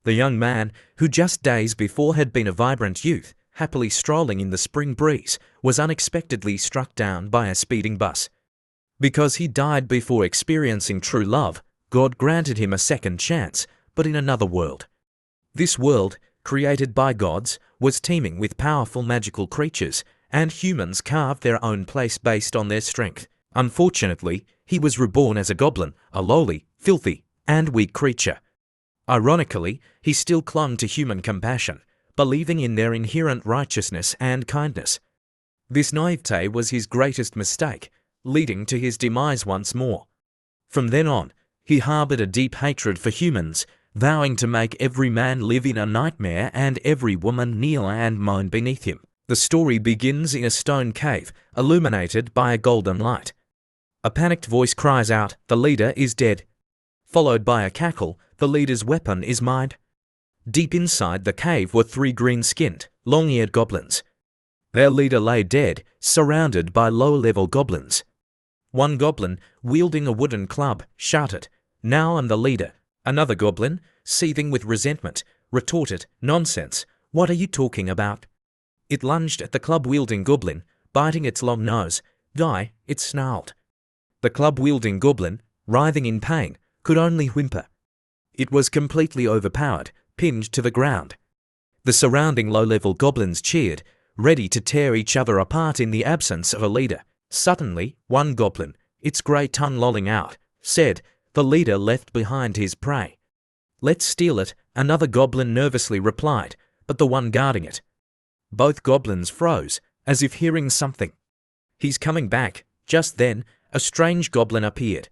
The young man, who just days before had been a vibrant youth, happily strolling in the spring breeze, was unexpectedly struck down by a speeding bus. Because he died before experiencing true love, God granted him a second chance, but in another world. This world, created by gods, was teeming with powerful magical creatures, and humans carved their own place based on their strength. Unfortunately, he was reborn as a goblin, a lowly, filthy, and weak creature. Ironically, he still clung to human compassion, believing in their inherent righteousness and kindness. This naivete was his greatest mistake, leading to his demise once more. From then on, he harbored a deep hatred for humans, vowing to make every man live in a nightmare and every woman kneel and moan beneath him. The story begins in a stone cave, illuminated by a golden light. A panicked voice cries out, "The leader is dead," followed by a cackle, "The leader's weapon is mine." Deep inside the cave were 3 green-skinned, long-eared goblins. Their leader lay dead, surrounded by low-level goblins. One goblin, wielding a wooden club, shouted, "Now I'm the leader." Another goblin, seething with resentment, retorted, "Nonsense, what are you talking about?" It lunged at the club-wielding goblin, biting its long nose. "Die," it snarled. The club-wielding goblin, writhing in pain, could only whimper. It was completely overpowered, pinned to the ground. The surrounding low-level goblins cheered, ready to tear each other apart in the absence of a leader. Suddenly, one goblin, its grey tongue lolling out, said, "The leader left behind his prey." "Let's steal it," another goblin nervously replied, but the one guarding it. Both goblins froze, as if hearing something. "He's coming back." Just then, a strange goblin appeared.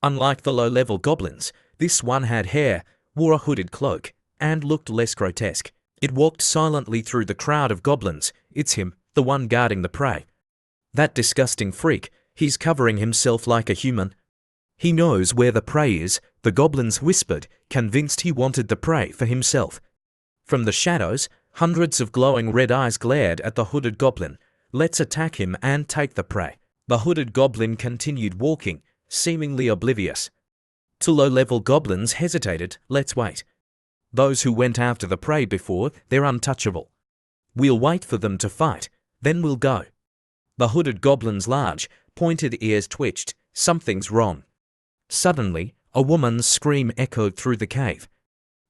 Unlike the low-level goblins, this one had hair, wore a hooded cloak, and looked less grotesque. It walked silently through the crowd of goblins. "It's him, the one guarding the prey. That disgusting freak, he's covering himself like a human. He knows where the prey is," the goblins whispered, convinced he wanted the prey for himself. From the shadows, hundreds of glowing red eyes glared at the hooded goblin. "Let's attack him and take the prey." The hooded goblin continued walking, seemingly oblivious. Two low-level goblins hesitated. "Let's wait. Those who went after the prey before, they're untouchable. We'll wait for them to fight, then we'll go." The hooded goblin's large, pointed ears twitched. Something's wrong. Suddenly, a woman's scream echoed through the cave.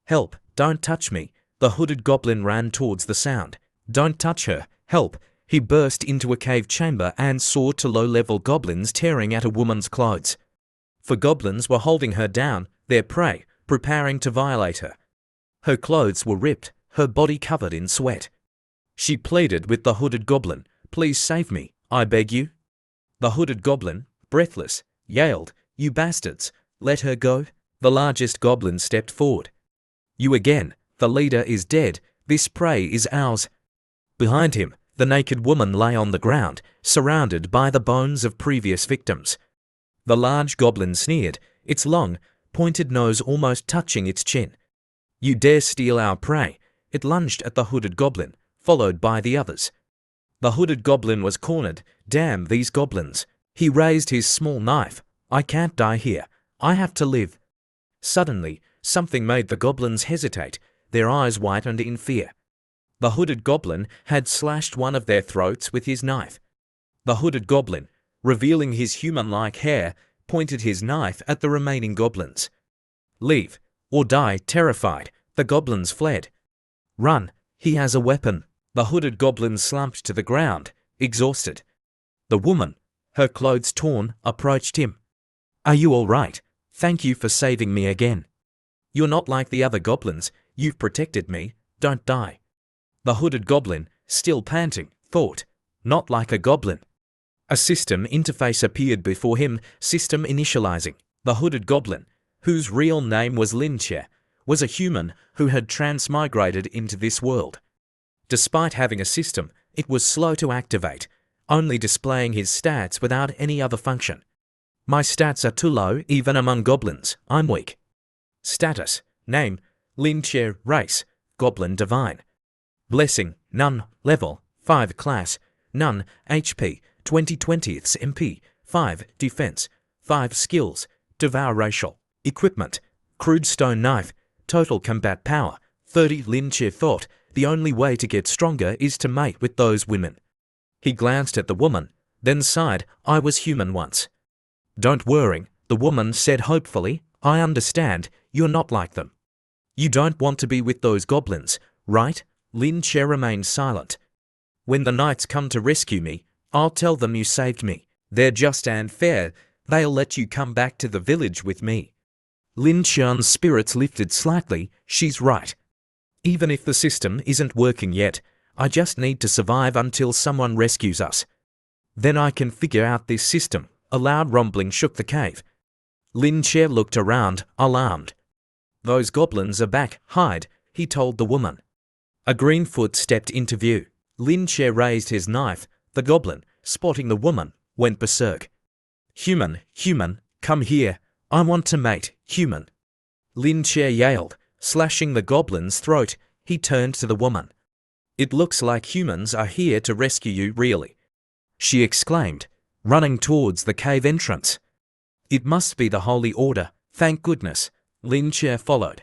"Help, don't touch me." The hooded goblin ran towards the sound. "Don't touch her, help." He burst into a cave chamber and saw 2 low-level goblins tearing at a woman's clothes. 4 goblins were holding her down, their prey, preparing to violate her. Her clothes were ripped, her body covered in sweat. She pleaded with the hooded goblin, "Please save me, I beg you." The hooded goblin, breathless, yelled, "You bastards, let her go." The largest goblin stepped forward. "You again, the leader is dead, this prey is ours." Behind him, the naked woman lay on the ground, surrounded by the bones of previous victims. The large goblin sneered, its long, pointed nose almost touching its chin. "You dare steal our prey?" It lunged at the hooded goblin, followed by the others. The hooded goblin was cornered. "Damn these goblins." He raised his small knife. "I can't die here. I have to live." Suddenly, something made the goblins hesitate. Their eyes widened in fear. The hooded goblin had slashed one of their throats with his knife. The hooded goblin, revealing his human-like hair, pointed his knife at the remaining goblins. "Leave, or die terrified." The goblins fled. "Run, he has a weapon." The hooded goblin slumped to the ground, exhausted. The woman, her clothes torn, approached him. "Are you all right? Thank you for saving me again. You're not like the other goblins. You've protected me. Don't die." The hooded goblin, still panting, thought, "Not like a goblin." A system interface appeared before him, system initializing. The hooded goblin, whose real name was Linche, was a human who had transmigrated into this world. Despite having a system, it was slow to activate, only displaying his stats without any other function. "My stats are too low even among goblins. I'm weak." Status: Name: Linche. Race: Goblin Divine. Blessing: None. Level: 5. Class: None. HP: 20/20 MP. 5. Defense: 5. Skills: Devour. Racial: Equipment: Crude stone knife, total combat power, 30. Lin Che thought, the only way to get stronger is to mate with those women. He glanced at the woman, then sighed, I was human once. Don't worry, the woman said hopefully, I understand, you're not like them. You don't want to be with those goblins, right? Lin Che remained silent. When the knights come to rescue me, I'll tell them you saved me. They're just and fair, they'll let you come back to the village with me. Lin Che's spirits lifted slightly, she's right. Even if the system isn't working yet, I just need to survive until someone rescues us. Then I can figure out this system. A loud rumbling shook the cave. Lin Che looked around, alarmed. Those goblins are back, hide, he told the woman. A Greenfoot stepped into view. Lin Che raised his knife. The goblin, spotting the woman, went berserk. Human, come here. I want to mate, human. Lin Che yelled, slashing the goblin's throat. He turned to the woman. It looks like humans are here to rescue you, really, she exclaimed, running towards the cave entrance. It must be the Holy Order, thank goodness. Lin Che followed.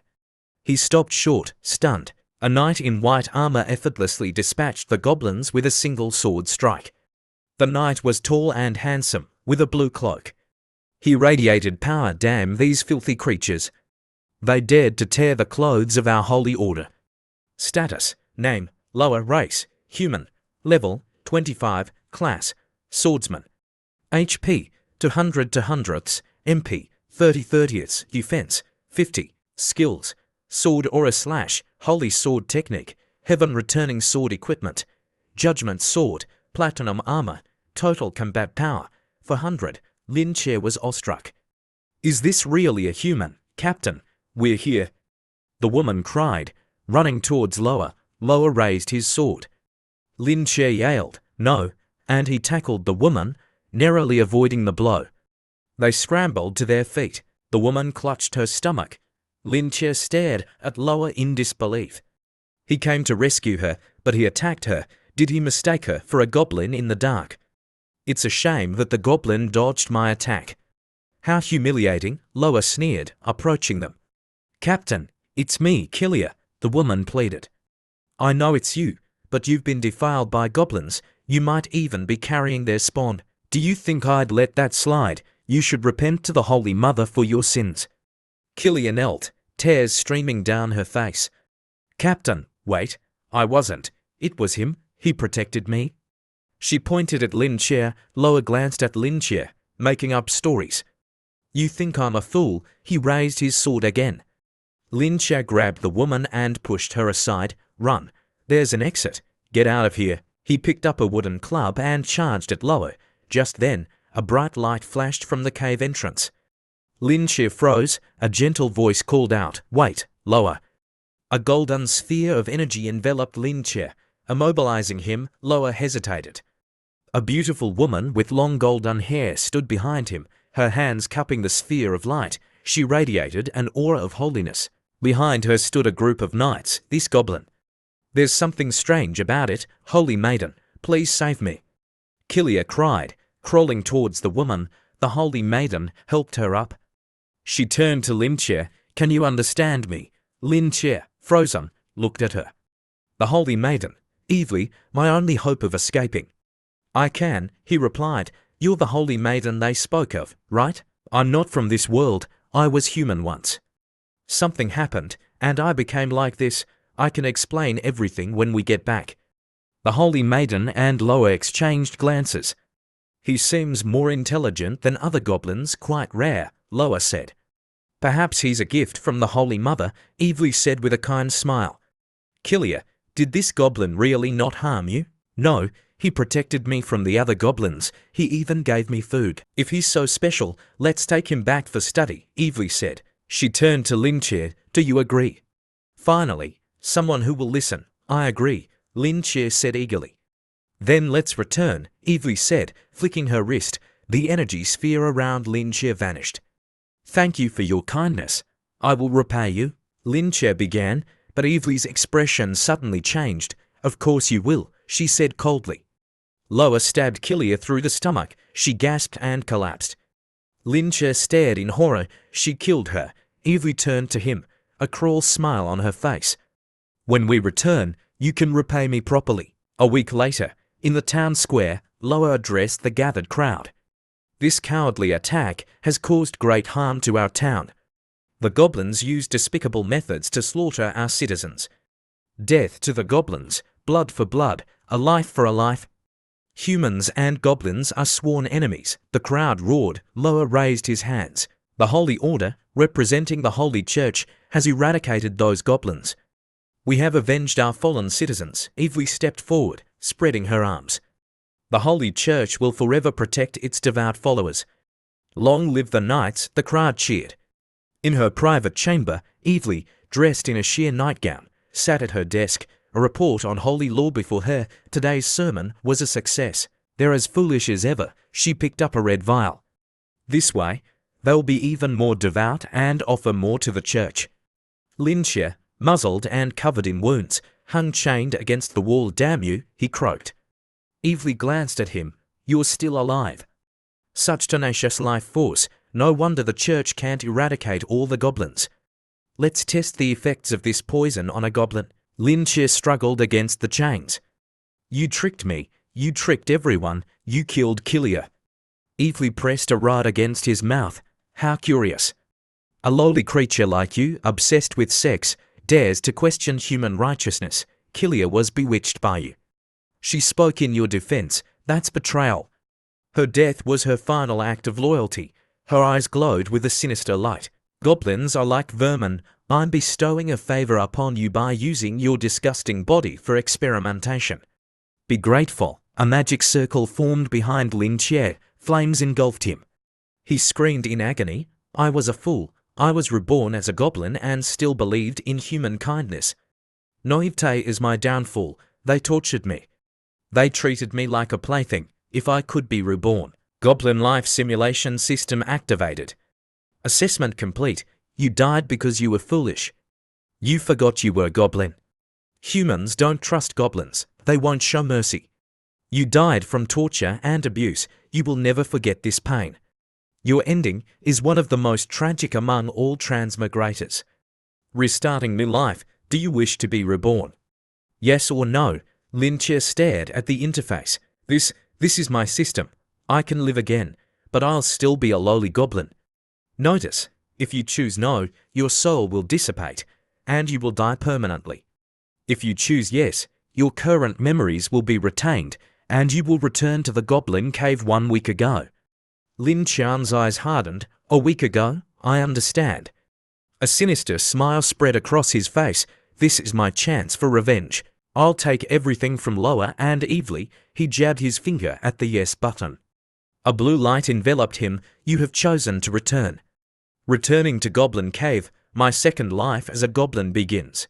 He stopped short, stunned. A knight in white armor effortlessly dispatched the goblins with a single sword strike. The knight was tall and handsome, with a blue cloak. He radiated power. Damn these filthy creatures. They dared to tear the clothes of our Holy Order. Status, name, lower race, human, level, 25, class, swordsman. HP, 200 to hundredths, MP, 30 30ths, defense, 50, skills, sword or a slash, holy sword technique, heaven returning sword equipment, judgment sword, platinum armor, total combat power, 400. Lin Che was awestruck. Is this really a human, Captain? We're here. The woman cried, running towards Loa. Loa raised his sword. Lin Che yelled, no, and he tackled the woman, narrowly avoiding the blow. They scrambled to their feet. The woman clutched her stomach. Lin Che stared at Loa in disbelief. He came to rescue her, but he attacked her. Did he mistake her for a goblin in the dark? It's a shame that the goblin dodged my attack. How humiliating, Loa sneered, approaching them. Captain, it's me, Killia, the woman pleaded. I know it's you, but you've been defiled by goblins. You might even be carrying their spawn. Do you think I'd let that slide? You should repent to the Holy Mother for your sins. Killia knelt, tears streaming down her face. Captain, wait, I wasn't. It was him. He protected me. She pointed at Lin Che. Loa glanced at Lin Che, making up stories. You think I'm a fool? He raised his sword again. Lin Che grabbed the woman and pushed her aside. Run. There's an exit. Get out of here. He picked up a wooden club and charged at Loa. Just then, a bright light flashed from the cave entrance. Lin Che froze. A gentle voice called out, wait, Loa. A golden sphere of energy enveloped Lin Che. Immobilizing him, Loa hesitated. A beautiful woman with long golden hair stood behind him, her hands cupping the sphere of light. She radiated an aura of holiness. Behind her stood a group of knights, this goblin. There's something strange about it, Holy Maiden, please save me. Killia cried, crawling towards the woman. The Holy Maiden helped her up. She turned to Lin Che. Can you understand me? Lin Che, frozen, looked at her. The Holy Maiden, Evely, my only hope of escaping. I can, he replied. You're the Holy Maiden they spoke of, right? I'm not from this world. I was human once. Something happened, and I became like this. I can explain everything when we get back. The Holy Maiden and Loa exchanged glances. He seems more intelligent than other goblins, quite rare, Loa said. Perhaps he's a gift from the Holy Mother, Evely said with a kind smile. Killia, did this goblin really not harm you? No, he protected me from the other goblins. He even gave me food. If he's so special, let's take him back for study, Evely said. She turned to Lin Che. Do you agree? Finally, someone who will listen. I agree, Lin Che said eagerly. Then let's return, Evely said, flicking her wrist. The energy sphere around Lin Che vanished. Thank you for your kindness. I will repay you, Lin Che began, but Evely's expression suddenly changed. Of course you will, she said coldly. Loa stabbed Killia through the stomach. She gasped and collapsed. Lin Che stared in horror. She killed her. Evely turned to him. a cruel smile on her face. When we return, you can repay me properly. A week later, in the town square, Loa addressed the gathered crowd. This cowardly attack has caused great harm to our town. The goblins use despicable methods to slaughter our citizens. Death to the goblins, blood for blood, a life for a life. Humans and goblins are sworn enemies. The crowd roared. Loa raised his hands. The Holy Order, representing the Holy Church, has eradicated those goblins. We have avenged our fallen citizens. Evely stepped forward, spreading her arms. The Holy Church will forever protect its devout followers. Long live the knights, the crowd cheered. In her private chamber, Evely, dressed in a sheer nightgown, sat at her desk, a report on holy law before her. Today's sermon was a success. They're as foolish as ever. She picked up a red vial. This way, they'll be even more devout and offer more to the church. Linxia, muzzled and covered in wounds, hung chained against the wall. Damn you, he croaked. Evely glanced at him. You're still alive. Such tenacious life force. No wonder the church can't eradicate all the goblins. Let's test the effects of this poison on a goblin. Linxia struggled against the chains. You tricked me. You tricked everyone. You killed Kilia. Evely pressed a rod against his mouth. How curious. A lowly creature like you, obsessed with sex, dares to question human righteousness. Kilia was bewitched by you. She spoke in your defense. That's betrayal. Her death was her final act of loyalty. Her eyes glowed with a sinister light. Goblins are like vermin. I'm bestowing a favor upon you by using your disgusting body for experimentation. Be grateful. A magic circle formed behind Linxia. Flames engulfed him. He screamed in agony. I was a fool. I was reborn as a goblin and still believed in human kindness. Naivete is my downfall. They tortured me. They treated me like a plaything. If I could be reborn. Goblin life simulation system activated. Assessment complete. You died because you were foolish. You forgot you were a goblin. Humans don't trust goblins. They won't show mercy. You died from torture and abuse. You will never forget this pain. Your ending is one of the most tragic among all transmigrators. Restarting new life. Do you wish to be reborn? Yes or no? Linxia stared at the interface. This is my system. I can live again, but I'll still be a lowly goblin. Notice, if you choose no, your soul will dissipate, and you will die permanently. If you choose yes, your current memories will be retained, and you will return to the goblin cave 1 week ago. Lin Qian's eyes hardened. A week ago? I understand. A sinister smile spread across his face. This is my chance for revenge. I'll take everything from Loa and Evely. He jabbed his finger at the yes button. A blue light enveloped him. You have chosen to return. Returning to Goblin Cave, my second life as a goblin begins.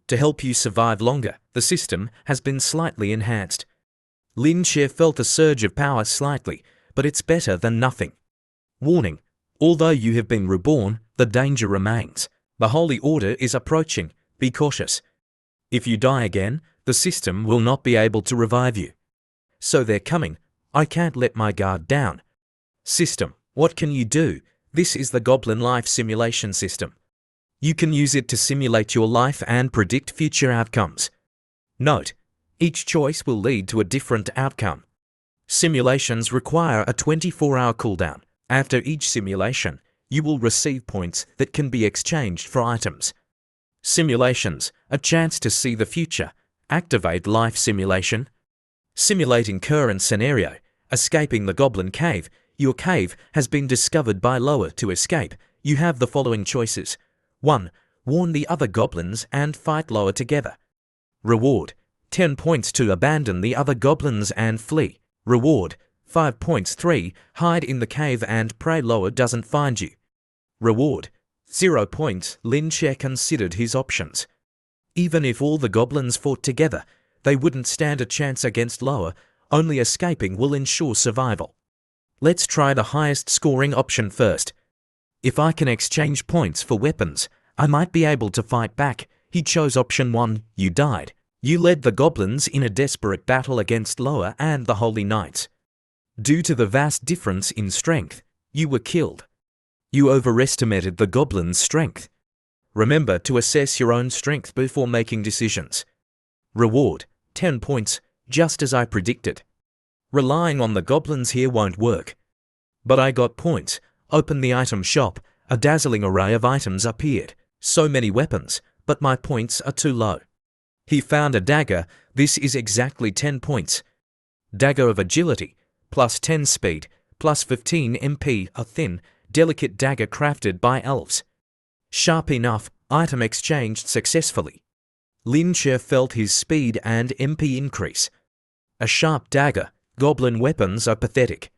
To help you survive longer, the system has been slightly enhanced. Lin Xie felt a surge of power slightly, but it's better than nothing. Warning. Although you have been reborn, the danger remains. The Holy Order is approaching. Be cautious. If you die again, the system will not be able to revive you. So they're coming. I can't let my guard down. System, what can you do? This is the Goblin Life Simulation System. You can use it to simulate your life and predict future outcomes. Note, each choice will lead to a different outcome. Simulations require a 24-hour cooldown. After each simulation, you will receive points that can be exchanged for items. Simulations, a chance to see the future. Activate life simulation. Simulating current scenario. Escaping the Goblin Cave. Your cave has been discovered by Loa. To escape, you have the following choices. 1. Warn the other goblins and fight Loa together. Reward. 10 points to abandon the other goblins and flee. Reward. 5 points. 3. Hide in the cave and pray Loa doesn't find you. Reward. 0 points. Lin Xie considered his options. Even if all the goblins fought together, they wouldn't stand a chance against Loa. Only escaping will ensure survival. Let's try the highest scoring option first. If I can exchange points for weapons, I might be able to fight back. He chose option 1. You died. You led the goblins in a desperate battle against Loa and the Holy Knights. Due to the vast difference in strength, you were killed. You overestimated the goblins' strength. Remember to assess your own strength before making decisions. Reward, 10 points, just as I predicted. Relying on the goblins here won't work. But I got points. Open the item shop. A dazzling array of items appeared. So many weapons, but my points are too low. He found a dagger. This is exactly 10 points. Dagger of agility, plus 10 speed, plus 15 MP, a thin, delicate dagger crafted by elves. Sharp enough, item exchanged successfully. Lin Che felt his speed and MP increase. A sharp dagger, goblin weapons are pathetic.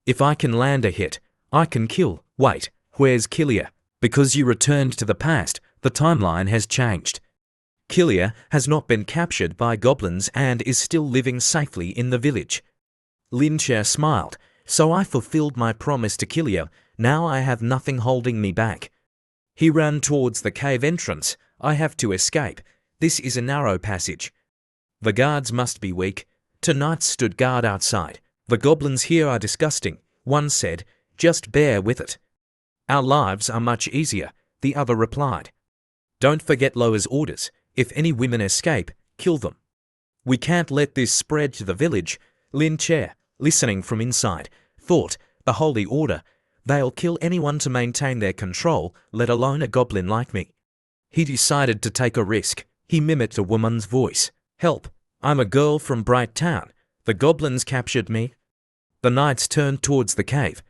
If I can land a hit, I can kill. Wait, where's Killia? Because you returned to the past, the timeline has changed. Killia has not been captured by goblins and is still living safely in the village. Lin Che smiled. So I fulfilled my promise to Killia. Now I have nothing holding me back. He ran towards the cave entrance. I have to escape. This is a narrow passage. The guards must be weak. 2 knights stood guard outside. The goblins here are disgusting. One said, just bear with it. Our lives are much easier, the other replied. Don't forget Loa's orders. If any women escape, kill them. We can't let this spread to the village. Lin Che, listening from inside, thought, the holy order. They'll kill anyone to maintain their control, let alone a goblin like me. He decided to take a risk. He mimicked a woman's voice. Help, I'm a girl from Bright Town. The goblins captured me. The knights turned towards the cave.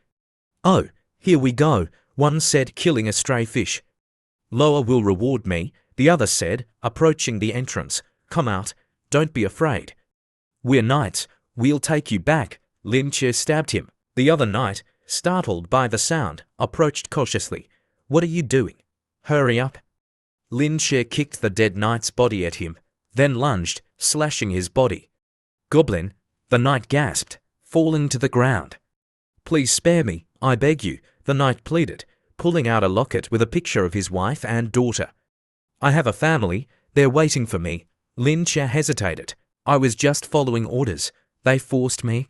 Oh, here we go, one said, killing a stray fish. Loa will reward me, the other said, approaching the entrance. Come out, don't be afraid. We're knights, we'll take you back. Lin Che stabbed him. The other knight, startled by the sound, approached cautiously. What are you doing? Hurry up. Lin Che kicked the dead knight's body at him, then lunged, slashing his body. Goblin, the knight gasped, falling to the ground. Please spare me, I beg you, the knight pleaded, pulling out a locket with a picture of his wife and daughter. I have a family, they're waiting for me. Lin Che hesitated. I was just following orders. They forced me.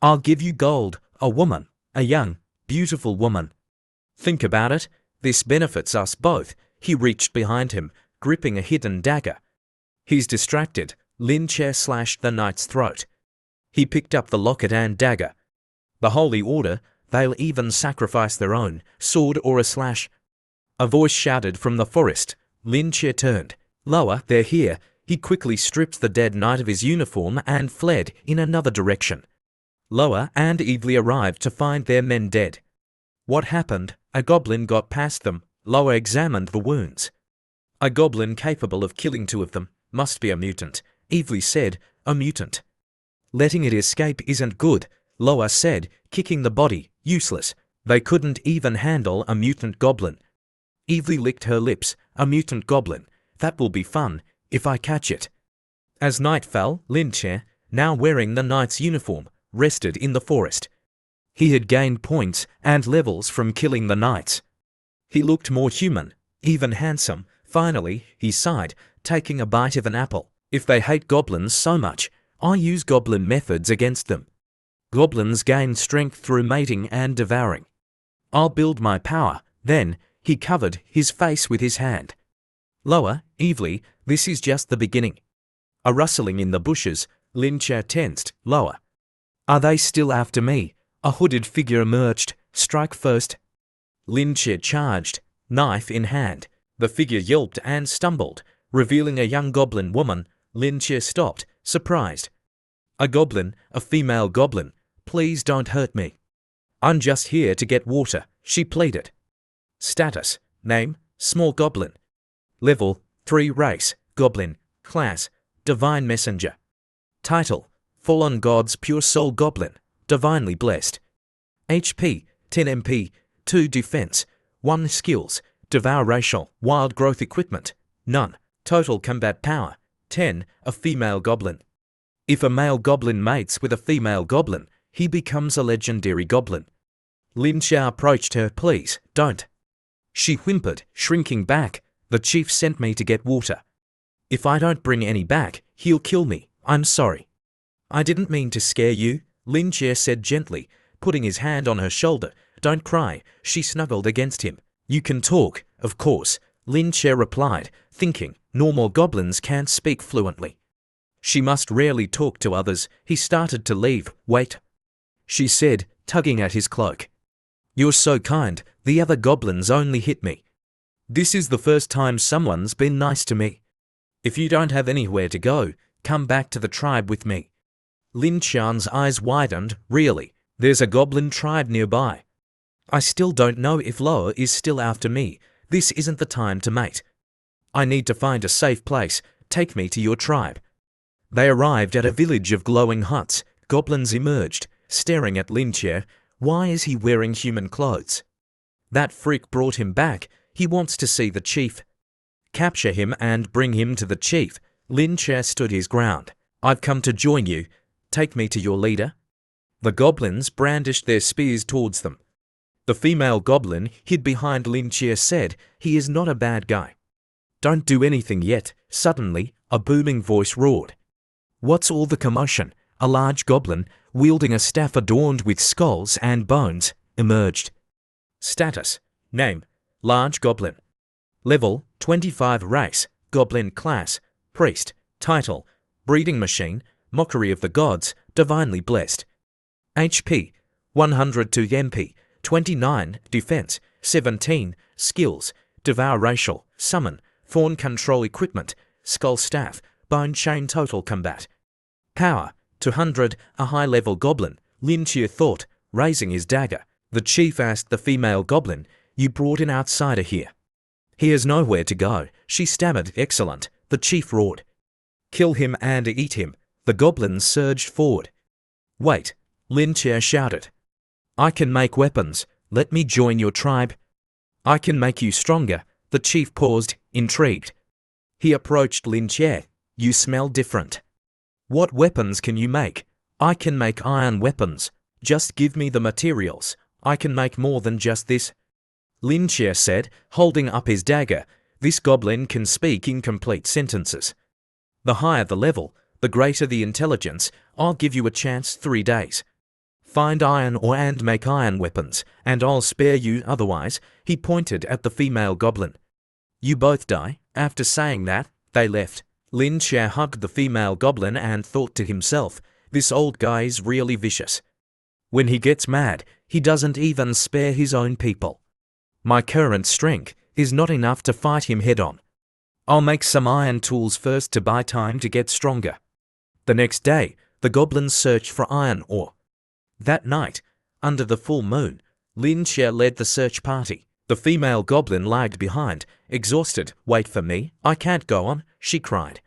I'll give you gold, a woman, a young, beautiful woman. Think about it, this benefits us both. He reached behind him, gripping a hidden dagger. He's distracted. Lin Che slashed the knight's throat. He picked up the locket and dagger. The holy order, they'll even sacrifice their own, sword or a slash. A voice shouted from the forest. Lin Che turned. Loa, they're here. He quickly stripped the dead knight of his uniform and fled in another direction. Loa and Evely arrived to find their men dead. What happened? A goblin got past them. Loa examined the wounds. A goblin capable of killing 2 of them. Must be a mutant. Evely said, a mutant. Letting it escape isn't good, Loa said, kicking the body. Useless. They couldn't even handle a mutant goblin. Evely licked her lips. A mutant goblin. That will be fun, if I catch it. As night fell, Lin Che, now wearing the knight's uniform, rested in the forest. He had gained points and levels from killing the knights. He looked more human, even handsome. Finally, he sighed, taking a bite of an apple. If they hate goblins so much, I use goblin methods against them. Goblins gain strength through mating and devouring. I'll build my power. Then, he covered his face with his hand. Loa, Evely, this is just the beginning. A rustling in the bushes. Lin Che tensed. Loa. Are they still after me? A hooded figure emerged. Strike first. Lin Che charged, knife in hand. The figure yelped and stumbled, revealing a young goblin woman. Lin Che stopped, surprised. A goblin, a female goblin. Please don't hurt me. I'm just here to get water, she pleaded. Status, name, small goblin. Level, 3 race, goblin, class, divine messenger. Title, fallen god's pure soul goblin, divinely blessed. HP, 10 MP, 2 defense, 1 skills, devour racial, wild growth equipment, none. Total combat power, 10, a female goblin. If a male goblin mates with a female goblin, he becomes a legendary goblin. Lin Che approached her. Please, don't. She whimpered, shrinking back. The chief sent me to get water. If I don't bring any back, he'll kill me. I'm sorry. I didn't mean to scare you, Lin Che said gently, putting his hand on her shoulder. Don't cry. She snuggled against him. You can talk, of course. Lin Che replied, thinking, normal goblins can't speak fluently. She must rarely talk to others. He started to leave. Wait, she said, tugging at his cloak. You're so kind, the other goblins only hit me. This is the first time someone's been nice to me. If you don't have anywhere to go, come back to the tribe with me. Lin Chan's eyes widened. Really? There's a goblin tribe nearby. I still don't know if Loa is still after me. This isn't the time to mate. I need to find a safe place. Take me to your tribe. They arrived at a village of glowing huts. Goblins emerged, staring at Lin Che. Why is he wearing human clothes? That freak brought him back. He wants to see the chief. Capture him and bring him to the chief. Lin Che stood his ground. I've come to join you. Take me to your leader. The goblins brandished their spears towards them. The female goblin hid behind Lin Che said, he is not a bad guy. Don't do anything yet. Suddenly, a booming voice roared. What's all the commotion? A large goblin, wielding a staff adorned with skulls and bones, emerged. Status. Name. Large goblin. Level, 25 race, goblin class, priest. Title, breeding machine, mockery of the gods, divinely blessed. HP, 102 MP, 29, defense, 17, skills, devour racial, summon, fawn control equipment, skull staff, bone chain total combat. Power, 200, a high-level goblin, Lin Che thought, raising his dagger. The chief asked the female goblin, you brought an outsider here. He has nowhere to go, she stammered. Excellent, the chief roared. Kill him and eat him. The goblins surged forward. Wait, Lin Che shouted. I can make weapons. Let me join your tribe. I can make you stronger. The chief paused, intrigued. He approached Lin Che. You smell different. What weapons can you make? I can make iron weapons. Just give me the materials. I can make more than just this. Lin Che said, holding up his dagger. This goblin can speak incomplete sentences. The higher the level, the greater the intelligence. I'll give you a chance. 3 days. Find iron ore and make iron weapons, and I'll spare you otherwise. He pointed at the female goblin. You both die. After saying that, they left. Lin Che hugged the female goblin and thought to himself, this old guy is really vicious. When he gets mad, he doesn't even spare his own people. My current strength is not enough to fight him head-on. I'll make some iron tools first to buy time to get stronger. The next day, the goblins searched for iron ore. That night, under the full moon, Lin Che led the search party. The female goblin lagged behind, exhausted. Wait for me, I can't go on, she cried.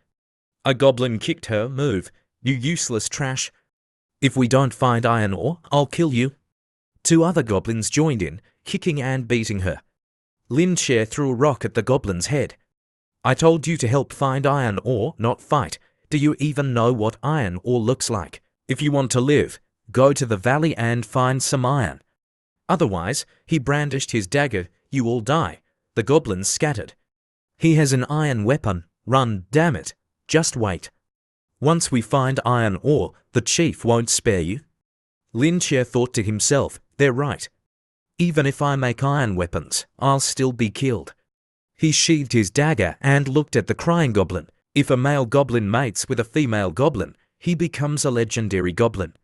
A goblin kicked her. Move, you useless trash. If we don't find iron ore, I'll kill you. 2 other goblins joined in, kicking and beating her. Lin Che threw a rock at the goblin's head. I told you to help find iron ore, not fight. Do you even know what iron ore looks like? If you want to live, go to the valley and find some iron. Otherwise, he brandished his dagger, you all die. The goblins scattered. He has an iron weapon. Run, damn it. Just wait. Once we find iron ore, the chief won't spare you. Lin Che thought to himself, they're right. Even if I make iron weapons, I'll still be killed. He sheathed his dagger and looked at the crying goblin. If a male goblin mates with a female goblin, he becomes a legendary goblin.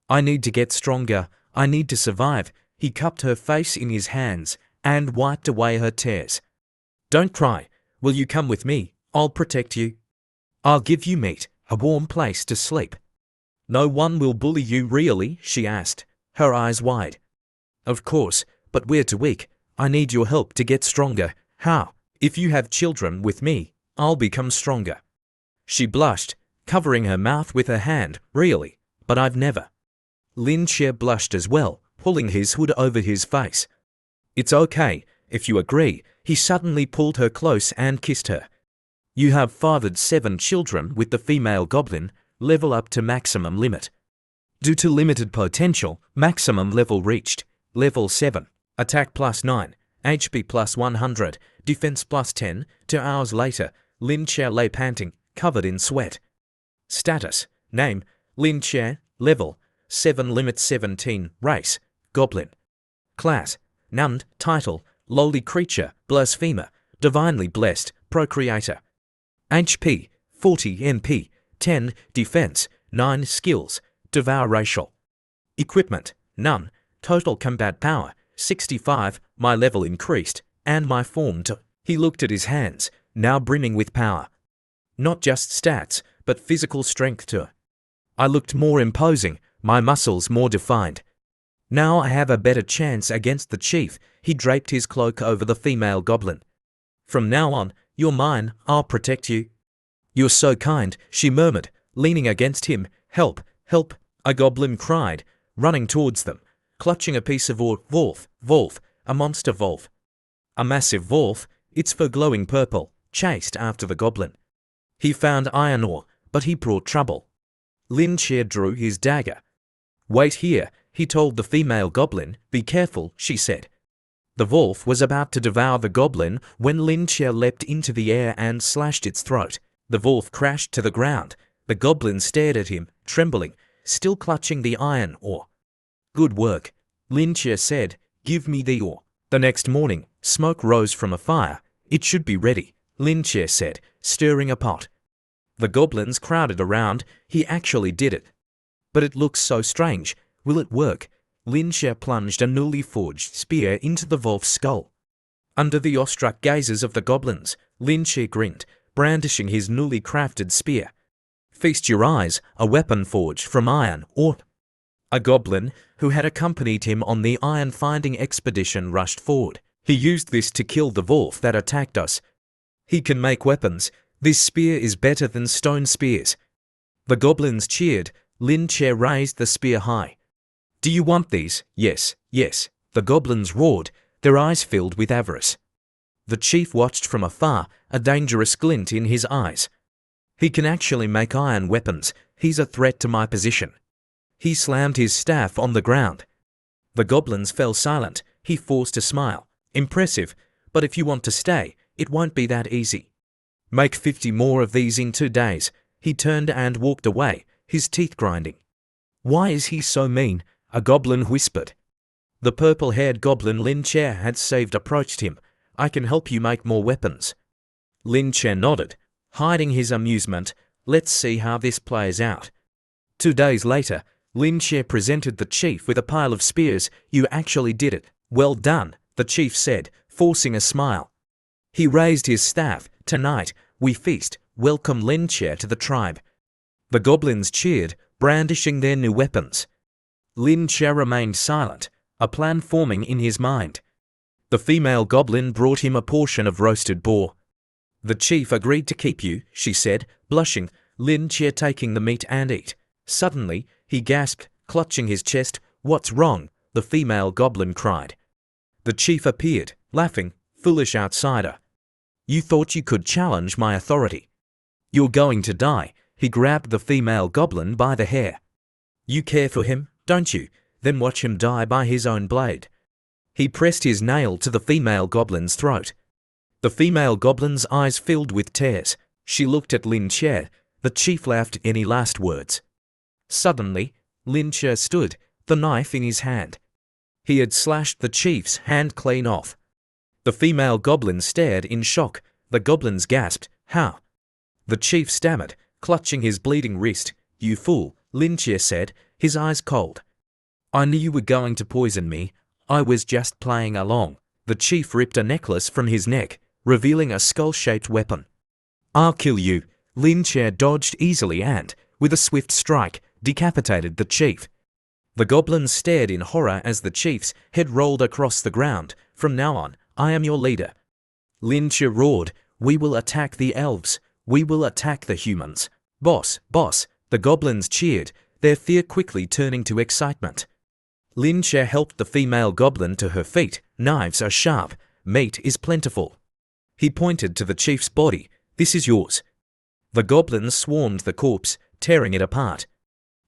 I need to get stronger. I need to survive. He cupped her face in his hands and wiped away her tears. Don't cry. Will you come with me? I'll protect you. I'll give you meat, a warm place to sleep. No one will bully you really? She asked, her eyes wide. Of course, but we're too weak. I need your help to get stronger. How? If you have children with me, I'll become stronger. She blushed, covering her mouth with her hand. Really? But I've never. Lin Che blushed as well, pulling his hood over his face. It's okay, if you agree. He suddenly pulled her close and kissed her. You have fathered 7 children with the female goblin, level up to maximum limit. Due to limited potential, maximum level reached, level 7, attack +9, HP +100, defense +10. 2 hours later, Lin Che lay panting, covered in sweat. Status, name, Lin Che, level, 7 limit 17, race, goblin. Class, none, title, lowly creature, blasphemer, divinely blessed, procreator. HP, 40 MP, 10, defense, 9 skills, devour racial. Equipment, none, total combat power, 65, my level increased, and my form to. He looked at his hands, now brimming with power. Not just stats, but physical strength too. I looked more imposing, my muscles more defined. Now I have a better chance against the chief. He draped his cloak over the female goblin. From now on, you're mine, I'll protect you. You're so kind, she murmured, leaning against him. Help, help, a goblin cried, running towards them, clutching a piece of ore. Wolf, a monster wolf. A massive wolf, its fur glowing purple, chased after the goblin. He found iron ore, but he brought trouble. Lin Che drew his dagger. Wait here, he told the female goblin. Be careful, she said. The wolf was about to devour the goblin when Lin Che leapt into the air and slashed its throat. The wolf crashed to the ground. The goblin stared at him, trembling, still clutching the iron ore. Good work, Lin Che said. Give me the ore. The next morning, smoke rose from a fire. It should be ready, Lin Che said, stirring a pot. The goblins crowded around. He actually did it. But it looks so strange. Will it work? Lin Che plunged a newly forged spear into the wolf's skull. Under the awestruck gazes of the goblins, Lin Che grinned, brandishing his newly crafted spear. Feast your eyes, a weapon forged from iron ore. A goblin, who had accompanied him on the iron-finding expedition, rushed forward. He used this to kill the wolf that attacked us. He can make weapons. This spear is better than stone spears. The goblins cheered. Lin Che raised the spear high. Do you want these? Yes, yes, the goblins roared, their eyes filled with avarice. The chief watched from afar, a dangerous glint in his eyes. He can actually make iron weapons. He's a threat to my position. He slammed his staff on the ground. The goblins fell silent. He forced a smile. Impressive, but if you want to stay, it won't be that easy. Make 50 more of these in 2 days. He turned and walked away, his teeth grinding. Why is he so mean? A goblin whispered. The purple-haired goblin Lin Che had saved approached him. I can help you make more weapons. Lin Che nodded, hiding his amusement. Let's see how this plays out. 2 days later, Lin Che presented the chief with a pile of spears. You actually did it. Well done, the chief said, forcing a smile. He raised his staff. Tonight, we feast. Welcome Lin Che to the tribe. The goblins cheered, brandishing their new weapons. Lin Che remained silent, a plan forming in his mind. The female goblin brought him a portion of roasted boar. The chief agreed to keep you, she said, blushing, Lin Che taking the meat and eat. Suddenly, he gasped, clutching his chest. What's wrong? The female goblin cried. The chief appeared, laughing. Foolish outsider. You thought you could challenge my authority. You're going to die. He grabbed the female goblin by the hair. You care for him, don't you? Then watch him die by his own blade. He pressed his nail to the female goblin's throat. The female goblin's eyes filled with tears. She looked at Lin Che. The chief laughed. Any last words? Suddenly, Lin Che stood, the knife in his hand. He had slashed the chief's hand clean off. The female goblin stared in shock. The goblins gasped. How? The chief stammered, clutching his bleeding wrist. You fool, Lin Che said, his eyes cold. I knew you were going to poison me. I was just playing along. The chief ripped a necklace from his neck, revealing a skull-shaped weapon. I'll kill you. Lin Che dodged easily and, with a swift strike, decapitated the chief. The goblins stared in horror as the chief's head rolled across the ground. From now on, I am your leader. Lin Che roared. We will attack the elves. We will attack the humans. Boss, boss, the goblins cheered, their fear quickly turning to excitement. Lin Che helped the female goblin to her feet. Knives are sharp. Meat is plentiful. He pointed to the chief's body. This is yours. The goblins swarmed the corpse, tearing it apart.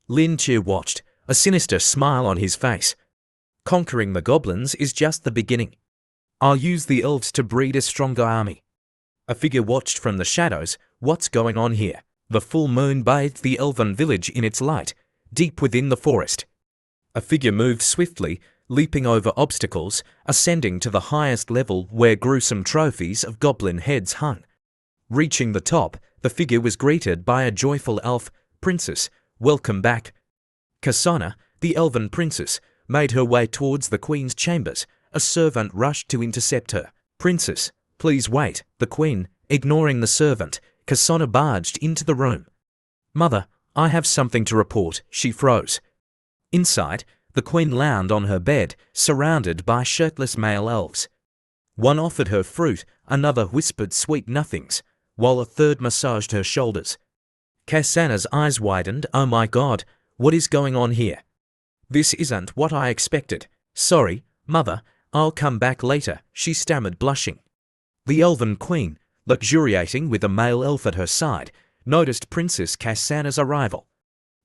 Lin Che watched, a sinister smile on his face. Conquering the goblins is just the beginning. I'll use the elves to breed a stronger army. A figure watched from the shadows. What's going on here? The full moon bathed the elven village in its light, deep within the forest. A figure moved swiftly. leaping over obstacles, ascending to the highest level where gruesome trophies of goblin heads hung. Reaching the top, the figure was greeted by a joyful elf. "Princess, welcome back." Kasana, the elven princess, made her way towards the queen's chambers. A servant rushed to intercept her. "Princess, please wait." The queen, ignoring the servant, Kasana barged into the room. "Mother, I have something to report." She froze. Inside, the queen lounged on her bed, surrounded by shirtless male elves. One offered her fruit, another whispered sweet nothings, while a third massaged her shoulders. Kasana's eyes widened. "Oh my God, what is going on here? This isn't what I expected." "Sorry, Mother, I'll come back later," she stammered, blushing. The elven queen, luxuriating with a male elf at her side, noticed Princess Kasana's arrival.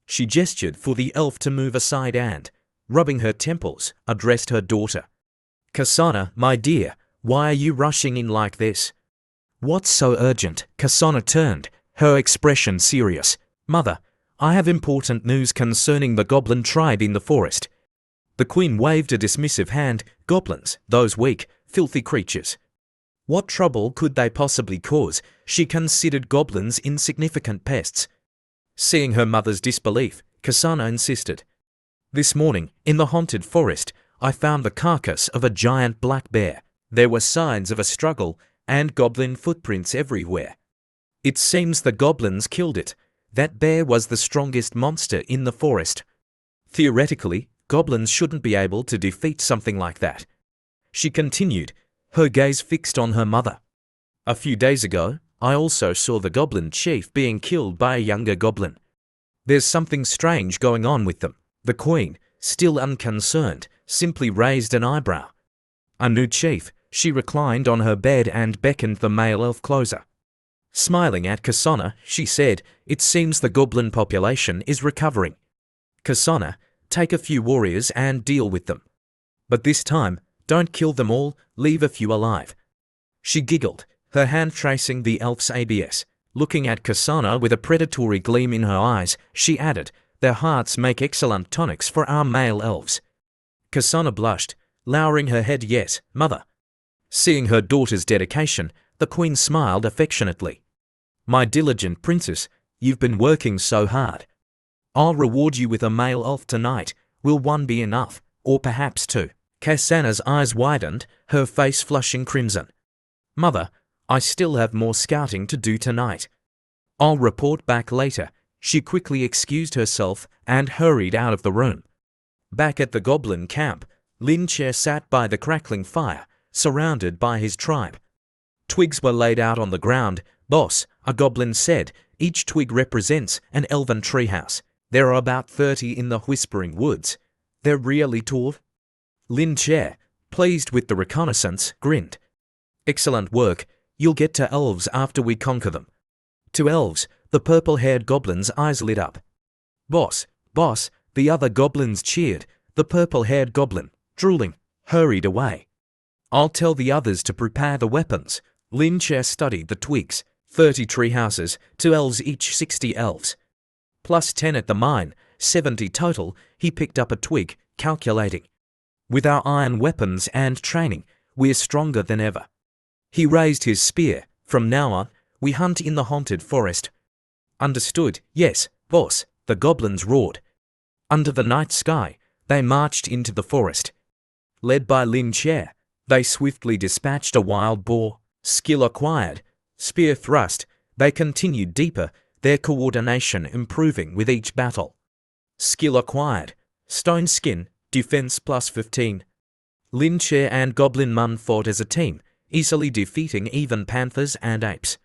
She gestured for the elf to move aside and, rubbing her temples, addressed her daughter. "Kasana, my dear, why are you rushing in like this? What's so urgent?" Kasana turned, her expression serious. "Mother, I have important news concerning the goblin tribe in the forest." The queen waved a dismissive hand. "Goblins, those weak, filthy creatures. What trouble could they possibly cause?" She considered goblins insignificant pests. Seeing her mother's disbelief, Kasana insisted. "This morning, in the haunted forest, I found the carcass of a giant black bear. There were signs of a struggle and goblin footprints everywhere. It seems the goblins killed it. That bear was the strongest monster in the forest. Theoretically, goblins shouldn't be able to defeat something like that." She continued, her gaze fixed on her mother. "A few days ago, I also saw the goblin chief being killed by a younger goblin. There's something strange going on with them." The queen, still unconcerned, simply raised an eyebrow. "A new chief." She reclined on her bed and beckoned the male elf closer. Smiling at Kasana, she said, "It seems the goblin population is recovering. Kasana, take a few warriors and deal with them. But this time, don't kill them all, leave a few alive." She giggled, her hand tracing the elf's ABS. Looking at Kasana with a predatory gleam in her eyes, she added, "Their hearts make excellent tonics for our male elves." Kasana blushed, lowering her head. "Yes, Mother." Seeing her daughter's dedication, the queen smiled affectionately. "My diligent princess, you've been working so hard. I'll reward you with a male elf tonight. Will one be enough, or perhaps two?" Kasana's eyes widened, her face flushing crimson. "Mother, I still have more scouting to do tonight. I'll report back later." She quickly excused herself and hurried out of the room. Back at the goblin camp, Lin Che sat by the crackling fire, surrounded by his tribe. Twigs were laid out on the ground. "Boss," a goblin said, "each twig represents an elven treehouse. There are about 30 in the Whispering Woods. They're really tall." Lin Che, pleased with the reconnaissance, grinned. "Excellent work. You'll get to elves after we conquer them." To elves, the purple-haired goblin's eyes lit up. "Boss, boss," the other goblins cheered. The purple-haired goblin, drooling, hurried away. "I'll tell the others to prepare the weapons." Lin Che studied the twigs. 30 treehouses, 2 elves each, 60 elves. Plus 10 at the mine, 70 total. He picked up a twig, calculating. "With our iron weapons and training, we're stronger than ever." He raised his spear. "From now on, we hunt in the haunted forest." "Understood, yes, boss," the goblins roared. Under the night sky, they marched into the forest. Led by Lin Che, they swiftly dispatched a wild boar. Skill acquired. Spear thrust. They continued deeper, their coordination improving with each battle. Skill acquired. Stone skin. Defense plus 15. Lin Che and Goblin Mun fought as a team, easily defeating even panthers and apes.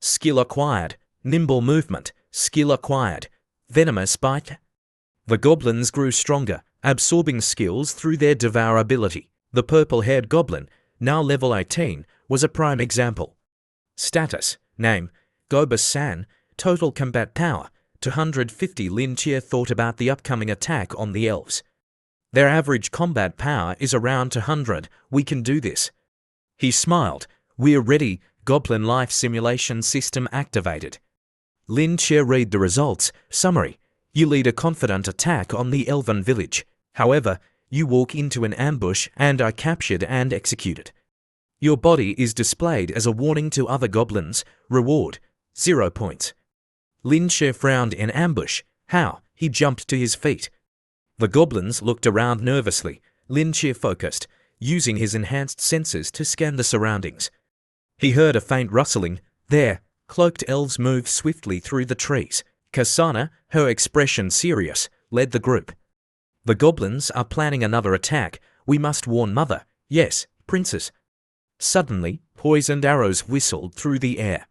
Skill acquired. Nimble movement. Skill acquired. Venomous bite. The goblins grew stronger, absorbing skills through their devourability. The purple-haired goblin, now level 18, was a prime example. Status, name, Gobus-san, total combat power, 250. Lin Che thought about the upcoming attack on the elves. "Their average combat power is around 200, we can do this." He smiled. "We're ready, Goblin Life Simulation System activated." Lin Che read the results. Summary: you lead a confident attack on the elven village. However, You walk into an ambush and are captured and executed. Your body is displayed as a warning to other goblins. Reward, 0 points. Lin Che frowned in ambush. How? He jumped to his feet. The goblins looked around nervously. Lin Che focused, using his enhanced senses to scan the surroundings. He heard a faint rustling. There, cloaked elves moved swiftly through the trees. Kasana, her expression serious, led the group. The goblins are planning another attack. We must warn Mother. Yes, Princess. Suddenly, poisoned arrows whistled through the air.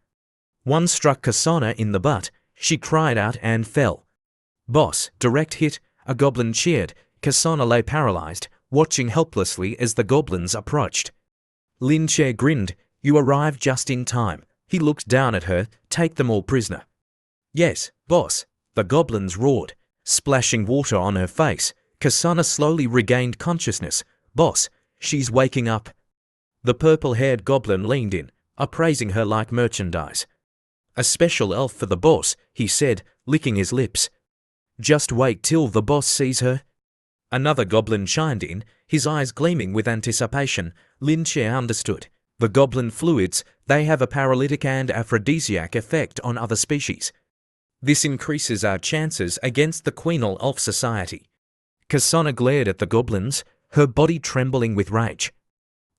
One struck Kasana in the butt. She cried out and fell. Boss, direct hit. A goblin cheered. Kasana lay paralyzed, watching helplessly as the goblins approached. Lin Che grinned. You arrived just in time. He looked down at her. Take them all prisoner. Yes, boss. The goblins roared, splashing water on her face. Kasana slowly regained consciousness. Boss, she's waking up. The purple-haired goblin leaned in, appraising her like merchandise. A special elf for the boss, he said, licking his lips. Just wait till the boss sees her. Another goblin chimed in, his eyes gleaming with anticipation. Lin Che understood. The goblin fluids, they have a paralytic and aphrodisiac effect on other species. This increases our chances against the Queenal Elf Society. Kasana glared at the goblins, her body trembling with rage.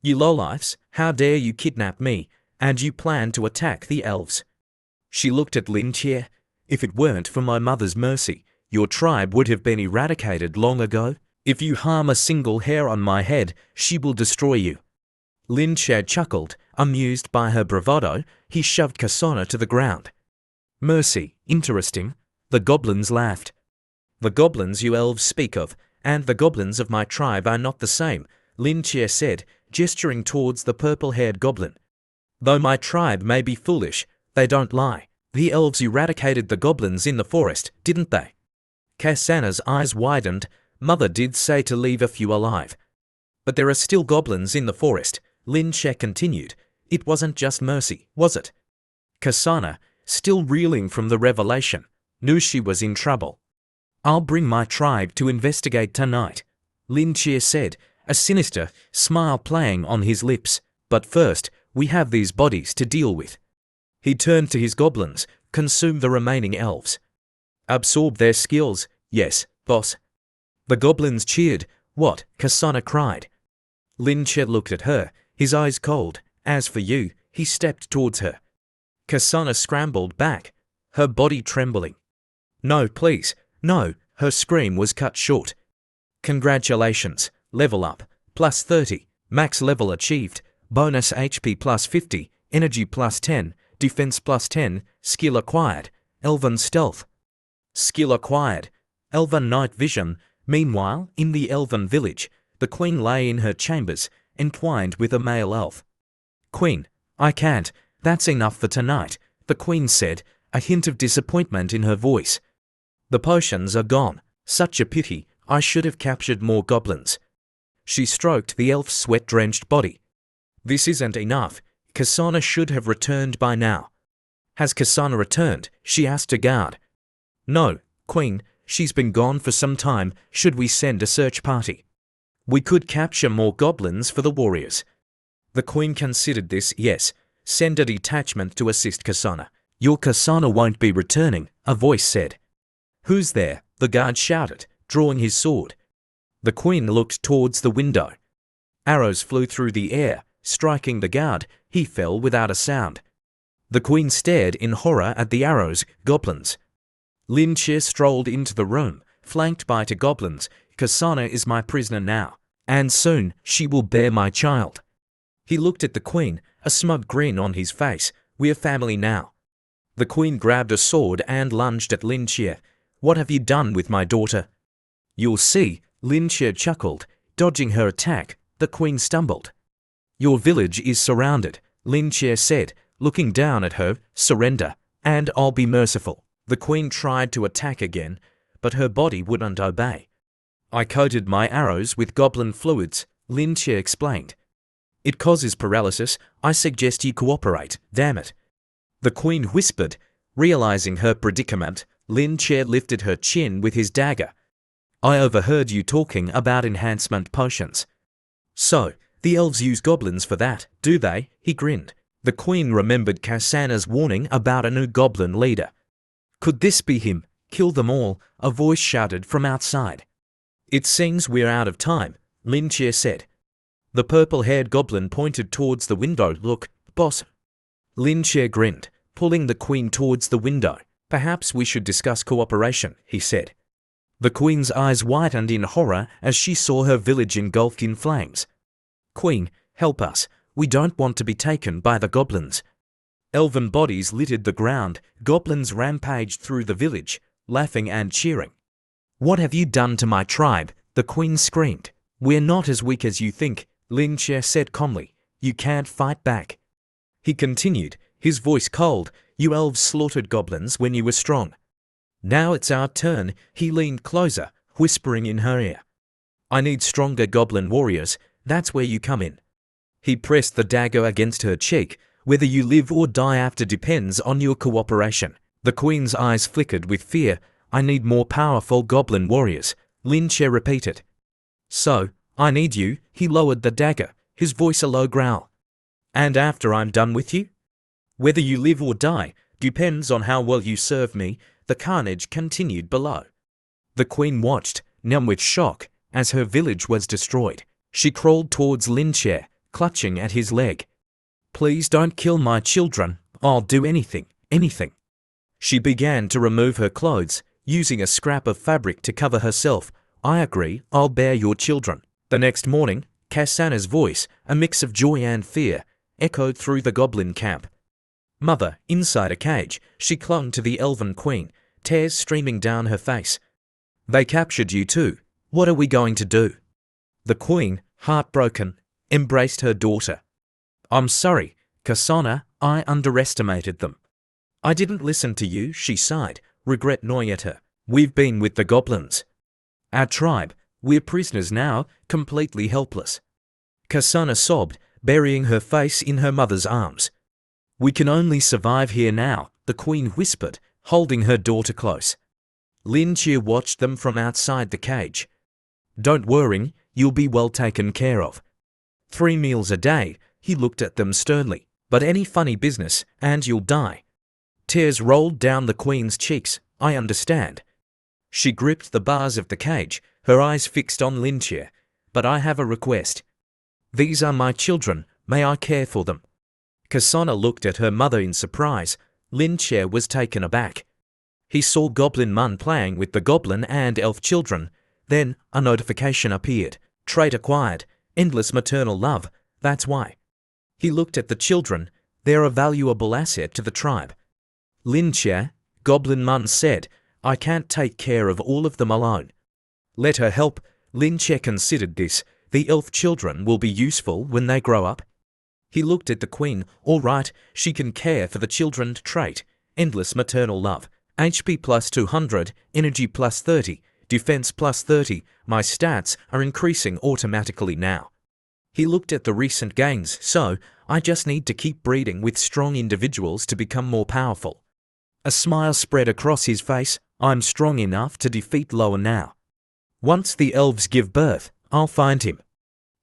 You lowlifes, how dare you kidnap me, and you plan to attack the elves. She looked at Lin Che. If it weren't for my mother's mercy, your tribe would have been eradicated long ago. If you harm a single hair on my head, she will destroy you. Lin Che chuckled, amused by her bravado. He shoved Kasana to the ground. Mercy, interesting. The goblins laughed. The goblins you elves speak of, and the goblins of my tribe are not the same, Lin Che said, gesturing towards the purple-haired goblin. Though my tribe may be foolish, they don't lie. The elves eradicated the goblins in the forest, didn't they? Kasana's eyes widened. Mother did say to leave a few alive. But there are still goblins in the forest, Lin Che continued. It wasn't just mercy, was it? Kasana, still reeling from the revelation, knew she was in trouble. I'll bring my tribe to investigate tonight, Lin Che said, a sinister smile playing on his lips. But first, we have these bodies to deal with. He turned to his goblins. Consume the remaining elves. Absorb their skills. Yes, boss. The goblins cheered. What? Kasana cried. Lin Che looked at her, his eyes cold. As for you, he stepped towards her. Kasana scrambled back, her body trembling. No, please, no, her scream was cut short. Congratulations, level up, plus 30, max level achieved, bonus HP plus 50, energy plus 10, defense plus 10, skill acquired, elven stealth. Skill acquired, elven night vision. Meanwhile, in the elven village, the queen lay in her chambers, entwined with a male elf. Queen, I can't, that's enough for tonight, the queen said, a hint of disappointment in her voice. The potions are gone. Such a pity, I should have captured more goblins. She stroked the elf's sweat-drenched body. This isn't enough. Kasana should have returned by now. Has Kasana returned? She asked a guard. No, Queen, she's been gone for some time. Should we send a search party? We could capture more goblins for the warriors. The Queen considered this. Yes, send a detachment to assist Kasana. Your Kasana won't be returning, a voice said. Who's there? The guard shouted, drawing his sword. The Queen looked towards the window. Arrows flew through the air, striking the guard. He fell without a sound. The Queen stared in horror at the arrows. Goblins. Lin Che strolled into the room, flanked by 2 goblins. Kasana is my prisoner now, and soon she will bear my child. He looked at the Queen, a smug grin on his face. We're family now. The Queen grabbed a sword and lunged at Lin Che. What have you done with my daughter? You'll see, Lin Che chuckled, dodging her attack. The Queen stumbled. Your village is surrounded, Lin Che said, looking down at her. Surrender, and I'll be merciful. The Queen tried to attack again, but her body wouldn't obey. I coated my arrows with goblin fluids, Lin Che explained. It causes paralysis. I suggest you cooperate, damn it. The Queen whispered. Realizing her predicament, Lin Che lifted her chin with his dagger. I overheard you talking about enhancement potions. So, the elves use goblins for that, do they? He grinned. The queen remembered Kasana's warning about a new goblin leader. Could this be him? Kill them all, a voice shouted from outside. It seems we're out of time, Lin Che said. The purple-haired goblin pointed towards the window. Look, boss. Lin Che grinned, pulling the queen towards the window. Perhaps we should discuss cooperation, he said. The queen's eyes widened in horror as she saw her village engulfed in flames. Queen, help us. We don't want to be taken by the goblins. Elven bodies littered the ground. Goblins rampaged through the village, laughing and cheering. What have you done to my tribe? The queen screamed. We're not as weak as you think, Lin Che said calmly. You can't fight back. He continued, his voice cold. You elves slaughtered goblins when you were strong. Now it's our turn. He leaned closer, whispering in her ear. I need stronger goblin warriors. That's where you come in. He pressed the dagger against her cheek. Whether you live or die after depends on your cooperation. The queen's eyes flickered with fear. I need more powerful goblin warriors, Lin Che repeated. So, I need you. He lowered the dagger, his voice a low growl. And after I'm done with you? Whether you live or die depends on how well you serve me. The carnage continued below. The queen watched, numb with shock, as her village was destroyed. She crawled towards Lin Che, clutching at his leg. Please don't kill my children. I'll do anything, anything. She began to remove her clothes, using a scrap of fabric to cover herself. I agree, I'll bear your children. The next morning, Kasana's voice, a mix of joy and fear, echoed through the goblin camp. Mother, inside a cage, she clung to the elven queen, tears streaming down her face. They captured you too. What are we going to do? The queen, heartbroken, embraced her daughter. I'm sorry, Kasana, I underestimated them. I didn't listen to you, she sighed, regret gnawing at her. We've been with the goblins. Our tribe, we're prisoners now, completely helpless. Kasana sobbed, burying her face in her mother's arms. We can only survive here now, the queen whispered, holding her daughter close. Lin Che watched them from outside the cage. Don't worry, you'll be well taken care of. 3 meals a day, he looked at them sternly. But any funny business, and you'll die. Tears rolled down the queen's cheeks. I understand. She gripped the bars of the cage, her eyes fixed on Lin Che. But I have a request. These are my children, may I care for them? Kasana looked at her mother in surprise. Lin Che was taken aback. He saw Goblin Mun playing with the goblin and elf children. Then, a notification appeared. Trait acquired. Endless maternal love. That's why. He looked at the children. They're a valuable asset to the tribe. Lin Che, Goblin Mun said, I can't take care of all of them alone. Let her help. Lin Che considered this. The elf children will be useful when they grow up. He looked at the queen. All right, she can care for the children. Trait. Endless maternal love. HP plus 200, energy plus 30, defense plus 30. My stats are increasing automatically now. He looked at the recent gains. So, I just need to keep breeding with strong individuals to become more powerful. A smile spread across his face. I'm strong enough to defeat Loa now. Once the elves give birth, I'll find him.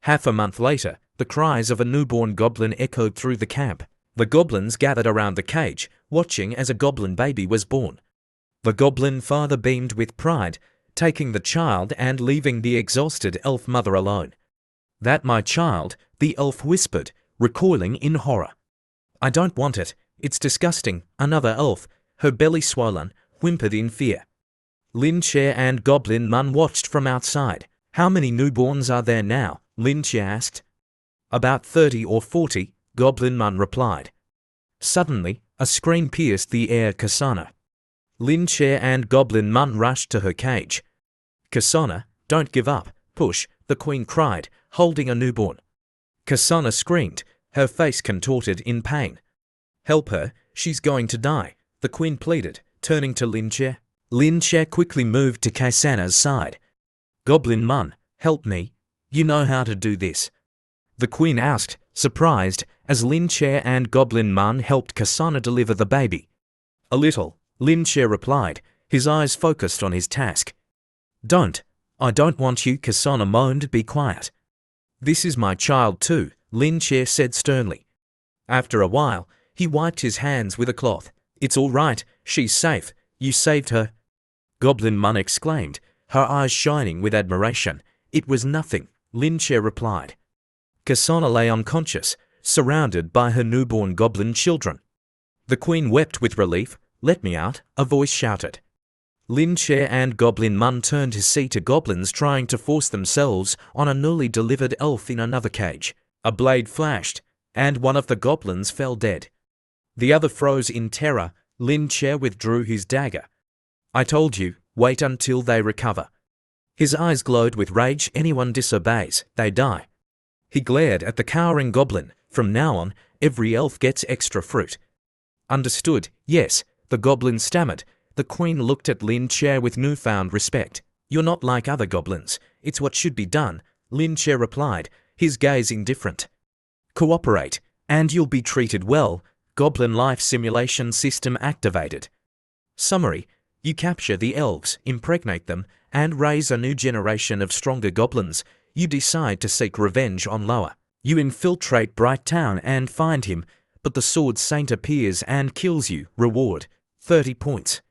Half a month later, the cries of a newborn goblin echoed through the camp. The goblins gathered around the cage, watching as a goblin baby was born. The goblin father beamed with pride, taking the child and leaving the exhausted elf mother alone. That my child, the elf whispered, recoiling in horror. I don't want it. It's disgusting. Another elf, her belly swollen, whimpered in fear. Lin Che and Goblin Mun watched from outside. How many newborns are there now? Lin Che asked. About 30 or 40, Goblin Mun replied. Suddenly, a scream pierced the air. Kasana. Lin Che and Goblin Mun rushed to her cage. Kasana, don't give up. Push, the queen cried, holding a newborn. Kasana screamed, her face contorted in pain. Help her, she's going to die, the queen pleaded, turning to Lin Che. Lin Che quickly moved to Kasana's side. Goblin Mun, help me. You know how to do this. The queen asked, surprised, as Lin Che and Goblin Mun helped Kasana deliver the baby. A little, Lin Che replied, his eyes focused on his task. Don't. I don't want you, Kasana moaned. Be quiet. This is my child too, Lin Che said sternly. After a while, he wiped his hands with a cloth. It's all right, she's safe, you saved her. Goblin Mun exclaimed, her eyes shining with admiration. It was nothing, Lin Che replied. Kasana lay unconscious, surrounded by her newborn goblin children. The queen wept with relief. Let me out, a voice shouted. Lin Che and Goblin Mun turned to see two goblins trying to force themselves on a newly delivered elf in another cage. A blade flashed, and one of the goblins fell dead. The other froze in terror. Lin Che withdrew his dagger. I told you, wait until they recover. His eyes glowed with rage. Anyone disobeys, they die. He glared at the cowering goblin. From now on, every elf gets extra fruit. Understood, yes, the goblin stammered. The queen looked at Lin Che with newfound respect. You're not like other goblins. It's what should be done, Lin Che replied, his gaze indifferent. Cooperate, and you'll be treated well. Goblin life simulation system activated. Summary: you capture the elves, impregnate them, and raise a new generation of stronger goblins. You decide to seek revenge on Loa. You infiltrate Bright Town and find him, but the Sword Saint appears and kills you. Reward: 30 points.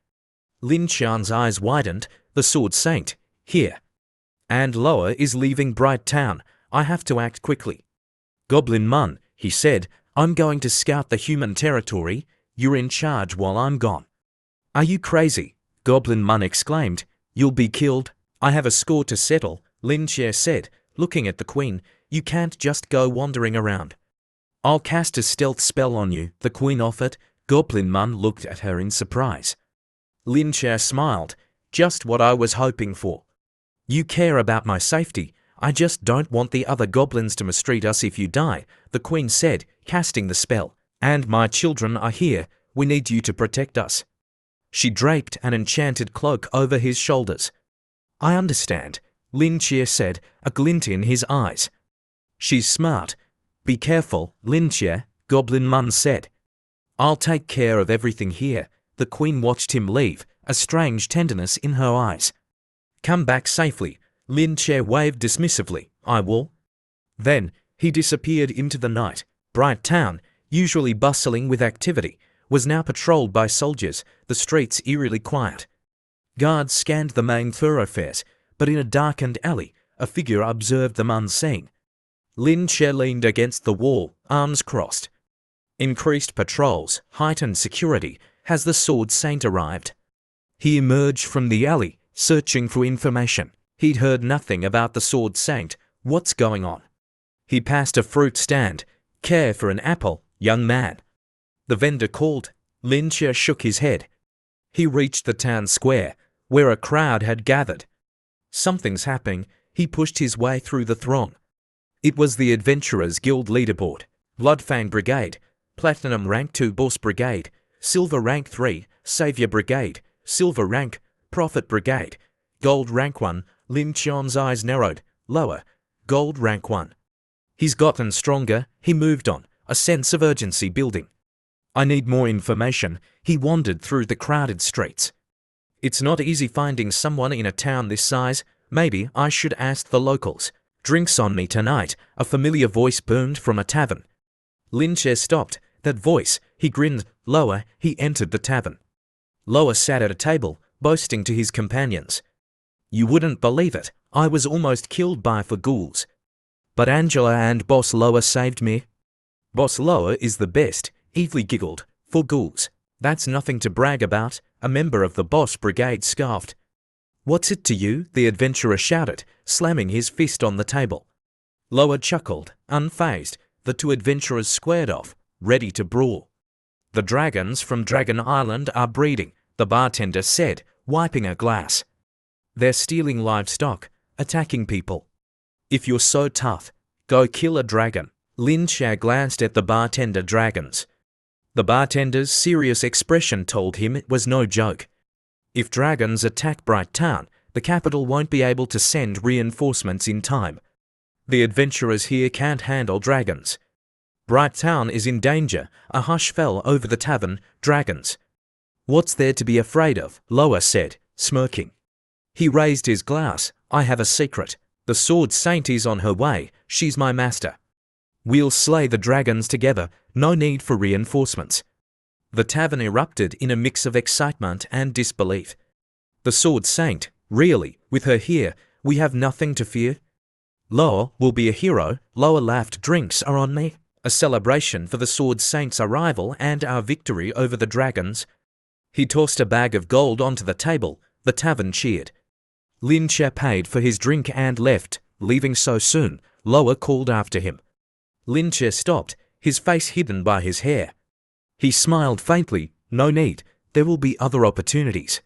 Lin Chan's eyes widened. The Sword Saint, here. And Loa is leaving Bright Town. I have to act quickly. Goblin Mun, he said, I'm going to scout the human territory. You're in charge while I'm gone. Are you crazy? Goblin Mun exclaimed. You'll be killed. I have a score to settle, Lin Che said, looking at the queen. You can't just go wandering around. I'll cast a stealth spell on you, the queen offered. Goblin Mun looked at her in surprise. Lin Che smiled. Just what I was hoping for. You care about my safety. I just don't want the other goblins to mistreat us if you die, the queen said, casting the spell. And my children are here. We need you to protect us. She draped an enchanted cloak over his shoulders. I understand, Lin Che said, a glint in his eyes. She's smart. Be careful, Lin Che, Goblin Mun said. I'll take care of everything here. The queen watched him leave, a strange tenderness in her eyes. Come back safely, Lin Che waved dismissively. I will. Then, he disappeared into the night. Bright Town, usually bustling with activity, was now patrolled by soldiers, the streets eerily quiet. Guards scanned the main thoroughfares, but in a darkened alley, a figure observed them unseen. Lin Che leaned against the wall, arms crossed. Increased patrols, heightened security. Has the Sword Saint arrived? He emerged from the alley, searching for information. He'd heard nothing about the Sword Saint. What's going on? He passed a fruit stand. Care for an apple, young man? The vendor called. Lin Che shook his head. He reached the town square, where a crowd had gathered. Something's happening. He pushed his way through the throng. It was the Adventurers Guild leaderboard. Bloodfang Brigade, Platinum Rank 2 Boss Brigade, Silver Rank 3, Savior Brigade, Silver Rank, Prophet Brigade, Gold Rank 1, Lin Cheon's eyes narrowed, lower, Gold Rank 1. He's gotten stronger, he moved on, a sense of urgency building. I need more information. He wandered through the crowded streets. It's not easy finding someone in a town this size. Maybe I should ask the locals. Drinks on me tonight, a familiar voice boomed from a tavern. Lin Che stopped. That voice, he grinned. Lower, he entered the tavern. Lower sat at a table, boasting to his companions. You wouldn't believe it, I was almost killed by four ghouls. But Angela and Boss Lower saved me. Boss Lower is the best, Evely giggled. Four ghouls. That's nothing to brag about, a member of the Boss Brigade scoffed. What's it to you? The adventurer shouted, slamming his fist on the table. Lower chuckled, unfazed. The two adventurers squared off, ready to brawl. The dragons from Dragon Island are breeding, the bartender said, wiping a glass. They're stealing livestock, attacking people. If you're so tough, go kill a dragon. Lin Che glanced at the bartender dragons. The bartender's serious expression told him it was no joke. If dragons attack Bright Town, the capital won't be able to send reinforcements in time. The adventurers here can't handle dragons. Bright Town is in danger. A hush fell over the tavern. Dragons. What's there to be afraid of? Lower said, smirking. He raised his glass. I have a secret. The Sword Saint is on her way, she's my master. We'll slay the dragons together, no need for reinforcements. The tavern erupted in a mix of excitement and disbelief. The Sword Saint, really, with her here, we have nothing to fear? Loa will be a hero, Loa laughed, drinks are on me. A celebration for the Sword Saint's arrival and our victory over the dragons. He tossed a bag of gold onto the table, the tavern cheered. Lin Che paid for his drink and left, leaving so soon, Loa called after him. Lin Che stopped, his face hidden by his hair. He smiled faintly, no need, there will be other opportunities.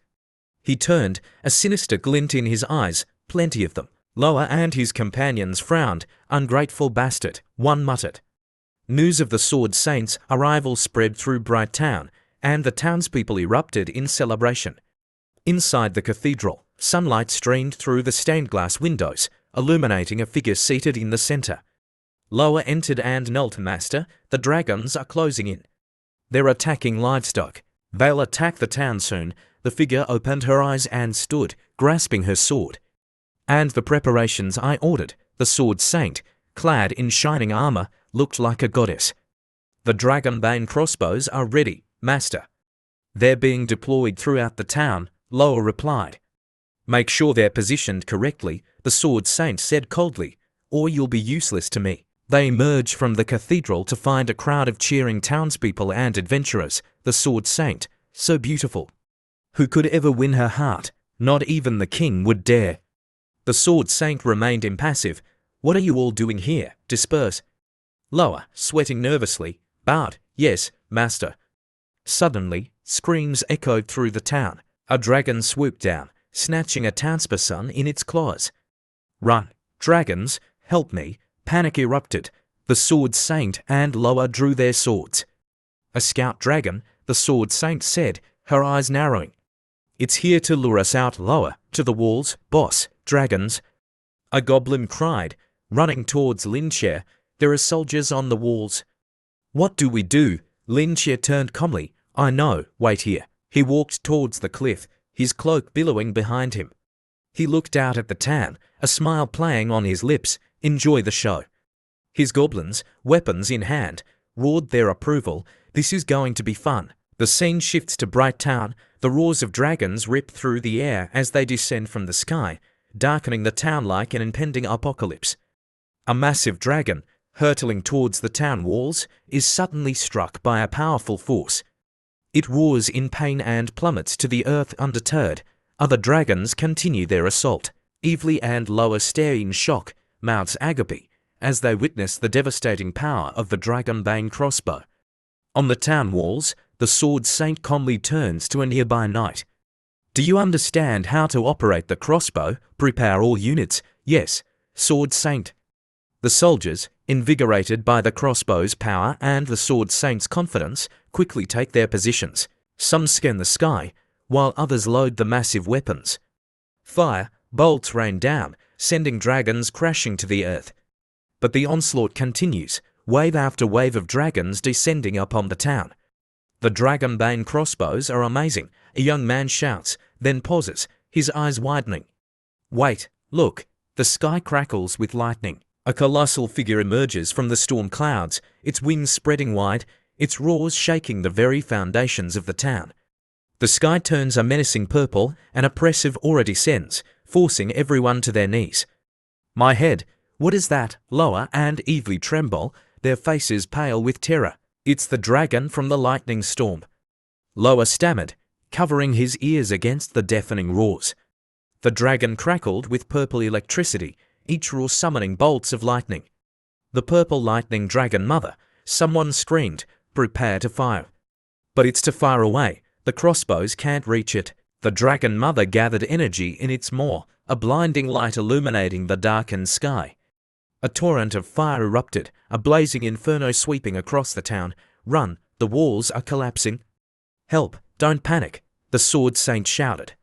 He turned, a sinister glint in his eyes, plenty of them. Loa and his companions frowned, ungrateful bastard, one muttered. News of the Sword Saint's arrival spread through Bright Town, and the townspeople erupted in celebration. Inside the cathedral, sunlight streamed through the stained glass windows, illuminating a figure seated in the center. Loa entered and knelt. Master, the dragons are closing in. They're attacking livestock. They'll attack the town soon. The figure opened her eyes and stood, grasping her sword. And the preparations I ordered, the Sword Saint, clad in shining armor, looked like a goddess. The Dragonbane crossbows are ready, Master. They're being deployed throughout the town, Loa replied. Make sure they're positioned correctly, the Sword Saint said coldly, or you'll be useless to me. They emerged from the cathedral to find a crowd of cheering townspeople and adventurers, the Sword Saint, so beautiful. Who could ever win her heart? Not even the king would dare. The Sword Saint remained impassive. What are you all doing here? Disperse. Loa, sweating nervously, bowed, yes, master. Suddenly, screams echoed through the town. A dragon swooped down, snatching a townsperson in its claws. Run, dragons, help me, panic erupted. The Sword Saint and Loa drew their swords. A scout dragon, the Sword Saint said, her eyes narrowing. It's here to lure us out, Loa, to the walls, boss, dragons. A goblin cried, running towards Lin Che. There are soldiers on the walls. What do we do? Lin Che turned calmly. I know, wait here. He walked towards the cliff, his cloak billowing behind him. He looked out at the town, a smile playing on his lips. Enjoy the show. His goblins, weapons in hand, roared their approval. This is going to be fun. The scene shifts to Bright Town. The roars of dragons rip through the air as they descend from the sky, darkening the town like an impending apocalypse. A massive dragon, hurtling towards the town walls, is suddenly struck by a powerful force. It roars in pain and plummets to the earth undeterred. Other dragons continue their assault. Evely and Loa stare in shock, mouths agape, as they witness the devastating power of the Dragonbane crossbow. On the town walls, the Sword Saint calmly turns to a nearby knight. Do you understand how to operate the crossbow? Prepare all units. Yes, Sword Saint. The soldiers, invigorated by the crossbow's power and the Sword Saint's confidence, quickly take their positions. Some scan the sky, while others load the massive weapons. Fire, bolts rain down, sending dragons crashing to the earth. But the onslaught continues, wave after wave of dragons descending upon the town. The Dragonbane crossbows are amazing. A young man shouts, then pauses, his eyes widening. Wait, look, the sky crackles with lightning. A colossal figure emerges from the storm clouds, its wings spreading wide, its roars shaking the very foundations of the town. The sky turns a menacing purple, an oppressive aura descends, forcing everyone to their knees. My head, what is that? Loa and Evely tremble, their faces pale with terror. It's the dragon from the lightning storm. Loa stammered, covering his ears against the deafening roars. The dragon crackled with purple electricity, each roar summoning bolts of lightning. The purple lightning dragon mother, someone screamed, prepare to fire. But it's too far away, the crossbows can't reach it. The dragon mother gathered energy in its maw, a blinding light illuminating the darkened sky. A torrent of fire erupted, a blazing inferno sweeping across the town. Run, the walls are collapsing. Help, don't panic, the Sword Saint shouted.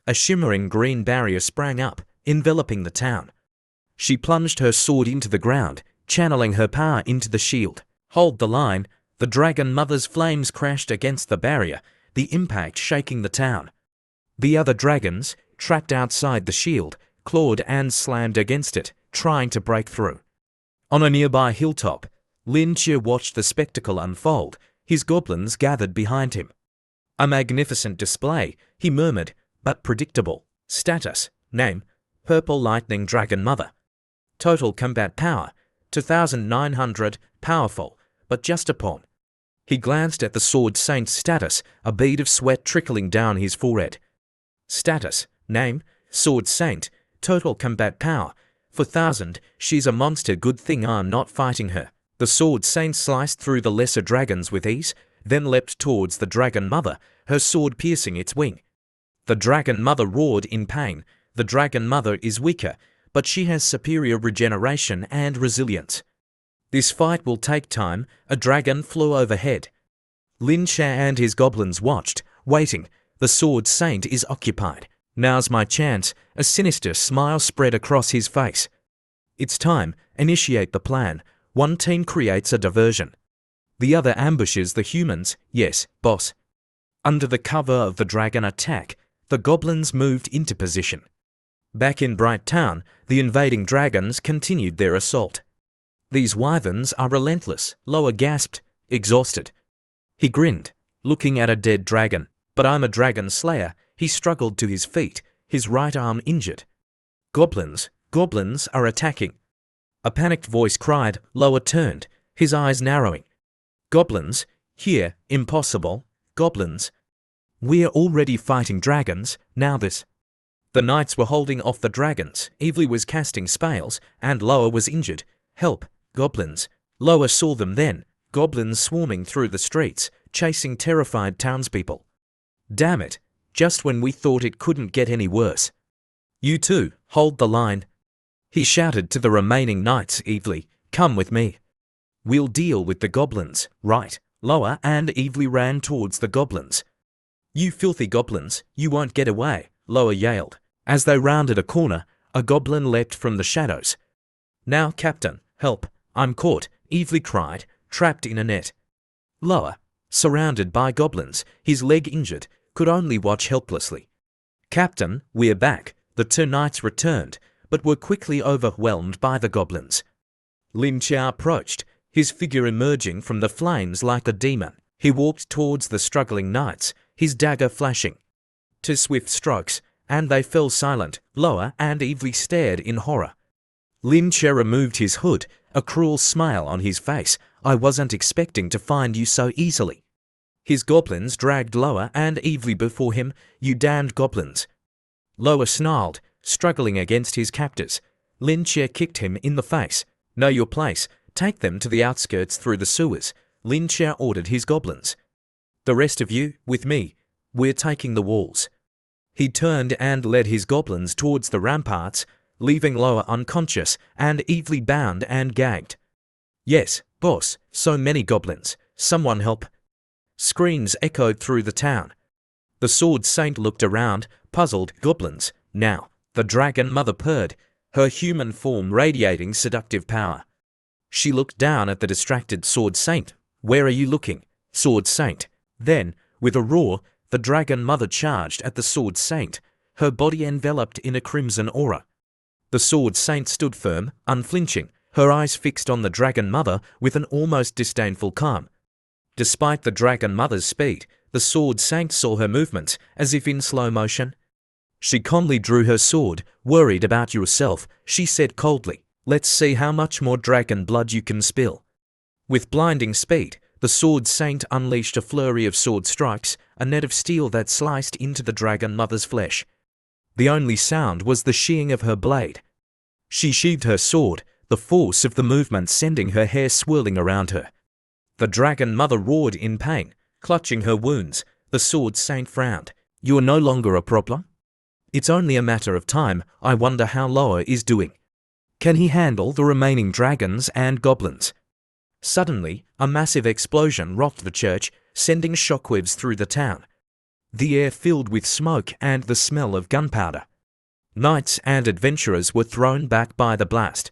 A shimmering green barrier sprang up, enveloping the town. She plunged her sword into the ground, channeling her power into the shield. Hold the line. The dragon mother's flames crashed against the barrier, the impact shaking the town. The other dragons, trapped outside the shield, clawed and slammed against it, trying to break through. On a nearby hilltop, Lin Chia watched the spectacle unfold, his goblins gathered behind him. A magnificent display, he murmured, but predictable. Status, name, Purple Lightning Dragon Mother. Total combat power, 2,900, powerful, but just a pawn. He glanced at the Sword Saint's status, a bead of sweat trickling down his forehead. Status, name, Sword Saint, total combat power, 4,000, she's a monster, good thing I'm not fighting her. The Sword Saint sliced through the lesser dragons with ease, then leapt towards the Dragon Mother, her sword piercing its wing. The Dragon Mother roared in pain. The Dragon Mother is weaker, but she has superior regeneration and resilience. This fight will take time. A dragon flew overhead. Lin Chia and his goblins watched, waiting. The Sword Saint is occupied. Now's my chance. A sinister smile spread across his face. It's time. Initiate the plan. One team creates a diversion. The other ambushes the humans. Yes, boss. Under the cover of the dragon attack, the goblins moved into position. Back in Bright Town, the invading dragons continued their assault. These wyverns are relentless, Loa gasped, exhausted. He grinned, looking at a dead dragon. But I'm a dragon slayer. He struggled to his feet, his right arm injured. Goblins are attacking. A panicked voice cried. Loa turned, his eyes narrowing. Goblins? Here, impossible. Goblins. We're already fighting dragons, now this. The knights were holding off the dragons, Evely was casting spells, and Loa was injured. Help, goblins. Loa saw them then, goblins swarming through the streets, chasing terrified townspeople. Damn it, just when we thought it couldn't get any worse. You two, hold the line. He shouted to the remaining knights, Evely, come with me. We'll deal with the goblins, right? Loa and Evely ran towards the goblins. You filthy goblins, you won't get away, Loa yelled. As they rounded a corner, a goblin leapt from the shadows. Now, Captain, help, I'm caught, Evely cried, trapped in a net. Loa, surrounded by goblins, his leg injured, could only watch helplessly. Captain, we're back. The two knights returned, but were quickly overwhelmed by the goblins. Lin Chia approached, his figure emerging from the flames like a demon. He walked towards the struggling knights, his dagger flashing. 2 swift strokes, and they fell silent. Loa and Evely stared in horror. Lin Chia removed his hood, a cruel smile on his face. I wasn't expecting to find you so easily. His goblins dragged Loa and Evely before him. You damned goblins. Loa snarled, struggling against his captors. Lin Chia kicked him in the face. Know your place. Take them to the outskirts through the sewers. Lin Chia ordered his goblins. The rest of you, with me. We're taking the walls. He turned and led his goblins towards the ramparts, leaving Loa unconscious and Evely bound and gagged. Yes, boss, so many goblins. Someone help. Screams echoed through the town. The Sword Saint looked around, puzzled. Goblins. Now, the Dragon Mother purred, her human form radiating seductive power. She looked down at the distracted Sword Saint. Where are you looking, Sword Saint? Then, with a roar, the Dragon Mother charged at the Sword Saint, her body enveloped in a crimson aura. The Sword Saint stood firm, unflinching, her eyes fixed on the Dragon Mother with an almost disdainful calm. Despite the Dragon Mother's speed, the Sword Saint saw her movements, as if in slow motion. She calmly drew her sword. Worried about yourself, she said coldly, let's see how much more dragon blood you can spill. With blinding speed, the Sword Saint unleashed a flurry of sword strikes, a net of steel that sliced into the Dragon Mother's flesh. The only sound was the shearing of her blade. She sheathed her sword, the force of the movement sending her hair swirling around her. The Dragon Mother roared in pain, clutching her wounds. The Sword Saint frowned. You are no longer a problem? It's only a matter of time. I wonder how Loa is doing. Can he handle the remaining dragons and goblins? Suddenly, a massive explosion rocked the church, sending shockwaves through the town. The air filled with smoke and the smell of gunpowder. Knights and adventurers were thrown back by the blast.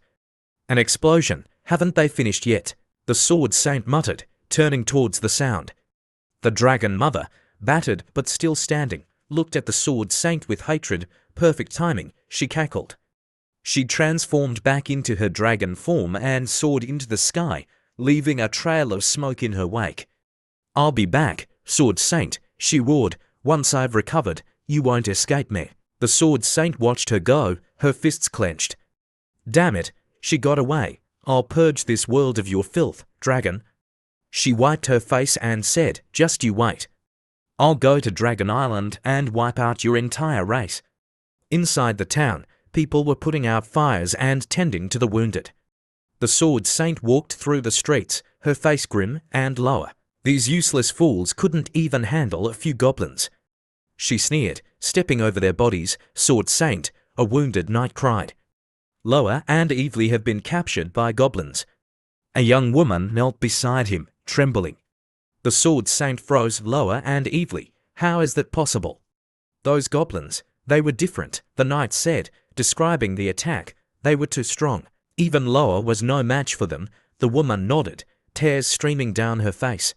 An explosion. Haven't they finished yet? The Sword Saint muttered, turning towards the sound. The Dragon Mother, battered but still standing, looked at the Sword Saint with hatred. Perfect timing, she cackled. She transformed back into her dragon form and soared into the sky, leaving a trail of smoke in her wake. "I'll be back, Sword Saint," she roared. "Once I've recovered, you won't escape me." The Sword Saint watched her go, her fists clenched. "Damn it, she got away. I'll purge this world of your filth, dragon." She wiped her face and said, "Just you wait. I'll go to Dragon Island and wipe out your entire race." Inside the town, people were putting out fires and tending to the wounded. The Sword Saint walked through the streets, her face grim and lower. These useless fools couldn't even handle a few goblins. She sneered, stepping over their bodies. "Sword Saint," a wounded knight cried. "Loa and Evely have been captured by goblins." A young woman knelt beside him, trembling. The Sword Saint froze. "Loa and Evely, how is that possible?" "Those goblins, they were different," the knight said, describing the attack. "They were too strong. Even Loa was no match for them." The woman nodded, tears streaming down her face.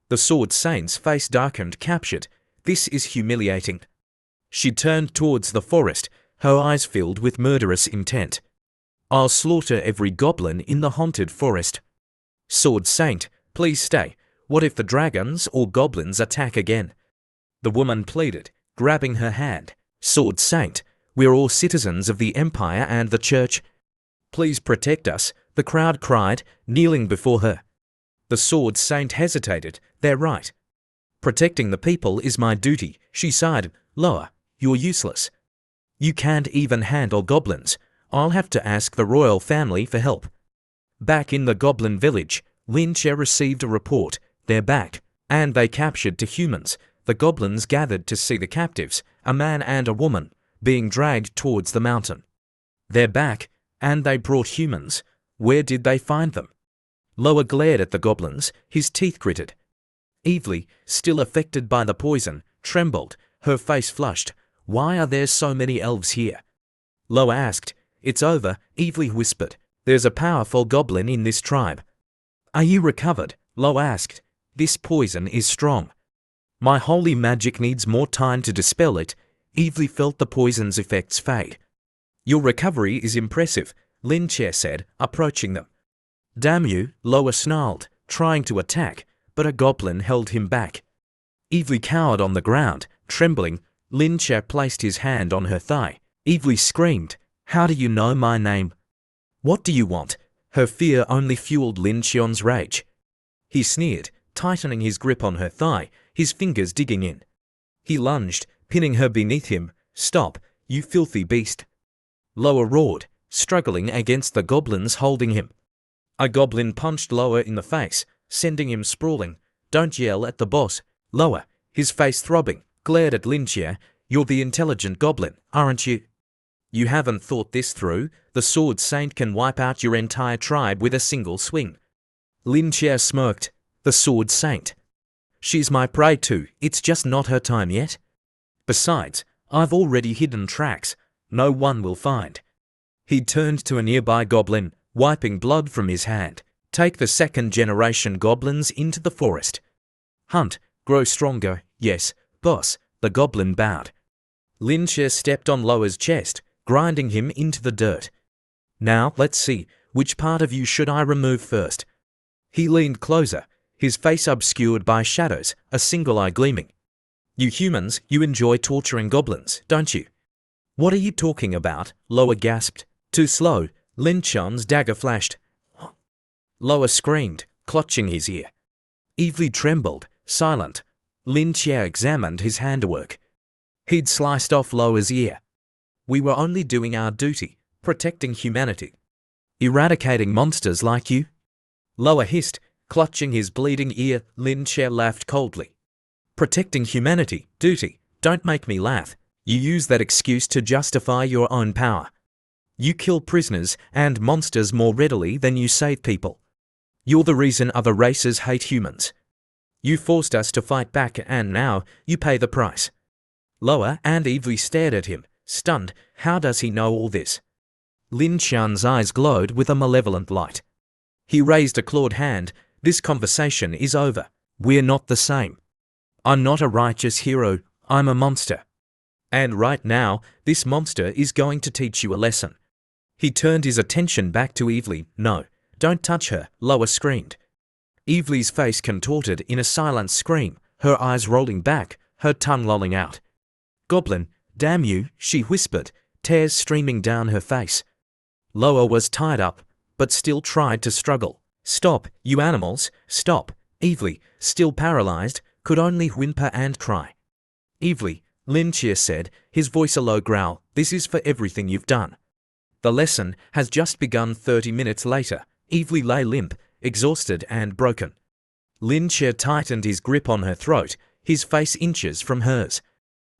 The Sword Saint's face darkened, captured. "This is humiliating." She turned towards the forest, her eyes filled with murderous intent. "I'll slaughter every goblin in the haunted forest." "Sword Saint, please stay. What if the dragons or goblins attack again?" The woman pleaded, grabbing her hand. "Sword Saint, we're all citizens of the Empire and the Church. Please protect us," the crowd cried, kneeling before her. The Sword Saint hesitated. "They're right. Protecting the people is my duty," she sighed. "Loa, you're useless. You can't even handle goblins. I'll have to ask the royal family for help." Back in the Goblin village, Linche received a report. "They're back, and they captured 2 humans." The goblins gathered to see the captives, a man and a woman, being dragged towards the mountain. "They're back, and they brought humans. Where did they find them?" Loa glared at the goblins, his teeth gritted. Evely, still affected by the poison, trembled, her face flushed. "Why are there so many elves here?" Loa asked. "It's over," Evely whispered. "There's a powerful goblin in this tribe." "Are you recovered?" Loa asked. "This poison is strong. My holy magic needs more time to dispel it." Evely felt the poison's effects fade. "Your recovery is impressive," Linche said, approaching them. "Damn you," Loa snarled, trying to attack, but a goblin held him back. Evely cowered on the ground, trembling. Linche placed his hand on her thigh. Evely screamed, "How do you know my name?" "What do you want?" Her fear only fueled Lincheon's rage. He sneered, tightening his grip on her thigh, his fingers digging in. He lunged, pinning her beneath him. "Stop, you filthy beast!" Loa roared, struggling against the goblins holding him. A goblin punched Loa in the face, sending him sprawling. "Don't yell at the boss." Loa, his face throbbing, glared at Linche. "You're the intelligent goblin, aren't you? You haven't thought this through. The Sword Saint can wipe out your entire tribe with a single swing." Linche smirked. "The Sword Saint? She's my prey too. It's just not her time yet. Besides, I've already hidden tracks. No one will find." He turned to a nearby goblin, wiping blood from his hand. "Take the 2nd-generation goblins into the forest. Hunt, grow stronger." "Yes, boss," the goblin bowed. Linche stepped on Loa's chest, grinding him into the dirt. "Now, let's see, which part of you should I remove first?" He leaned closer, his face obscured by shadows, a single eye gleaming. "You humans, you enjoy torturing goblins, don't you?" "What are you talking about?" Loa gasped. Too slow, Lincheon's dagger flashed. Loa screamed, clutching his ear. Evely trembled, silent. Linche examined his handiwork. He'd sliced off Loa's ear. "We were only doing our duty, protecting humanity. Eradicating monsters like you?" Loa hissed, clutching his bleeding ear. Linche laughed coldly. "Protecting humanity, duty. Don't make me laugh. You use that excuse to justify your own power. You kill prisoners and monsters more readily than you save people. You're the reason other races hate humans. You forced us to fight back and now you pay the price." Loa and Evely stared at him, stunned. How does he know all this? Lincheon's eyes glowed with a malevolent light. He raised a clawed hand. "This conversation is over. We're not the same. I'm not a righteous hero. I'm a monster. And right now, this monster is going to teach you a lesson." He turned his attention back to Evely. "No, don't touch her," Loa screamed. Evely's face contorted in a silent scream, her eyes rolling back, her tongue lolling out. "Goblin, damn you," she whispered, tears streaming down her face. Loa was tied up, but still tried to struggle. "Stop, you animals, stop." Evely, still paralyzed, could only whimper and cry. "Evely," Lin Chia said, his voice a low growl, "this is for everything you've done." The lesson has just begun. 30 minutes later, Evely lay limp, exhausted and broken. Lin Chia tightened his grip on her throat, his face inches from hers.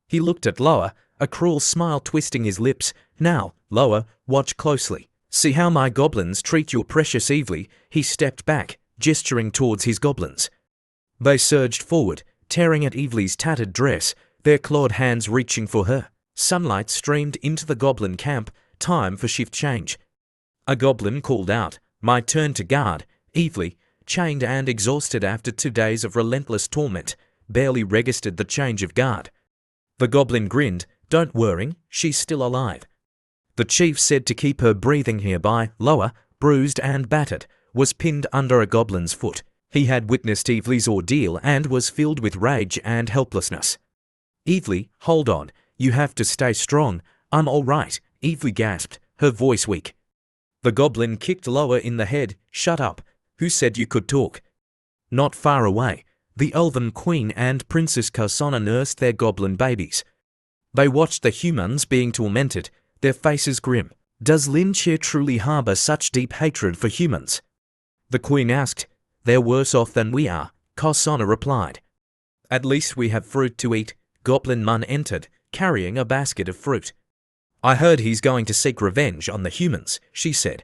He looked at Loa, a cruel smile twisting his lips. "Now, Loa, watch closely. See how my goblins treat your precious Evely." He stepped back, gesturing towards his goblins. They surged forward, tearing at Evely's tattered dress, their clawed hands reaching for her. Sunlight streamed into the goblin camp, time for shift change. A goblin called out, "My turn to guard." Evely, chained and exhausted after 2 days of relentless torment, barely registered the change of guard. The goblin grinned. "Don't worry, she's still alive." The chief said to keep her breathing nearby. Loa, bruised and battered, was pinned under a goblin's foot. He had witnessed Evely's ordeal and was filled with rage and helplessness. "Evely, hold on, you have to stay strong." "I'm all right," Evely gasped, her voice weak. The goblin kicked Loa in the head. "Shut up. Who said you could talk?" Not far away, the elven queen and Princess Karsana nursed their goblin babies. They watched the humans being tormented, their faces grim. "Does Lin Chia truly harbor such deep hatred for humans?" the queen asked. "They're worse off than we are," Karsana replied. "At least we have fruit to eat." Goblin Mun entered, carrying a basket of fruit. "I heard he's going to seek revenge on the humans," she said.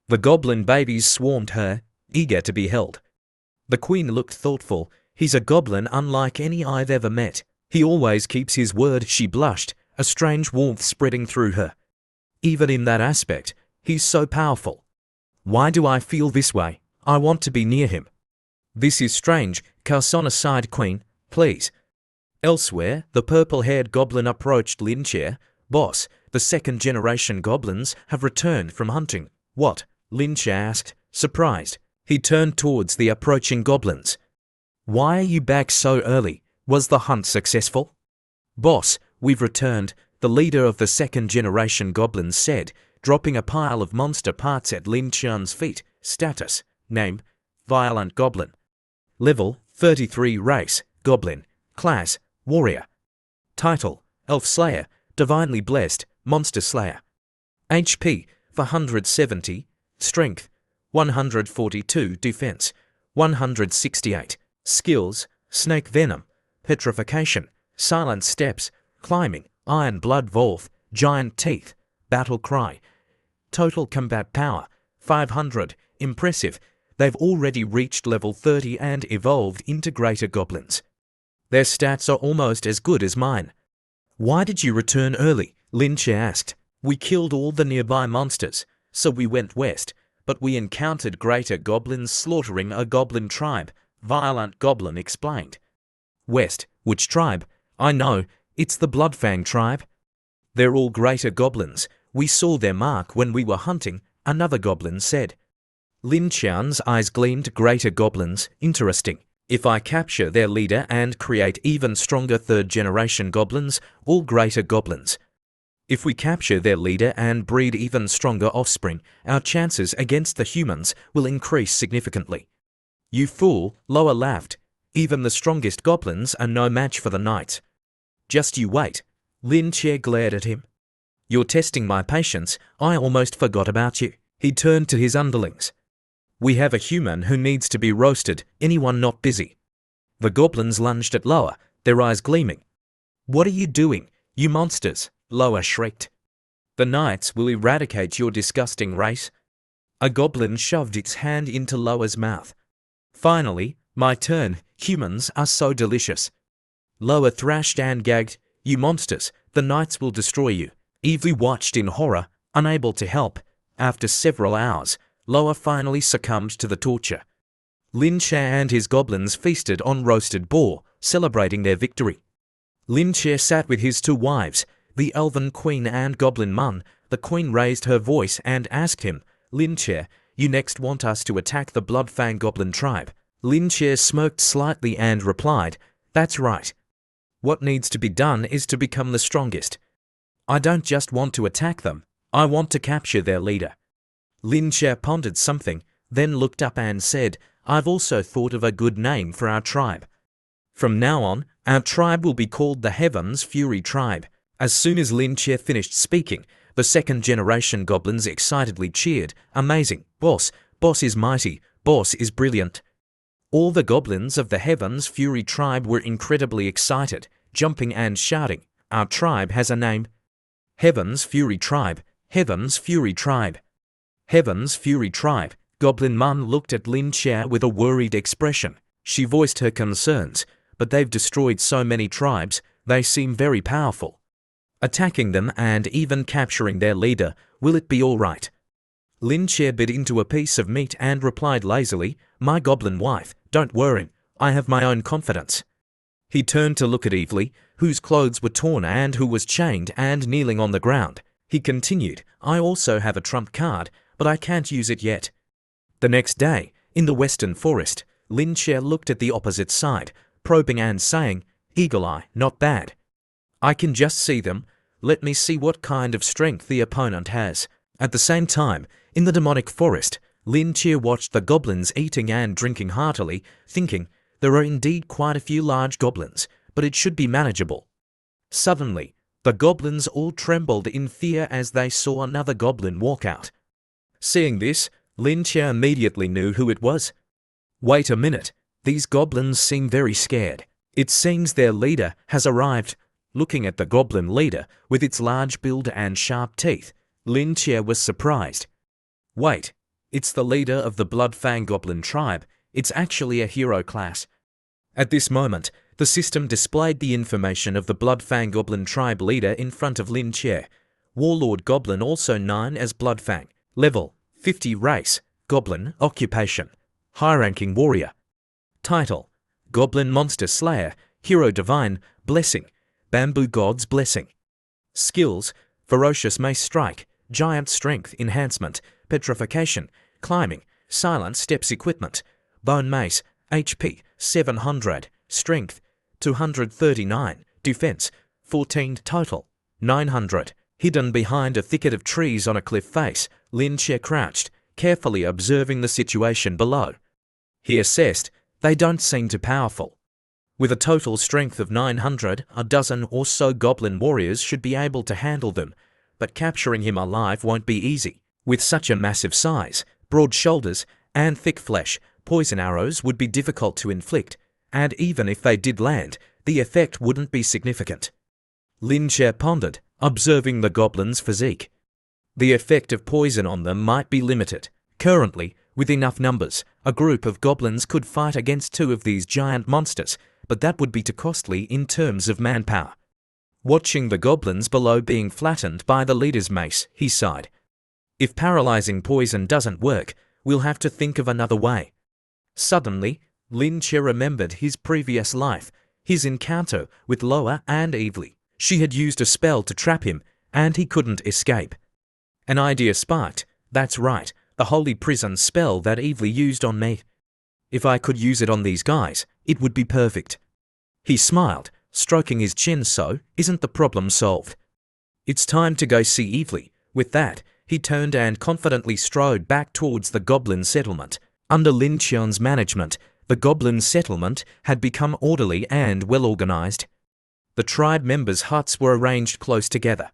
The goblin babies swarmed her, eager to be held. The queen looked thoughtful. "He's a goblin unlike any I've ever met. He always keeps his word." She blushed, a strange warmth spreading through her. "Even in that aspect, he's so powerful. Why do I feel this way? I want to be near him." "This is strange," Karsana sighed. "Queen, please." Elsewhere, the purple-haired goblin approached Lin Chia. "Boss, the second-generation goblins have returned from hunting." "What?" Lin Chia asked, surprised. He turned towards the approaching goblins. "Why are you back so early? Was the hunt successful?" "Boss, we've returned," the leader of the second-generation goblins said, dropping a pile of monster parts at Lin Chia's feet. Status: Name: Violent Goblin. Level: 33. Race: Goblin. Class: Warrior. Title: Elf Slayer, Divinely Blessed, Monster Slayer. HP: 470. Strength: 142. Defense: 168. Skills: Snake Venom, Petrification, Silent Steps, Climbing, Iron Blood Volth, Giant Teeth, Battle Cry. Total Combat Power: 500. Impressive. They've already reached level 30 and evolved into greater goblins. Their stats are almost as good as mine. "Why did you return early?" Lin Chia asked. "We killed all the nearby monsters, so we went west, but we encountered greater goblins slaughtering a goblin tribe," Violent Goblin explained. "West? Which tribe?" "I know, it's the Bloodfang tribe. They're all greater goblins. We saw their mark when we were hunting," another goblin said. Lin Qian's eyes gleamed. "Greater goblins, interesting. If I capture their leader and create even stronger third-generation goblins, all greater goblins. If we capture their leader and breed even stronger offspring, our chances against the humans will increase significantly." "You fool," Loa laughed. "Even the strongest goblins are no match for the knights." "Just you wait." Lin Chia glared at him. "You're testing my patience. I almost forgot about you." He turned to his underlings. "We have a human who needs to be roasted. Anyone not busy?" The goblins lunged at Loa, their eyes gleaming. "What are you doing, you monsters?" Loa shrieked. "The knights will eradicate your disgusting race." A goblin shoved its hand into Loa's mouth. "Finally, my turn. Humans are so delicious." Loa thrashed and gagged. "You monsters, the knights will destroy you." Evely watched in horror, unable to help. After several hours, Loa finally succumbed to the torture. Lin Chia and his goblins feasted on roasted boar, celebrating their victory. Lin Chia sat with his 2 wives, the elven queen and Goblin Mun. The queen raised her voice and asked him, "Lin Che, you next want us to attack the Bloodfang Goblin tribe?" Lin Che smirked slightly and replied, "That's right. What needs to be done is to become the strongest. I don't just want to attack them, I want to capture their leader." Lin Che pondered something, then looked up and said, "I've also thought of a good name for our tribe. From now on, our tribe will be called the Heaven's Fury Tribe." As soon as Lin Che finished speaking, the second-generation goblins excitedly cheered, "Amazing! Boss! Boss is mighty! Boss is brilliant!" All the goblins of the Heaven's Fury Tribe were incredibly excited, jumping and shouting, "Our tribe has a name! Heaven's Fury Tribe! Heaven's Fury Tribe! Heaven's Fury Tribe!" Goblin Mun looked at Lin Che with a worried expression. She voiced her concerns, "But they've destroyed so many tribes, they seem very powerful. Attacking them and even capturing their leader, will it be all right?" Lin Che bit into a piece of meat and replied lazily, "My goblin wife, don't worry, I have my own confidence." He turned to look at Evely, whose clothes were torn and who was chained and kneeling on the ground. He continued, "I also have a trump card, but I can't use it yet." The next day, in the Western Forest, Lin Che looked at the opposite side, probing and saying, "Eagle Eye, not bad. I can just see them. Let me see what kind of strength the opponent has." At the same time, in the demonic forest, Lin Che watched the goblins eating and drinking heartily, thinking, there are indeed quite a few large goblins, but it should be manageable. Suddenly, the goblins all trembled in fear as they saw another goblin walk out. Seeing this, Lin Che immediately knew who it was. "Wait a minute, these goblins seem very scared. It seems their leader has arrived." Looking at the goblin leader with its large build and sharp teeth, Lin Che was surprised. "Wait, it's the leader of the Bloodfang Goblin tribe. It's actually a hero class." At this moment, the system displayed the information of the Bloodfang Goblin tribe leader in front of Lin Che. Warlord Goblin, also known as Bloodfang. Level 50, race Goblin, occupation high-ranking warrior. Title: Goblin Monster Slayer, Hero Divine, Blessing, Bamboo God's Blessing. Skills: Ferocious Mace Strike, Giant Strength Enhancement, Petrification, Climbing, Silent Steps Equipment, Bone Mace, HP 700, Strength 239, Defense 14 total 900. Hidden behind a thicket of trees on a cliff face, Lin Che crouched, carefully observing the situation below. He assessed, they don't seem too powerful. With a total strength of 900, a dozen or so goblin warriors should be able to handle them, but capturing him alive won't be easy. With such a massive size, broad shoulders, and thick flesh, poison arrows would be difficult to inflict, and even if they did land, the effect wouldn't be significant. Lin Che pondered, observing the goblin's physique. The effect of poison on them might be limited. Currently, with enough numbers, a group of goblins could fight against two of these giant monsters, but that would be too costly in terms of manpower. Watching the goblins below being flattened by the leader's mace, he sighed. If paralyzing poison doesn't work, we'll have to think of another way. Suddenly, Lin Che remembered his previous life, his encounter with Loa and Evely. She had used a spell to trap him, and he couldn't escape. An idea sparked. That's right, the holy prison spell that Evely used on me. If I could use it on these guys, it would be perfect. He smiled, stroking his chin. So, isn't the problem solved? It's time to go see Evely. With that, he turned and confidently strode back towards the goblin settlement. Under Lin Che's management, the goblin settlement had become orderly and well-organized. The tribe members' huts were arranged close together.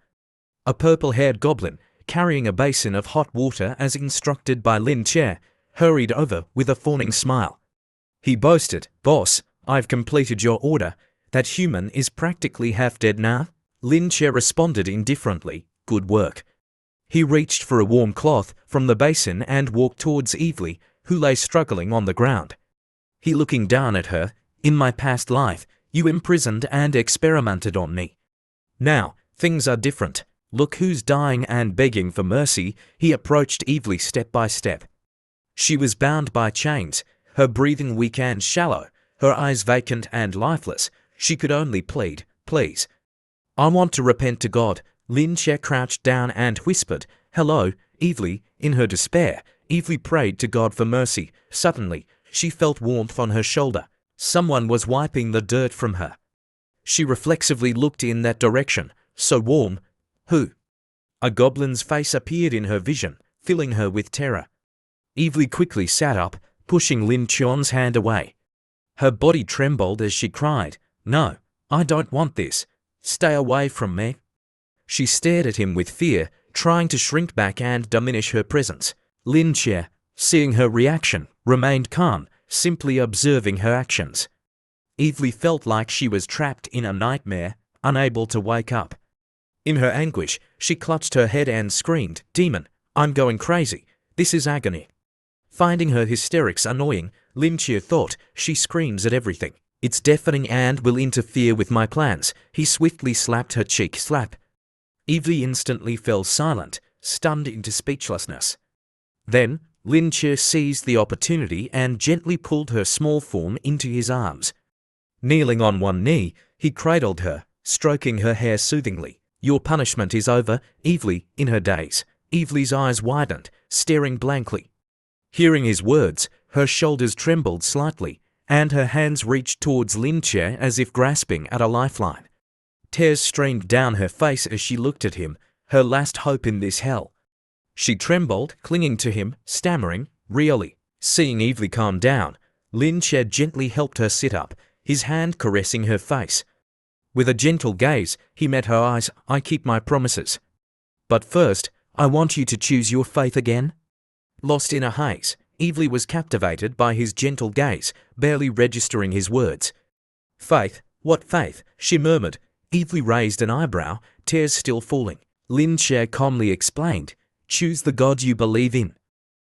A purple-haired goblin, carrying a basin of hot water as instructed by Lin Che, hurried over with a fawning smile. He boasted, "Boss, I've completed your order. That human is practically half dead now." Lin Che responded indifferently, "Good work." He reached for a warm cloth from the basin and walked towards Evely, who lay struggling on the ground. He looking down at her, "In my past life, you imprisoned and experimented on me. Now, things are different. Look who's dying and begging for mercy." He approached Evely step by step. She was bound by chains, her breathing weak and shallow, her eyes vacant and lifeless. She could only plead, "Please." I want to repent to God. Lin Che crouched down and whispered, "Hello, Evely." In her despair, Evely prayed to God for mercy. Suddenly, she felt warmth on her shoulder. Someone was wiping the dirt from her. She reflexively looked in that direction. So warm. Who? A goblin's face appeared in her vision, filling her with terror. Evely quickly sat up, pushing Lin Chuan's hand away. Her body trembled as she cried, "No, I don't want this. Stay away from me." She stared at him with fear, trying to shrink back and diminish her presence. Lin Che, seeing her reaction, remained calm, simply observing her actions. Evely felt like she was trapped in a nightmare, unable to wake up. In her anguish, she clutched her head and screamed, "Demon, I'm going crazy. This is agony." Finding her hysterics annoying, Lin Che thought, "She screams at everything. It's deafening and will interfere with my plans." He swiftly slapped her cheek. Slap. Evely instantly fell silent, stunned into speechlessness. Then, Lin Che seized the opportunity and gently pulled her small form into his arms. Kneeling on one knee, he cradled her, stroking her hair soothingly. "Your punishment is over, Evely." In her daze, Evely's eyes widened, staring blankly. Hearing his words, her shoulders trembled slightly, and her hands reached towards Lin Che as if grasping at a lifeline. Tears streamed down her face as she looked at him, her last hope in this hell. She trembled, clinging to him, stammering, "Really?" Seeing Evely calm down, Lin Che gently helped her sit up, his hand caressing her face. With a gentle gaze, he met her eyes. "I keep my promises. But first, I want you to choose your faith again." Lost in a haze, Evely was captivated by his gentle gaze, barely registering his words. "Faith? What faith?" she murmured. Evely raised an eyebrow, tears still falling. Lin Che calmly explained, "Choose the God you believe in."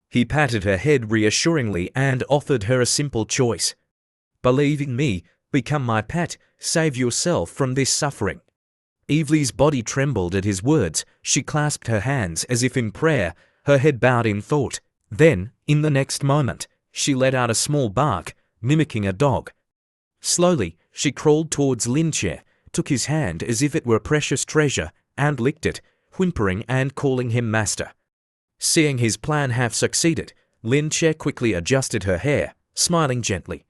He patted her head reassuringly and offered her a simple choice. "Believe in me, become my pet, save yourself from this suffering." Evely's body trembled at his words. She clasped her hands as if in prayer, her head bowed in thought. Then, in the next moment, she let out a small bark, mimicking a dog. Slowly, she crawled towards Lin Che, took his hand as if it were precious treasure, and licked it, whimpering and calling him master. Seeing his plan have succeeded, Lin Che quickly adjusted her hair, smiling gently.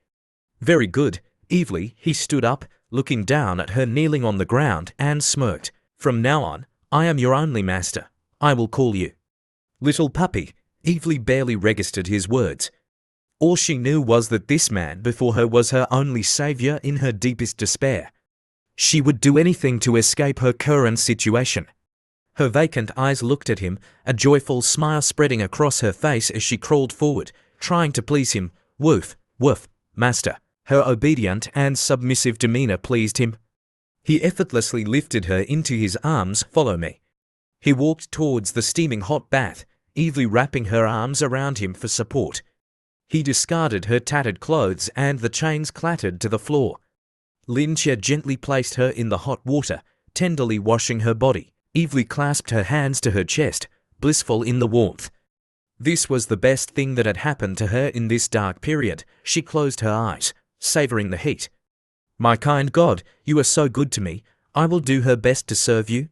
"Very good, Evely." He stood up, looking down at her kneeling on the ground, and smirked. "From now on, I am your only master. I will call you little puppy." Evely barely registered his words. All she knew was that this man before her was her only savior in her deepest despair. She would do anything to escape her current situation. Her vacant eyes looked at him, a joyful smile spreading across her face as she crawled forward, trying to please him. "Woof, woof, master." Her obedient and submissive demeanor pleased him. He effortlessly lifted her into his arms. "Follow me." He walked towards the steaming hot bath, Evely wrapping her arms around him for support. He discarded her tattered clothes and the chains clattered to the floor. Lin Che gently placed her in the hot water, tenderly washing her body. Evely clasped her hands to her chest, blissful in the warmth. This was the best thing that had happened to her in this dark period. She closed her eyes, savoring the heat. "My kind God, you are so good to me. I will do her best to serve you."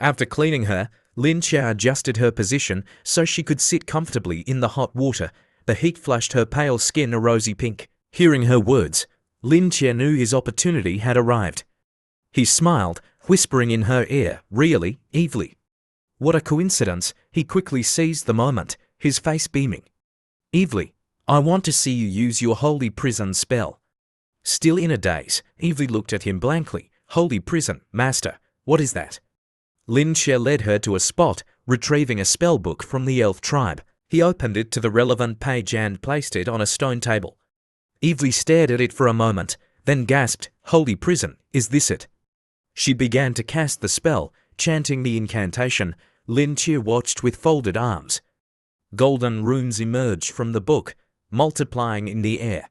After cleaning her, Lin Che adjusted her position so she could sit comfortably in the hot water. The heat flushed her pale skin a rosy pink. Hearing her words, Lin Che knew his opportunity had arrived. He smiled, whispering in her ear, "Really, Evely?" What a coincidence. He quickly seized the moment, his face beaming. "Evely, I want to see you use your holy prison spell." Still in a daze, Evely looked at him blankly. "Holy prison, master, what is that?" Lin Che led her to a spot, retrieving a spell book from the elf tribe. He opened it to the relevant page and placed it on a stone table. Evely stared at it for a moment, then gasped, "Holy prison, is this it?" She began to cast the spell, chanting the incantation. Lin Che watched with folded arms. Golden runes emerged from the book, multiplying in the air.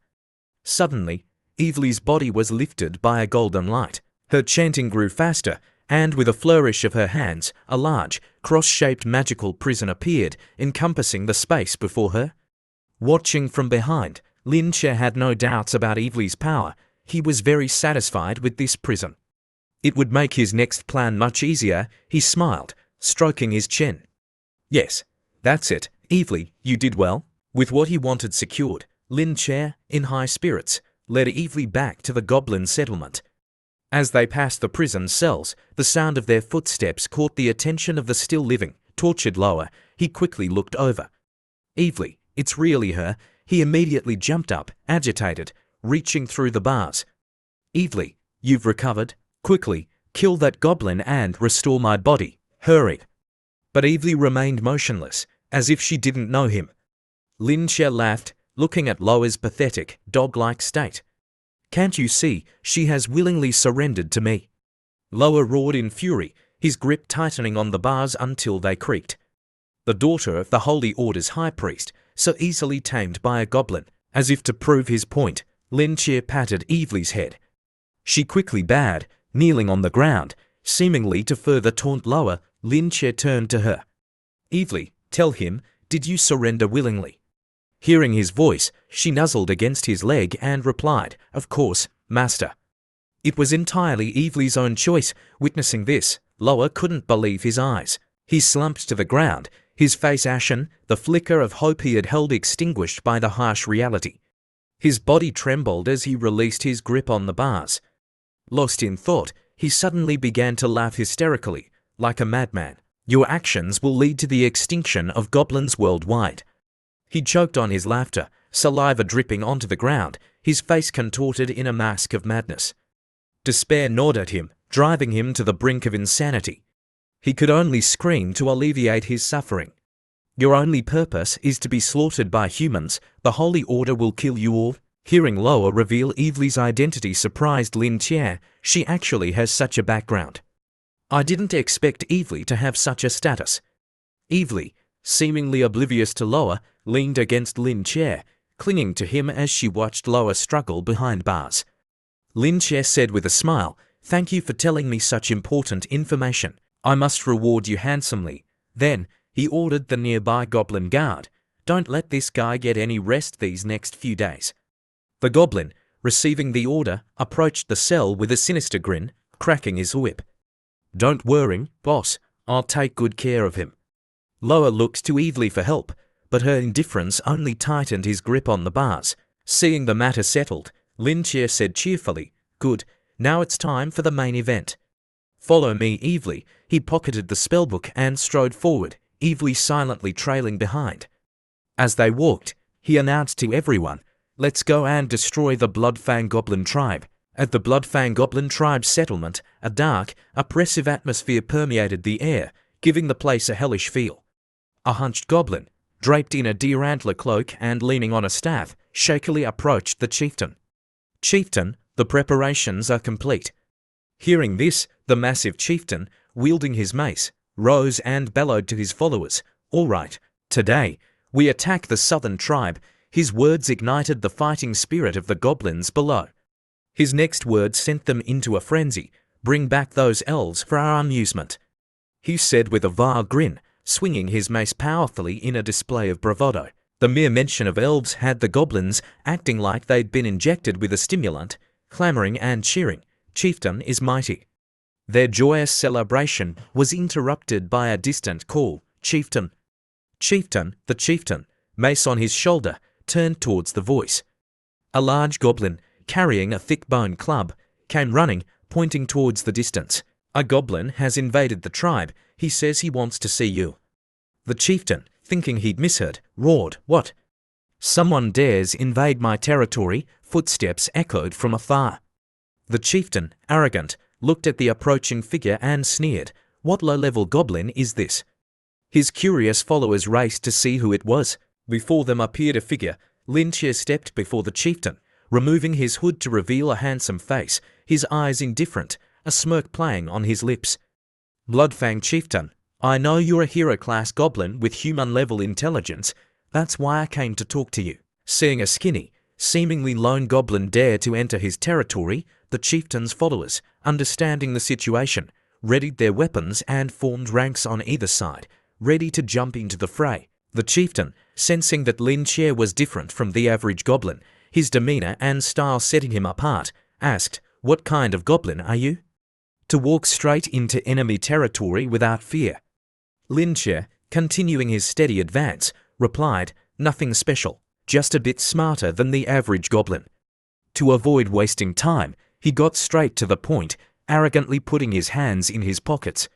Suddenly, Evely's body was lifted by a golden light. Her chanting grew faster, and with a flourish of her hands, a large, cross-shaped magical prison appeared, encompassing the space before her. Watching from behind, Lin Che had no doubts about Evely's power. He was very satisfied with this prison. It would make his next plan much easier, he smiled, stroking his chin. Yes, that's it, evilly, you did well. With what he wanted secured, Lin Che, in high spirits, led evilly back to the Goblin settlement. As they passed the prison cells, the sound of their footsteps caught the attention of the still living, tortured Loa. He quickly looked over. Evilly, it's really her. He immediately jumped up, agitated, reaching through the bars. Evilly, you've recovered. Quickly, kill that goblin and restore my body. Hurry. But Evilly remained motionless, as if she didn't know him. Lin Che laughed, looking at Loa's pathetic, dog-like state. Can't you see, she has willingly surrendered to me? Loa roared in fury, his grip tightening on the bars until they creaked. The daughter of the Holy Order's high priest, so easily tamed by a goblin. As if to prove his point, Lin Che patted Evilly's head. She quickly bowed, kneeling on the ground, seemingly to further taunt Loa. Lin Che turned to her. Evilly, tell him, did you surrender willingly? Hearing his voice, she nuzzled against his leg and replied, of course, master. It was entirely Evilly's own choice. Witnessing this, Loa couldn't believe his eyes. He slumped to the ground, his face ashen, the flicker of hope he had held extinguished by the harsh reality. His body trembled as he released his grip on the bars. Lost in thought, he suddenly began to laugh hysterically, like a madman. Your actions will lead to the extinction of goblins worldwide. He choked on his laughter, saliva dripping onto the ground, his face contorted in a mask of madness. Despair gnawed at him, driving him to the brink of insanity. He could only scream to alleviate his suffering. Your only purpose is to be slaughtered by humans. The Holy Order will kill you all. Hearing Loa reveal Evilly's identity surprised Lin Che. She actually has such a background. I didn't expect Evilly to have such a status. Evilly, seemingly oblivious to Loa, leaned against Lin Che, clinging to him as she watched Loa struggle behind bars. Lin Che said with a smile, thank you for telling me such important information. I must reward you handsomely. Then, he ordered the nearby goblin guard, don't let this guy get any rest these next few days. The goblin, receiving the order, approached the cell with a sinister grin, cracking his whip. Don't worry, boss, I'll take good care of him. Loa looked to Evilly for help, but her indifference only tightened his grip on the bars. Seeing the matter settled, Lin Che said cheerfully, good, now it's time for the main event. Follow me, Evilly. He pocketed the spellbook and strode forward, Evilly silently trailing behind. As they walked, he announced to everyone, let's go and destroy the Bloodfang Goblin tribe. At the Bloodfang Goblin tribe's settlement, a dark, oppressive atmosphere permeated the air, giving the place a hellish feel. A hunched goblin, draped in a deer antler cloak and leaning on a staff, shakily approached the chieftain. Chieftain, the preparations are complete. Hearing this, the massive chieftain, wielding his mace, rose and bellowed to his followers, all right, today, we attack the southern tribe. His words ignited the fighting spirit of the goblins below. His next words sent them into a frenzy, bring back those elves for our amusement. He said with a vile grin, swinging his mace powerfully in a display of bravado. The mere mention of elves had the goblins acting like they'd been injected with a stimulant, clamoring and cheering, Chieftain is mighty. Their joyous celebration was interrupted by a distant call, Chieftain. Chieftain, the chieftain, mace on his shoulder, turned towards the voice. A large goblin, carrying a thick bone club, came running, pointing towards the distance. A goblin has invaded the tribe. He says he wants to see you. The chieftain, thinking he'd misheard, roared, what? Someone dares invade my territory, footsteps echoed from afar. The chieftain, arrogant, looked at the approaching figure and sneered, what low-level goblin is this? His curious followers raced to see who it was. Before them appeared a figure. Lin Che stepped before the chieftain, removing his hood to reveal a handsome face, his eyes indifferent, a smirk playing on his lips. Bloodfang Chieftain, I know you're a hero-class goblin with human-level intelligence. That's why I came to talk to you. Seeing a skinny, seemingly lone goblin dare to enter his territory, the chieftain's followers, understanding the situation, readied their weapons and formed ranks on either side, ready to jump into the fray. The chieftain, sensing that Lin Che was different from the average goblin, his demeanor and style setting him apart, asked, what kind of goblin are you? to walk straight into enemy territory without fear. Lin Che, continuing his steady advance, replied, "Nothing special, just a bit smarter than the average goblin." To avoid wasting time, he got straight to the point, arrogantly putting his hands in his pockets.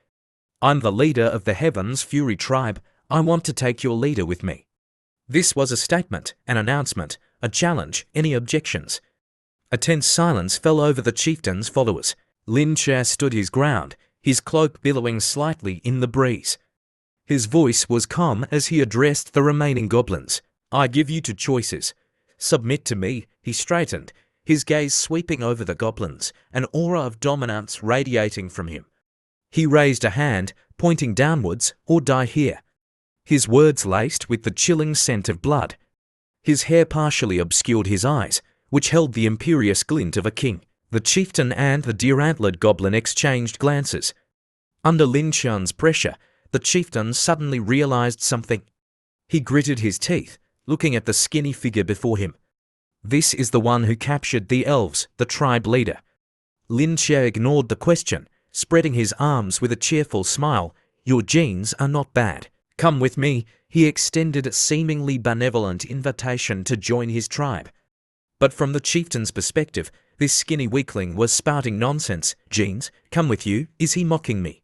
"I'm the leader of the Heaven's Fury tribe. I want to take your leader with me." This was a statement, an announcement, a challenge. Any objections? A tense silence fell over the chieftain's followers. Lin Che stood his ground, his cloak billowing slightly in the breeze. His voice was calm as he addressed the remaining goblins. "I give you two choices. Submit to me." He straightened, his gaze sweeping over the goblins, an aura of dominance radiating from him. He raised a hand, pointing downwards, "Or die here." His words laced with the chilling scent of blood. His hair partially obscured his eyes, which held the imperious glint of a king. The chieftain and the deer-antlered goblin exchanged glances. Under Lin Che's pressure, the chieftain suddenly realized something. He gritted his teeth, looking at the skinny figure before him. This is the one who captured the elves, the tribe leader. Lin Che ignored the question, spreading his arms with a cheerful smile. "Your genes are not bad. Come with me." He extended a seemingly benevolent invitation to join his tribe. But from the chieftain's perspective, this skinny weakling was spouting nonsense. "Genes, come with you? Is he mocking me?"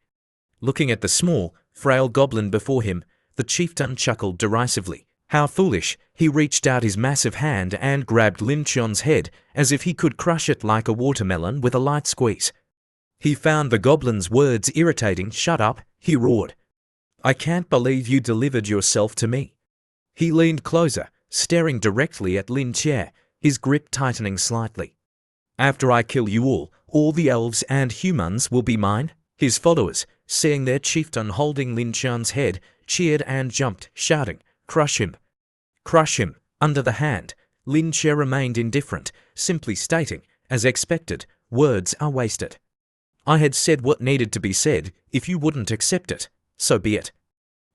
Looking at the small, frail goblin before him, the chieftain chuckled derisively. How foolish! He reached out his massive hand and grabbed Lin Che's head as if he could crush it like a watermelon with a light squeeze. He found the goblin's words irritating. "Shut up," he roared. "I can't believe you delivered yourself to me." He leaned closer, staring directly at Lin Che, his grip tightening slightly. "After I kill you all the elves and humans will be mine." His followers, seeing their chieftain holding Lin Che's head, cheered and jumped, shouting, "Crush him! Crush him!" Under the hand, Lin Che remained indifferent, simply stating, as expected, "Words are wasted. I had said what needed to be said. If you wouldn't accept it, so be it."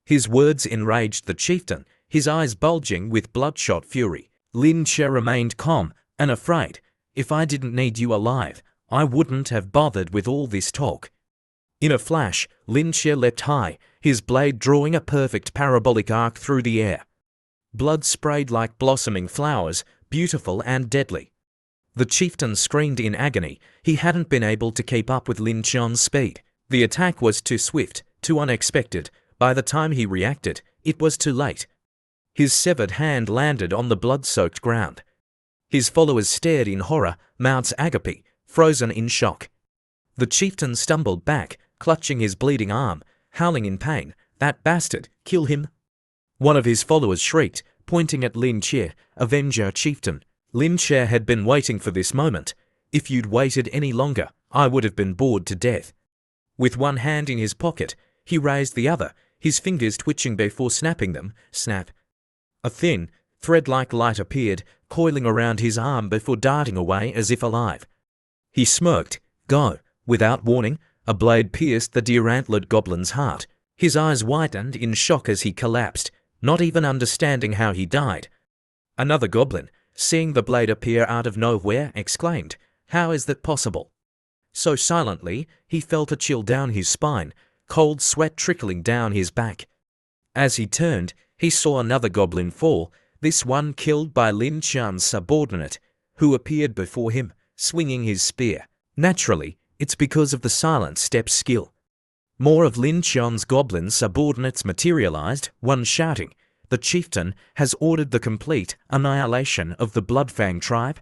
His words enraged the chieftain, his eyes bulging with bloodshot fury. Lin Che remained calm, unafraid. "If I didn't need you alive, I wouldn't have bothered with all this talk." In a flash, Lin Che leapt high, his blade drawing a perfect parabolic arc through the air. Blood sprayed like blossoming flowers, beautiful and deadly. The chieftain screamed in agony. He hadn't been able to keep up with Lin Che's speed. The attack was too swift, too unexpected. By the time he reacted, it was too late. His severed hand landed on the blood-soaked ground. His followers stared in horror, mouths agape, frozen in shock. The chieftain stumbled back, clutching his bleeding arm, howling in pain. "That bastard! Kill him!" One of his followers shrieked, pointing at Lin Che, Avenger Chieftain. Lin Che had been waiting for this moment. "If you'd waited any longer, I would have been bored to death." With one hand in his pocket, he raised the other, his fingers twitching before snapping them. Snap. A thin, thread-like light appeared, coiling around his arm before darting away as if alive. He smirked. "Go." Without warning, a blade pierced the deer-antlered goblin's heart. His eyes widened in shock as he collapsed, not even understanding how he died. Another goblin, seeing the blade appear out of nowhere, exclaimed, "How is that possible?" So silently, he felt a chill down his spine, cold sweat trickling down his back. As he turned, he saw another goblin fall, this one killed by Lin Che's subordinate, who appeared before him, swinging his spear. Naturally, it's because of the silent step skill. More of Lin Che's goblin subordinates materialized, one shouting, "The chieftain has ordered the complete annihilation of the Bloodfang tribe."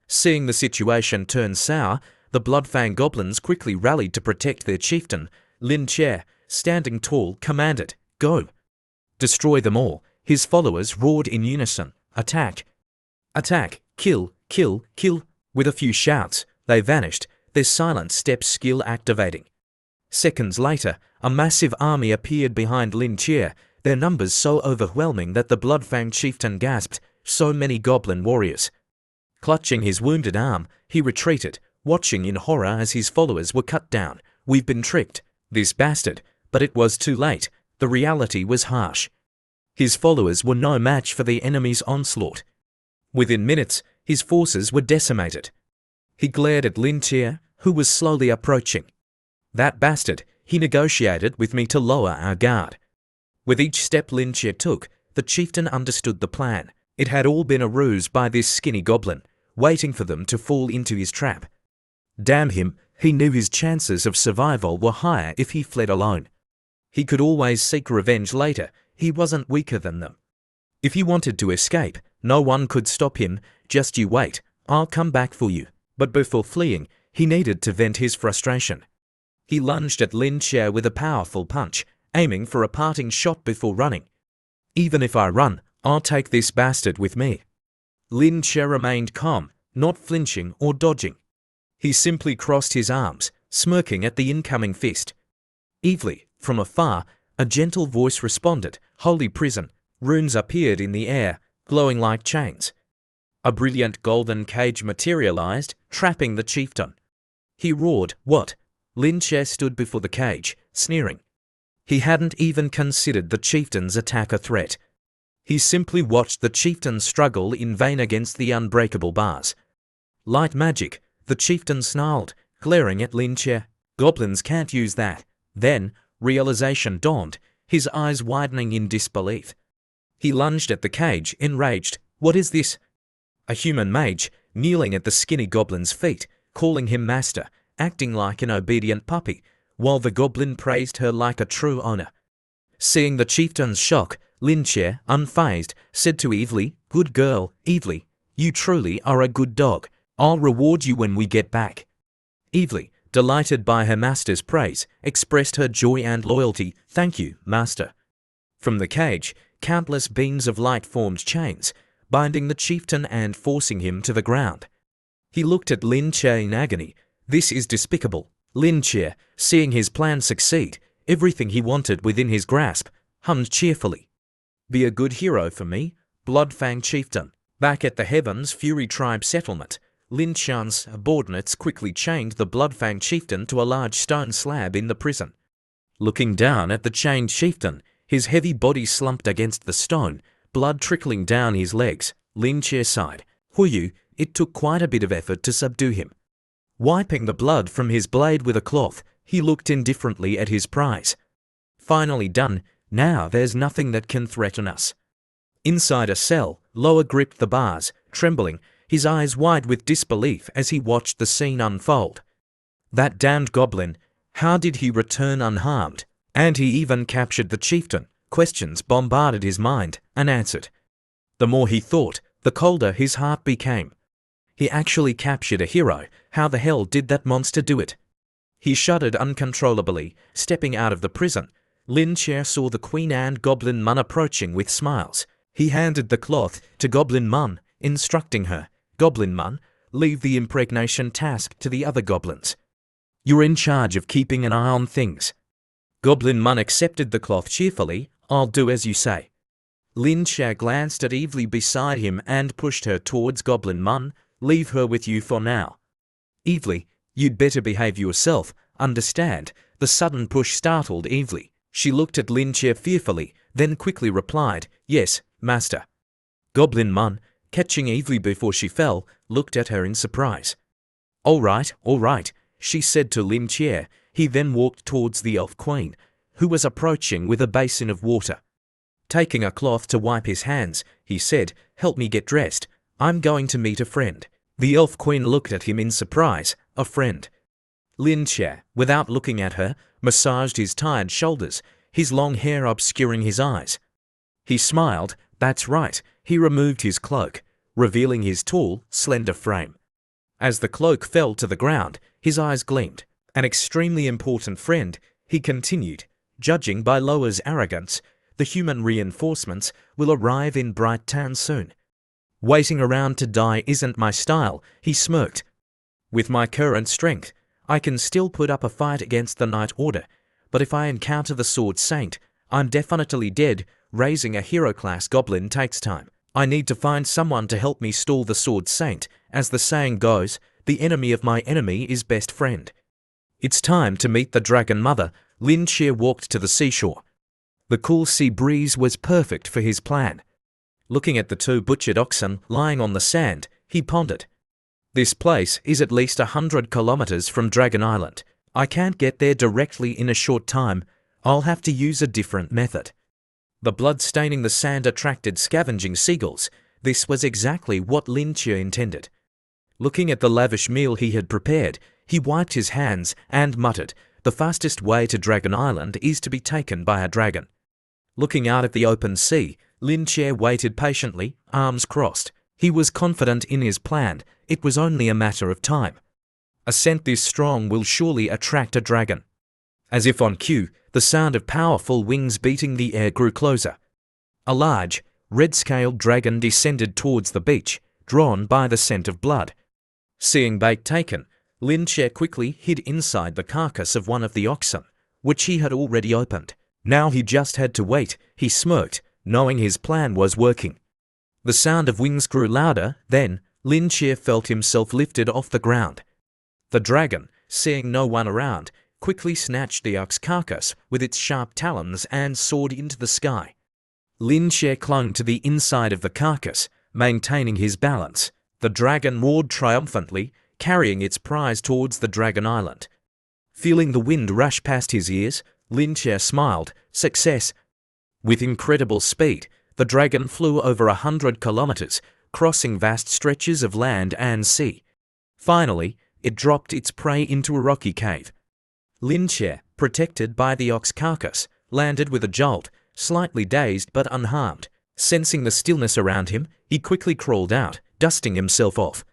Seeing the situation turn sour, the Bloodfang goblins quickly rallied to protect their chieftain. Lin Che, standing tall, commanded, "Go!" "Destroy them all." His followers roared in unison, "Attack! Attack! Kill! Kill! Kill!" With a few shouts, they vanished, their silent step skill activating. Seconds later, a massive army appeared behind Lin Che, their numbers so overwhelming that the Bloodfang chieftain gasped, "So many goblin warriors." Clutching his wounded arm, he retreated, watching in horror as his followers were cut down. "We've been tricked. This bastard." But it was too late. The reality was harsh. His followers were no match for the enemy's onslaught. Within minutes, his forces were decimated. He glared at Lin Che, who was slowly approaching. That bastard, he negotiated with me to lower our guard. With each step Lin Che took, the chieftain understood the plan. It had all been a ruse by this skinny goblin, waiting for them to fall into his trap. Damn him, he knew his chances of survival were higher if he fled alone. He could always seek revenge later, he wasn't weaker than them. If he wanted to escape, no one could stop him, just you wait, I'll come back for you. But before fleeing, he needed to vent his frustration. He lunged at Lin Che with a powerful punch, aiming for a parting shot before running. Even if I run, I'll take this bastard with me. Lin Che remained calm, not flinching or dodging. He simply crossed his arms, smirking at the incoming fist. Evilly, from afar, a gentle voice responded, "Holy prison." Runes appeared in the air, glowing like chains. A brilliant golden cage materialized, trapping the chieftain. He roared, "What?" Lin Che stood before the cage, sneering. He hadn't even considered the chieftain's attack a threat. He simply watched the chieftain struggle in vain against the unbreakable bars. Light magic, the chieftain snarled, glaring at Lin Che. Goblins can't use that. Then, realization dawned, his eyes widening in disbelief. He lunged at the cage, enraged. "What is this?" A human mage, kneeling at the skinny goblin's feet, calling him master, acting like an obedient puppy, while the goblin praised her like a true owner. Seeing the chieftain's shock, Lin Che, unfazed, said to Evely, "Good girl, Evely, you truly are a good dog. I'll reward you when we get back." Evely, delighted by her master's praise, expressed her joy and loyalty. "Thank you, master." From the cage, countless beams of light formed chains, binding the chieftain and forcing him to the ground. He looked at Lin Che in agony. This is despicable. Lin Che, seeing his plan succeed, everything he wanted within his grasp, hummed cheerfully. "Be a good hero for me, Bloodfang chieftain." Back at the Heavens Fury Tribe settlement, Lin Che's subordinates quickly chained the Bloodfang chieftain to a large stone slab in the prison. Looking down at the chained chieftain, his heavy body slumped against the stone, blood trickling down his legs, Lin Che sighed. "Huyu, it took quite a bit of effort to subdue him." Wiping the blood from his blade with a cloth, he looked indifferently at his prize. "Finally done, now there's nothing that can threaten us." Inside a cell, Loa gripped the bars, trembling, his eyes wide with disbelief as he watched the scene unfold. That damned goblin, how did he return unharmed? And he even captured the chieftain. Questions bombarded his mind, unanswered. The more he thought, the colder his heart became. He actually captured a hero. How the hell did that monster do it? He shuddered uncontrollably, stepping out of the prison. Lin Che saw the Queen and Goblin Mun approaching with smiles. He handed the cloth to Goblin Mun, instructing her, "Goblin Mun, leave the impregnation task to the other goblins. You're in charge of keeping an eye on things." Goblin Mun accepted the cloth cheerfully. "I'll do as you say." Lin Che glanced at Evely beside him and pushed her towards Goblin Mun. "Leave her with you for now." "Evely, you'd better behave yourself, understand?" The sudden push startled Evely. She looked at Lin Che fearfully, then quickly replied, "Yes, master." Goblin Mun, catching Evely before she fell, looked at her in surprise. All right, she said to Lin Che. He then walked towards the Elf Queen, who was approaching with a basin of water. Taking a cloth to wipe his hands, he said, "Help me get dressed. I'm going to meet a friend." The Elf Queen looked at him in surprise. "A friend?" Lin Che, without looking at her, massaged his tired shoulders, his long hair obscuring his eyes. He smiled. "That's right." He removed his cloak, revealing his tall, slender frame. As the cloak fell to the ground, his eyes gleamed. "An extremely important friend," he continued. "Judging by Loa's arrogance, the human reinforcements will arrive in Bright Town soon. Waiting around to die isn't my style," he smirked. "With my current strength, I can still put up a fight against the Night Order, but if I encounter the Sword Saint, I'm definitely dead. Raising a hero-class goblin takes time. I need to find someone to help me stall the Sword Saint. As the saying goes, the enemy of my enemy is best friend." It's time to meet the Dragon Mother. Lin Che walked to the seashore. The cool sea breeze was perfect for his plan. Looking at the two butchered oxen lying on the sand, he pondered. This place is at least 100 kilometers from Dragon Island. I can't get there directly in a short time. I'll have to use a different method. The blood staining the sand attracted scavenging seagulls. This was exactly what Lin Che intended. Looking at the lavish meal he had prepared, he wiped his hands and muttered, "The fastest way to Dragon Island is to be taken by a dragon." Looking out at the open sea, Lin Che waited patiently, arms crossed. He was confident in his plan. It was only a matter of time. A scent this strong will surely attract a dragon. As if on cue, the sound of powerful wings beating the air grew closer. A large, red-scaled dragon descended towards the beach, drawn by the scent of blood. Seeing bait taken, Lin Che quickly hid inside the carcass of one of the oxen, which he had already opened. Now he just had to wait. He smirked, knowing his plan was working. The sound of wings grew louder, then Lin Che felt himself lifted off the ground. The dragon, seeing no one around, quickly snatched the ox carcass with its sharp talons and soared into the sky. Lin Che clung to the inside of the carcass, maintaining his balance. The dragon roared triumphantly, carrying its prize towards the Dragon Island. Feeling the wind rush past his ears, Lin Che smiled. Success! With incredible speed, the dragon flew over 100 kilometers, crossing vast stretches of land and sea. Finally, it dropped its prey into a rocky cave. Lin Che, protected by the ox carcass, landed with a jolt, slightly dazed but unharmed. Sensing the stillness around him, he quickly crawled out, dusting himself off.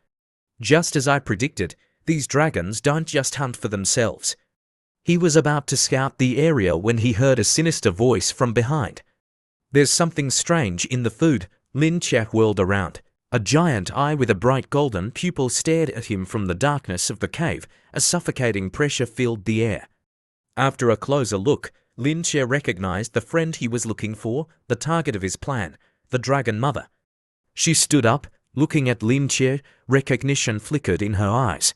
Just as I predicted, these dragons don't just hunt for themselves. He was about to scout the area when he heard a sinister voice from behind. "There's something strange in the food." Lin Che whirled around. A giant eye with a bright golden pupil stared at him from the darkness of the cave. A suffocating pressure filled the air. After a closer look, Lin Che recognized the friend he was looking for, the target of his plan, the Dragon Mother. She stood up, looking at Lin Che. Recognition flickered in her eyes.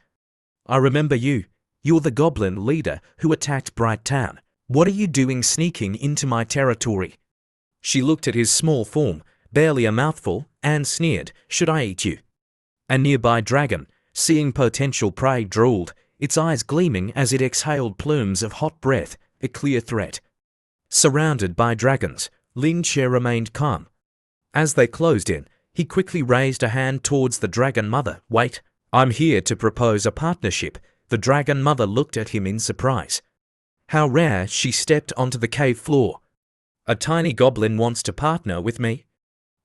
"I remember you. You're the Goblin leader who attacked Bright Town. What are you doing sneaking into my territory?" She looked at his small form, barely a mouthful, and sneered, "Should I eat you?" A nearby dragon, seeing potential prey, drooled, its eyes gleaming as it exhaled plumes of hot breath, a clear threat. Surrounded by dragons, Lin Che remained calm. As they closed in, he quickly raised a hand towards the Dragon Mother. "Wait, I'm here to propose a partnership." The Dragon Mother looked at him in surprise. How rare. She stepped onto the cave floor. "A tiny goblin wants to partner with me?"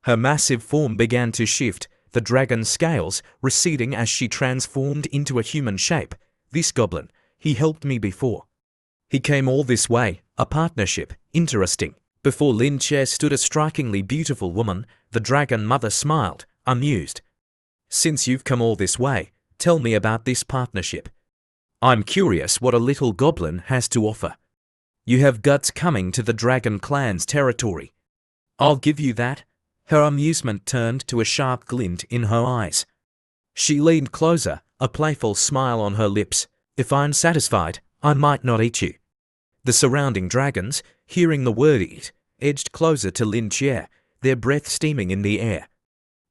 Her massive form began to shift, the dragon's scales receding as she transformed into a human shape. "This goblin, he helped me before. He came all this way. A partnership. Interesting." Before Lin Che stood a strikingly beautiful woman. The Dragon Mother smiled, amused. "Since you've come all this way, tell me about this partnership. I'm curious what a little goblin has to offer. You have guts coming to the Dragon Clan's territory. I'll give you that." Her amusement turned to a sharp glint in her eyes. She leaned closer, a playful smile on her lips. "If I'm satisfied, I might not eat you." The surrounding dragons, hearing the word "eat," edged closer to Lin Che, their breath steaming in the air.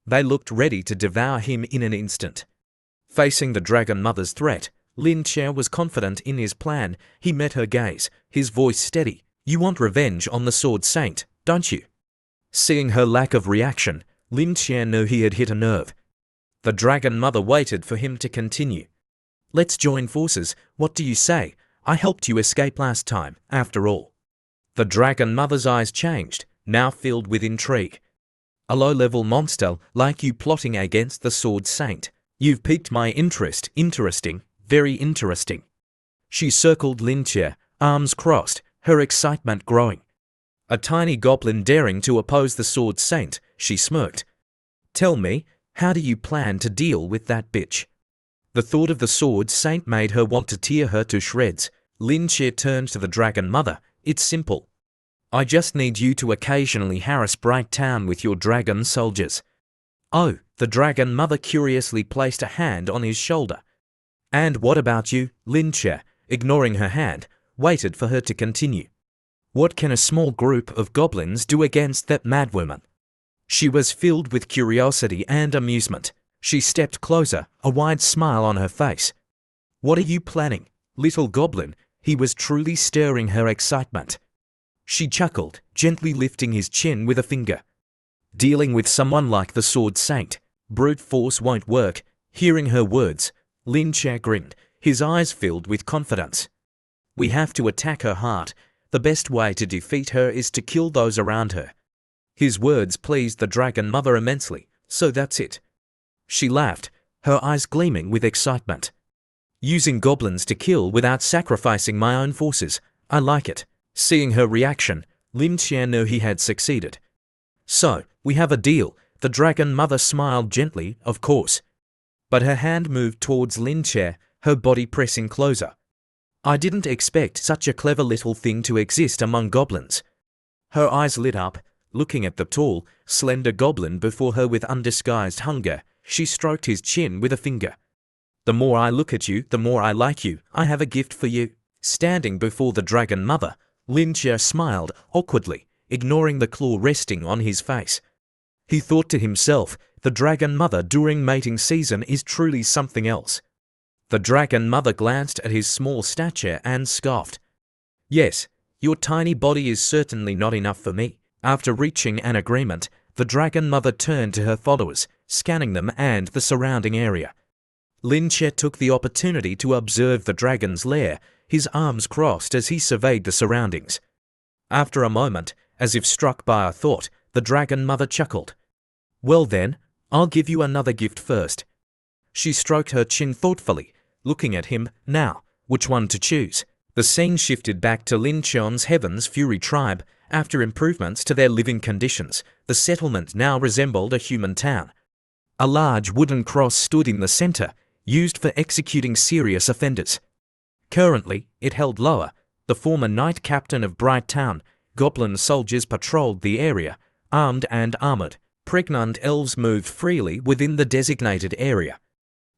They looked ready to devour him in an instant. Facing the Dragon Mother's threat, Lin Che was confident in his plan. He met her gaze, his voice steady. "You want revenge on the Sword Saint, don't you?" Seeing her lack of reaction, Lin Che knew he had hit a nerve. The Dragon Mother waited for him to continue. "Let's join forces. What do you say? I helped you escape last time, after all." The Dragon Mother's eyes changed, now filled with intrigue. "A low-level monster like you plotting against the Sword Saint. You've piqued my interest. Interesting. Very interesting." She circled Lin Che, arms crossed, her excitement growing. "A tiny goblin daring to oppose the Sword Saint," she smirked. "Tell me, how do you plan to deal with that bitch?" The thought of the Sword Saint made her want to tear her to shreds. Lin Che turned to the Dragon Mother. "It's simple. I just need you to occasionally harass Bright Town with your dragon soldiers." "Oh," the Dragon Mother curiously placed a hand on his shoulder. "And what about you?" Lin Che, ignoring her hand, waited for her to continue. "What can a small group of goblins do against that madwoman?" She was filled with curiosity and amusement. She stepped closer, a wide smile on her face. "What are you planning?" Little Goblin, he was truly stirring her excitement. She chuckled, gently lifting his chin with a finger. Dealing with someone like the Sword Saint, brute force won't work. Hearing her words, Lin Che grinned, his eyes filled with confidence. We have to attack her heart. The best way to defeat her is to kill those around her. His words pleased the Dragon Mother immensely, so that's it. She laughed, her eyes gleaming with excitement. Using goblins to kill without sacrificing my own forces, I like it. Seeing her reaction, Lin Che knew he had succeeded. So, we have a deal. The Dragon Mother smiled gently, of course. But her hand moved towards Lin Che, her body pressing closer. I didn't expect such a clever little thing to exist among goblins. Her eyes lit up, looking at the tall, slender goblin before her with undisguised hunger. She stroked his chin with a finger. The more I look at you, the more I like you. I have a gift for you. Standing before the Dragon Mother, Lin Che smiled awkwardly, ignoring the claw resting on his face. He thought to himself, the Dragon Mother during mating season is truly something else. The Dragon Mother glanced at his small stature and scoffed. Yes, your tiny body is certainly not enough for me. After reaching an agreement, the Dragon Mother turned to her followers, scanning them and the surrounding area. Lin Che took the opportunity to observe the dragon's lair, his arms crossed as he surveyed the surroundings. After a moment, as if struck by a thought, the Dragon Mother chuckled. Well then, I'll give you another gift first. She stroked her chin thoughtfully, looking at him. Now, which one to choose? The scene shifted back to Lin Cheon's Heaven's Fury tribe. After improvements to their living conditions, the settlement now resembled a human town. A large wooden cross stood in the center, used for executing serious offenders. Currently, it held Loa, the former knight captain of Bright Town. Goblin soldiers patrolled the area, armed and armored. Pregnant elves moved freely within the designated area.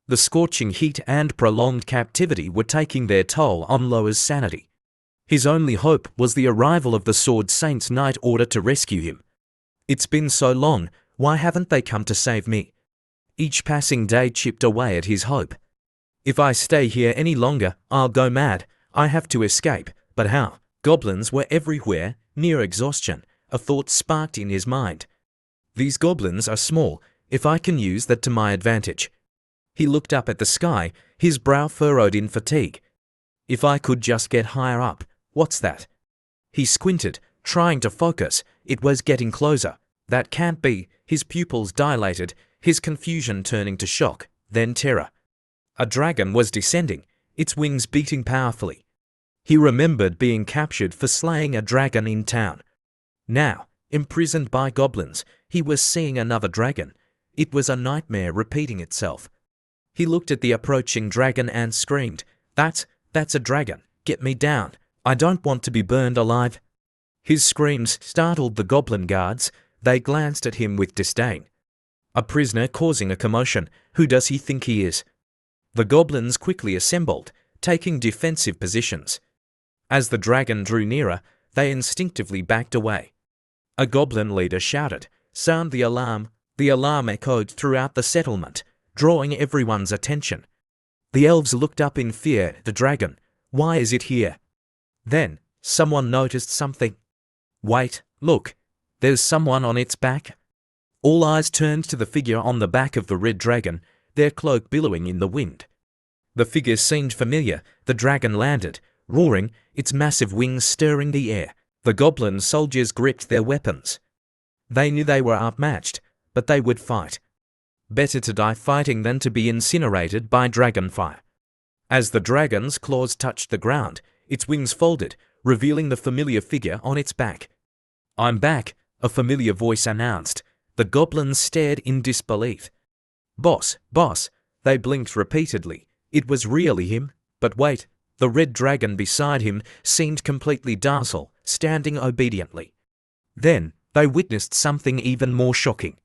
The scorching heat and prolonged captivity were taking their toll on Loa's sanity. His only hope was the arrival of the Sword Saint's Knight Order to rescue him. It's been so long, why haven't they come to save me? Each passing day chipped away at his hope. If I stay here any longer, I'll go mad. I have to escape, but how? Goblins were everywhere, near exhaustion. A thought sparked in his mind. These goblins are small, if I can use that to my advantage. He looked up at the sky, his brow furrowed in fatigue. If I could just get higher up, what's that? He squinted, trying to focus. It was getting closer. That can't be. His pupils dilated, his confusion turning to shock, then terror. A dragon was descending, its wings beating powerfully. He remembered being captured for slaying a dragon in town. Now, imprisoned by goblins, he was seeing another dragon. It was a nightmare repeating itself. He looked at the approaching dragon and screamed, That's a dragon. Get me down. I don't want to be burned alive. His screams startled the goblin guards. They glanced at him with disdain. A prisoner causing a commotion. Who does he think he is? The goblins quickly assembled, taking defensive positions. As the dragon drew nearer, they instinctively backed away. A goblin leader shouted, Sound the alarm. The alarm echoed throughout the settlement, drawing everyone's attention. The elves looked up in fear at the dragon. Why is it here? Then, someone noticed something. Wait, look. There's someone on its back. All eyes turned to the figure on the back of the red dragon, their cloak billowing in the wind. The figure seemed familiar. The dragon landed, roaring, its massive wings stirring the air. The goblin soldiers gripped their weapons. They knew they were outmatched, but they would fight. Better to die fighting than to be incinerated by dragonfire. As the dragon's claws touched the ground, its wings folded, revealing the familiar figure on its back. I'm back, a familiar voice announced. The goblins stared in disbelief. Boss, boss, they blinked repeatedly. It was really him. But wait, the red dragon beside him seemed completely docile, standing obediently. Then, they witnessed something even more shocking.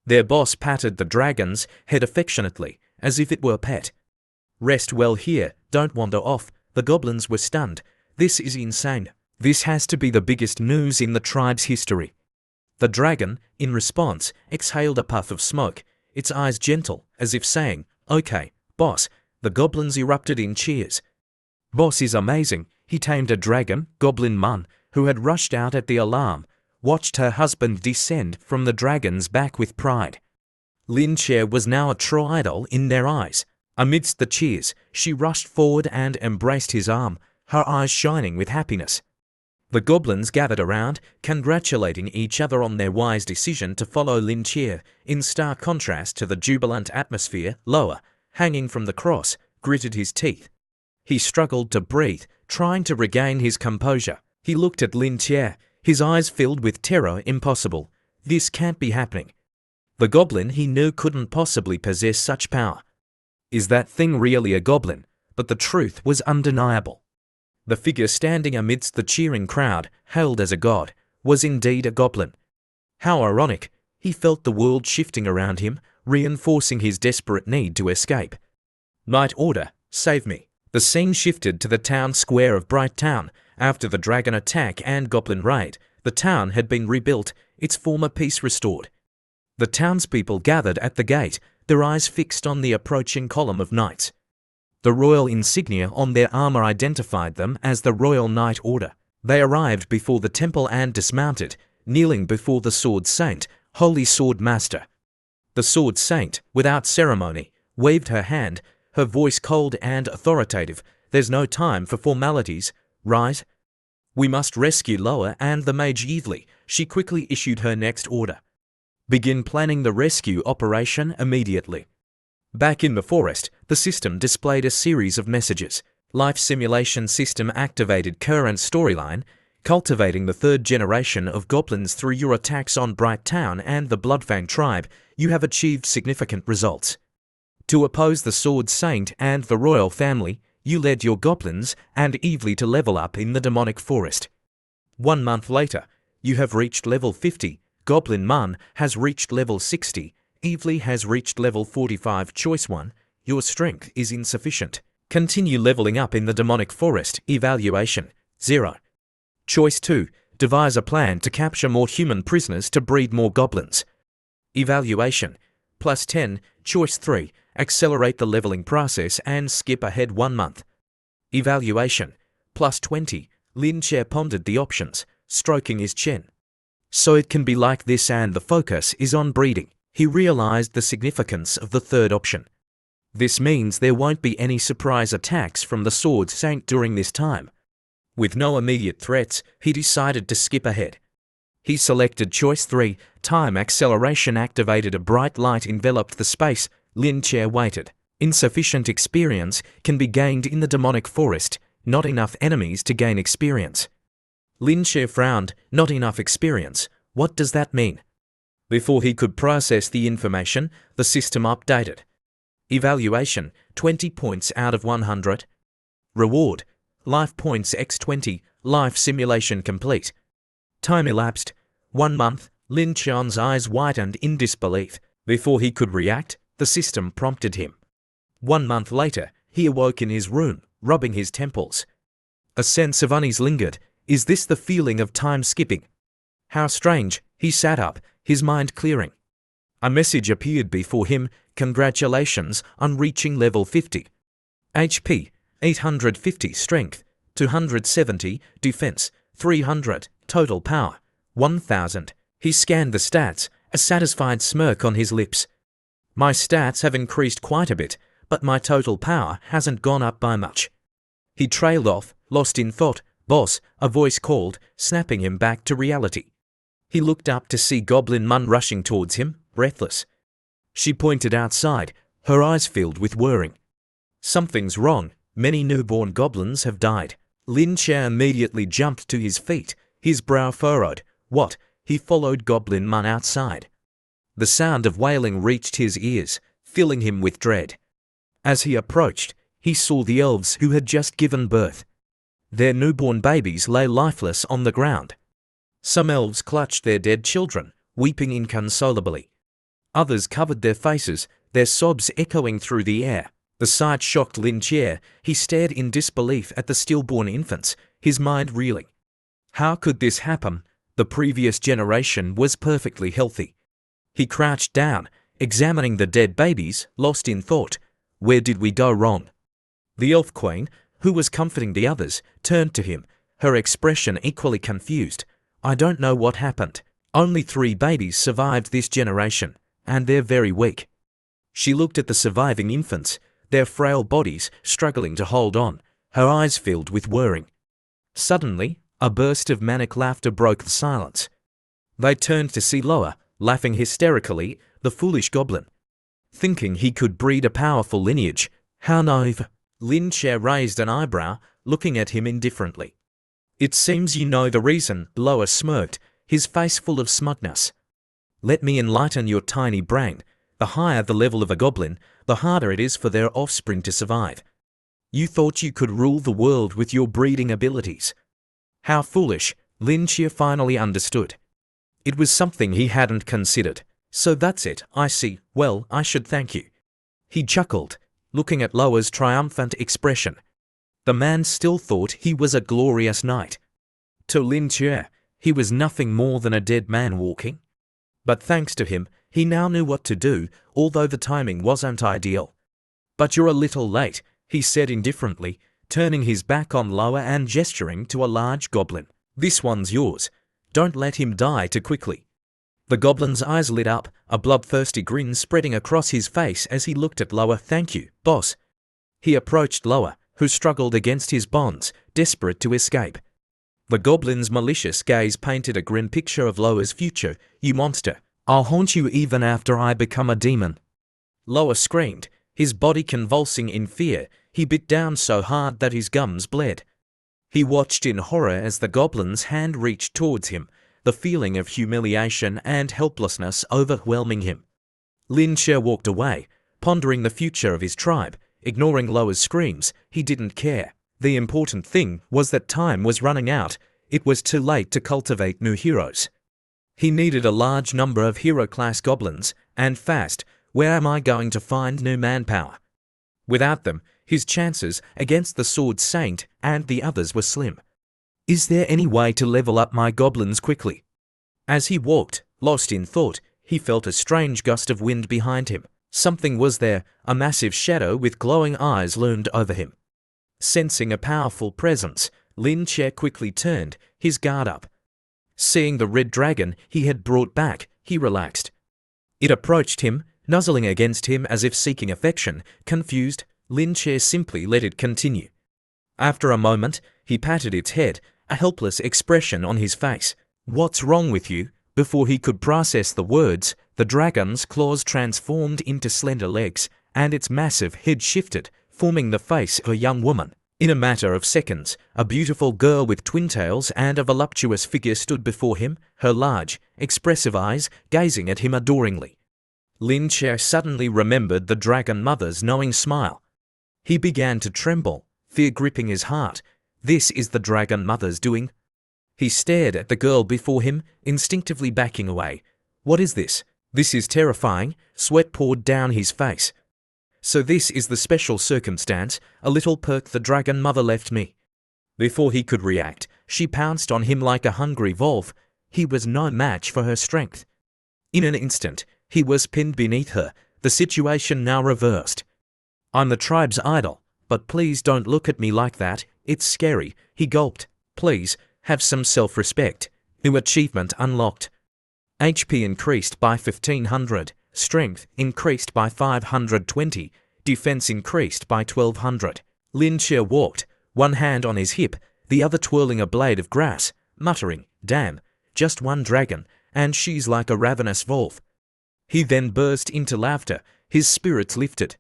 Their boss patted the dragon's head affectionately, as if it were a pet. Rest well here, don't wander off. The goblins were stunned. This is insane. This has to be the biggest news in the tribe's history. The dragon, in response, exhaled a puff of smoke, its eyes gentle, as if saying, Okay, boss. The goblins erupted in cheers. Boss is amazing. He tamed a dragon, Goblin Mun, who had rushed out at the alarm, watched her husband descend from the dragon's back with pride. Lin Che was now a true idol in their eyes. Amidst the cheers, she rushed forward and embraced his arm, her eyes shining with happiness. The goblins gathered around, congratulating each other on their wise decision to follow Lin Che, in stark contrast to the jubilant atmosphere lower, hanging from the cross, gritted his teeth. He struggled to breathe, trying to regain his composure. He looked at Lin Che, his eyes filled with terror. Impossible. This can't be happening. The goblin he knew couldn't possibly possess such power. Is that thing really a goblin? But the truth was undeniable. The figure standing amidst the cheering crowd, hailed as a god, was indeed a goblin. How ironic! He felt the world shifting around him, reinforcing his desperate need to escape. Night Order, save me. The scene shifted to the town square of Bright Town. After the dragon attack and goblin raid, the town had been rebuilt, its former peace restored. The townspeople gathered at the gate, their eyes fixed on the approaching column of knights. The royal insignia on their armor identified them as the Royal Knight Order. They arrived before the temple and dismounted, kneeling before the Sword Saint, Holy Sword Master. The Sword Saint, without ceremony, waved her hand, her voice cold and authoritative. There's no time for formalities. Rise. We must rescue Loa and the Mage Evely. She quickly issued her next order. Begin planning the rescue operation immediately. Back in the forest, the system displayed a series of messages. Life simulation system activated current storyline, cultivating the third generation of goblins through your attacks on Bright Town and the Bloodfang tribe. You have achieved significant results. To oppose the Sword Saint and the royal family, you led your goblins and Evely to level up in the demonic forest. 1 month later, you have reached level 50. Goblin Mun has reached level 60. Evely has reached level 45. Choice 1. Your strength is insufficient. Continue leveling up in the demonic forest. Evaluation 0. Choice 2. Devise a plan to capture more human prisoners to breed more goblins. Evaluation +10. Choice 3. Accelerate the leveling process and skip ahead 1 month. Evaluation +20. Lin Che pondered the options, stroking his chin. So it can be like this, and the focus is on breeding. He realized the significance of the third option. This means there won't be any surprise attacks from the Sword Saint during this time. With no immediate threats, he decided to skip ahead. He selected choice 3. Time acceleration activated. A bright light enveloped the space. Lin Che waited. Insufficient experience can be gained in the demonic forest. Not enough enemies to gain experience. Lin Che frowned. Not enough experience. What does that mean? Before he could process the information, the system updated. Evaluation 20 points out of 100. Reward life points x 20. Life simulation complete. Time elapsed 1 month. Lin Che's eyes widened in disbelief. Before he could react, the system prompted him. 1 month later, he awoke in his room, rubbing his temples. A sense of unease lingered. Is this the feeling of time skipping? How strange. He sat up, his mind clearing. A message appeared before him. Congratulations on reaching level 50. HP 850. Strength 270. Defense 300. Total power 1000. He scanned the stats, a satisfied smirk on his lips. My stats have increased quite a bit, but my total power hasn't gone up by much. He trailed off, lost in thought. Boss, a voice called, snapping him back to reality. He looked up to see Goblin Mun rushing towards him, breathless. She pointed outside, her eyes filled with worrying. Something's wrong. Many newborn goblins have died. Lin Che immediately jumped to his feet, his brow furrowed. What? He followed Goblin Mun outside. The sound of wailing reached his ears, filling him with dread. As he approached, he saw the elves who had just given birth. Their newborn babies lay lifeless on the ground. Some elves clutched their dead children, weeping inconsolably. Others covered their faces, their sobs echoing through the air. The sight shocked Lin Che. He stared in disbelief at the stillborn infants, his mind reeling. How could this happen? The previous generation was perfectly healthy. He crouched down, examining the dead babies, lost in thought. Where did we go wrong? The elf queen, who was comforting the others, turned to him, her expression equally confused. I don't know what happened. Only 3 babies survived this generation, and they're very weak. She looked at the surviving infants, their frail bodies struggling to hold on, her eyes filled with worrying. Suddenly, a burst of manic laughter broke the silence. They turned to see Loa, laughing hysterically, the foolish goblin. Thinking he could breed a powerful lineage. How naive. Lin Che raised an eyebrow, looking at him indifferently. It seems you know the reason, Loa smirked, his face full of smugness. Let me enlighten your tiny brain. The higher the level of a goblin, the harder it is for their offspring to survive. You thought you could rule the world with your breeding abilities. How foolish, Lin Che finally understood. It was something he hadn't considered. So that's it, I see. Well, I should thank you. He chuckled, looking at Loa's triumphant expression. The man still thought he was a glorious knight. To Lin Che, he was nothing more than a dead man walking. But thanks to him, he now knew what to do, although the timing wasn't ideal. But you're a little late, he said indifferently, turning his back on Loa and gesturing to a large goblin. This one's yours. Don't let him die too quickly. The goblin's eyes lit up, a bloodthirsty grin spreading across his face as he looked at Loa. Thank you, boss. He approached Loa, who struggled against his bonds, desperate to escape. The goblin's malicious gaze painted a grim picture of Loa's future. You monster. I'll haunt you even after I become a demon. Loa screamed, his body convulsing in fear. He bit down so hard that his gums bled. He watched in horror as the goblin's hand reached towards him, the feeling of humiliation and helplessness overwhelming him. Lin Che walked away, pondering the future of his tribe, ignoring Loa's screams. He didn't care. The important thing was that time was running out. It was too late to cultivate new heroes. He needed a large number of hero-class goblins, and fast. Where am I going to find new manpower? Without them, his chances against the Sword Saint and the others were slim. Is there any way to level up my goblins quickly? As he walked, lost in thought, he felt a strange gust of wind behind him. Something was there, a massive shadow with glowing eyes loomed over him. Sensing a powerful presence, Lin Che quickly turned, his guard up. Seeing the red dragon he had brought back, he relaxed. It approached him, nuzzling against him as if seeking affection. Confused, Lin Che simply let it continue. After a moment, he patted its head, a helpless expression on his face. What's wrong with you? Before he could process the words, the dragon's claws transformed into slender legs, and its massive head shifted, forming the face of a young woman. In a matter of seconds, a beautiful girl with twin tails and a voluptuous figure stood before him, her large, expressive eyes gazing at him adoringly. Lin Che suddenly remembered the dragon mother's knowing smile. He began to tremble, fear gripping his heart. This is the dragon mother's doing. He stared at the girl before him, instinctively backing away. What is this? This is terrifying. Sweat poured down his face. So this is the special circumstance, a little perk the dragon mother left me. Before he could react, she pounced on him like a hungry wolf. He was no match for her strength. In an instant, he was pinned beneath her, the situation now reversed. I'm the tribe's idol, but please don't look at me like that, it's scary, he gulped. Please, have some self-respect. New achievement unlocked. HP increased by 1500. Strength increased by 520, defense increased by 1200. Lin Che walked, one hand on his hip, the other twirling a blade of grass, muttering, damn, just one dragon, and she's like a ravenous wolf. He then burst into laughter, his spirits lifted.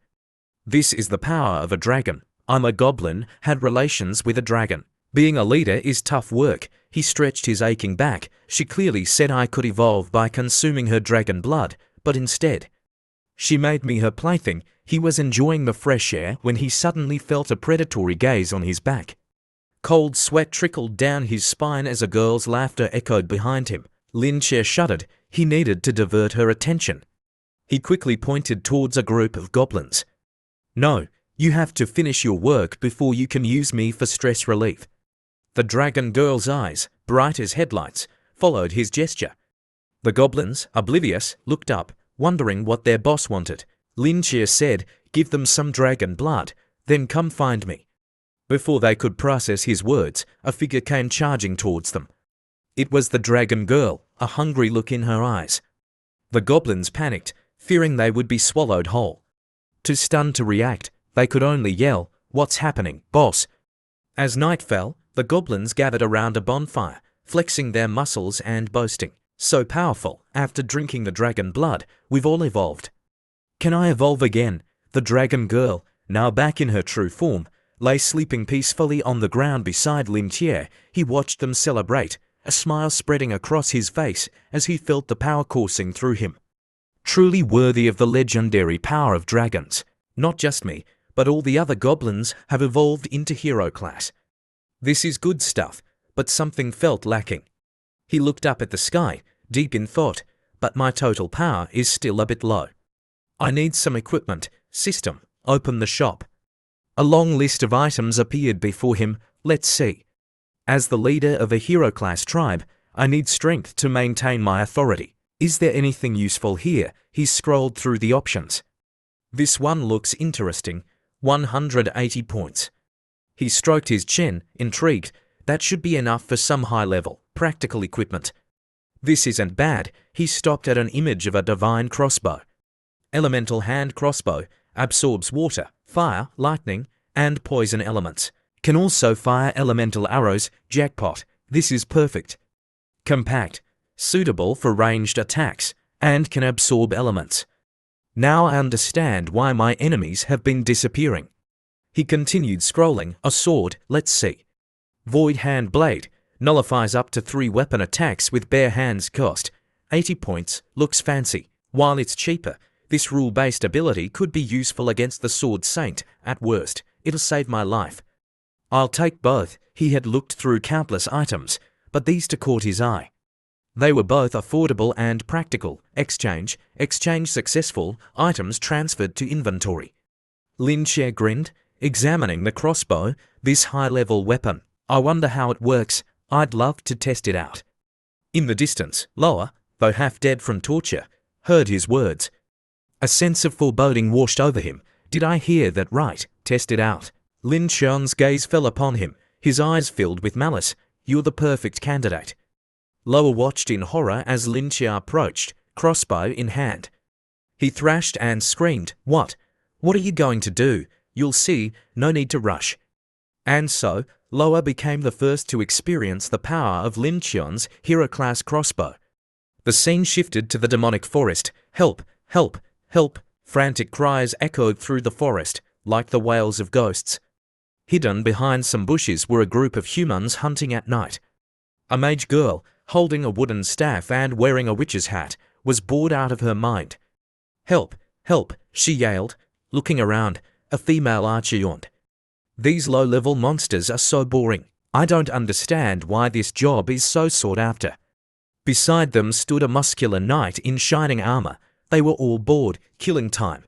This is the power of a dragon. I'm a goblin, had relations with a dragon. Being a leader is tough work. He stretched his aching back. She clearly said I could evolve by consuming her dragon blood, but instead, she made me her plaything. He was enjoying the fresh air when he suddenly felt a predatory gaze on his back. Cold sweat trickled down his spine as a girl's laughter echoed behind him. Lin Che shuddered. He needed to divert her attention. He quickly pointed towards a group of goblins. No, you have to finish your work before you can use me for stress relief. The dragon girl's eyes, bright as headlights, followed his gesture. The goblins, oblivious, looked up, wondering what their boss wanted. Lin Che said, give them some dragon blood, then come find me. Before they could process his words, a figure came charging towards them. It was the dragon girl, a hungry look in her eyes. The goblins panicked, fearing they would be swallowed whole. Too stunned to react, they could only yell, "What's happening, boss?" As night fell, the goblins gathered around a bonfire, flexing their muscles and boasting, "So powerful, after drinking the dragon blood, we've all evolved." "Can I evolve again?" The dragon girl, now back in her true form, lay sleeping peacefully on the ground beside Lin Jie. He watched them celebrate, a smile spreading across his face as he felt the power coursing through him. Truly worthy of the legendary power of dragons. Not just me, but all the other goblins have evolved into hero class. This is good stuff, but something felt lacking. He looked up at the sky, deep in thought, but my total power is still a bit low. I need some equipment. System, open the shop. A long list of items appeared before him. Let's see. As the leader of a hero class tribe, I need strength to maintain my authority. Is there anything useful here? He scrolled through the options. This one looks interesting. 180 points. He stroked his chin, intrigued. That should be enough for some high-level, practical equipment. This isn't bad. He stopped at an image of a divine crossbow. Elemental hand crossbow, absorbs water, fire, lightning, and poison elements. Can also fire elemental arrows. Jackpot. This is perfect. Compact, suitable for ranged attacks, and can absorb elements. Now I understand why my enemies have been disappearing. He continued scrolling. A sword, let's see. Void hand blade, nullifies up to 3 weapon attacks with bare hands. Cost 80 points, looks fancy. While it's cheaper, this rule-based ability could be useful against the Sword Saint. At worst, it'll save my life. I'll take both. He had looked through countless items, but these two caught his eye. They were both affordable and practical. Exchange successful, items transferred to inventory. Lin Jie grinned, examining the crossbow, this high-level weapon. I wonder how it works. I'd love to test it out. In the distance, Loa, though half dead from torture, heard his words. A sense of foreboding washed over him. Did I hear that right? Test it out. Lin Xian's gaze fell upon him, his eyes filled with malice. You're the perfect candidate. Loa watched in horror as Lin Xia approached, crossbow in hand. He thrashed and screamed, What? What are you going to do? You'll see, no need to rush. And so, Loa became the first to experience the power of Lin Xian's hero-class crossbow. The scene shifted to the demonic forest. Help! Help! Help! Frantic cries echoed through the forest, like the wails of ghosts. Hidden behind some bushes were a group of humans hunting at night. A mage girl, holding a wooden staff and wearing a witch's hat, was bored out of her mind. Help! Help! She yelled, looking around. A female archer yawned. These low-level monsters are so boring. I don't understand why this job is so sought after. Beside them stood a muscular knight in shining armor. They were all bored, killing time.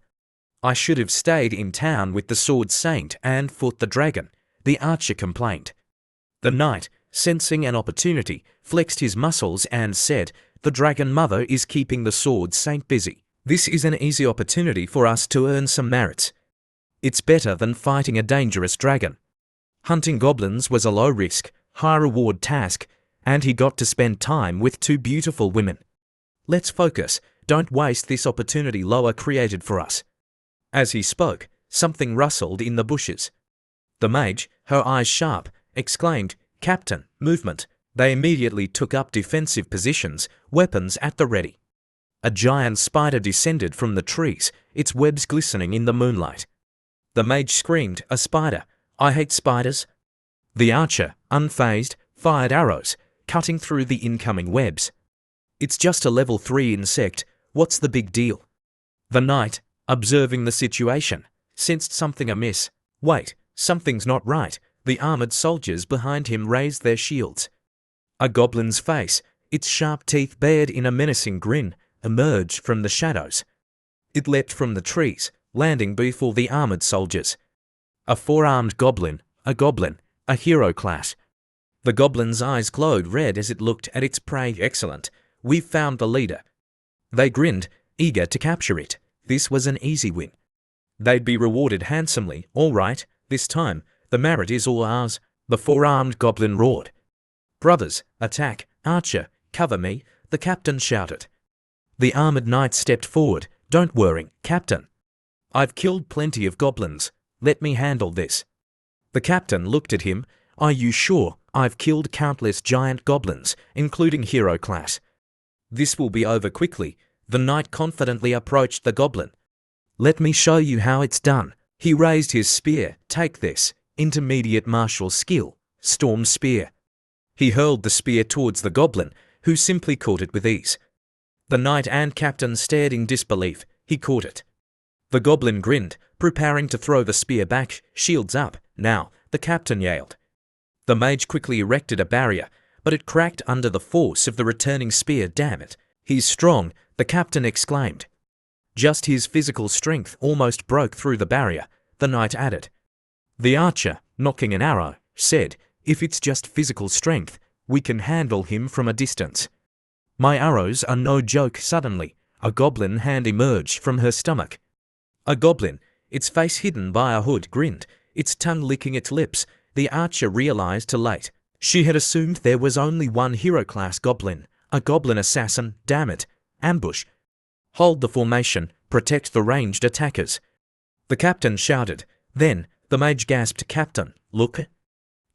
I should have stayed in town with the Sword Saint and fought the dragon, the archer complained. The knight, sensing an opportunity, flexed his muscles and said, The Dragon Mother is keeping the Sword Saint busy. This is an easy opportunity for us to earn some merits. It's better than fighting a dangerous dragon. Hunting goblins was a low-risk, high-reward task, and he got to spend time with 2 beautiful women. Let's focus. Don't waste this opportunity Loa created for us. As he spoke, something rustled in the bushes. The mage, her eyes sharp, exclaimed, Captain, movement. They immediately took up defensive positions, weapons at the ready. A giant spider descended from the trees, its webs glistening in the moonlight. The mage screamed, A spider! I hate spiders! The archer, unfazed, fired arrows, cutting through the incoming webs. It's just a level 3 insect. What's the big deal? The knight, observing the situation, sensed something amiss. Wait, something's not right. The armored soldiers behind him raised their shields. A goblin's face, its sharp teeth bared in a menacing grin, emerged from the shadows. It leapt from the trees, landing before the armored soldiers. A 4-armed goblin, a hero class. The goblin's eyes glowed red as it looked at its prey. Excellent. We've found the leader. They grinned, eager to capture it. This was an easy win. They'd be rewarded handsomely. All right, this time, The merit is all ours, the four-armed goblin roared. Brothers, attack, archer, cover me, the captain shouted. The armored knight stepped forward. Don't worry, captain. I've killed plenty of goblins. Let me handle this. The captain looked at him. Are you sure? I've killed countless giant goblins, including hero class. This will be over quickly. The knight confidently approached the goblin. Let me show you how it's done. He raised his spear. Take this. Intermediate martial skill. Storm spear. He hurled the spear towards the goblin, who simply caught it with ease. The knight and captain stared in disbelief. He caught it. The goblin grinned, preparing to throw the spear back, shields up. Now, the captain yelled. The mage quickly erected a barrier, but it cracked under the force of the returning spear. Damn it. He's strong, the captain exclaimed. Just his physical strength almost broke through the barrier, the knight added. The archer, knocking an arrow, said, if it's just physical strength, we can handle him from a distance. My arrows are no joke. Suddenly, a goblin hand emerged from her stomach. A goblin, its face hidden by a hood, grinned, its tongue licking its lips. The archer realized too late. She had assumed there was only one hero-class goblin, a goblin assassin. Damn it. Ambush. Hold the formation, protect the ranged attackers. The captain shouted. Then, the mage gasped, Captain, look.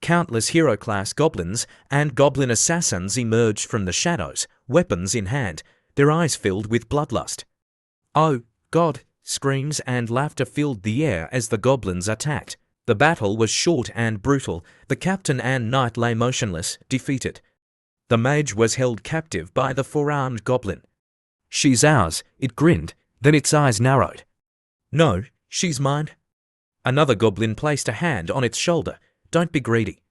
Countless hero-class goblins and goblin assassins emerged from the shadows, weapons in hand, their eyes filled with bloodlust. Oh, God! Screams and laughter filled the air as the goblins attacked. The battle was short and brutal. The captain and knight lay motionless, defeated. The mage was held captive by the four-armed goblin. She's ours, it grinned, then its eyes narrowed. No, she's mine. Another goblin placed a hand on its shoulder. Don't be greedy.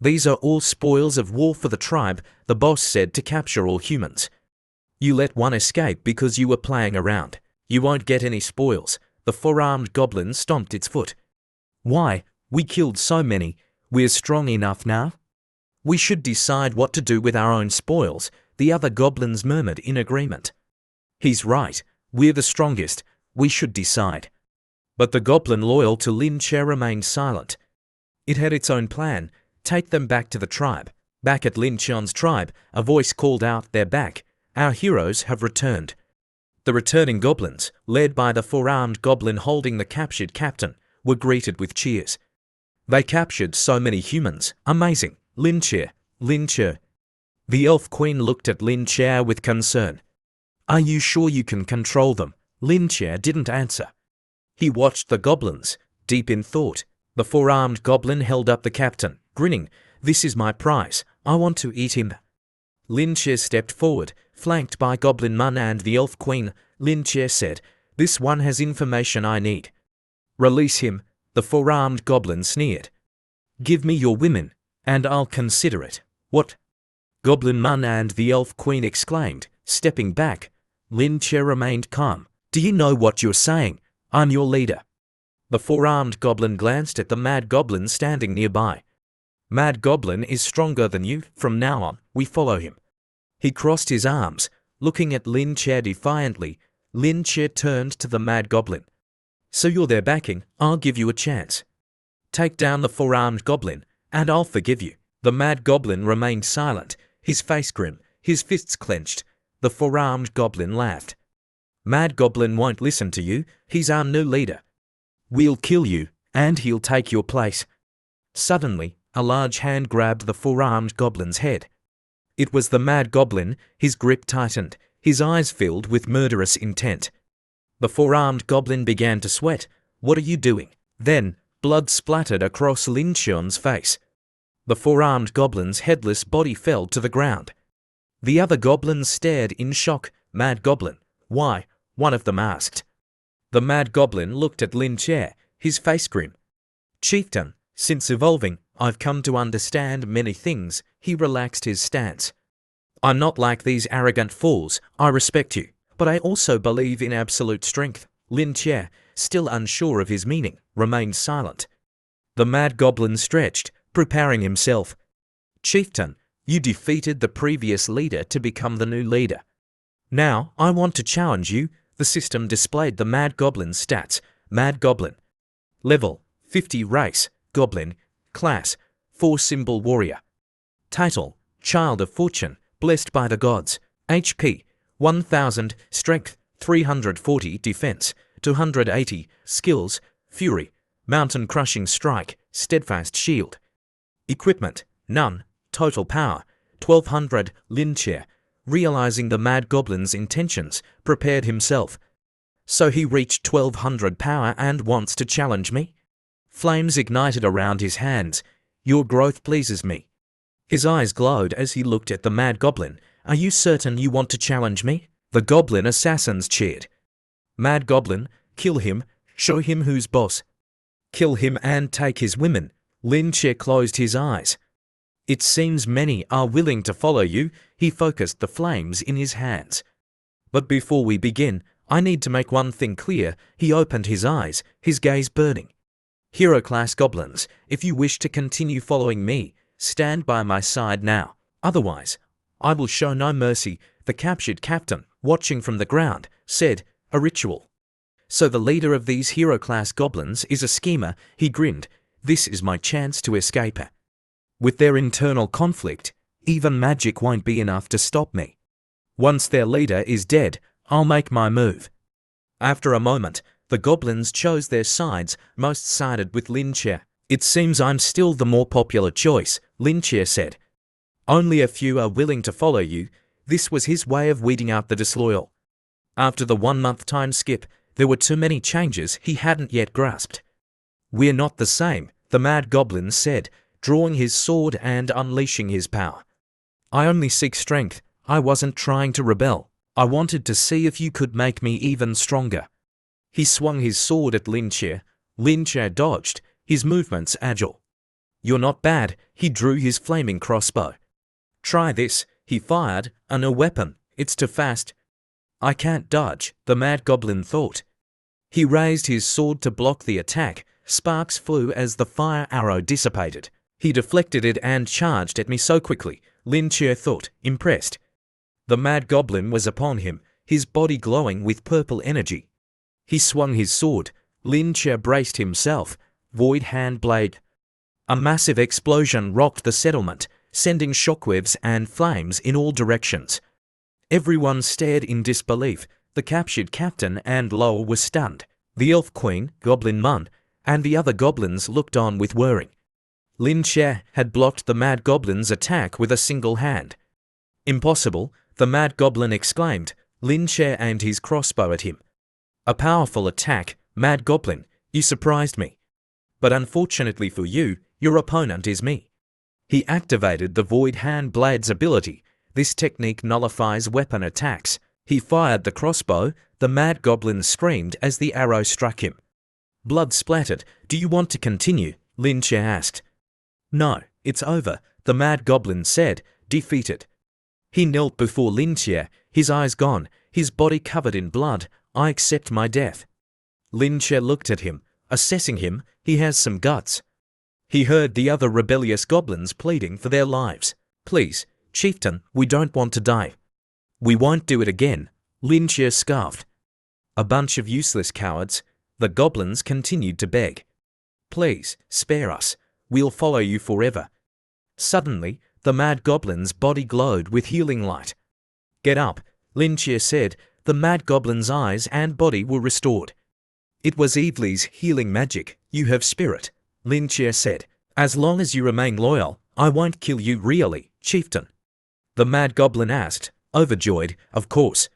These are all spoils of war for the tribe, the boss said, to capture all humans. You let one escape because you were playing around. You won't get any spoils. The four-armed goblin stomped its foot. Why? We killed so many. We're strong enough now. We should decide what to do with our own spoils, the other goblins murmured in agreement. He's right. We're the strongest. We should decide. But the goblin loyal to Lin Che remained silent. It had its own plan. Take them back to the tribe. Back at Lin Cheon's tribe, a voice called out, they're back. Our heroes have returned. The returning goblins, led by the four-armed goblin holding the captured captain, were greeted with cheers. They captured so many humans. Amazing. Lin Che. Lin Che. The elf queen looked at Lin Che with concern. Are you sure you can control them? Lin Che didn't answer. He watched the goblins, deep in thought. The four-armed goblin held up the captain, grinning. This is my prize. I want to eat him. Lin Che stepped forward, flanked by Goblin Mun and the elf queen. Lin Che said, this one has information I need. Release him, the four-armed goblin sneered. Give me your women, and I'll consider it. What? Goblin Mun and the elf queen exclaimed, stepping back. Lin Che remained calm. Do you know what you're saying? I'm your leader. The four-armed goblin glanced at the mad goblin standing nearby. Mad goblin is stronger than you. From now on, we follow him. He crossed his arms, looking at Lin Che defiantly. Lin Che turned to the mad goblin. So you're their backing. I'll give you a chance. Take down the four-armed goblin, and I'll forgive you. The mad goblin remained silent, his face grim, his fists clenched. The four-armed goblin laughed. Mad goblin won't listen to you. He's our new leader. We'll kill you, and he'll take your place. Suddenly, a large hand grabbed the four-armed goblin's head. It was the mad goblin. His grip tightened, his eyes filled with murderous intent. The four-armed goblin began to sweat. What are you doing? Then, blood splattered across Lin Cheon's face. The four-armed goblin's headless body fell to the ground. The other goblins stared in shock. Mad goblin. Why? One of them asked. The mad goblin looked at Lin Che, his face grim. Chieftain, since evolving, I've come to understand many things. He relaxed his stance. I'm not like these arrogant fools. I respect you, but I also believe in absolute strength. Lin Che, still unsure of his meaning, remained silent. The mad goblin stretched, preparing himself. Chieftain, you defeated the previous leader to become the new leader. Now, I want to challenge you. The system displayed the mad goblin's stats. Mad goblin. Level, 50 race, Goblin. Class: 4-symbol warrior. Title: Child of Fortune, blessed by the gods. HP: 1000, Strength 340, Defense 280, Skills: Fury, Mountain Crushing Strike, Steadfast Shield. Equipment: None. Total power: 1200. Linchair, realizing the Mad Goblin's intentions, prepared himself. So he reached 1200 power and wants to challenge me? Flames ignited around his hands. Your growth pleases me. His eyes glowed as he looked at the Mad Goblin. Are you certain you want to challenge me? The Goblin assassins cheered. Mad Goblin, kill him, show him who's boss. Kill him and take his women. Linchair closed his eyes. It seems many are willing to follow you. He focused the flames in his hands. But before we begin, I need to make one thing clear. He opened his eyes, his gaze burning. Hero class goblins, if you wish to continue following me, stand by my side now. Otherwise, I will show no mercy. The captured captain, watching from the ground, said, a ritual. So the leader of these hero class goblins is a schemer. He grinned. This is my chance to escape. With their internal conflict, even magic won't be enough to stop me. Once their leader is dead, I'll make my move. After a moment, the goblins chose their sides. Most sided with Linchair. It seems I'm still the more popular choice, Linchair said. Only a few are willing to follow you. This was his way of weeding out the disloyal. After the 1-month time skip, there were too many changes he hadn't yet grasped. We're not the same, the Mad Goblin said, drawing his sword and unleashing his power. I only seek strength. I wasn't trying to rebel. I wanted to see if you could make me even stronger. He swung his sword at Linchair. Linchair dodged, his movements agile. You're not bad. He drew his flaming crossbow. Try this. He fired, a new weapon. It's too fast. I can't dodge, the Mad Goblin thought. He raised his sword to block the attack. Sparks flew as the fire arrow dissipated. He deflected it and charged at me so quickly, Linchair thought, impressed. The Mad Goblin was upon him, his body glowing with purple energy. He swung his sword. Linchair braced himself. Void hand blade. A massive explosion rocked the settlement, sending shockwaves and flames in all directions. Everyone stared in disbelief. The captured captain and Lowell were stunned. The Elf Queen, Goblin Mun, and the other goblins looked on with worrying. Linchair had blocked the Mad Goblin's attack with a single hand. Impossible, the Mad Goblin exclaimed. Linchair aimed his crossbow at him. A powerful attack, Mad Goblin, you surprised me. But unfortunately for you, your opponent is me. He activated the Void Hand Blade's ability. This technique nullifies weapon attacks. He fired the crossbow. The Mad Goblin screamed as the arrow struck him. Blood splattered. Do you want to continue? Linchair asked. No, it's over, the Mad Goblin said, defeated. He knelt before Linchair, his eyes gone, his body covered in blood. I accept my death. Linchair looked at him, assessing him. He has some guts. He heard the other rebellious goblins pleading for their lives. Please, chieftain, we don't want to die. We won't do it again, Linchair scoffed. A bunch of useless cowards. The goblins continued to beg. Please, spare us. We'll follow you forever. Suddenly, the Mad Goblin's body glowed with healing light. Get up, Linchair said. The Mad Goblin's eyes and body were restored. It was Evely's healing magic. You have spirit, Linchair said. As long as you remain loyal, I won't kill you really, chieftain. The Mad Goblin asked, overjoyed, of course.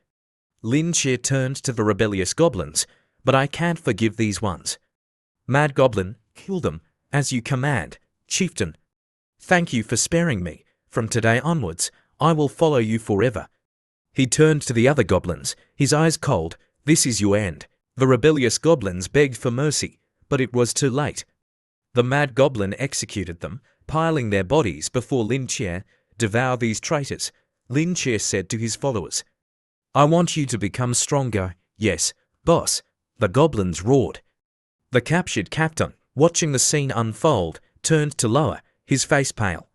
Linchair turned to the rebellious goblins. But I can't forgive these ones. Mad Goblin, kill them, as you command, chieftain. Thank you for sparing me. From today onwards, I will follow you forever. He turned to the other goblins, his eyes cold. This is your end. The rebellious goblins begged for mercy, but it was too late. The Mad Goblin executed them, piling their bodies before Linchair. Devour these traitors, Linchair said to his followers. I want you to become stronger. Yes, boss. The goblins roared. The captured captain, watching the scene unfold, turned to Lower, his face pale.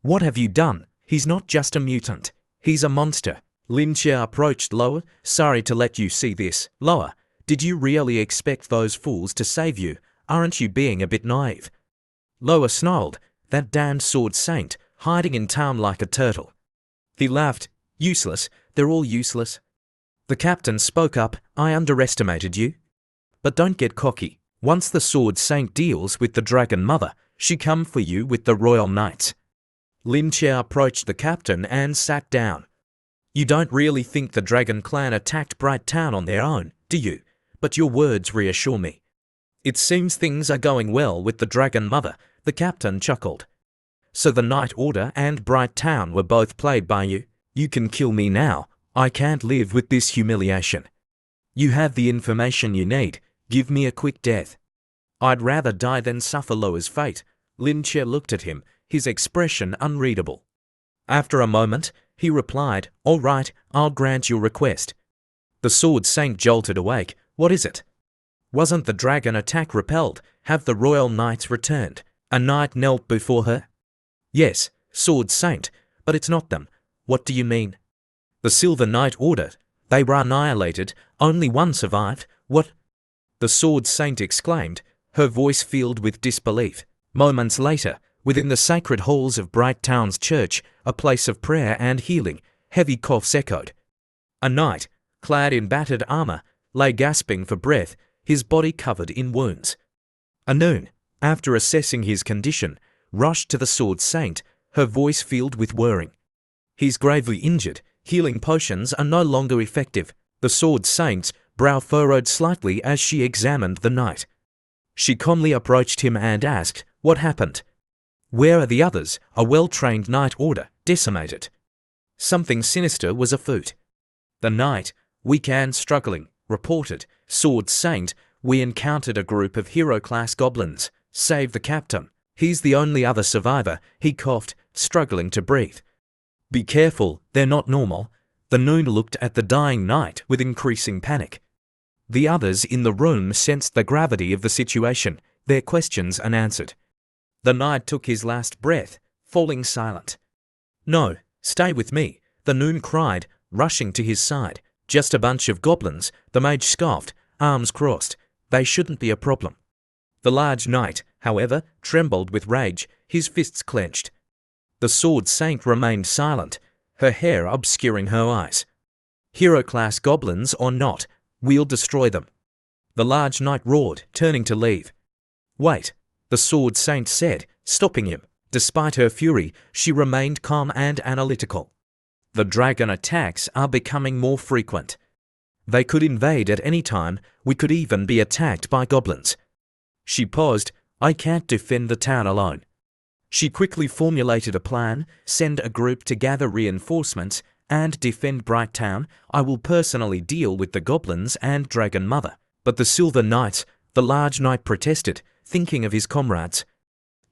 What have you done? He's not just a mutant. He's a monster. Linchair approached Lower. Sorry to let you see this. Lower, did you really expect those fools to save you? Aren't you being a bit naive? Loa snarled, "That damned sword saint, hiding in town like a turtle." He laughed, "Useless, they're all useless." The captain spoke up, "I underestimated you. But don't get cocky. Once the sword saint deals with the dragon mother, she come for you with the royal knights." Lin Chia approached the captain and sat down. "You don't really think the dragon clan attacked Bright Town on their own, do you? But your words reassure me." "It seems things are going well with the dragon mother," the captain chuckled. "So the Night Order and Bright Town were both played by you? You can kill me now. I can't live with this humiliation. You have the information you need. Give me a quick death." "I'd rather die than suffer Loa's fate." Lin Chia looked at him, his expression unreadable. After a moment, he replied, "All right, I'll grant your request." The sword saint jolted awake. "What is it?" "Wasn't the dragon attack repelled? Have the royal knights returned?" A knight knelt before her. "Yes, sword saint, but it's not them." "What do you mean?" "The Silver Knight Order. They were annihilated. Only one survived." "What?" the sword saint exclaimed, her voice filled with disbelief. Moments later, within the sacred halls of Bright Town's church, a place of prayer and healing, heavy coughs echoed. A knight, clad in battered armor, lay gasping for breath, his body covered in wounds. Anun, after assessing his condition, rushed to the sword saint, her voice filled with whirring. "He's gravely injured. Healing potions are no longer effective." The sword saint's brow furrowed slightly as she examined the knight. She calmly approached him and asked, "What happened? Where are the others?" A well-trained knight order, decimated. Something sinister was afoot. The knight, weak and struggling, reported, "Sword Saint, we encountered a group of hero-class goblins. Save the captain. He's the only other survivor." He coughed, struggling to breathe. "Be careful, they're not normal." The Noon looked at the dying knight with increasing panic. The others in the room sensed the gravity of the situation, their questions unanswered. The knight took his last breath, falling silent. "No, stay with me," the Noon cried, rushing to his side. "Just a bunch of goblins," the mage scoffed, arms crossed. "They shouldn't be a problem." The large knight, however, trembled with rage, his fists clenched. The sword saint remained silent, her hair obscuring her eyes. "Hero-class goblins or not, we'll destroy them." The large knight roared, turning to leave. "Wait," the sword saint said, stopping him. Despite her fury, she remained calm and analytical. "The dragon attacks are becoming more frequent. They could invade at any time. We could even be attacked by goblins." She paused. "I can't defend the town alone." She quickly formulated a plan, send a group to gather reinforcements, and defend Bright Town. "I will personally deal with the goblins and Dragon Mother." "But the Silver Knights," the large knight protested, thinking of his comrades.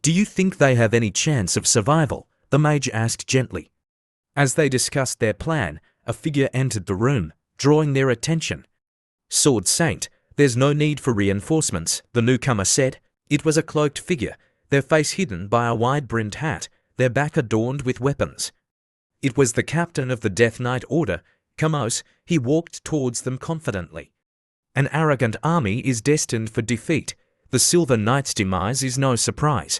"Do you think they have any chance of survival?" the mage asked gently. As they discussed their plan, a figure entered the room, drawing their attention. "Sword Saint, there's no need for reinforcements," the newcomer said. It was a cloaked figure, their face hidden by a wide-brimmed hat, their back adorned with weapons. It was the captain of the Death Knight Order, Kamos. He walked towards them confidently. "An arrogant army is destined for defeat. The Silver Knight's demise is no surprise."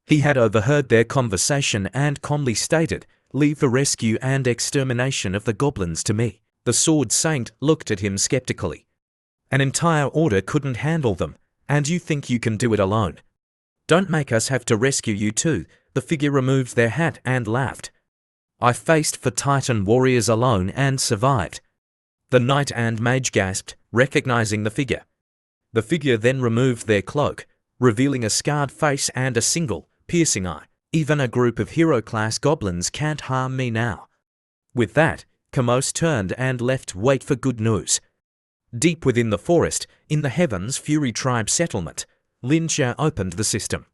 He had overheard their conversation and calmly stated, "Leave the rescue and extermination of the goblins to me." The Sword Saint looked at him skeptically. "An entire order couldn't handle them, and you think you can do it alone? Don't make us have to rescue you too." The figure removed their hat and laughed. "I faced for Titan warriors alone and survived." The knight and mage gasped, recognizing the figure. The figure then removed their cloak, revealing a scarred face and a single, piercing eye. "Even a group of hero-class goblins can't harm me now." With that, Kamos turned and left. Wait for good news. Deep within the forest, in the Heavens Fury Tribe settlement, Lin Chia opened the system.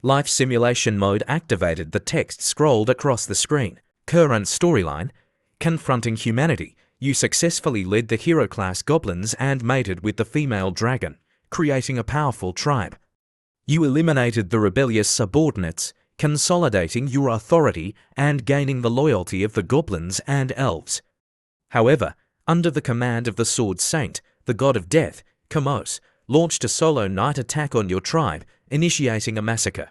Life simulation mode activated. The text scrolled across the screen. Current storyline: confronting humanity. You successfully led the hero-class goblins and mated with the female dragon, creating a powerful tribe. You eliminated the rebellious subordinates, consolidating your authority and gaining the loyalty of the goblins and elves. However, under the command of the Sword Saint, the god of death, Kamos, launched a solo night attack on your tribe, initiating a massacre.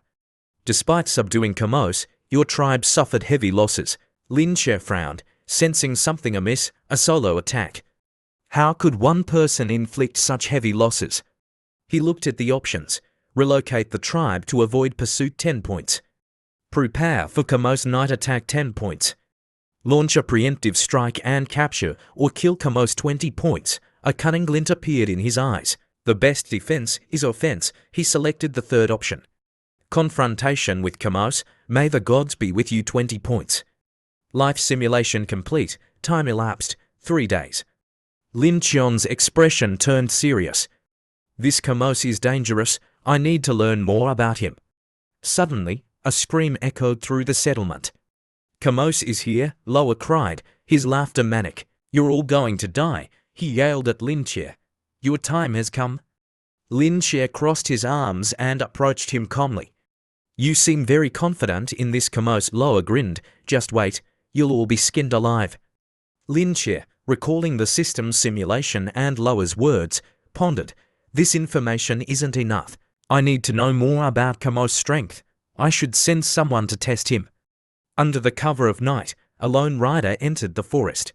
Despite subduing Kamos, your tribe suffered heavy losses. Lin Che frowned, sensing something amiss, a solo attack. How could one person inflict such heavy losses? He looked at the options. Relocate the tribe to avoid pursuit 10 points. Prepare for Kamos night attack 10 points. Launch a preemptive strike and capture or kill Kamos 20 points. A cunning glint appeared in his eyes. The best defense is offense. He selected the third option. Confrontation with Kamos. May the gods be with you 20 points. Life simulation complete. Time elapsed 3 days. Lin Chion's expression turned serious. This Kamos is dangerous. I need to learn more about him. Suddenly, a scream echoed through the settlement. Kamos is here, Loa cried, his laughter manic. You're all going to die, he yelled at Lin Che. Your time has come. Lin Che crossed his arms and approached him calmly. You seem very confident in this, Kamos. Loa grinned. Just wait, you'll all be skinned alive. Lin Che, recalling the system's simulation and Loa's words, pondered. This information isn't enough. I need to know more about Kamos' strength. I should send someone to test him. Under the cover of night, a lone rider entered the forest.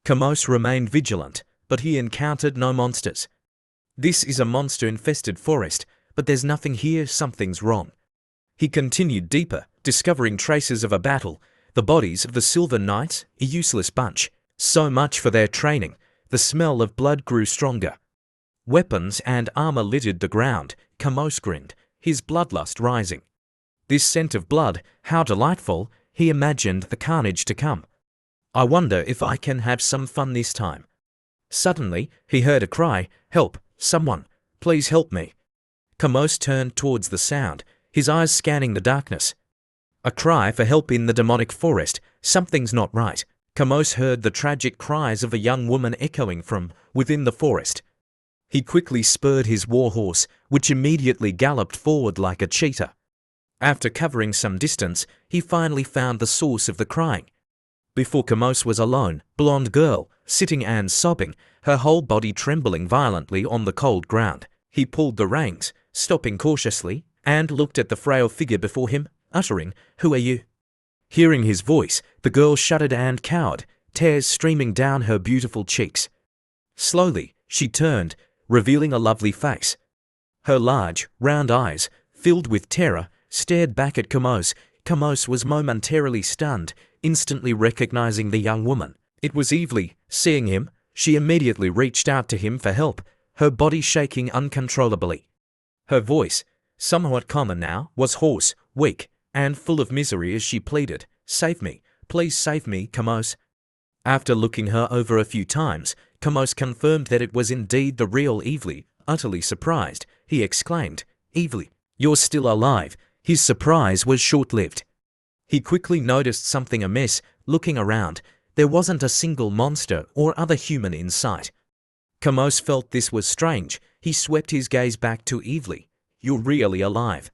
Kamos remained vigilant, but he encountered no monsters. This is a monster-infested forest, but there's nothing here. Something's wrong. He continued deeper, discovering traces of a battle. The bodies of the Silver Knights, a useless bunch. So much for their training. The smell of blood grew stronger. Weapons and armor littered the ground. Kamos grinned, his bloodlust rising. This scent of blood, how delightful, he imagined the carnage to come. I wonder if I can have some fun this time. Suddenly, he heard a cry, help, someone, please help me. Kamos turned towards the sound, his eyes scanning the darkness. A cry for help in the demonic forest. Something's not right. Kamos heard the tragic cries of a young woman echoing from within the forest. He quickly spurred his warhorse, which immediately galloped forward like a cheetah. After covering some distance, he finally found the source of the crying. Before Kamos was alone, blonde girl, sitting and sobbing, her whole body trembling violently on the cold ground. He pulled the reins, stopping cautiously, and looked at the frail figure before him, uttering, "Who are you?" Hearing his voice, the girl shuddered and cowered, tears streaming down her beautiful cheeks. Slowly, she turned, revealing a lovely face. Her large, round eyes, filled with terror, stared back at Kamos. Kamos was momentarily stunned, instantly recognizing the young woman. It was Evely. Seeing him, she immediately reached out to him for help, her body shaking uncontrollably. Her voice, somewhat common now, was hoarse, weak, and full of misery as she pleaded, "Save me, please save me, Kamos." After looking her over a few times, Kamos confirmed that it was indeed the real Evely. Utterly surprised, he exclaimed, "Evely, you're still alive." His surprise was short-lived. He quickly noticed something amiss. Looking around, there wasn't a single monster or other human in sight. Kamos felt this was strange. He swept his gaze back to Evely. "You're really alive."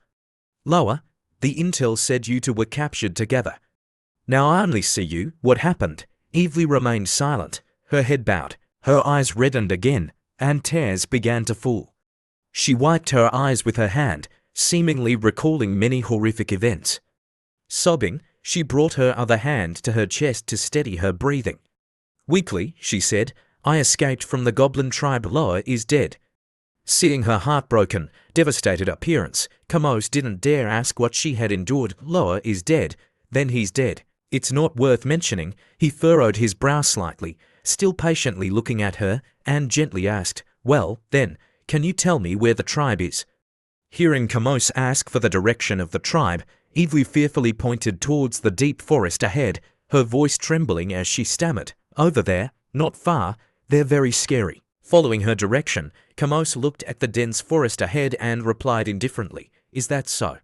"Loa, the intel said you two were captured together. Now I only see you. What happened?" Evely remained silent, her head bowed. Her eyes reddened again, and tears began to fall. She wiped her eyes with her hand, seemingly recalling many horrific events. Sobbing, she brought her other hand to her chest to steady her breathing. Weakly, she said, "I escaped from the Goblin tribe. Loa is dead." Seeing her heartbroken, devastated appearance, Kamos didn't dare ask what she had endured. "Loa is dead, then he's dead. It's not worth mentioning." He furrowed his brow slightly, still patiently looking at her, and gently asked, "Well, then, can you tell me where the tribe is?" Hearing Kamos ask for the direction of the tribe, Evely fearfully pointed towards the deep forest ahead, her voice trembling as she stammered, "Over there, not far, they're very scary." Following her direction, Kamos looked at the dense forest ahead and replied indifferently, "Is that so?"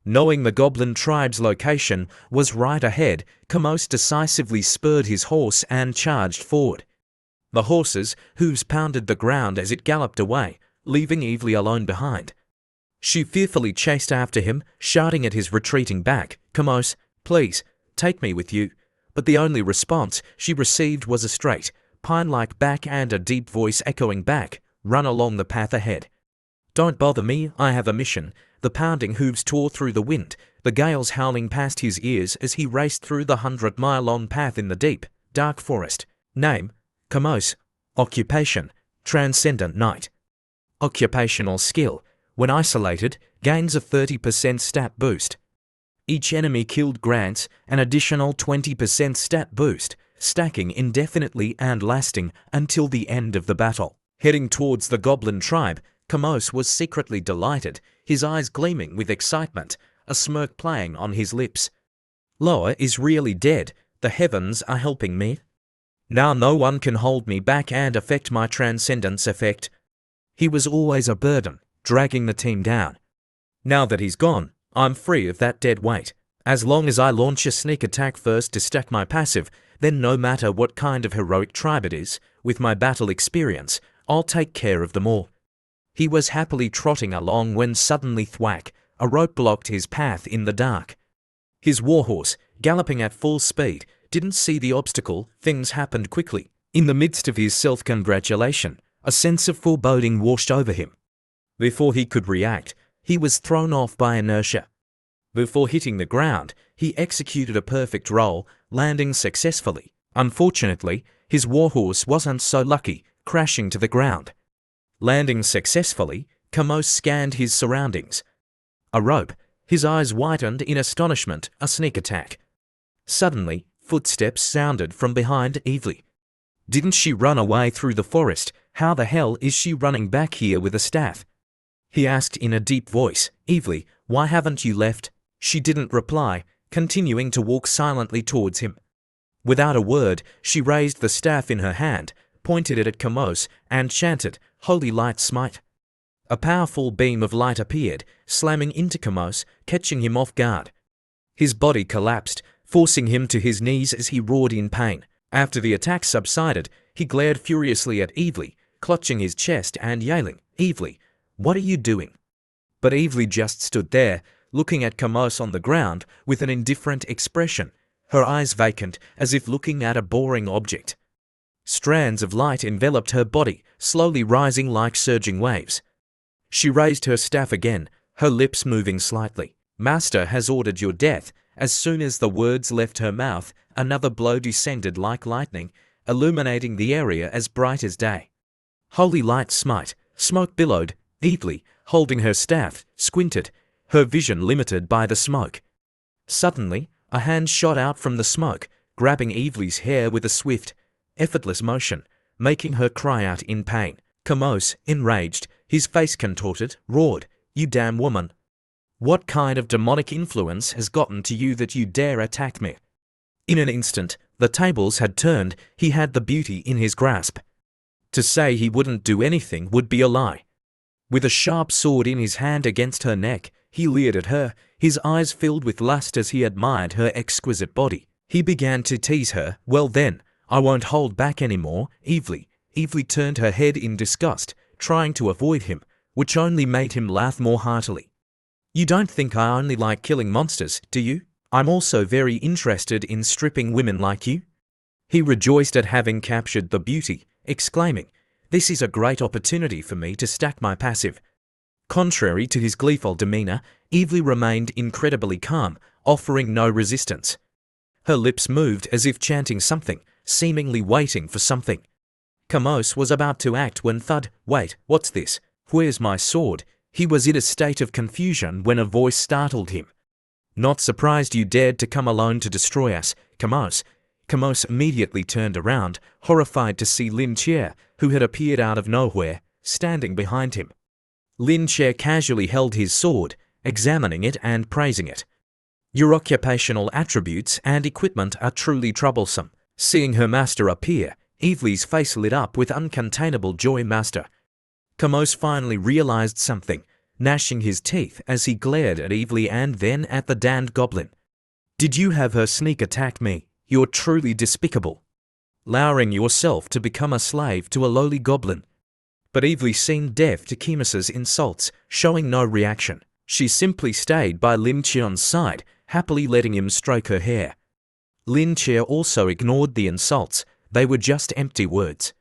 Knowing the Goblin tribe's location was right ahead, Kamos decisively spurred his horse and charged forward. The horse's hooves pounded the ground as it galloped away, leaving Evely alone behind. She fearfully chased after him, shouting at his retreating back, "Kamos, please, take me with you." But the only response she received was a straight, pine-like back and a deep voice echoing back, "Run along the path ahead." "Don't bother me, I have a mission." The pounding hooves tore through the wind, the gales howling past his ears as he raced through the 100-mile-long path in the deep, dark forest. Name: Kamos. Occupation: Transcendent Knight. Occupational skill: when isolated, gains a 30% stat boost. Each enemy killed grants an additional 20% stat boost, stacking indefinitely and lasting until the end of the battle. Heading towards the Goblin tribe, Kamos was secretly delighted, his eyes gleaming with excitement, a smirk playing on his lips. Loa is really dead. The heavens are helping me. Now no one can hold me back and affect my transcendence effect. He was always a burden, dragging the team down. Now that he's gone, I'm free of that dead weight. As long as I launch a sneak attack first to stack my passive, then no matter what kind of heroic tribe it is, with my battle experience, I'll take care of them all. He was happily trotting along when suddenly thwack, a rope blocked his path in the dark. His warhorse, galloping at full speed, didn't see the obstacle. Things happened quickly. In the midst of his self-congratulation, a sense of foreboding washed over him. Before he could react, he was thrown off by inertia. Before hitting the ground, he executed a perfect roll, landing successfully. Unfortunately, his warhorse wasn't so lucky, crashing to the ground. Landing successfully, Kamos scanned his surroundings. A rope. His eyes widened in astonishment. A sneak attack. Suddenly, footsteps sounded from behind Evely. Didn't she run away through the forest? How the hell is she running back here with a staff? He asked in a deep voice. Evely, why haven't you left? She didn't reply, continuing to walk silently towards him. Without a word, she raised the staff in her hand, pointed it at Kamos, and chanted, "Holy Light Smite." A powerful beam of light appeared, slamming into Kamos, catching him off guard. His body collapsed, forcing him to his knees as he roared in pain. After the attack subsided, he glared furiously at Evely, clutching his chest and yelling, "Evely, what are you doing?" But Evely just stood there, looking at Kamos on the ground with an indifferent expression, her eyes vacant, as if looking at a boring object. Strands of light enveloped her body, slowly rising like surging waves. She raised her staff again, her lips moving slightly. "Master has ordered your death." As soon as the words left her mouth, another blow descended like lightning, illuminating the area as bright as day. Holy Light Smite. Smoke billowed. Evely, holding her staff, squinted, her vision limited by the smoke. Suddenly, a hand shot out from the smoke, grabbing Evely's hair with a swift, effortless motion, making her cry out in pain. Kamos, enraged, his face contorted, roared, "You damn woman! What kind of demonic influence has gotten to you that you dare attack me?" In an instant, the tables had turned. He had the beauty in his grasp. To say he wouldn't do anything would be a lie. With a sharp sword in his hand against her neck, he leered at her, his eyes filled with lust as he admired her exquisite body. He began to tease her. "Well then, I won't hold back anymore, Evely." Evely turned her head in disgust, trying to avoid him, which only made him laugh more heartily. "You don't think I only like killing monsters, do you? I'm also very interested in stripping women like you." He rejoiced at having captured the beauty, exclaiming, "This is a great opportunity for me to stack my passive." Contrary to his gleeful demeanor, Evely remained incredibly calm, offering no resistance. Her lips moved as if chanting something, seemingly waiting for something. Kamos was about to act when thud, "Wait, what's this? Where's my sword?" He was in a state of confusion when a voice startled him. "Not surprised you dared to come alone to destroy us, Kamos." Kamos immediately turned around, horrified to see Lin Che, who had appeared out of nowhere, standing behind him. Lin Che casually held his sword, examining it and praising it. "Your occupational attributes and equipment are truly troublesome." Seeing her master appear, Evely's face lit up with uncontainable joy. "Master." Kamos finally realized something, gnashing his teeth as he glared at Evely and then at the damned goblin. "Did you have her sneak attack me? You're truly despicable. Lowering yourself to become a slave to a lowly goblin." But Evely seemed deaf to Kimus's insults, showing no reaction. She simply stayed by Lin Cheon's side, happily letting him stroke her hair. Lin Che also ignored the insults. They were just empty words.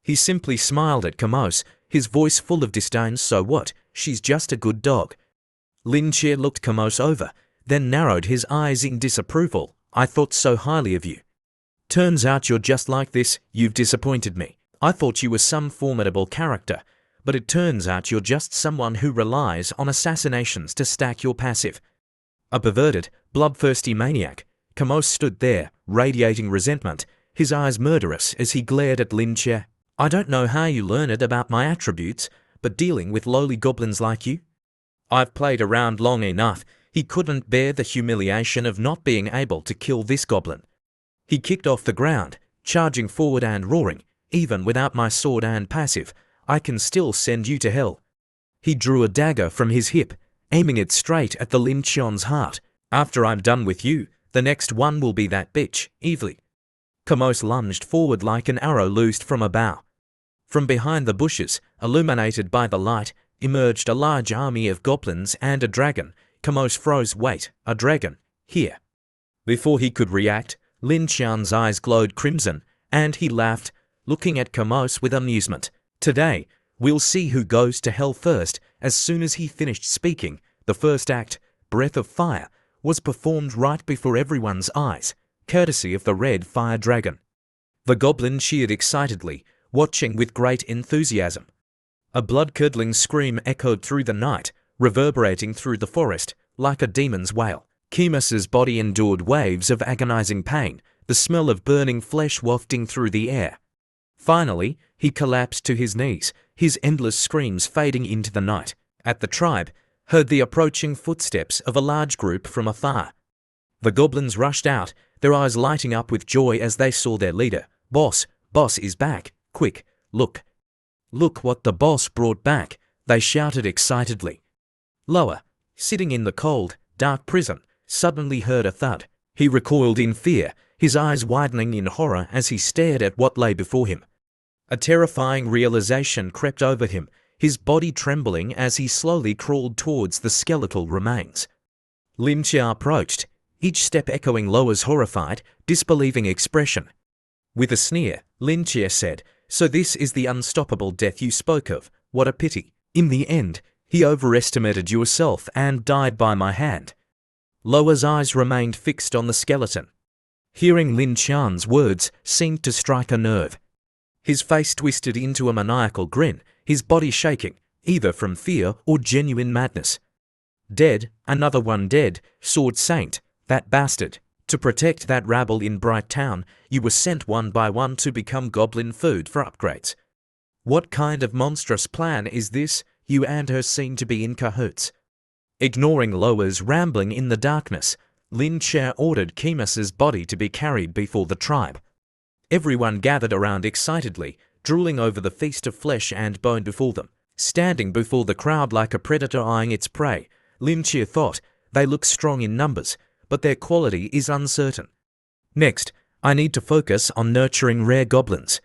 He simply smiled at Kamos, his voice full of disdain. "So what? She's just a good dog." Lin Che looked Kamos over, then narrowed his eyes in disapproval. I thought so highly of you. Turns out you're just like this. You've disappointed me. I thought you were some formidable character, but it turns out you're just someone who relies on assassinations to stack your passive. A perverted, bloodthirsty maniac, Kamos stood there, radiating resentment, his eyes murderous as he glared at Lin Che. I don't know how you learned about my attributes, but dealing with lowly goblins like you? I've played around long enough. He couldn't bear the humiliation of not being able to kill this goblin. He kicked off the ground, charging forward and roaring, even without my sword and passive, I can still send you to hell. He drew a dagger from his hip, aiming it straight at the Lin Cheon's heart. After I'm done with you, the next one will be that bitch, evilly. Kamos lunged forward like an arrow loosed from a bow. From behind the bushes, illuminated by the light, emerged a large army of goblins and a dragon. Kamos froze. Wait, a dragon? Here. Before he could react, Lin Cheon's eyes glowed crimson, and he laughed, looking at Kamos with amusement. Today, we'll see who goes to hell first. As soon as he finished speaking, the first act, Breath of Fire, was performed right before everyone's eyes, courtesy of the red fire dragon. The goblin cheered excitedly, watching with great enthusiasm. A blood-curdling scream echoed through the night, reverberating through the forest like a demon's wail. Kemas's body endured waves of agonizing pain, the smell of burning flesh wafting through the air. Finally, he collapsed to his knees, his endless screams fading into the night. At the tribe, heard the approaching footsteps of a large group from afar. The goblins rushed out, their eyes lighting up with joy as they saw their leader. Boss is back. Quick, look. Look what the boss brought back, they shouted excitedly. Lower, sitting in the cold, dark prison, suddenly heard a thud. He recoiled in fear, his eyes widening in horror as he stared at what lay before him. A terrifying realization crept over him, his body trembling as he slowly crawled towards the skeletal remains. Lin Che approached, each step echoing Loa's horrified, disbelieving expression. With a sneer, Lin Che said, "So this is the unstoppable death you spoke of. What a pity. In the end, he overestimated yourself and died by my hand." Loa's eyes remained fixed on the skeleton. Hearing Lin Cheon's words seemed to strike a nerve. His face twisted into a maniacal grin, his body shaking, either from fear or genuine madness. Dead, another one dead, Sword Saint, that bastard. To protect that rabble in Bright Town, you were sent one by one to become goblin food for upgrades. What kind of monstrous plan is this? You and her seem to be in cahoots. Ignoring Loa's rambling in the darkness, Lin Che ordered Kemas's body to be carried before the tribe. Everyone gathered around excitedly, drooling over the feast of flesh and bone before them. Standing before the crowd like a predator eyeing its prey, Lin Che thought, they look strong in numbers, but their quality is uncertain. Next, I need to focus on nurturing rare goblins.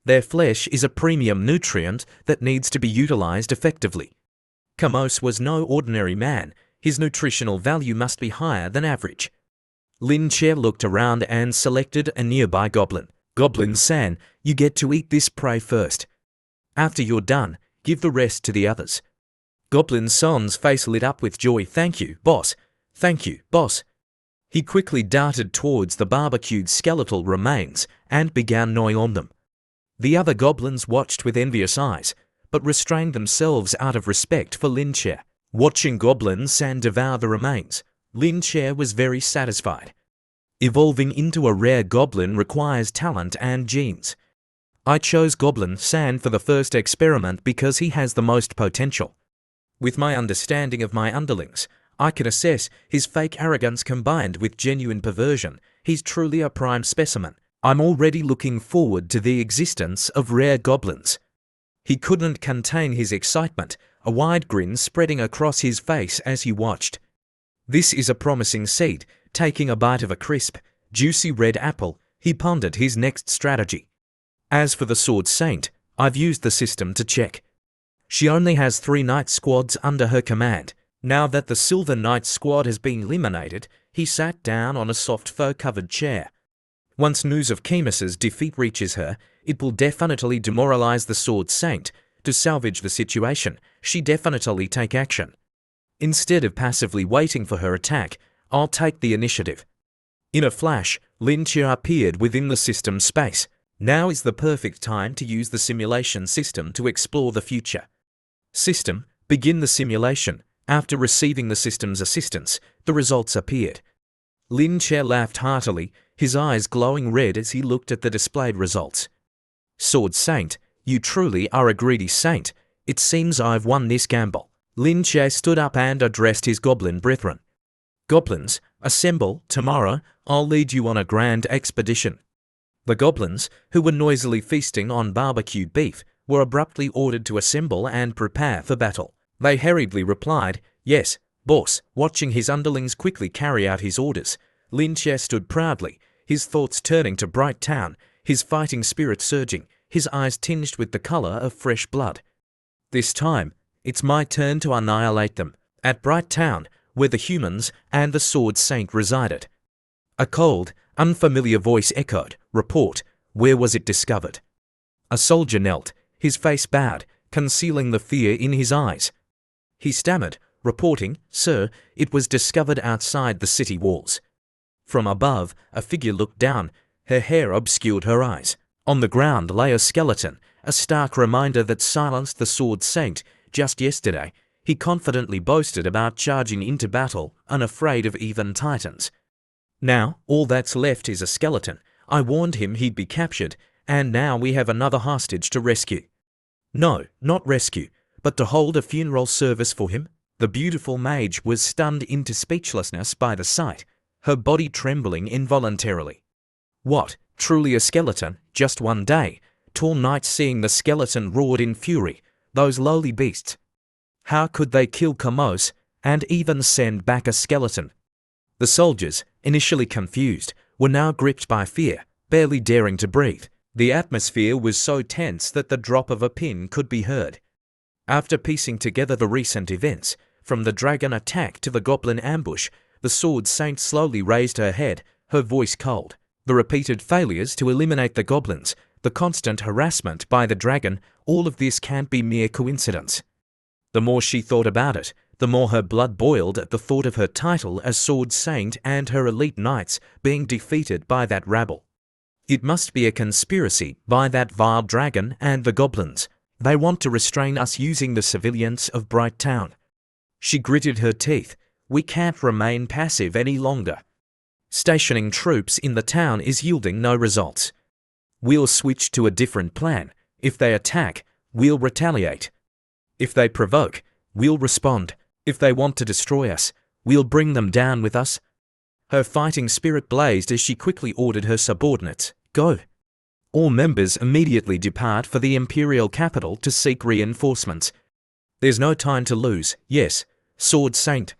Their flesh is a premium nutrient that needs to be utilized effectively. Kamos was no ordinary man, his nutritional value must be higher than average. Lin Che looked around and selected a nearby goblin. Goblin-san, you get to eat this prey first. After you're done, give the rest to the others. Goblin-san's face lit up with joy. Thank you, boss. Thank you, boss. He quickly darted towards the barbecued skeletal remains and began gnawing on them. The other goblins watched with envious eyes, but restrained themselves out of respect for Lin Che. Watching Goblin-san devour the remains, Lin Che was very satisfied. Evolving into a rare goblin requires talent and genes. I chose Goblin-san for the first experiment because he has the most potential. With my understanding of my underlings, I can assess his fake arrogance combined with genuine perversion. He's truly a prime specimen. I'm already looking forward to the existence of rare goblins. He couldn't contain his excitement, a wide grin spreading across his face as he watched. This is a promising seed. Taking a bite of a crisp, juicy red apple, he pondered his next strategy. As for the Sword Saint, I've used the system to check. She only has 3 Knight squads under her command. Now that the Silver Knight squad has been eliminated, he sat down on a soft fur-covered chair. Once news of Kemas's defeat reaches her, it will definitely demoralize the Sword Saint. To salvage the situation, she definitely take action. Instead of passively waiting for her attack, I'll take the initiative. In a flash, Lin Chia appeared within the system space. Now is the perfect time to use the simulation system to explore the future. System, begin the simulation. After receiving the system's assistance, the results appeared. Lin Chia laughed heartily, his eyes glowing red as he looked at the displayed results. Sword Saint, you truly are a greedy saint. It seems I've won this gamble. Lin Chia stood up and addressed his goblin brethren. Goblins, assemble. Tomorrow, I'll lead you on a grand expedition. The goblins, who were noisily feasting on barbecued beef, were abruptly ordered to assemble and prepare for battle. They hurriedly replied, "Yes, boss." Watching his underlings quickly carry out his orders, Lin Chia stood proudly, his thoughts turning to Bright Town, his fighting spirit surging, his eyes tinged with the color of fresh blood. This time, it's my turn to annihilate them. At Bright Town, where the humans and the Sword Saint resided. A cold, unfamiliar voice echoed, "Report, where was it discovered?" A soldier knelt, his face bowed, concealing the fear in his eyes. He stammered, reporting, "Sir, it was discovered outside the city walls." From above, a figure looked down, her hair obscured her eyes. On the ground lay a skeleton, a stark reminder that silenced the Sword Saint just yesterday. He confidently boasted about charging into battle, unafraid of even titans. Now, all that's left is a skeleton. I warned him he'd be captured, and now we have another hostage to rescue. No, not rescue, but to hold a funeral service for him. The beautiful mage was stunned into speechlessness by the sight, her body trembling involuntarily. What, truly a skeleton? Just one day? Tall knights seeing the skeleton roared in fury. Those lowly beasts. How could they kill Kamos, and even send back a skeleton? The soldiers, initially confused, were now gripped by fear, barely daring to breathe. The atmosphere was so tense that the drop of a pin could be heard. After piecing together the recent events, from the dragon attack to the goblin ambush, the Sword Saint slowly raised her head, her voice cold. The repeated failures to eliminate the goblins, the constant harassment by the dragon, all of this can't be mere coincidence. The more she thought about it, the more her blood boiled at the thought of her title as Sword Saint and her elite knights being defeated by that rabble. It must be a conspiracy by that vile dragon and the goblins. They want to restrain us using the civilians of Bright Town. She gritted her teeth. We can't remain passive any longer. Stationing troops in the town is yielding no results. We'll switch to a different plan. If they attack, we'll retaliate. If they provoke, we'll respond. If they want to destroy us, we'll bring them down with us. Her fighting spirit blazed as she quickly ordered her subordinates, "Go." All members immediately depart for the imperial capital to seek reinforcements. There's no time to lose. Yes, Sword Saint.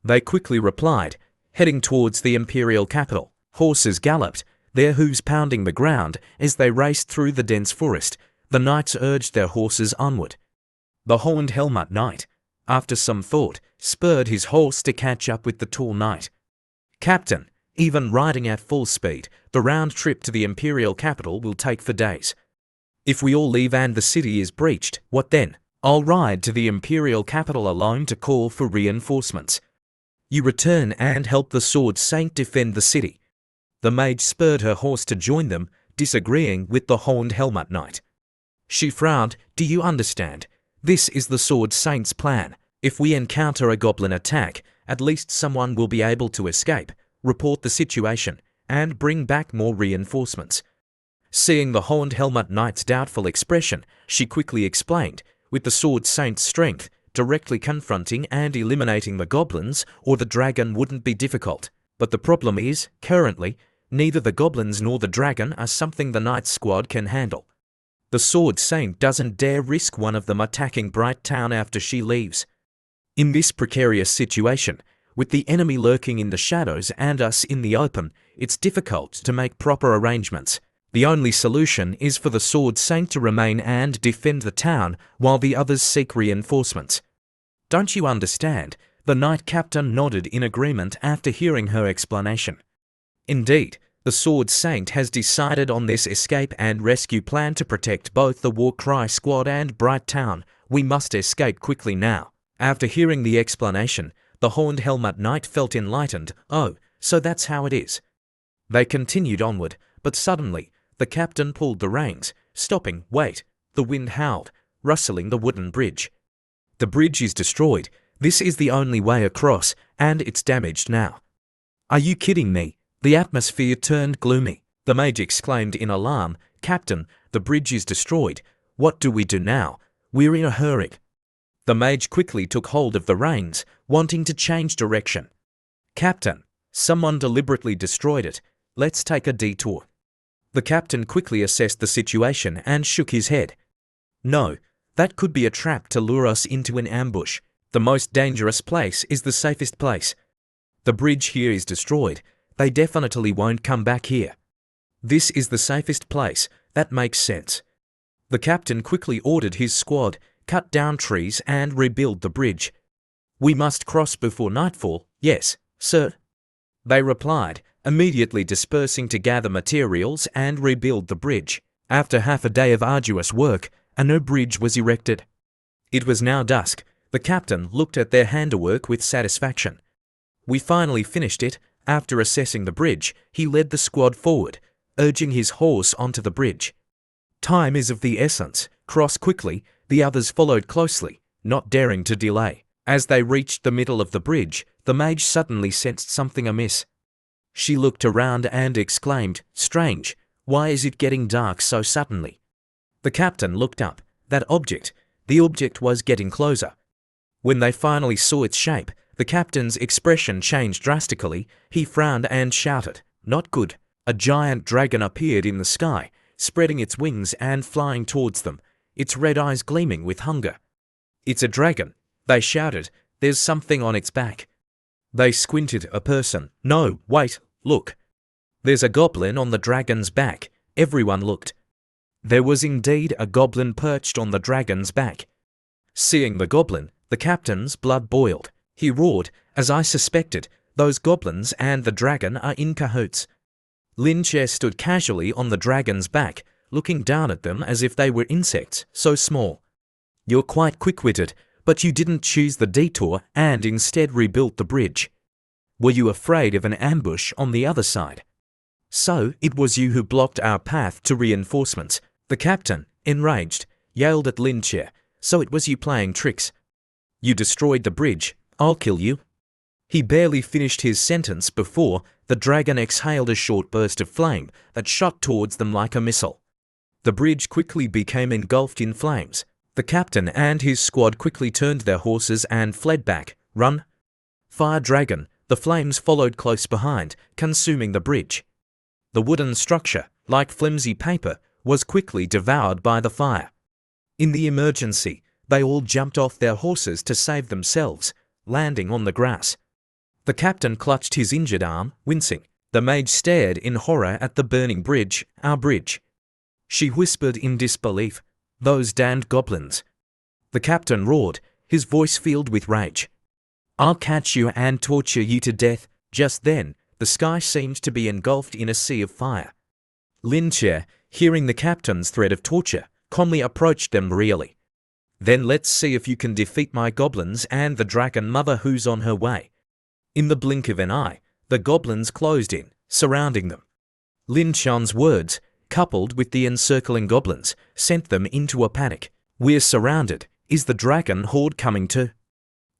They quickly replied, heading towards the imperial capital. Horses galloped, their hooves pounding the ground as they raced through the dense forest. The knights urged their horses onward. The horned helmet knight, after some thought, spurred his horse to catch up with the tall knight. "Captain, even riding at full speed, the round trip to the imperial capital will take for days. If we all leave and the city is breached, what then? I'll ride to the imperial capital alone to call for reinforcements. You return and help the Sword Saint defend the city." The mage spurred her horse to join them, disagreeing with the horned helmet knight. She frowned. "Do you understand? This is the Sword Saint's plan. If we encounter a goblin attack, at least someone will be able to escape, report the situation, and bring back more reinforcements." Seeing the horned helmet knight's doubtful expression, she quickly explained, with the Sword Saint's strength, directly confronting and eliminating the goblins or the dragon wouldn't be difficult. But the problem is, currently, neither the goblins nor the dragon are something the knight's squad can handle. The Sword Saint doesn't dare risk one of them attacking Bright Town after she leaves. In this precarious situation, with the enemy lurking in the shadows and us in the open, it's difficult to make proper arrangements. The only solution is for the Sword Saint to remain and defend the town while the others seek reinforcements. Don't you understand? The knight captain nodded in agreement after hearing her explanation. Indeed, the Sword Saint has decided on this escape and rescue plan to protect both the Warcry squad and Bright Town. We must escape quickly now. After hearing the explanation, the Horned Helmet Knight felt enlightened. Oh, so that's how it is. They continued onward, but suddenly, the captain pulled the reins, stopping. Wait, the wind howled, rustling the wooden bridge. The bridge is destroyed. This is the only way across, and it's damaged now. Are you kidding me? The atmosphere turned gloomy. The mage exclaimed in alarm, Captain, the bridge is destroyed. What do we do now? We're in a hurry. The mage quickly took hold of the reins, wanting to change direction. Captain, someone deliberately destroyed it. Let's take a detour. The captain quickly assessed the situation and shook his head. No, that could be a trap to lure us into an ambush. The most dangerous place is the safest place. The bridge here is destroyed. They definitely won't come back here. This is the safest place. That makes sense. The captain quickly ordered his squad, cut down trees and rebuild the bridge. We must cross before nightfall. Yes, sir. They replied, immediately dispersing to gather materials and rebuild the bridge. After half a day of arduous work, a new bridge was erected. It was now dusk. The captain looked at their handiwork with satisfaction. We finally finished it. After assessing the bridge, he led the squad forward, urging his horse onto the bridge. Time is of the essence. Cross quickly. The others followed closely, not daring to delay. As they reached the middle of the bridge, the mage suddenly sensed something amiss. She looked around and exclaimed, Strange, why is it getting dark so suddenly? The captain looked up. The object was getting closer. When they finally saw its shape, the captain's expression changed drastically. He frowned and shouted, Not good. A giant dragon appeared in the sky, spreading its wings and flying towards them, its red eyes gleaming with hunger. It's a dragon, they shouted. There's something on its back. They squinted. A person. No, wait, look. There's a goblin on the dragon's back. Everyone looked. There was indeed a goblin perched on the dragon's back. Seeing the goblin, the captain's blood boiled. He roared, As I suspected, those goblins and the dragon are in cahoots. Lin Che stood casually on the dragon's back, looking down at them as if they were insects, so small. You're quite quick-witted, but you didn't choose the detour and instead rebuilt the bridge. Were you afraid of an ambush on the other side? So, it was you who blocked our path to reinforcements. The captain, enraged, yelled at Lin Che, So it was you playing tricks. You destroyed the bridge. I'll kill you. He barely finished his sentence before the dragon exhaled a short burst of flame that shot towards them like a missile. The bridge quickly became engulfed in flames. The captain and his squad quickly turned their horses and fled back. Run! Fire dragon! The flames followed close behind, consuming the bridge. The wooden structure, like flimsy paper, was quickly devoured by the fire. In the emergency, they all jumped off their horses to save themselves, landing on the grass. The captain clutched his injured arm, wincing. The mage stared in horror at the burning bridge. Our bridge. She whispered in disbelief. Those damned goblins. The captain roared, his voice filled with rage. I'll catch you and torture you to death. Just then, the sky seemed to be engulfed in a sea of fire. Lin Che, hearing the captain's threat of torture, calmly approached them really. Then let's see if you can defeat my goblins and the dragon mother who's on her way. In the blink of an eye, the goblins closed in, surrounding them. Lin Chan's words, coupled with the encircling goblins, sent them into a panic. We're surrounded. Is the dragon horde coming too?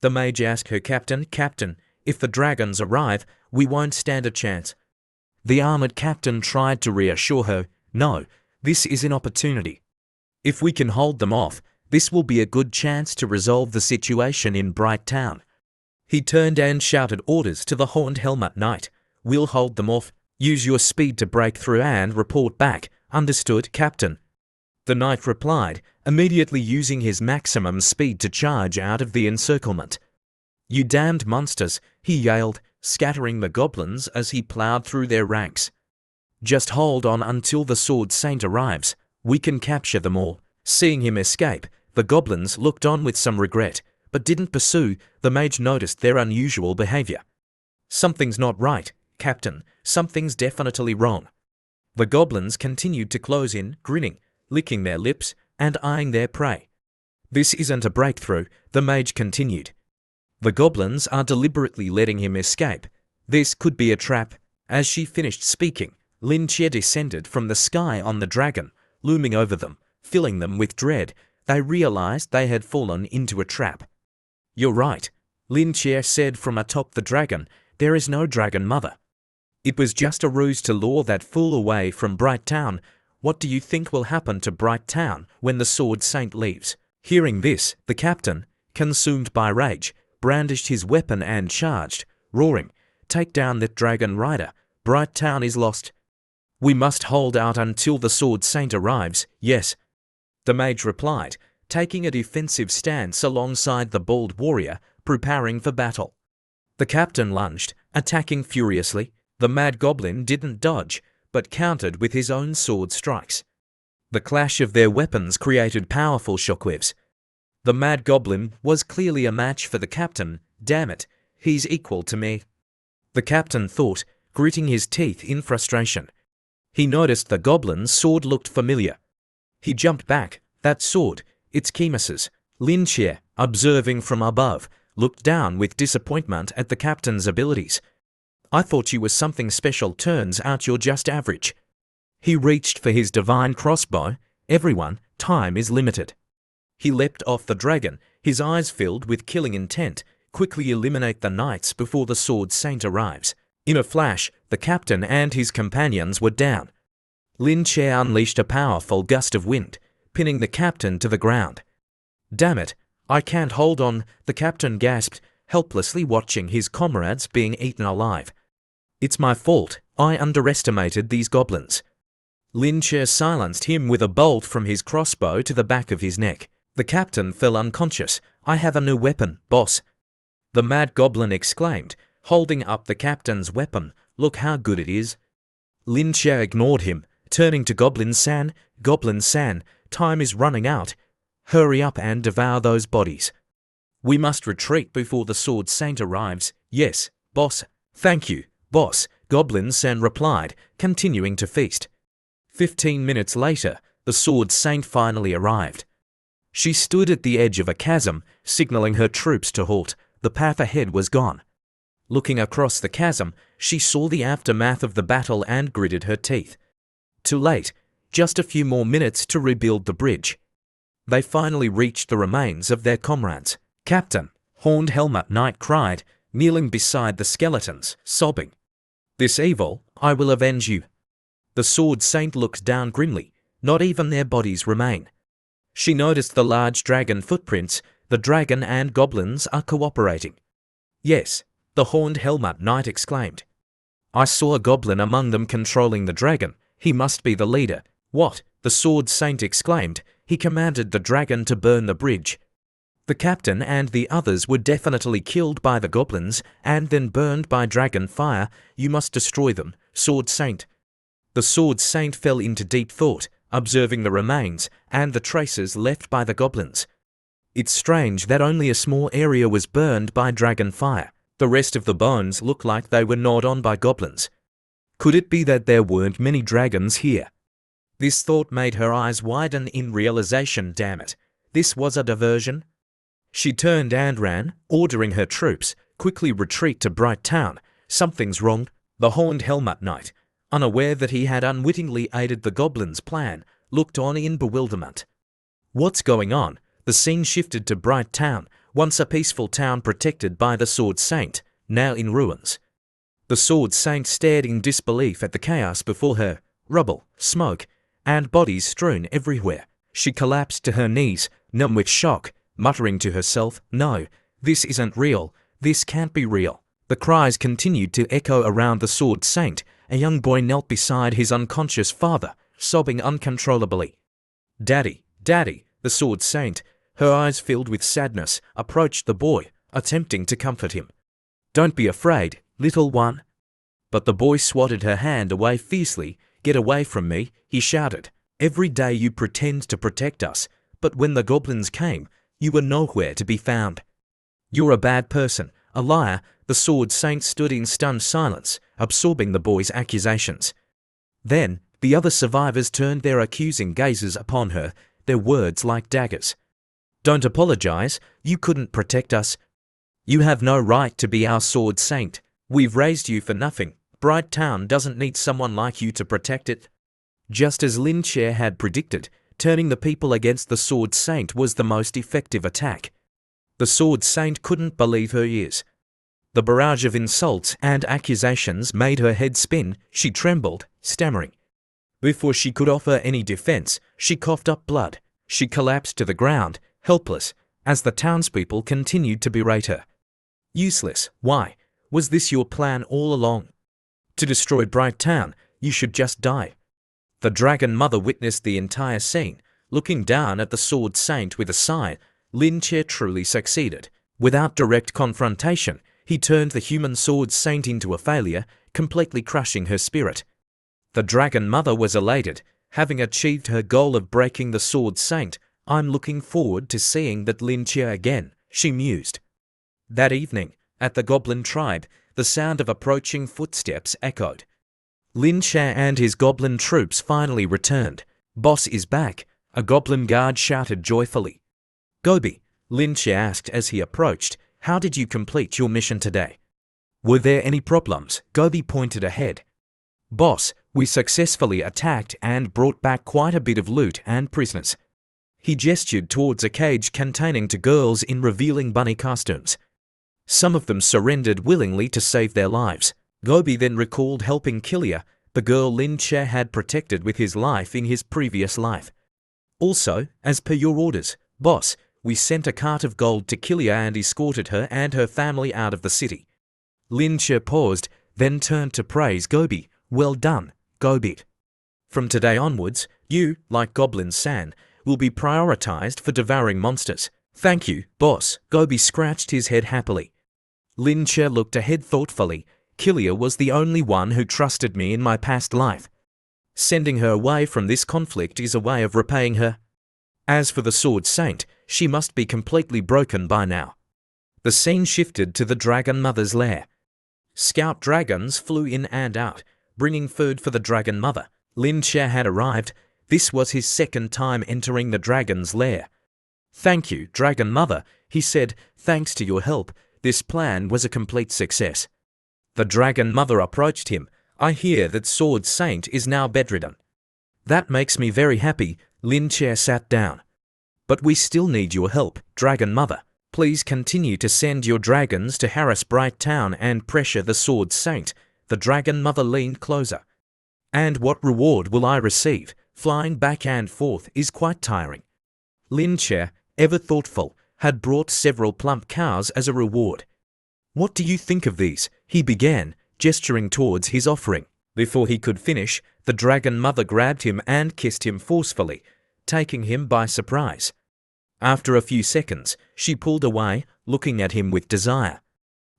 The mage asked her captain, Captain, if the dragons arrive, we won't stand a chance. The armored captain tried to reassure her, No, this is an opportunity. If we can hold them off, this will be a good chance to resolve the situation in Bright Town. He turned and shouted orders to the Horned Helmet Knight. We'll hold them off. Use your speed to break through and report back. Understood, Captain. The knight replied, immediately using his maximum speed to charge out of the encirclement. You damned monsters, he yelled, scattering the goblins as he ploughed through their ranks. Just hold on until the Sword Saint arrives. We can capture them all. Seeing him escape, the goblins looked on with some regret, but didn't pursue. The mage noticed their unusual behavior. Something's not right, Captain. Something's definitely wrong. The goblins continued to close in, grinning, licking their lips, and eyeing their prey. This isn't a breakthrough, the mage continued. The goblins are deliberately letting him escape. This could be a trap. As she finished speaking, Lin Che descended from the sky on the dragon, looming over them, filling them with dread. They realized they had fallen into a trap. You're right, Lin Che said from atop the dragon. There is no dragon mother. It was just a ruse to lure that fool away from Bright Town. What do you think will happen to Bright Town when the Sword Saint leaves? Hearing this, the captain, consumed by rage, brandished his weapon and charged, roaring, "Take down that dragon rider. Bright Town is lost. We must hold out until the Sword Saint arrives." "Yes," the mage replied, taking a defensive stance alongside the bald warrior, preparing for battle. The captain lunged, attacking furiously. The mad goblin didn't dodge, but countered with his own sword strikes. The clash of their weapons created powerful shockwaves. The mad goblin was clearly a match for the captain. Damn it, he's equal to me, the captain thought, gritting his teeth in frustration. He noticed the goblin's sword looked familiar. He jumped back. That sword, it's Kemas's. Lin Che, observing from above, looked down with disappointment at the captain's abilities. I thought you were something special. Turns out you're just average. He reached for his divine crossbow. Everyone, time is limited. He leapt off the dragon, his eyes filled with killing intent. Quickly eliminate the knights before the Sword Saint arrives. In a flash, the captain and his companions were down. Lin Che unleashed a powerful gust of wind, pinning the captain to the ground. Damn it, I can't hold on, the captain gasped, helplessly watching his comrades being eaten alive. It's my fault, I underestimated these goblins. Lin Che silenced him with a bolt from his crossbow to the back of his neck. The captain fell unconscious. I have a new weapon, boss, the mad goblin exclaimed, holding up the captain's weapon. Look how good it is. Lin Che ignored him, turning to Goblin-san. Goblin-san, time is running out. Hurry up and devour those bodies. We must retreat before the Sword Saint arrives. Yes, boss. Thank you, boss, Goblin-san replied, continuing to feast. 15 minutes later, the Sword Saint finally arrived. She stood at the edge of a chasm, signaling her troops to halt. The path ahead was gone. Looking across the chasm, she saw the aftermath of the battle and gritted her teeth. Too late. Just a few more minutes to rebuild the bridge. They finally reached the remains of their comrades. Captain, Horned Helmet Knight cried, kneeling beside the skeletons, sobbing. This evil, I will avenge you. The Sword Saint looked down grimly. Not even their bodies remain. She noticed the large dragon footprints. The dragon and goblins are cooperating. Yes, the Horned Helmet Knight exclaimed. I saw a goblin among them controlling the dragon. He must be the leader. What? The Sword Saint exclaimed. He commanded the dragon to burn the bridge. The captain and the others were definitely killed by the goblins and then burned by dragon fire. You must destroy them, Sword Saint. The Sword Saint fell into deep thought, observing the remains and the traces left by the goblins. It's strange that only a small area was burned by dragon fire. The rest of the bones look like they were gnawed on by goblins. Could it be that there weren't many dragons here? This thought made her eyes widen in realization. Damn it, this was a diversion. She turned and ran, ordering her troops, quickly retreat to Bright Town. Something's wrong. The Horned Helmet Knight, unaware that he had unwittingly aided the goblins' plan, looked on in bewilderment. What's going on? The scene shifted to Bright Town, once a peaceful town protected by the Sword Saint, now in ruins. The Sword Saint stared in disbelief at the chaos before her. Rubble, smoke, and bodies strewn everywhere. She collapsed to her knees, numb with shock, muttering to herself, No, this isn't real. This can't be real. The cries continued to echo around the Sword Saint. A young boy knelt beside his unconscious father, sobbing uncontrollably. Daddy, Daddy, the Sword Saint, her eyes filled with sadness, approached the boy, attempting to comfort him. Don't be afraid, little one. But the boy swatted her hand away fiercely. Get away from me, he shouted. Every day you pretend to protect us, but when the goblins came, you were nowhere to be found. You're a bad person, a liar. The Sword Saint stood in stunned silence, absorbing the boy's accusations. Then, the other survivors turned their accusing gazes upon her, their words like daggers. Don't apologize, you couldn't protect us. You have no right to be our sword saint. We've raised you for nothing. Bright Town doesn't need someone like you to protect it. Just as Lin Che had predicted, turning the people against the Sword Saint was the most effective attack. The Sword Saint couldn't believe her ears. The barrage of insults and accusations made her head spin. She trembled, stammering. Before she could offer any defense, she coughed up blood. She collapsed to the ground, helpless, as the townspeople continued to berate her. Useless. Why? Was this your plan all along? To destroy Bright Town, you should just die. The Dragon Mother witnessed the entire scene, looking down at the Sword Saint with a sigh. Lin Che truly succeeded. Without direct confrontation, he turned the human Sword Saint into a failure, completely crushing her spirit. The Dragon Mother was elated, having achieved her goal of breaking the Sword Saint. I'm looking forward to seeing that Lin Che again, she mused. That evening, at the Goblin tribe, the sound of approaching footsteps echoed. Lin Che and his Goblin troops finally returned. Boss is back, a Goblin guard shouted joyfully. Gobi, Lin Che asked as he approached, how did you complete your mission today? Were there any problems? Gobi pointed ahead. Boss, we successfully attacked and brought back quite a bit of loot and prisoners. He gestured towards a cage containing 2 girls in revealing bunny costumes. Some of them surrendered willingly to save their lives. Gobi then recalled helping Kilia, the girl Lin Che had protected with his life in his previous life. Also, as per your orders, boss, we sent a cart of gold to Kilia and escorted her and her family out of the city. Lin Che paused, then turned to praise Gobi. Well done, Gobi. From today onwards, you, like Goblin San, will be prioritized for devouring monsters. Thank you, boss. Gobi scratched his head happily. Lin Che looked ahead thoughtfully. Kilia was the only one who trusted me in my past life. Sending her away from this conflict is a way of repaying her. As for the Sword Saint, she must be completely broken by now. The scene shifted to the Dragon Mother's lair. Scout dragons flew in and out, bringing food for the Dragon Mother. Lin Che had arrived. This was his second time entering the dragon's lair. Thank you, Dragon Mother, he said. Thanks to your help, this plan was a complete success. The Dragon Mother approached him. I hear that Sword Saint is now bedridden. That makes me very happy. Lin Che sat down. But we still need your help, Dragon Mother. Please continue to send your dragons to harass Bright Town and pressure the Sword Saint. The Dragon Mother leaned closer. And what reward will I receive? Flying back and forth is quite tiring. Lin Che, ever thoughtful, had brought several plump cows as a reward. What do you think of these? He began, gesturing towards his offering. Before he could finish, the Dragon Mother grabbed him and kissed him forcefully, taking him by surprise. After a few seconds, she pulled away, looking at him with desire.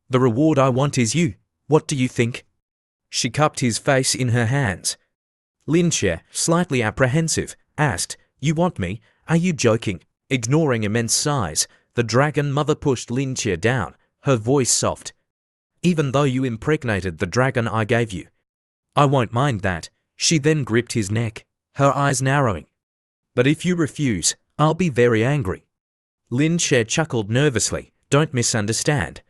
The reward I want is you. What do you think? She cupped his face in her hands. Lin Che, slightly apprehensive, asked, You want me? Are you joking? Ignoring immense sighs, the Dragon Mother pushed Lin Che down, her voice soft. Even though you impregnated the dragon I gave you. I won't mind that. She then gripped his neck, her eyes narrowing. But if you refuse, I'll be very angry. Lin Che chuckled nervously. Don't misunderstand.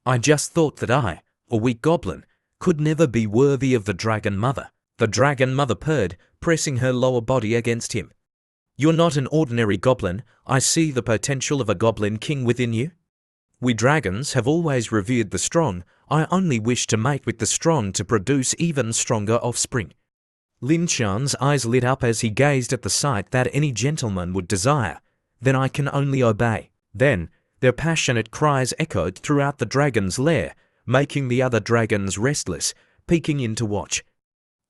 I just thought that I, a weak goblin, could never be worthy of the Dragon Mother. The Dragon Mother purred, pressing her lower body against him. You're not an ordinary goblin. I see the potential of a goblin king within you. We dragons have always revered the strong. I only wish to mate with the strong to produce even stronger offspring. Lin Che's eyes lit up as he gazed at the sight that any gentleman would desire. Then I can only obey. Then, their passionate cries echoed throughout the dragon's lair, making the other dragons restless, peeking in to watch.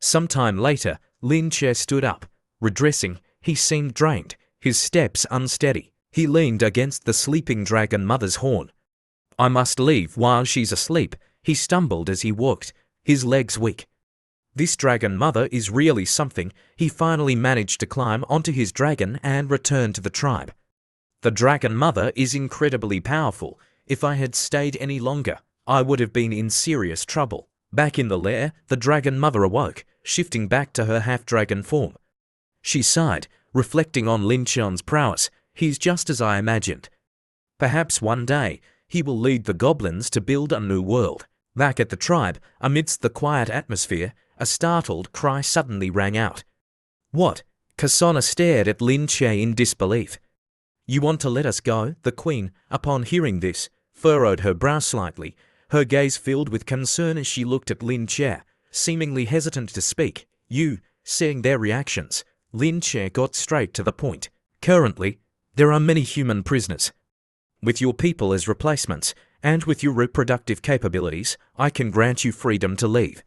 Sometime later, Lin Che stood up. Redressing, he seemed drained, his steps unsteady. He leaned against the sleeping Dragon Mother's horn. I must leave while she's asleep. He stumbled as he walked, his legs weak. This Dragon Mother is really something. He finally managed to climb onto his dragon and return to the tribe. The Dragon Mother is incredibly powerful. If I had stayed any longer, I would have been in serious trouble. Back in the lair, the Dragon Mother awoke, shifting back to her half-dragon form. She sighed, reflecting on Lin Che's prowess. he's just as I imagined. Perhaps one day, he will lead the goblins to build a new world. Back at the tribe, amidst the quiet atmosphere, a startled cry suddenly rang out. What? Kasana stared at Lin Che in disbelief. You want to let us go? The queen, upon hearing this, furrowed her brow slightly, her gaze filled with concern as she looked at Lin Che, seemingly hesitant to speak. Seeing their reactions, Lin Che got straight to the point. Currently, there are many human prisoners. With your people as replacements, and with your reproductive capabilities, I can grant you freedom to leave.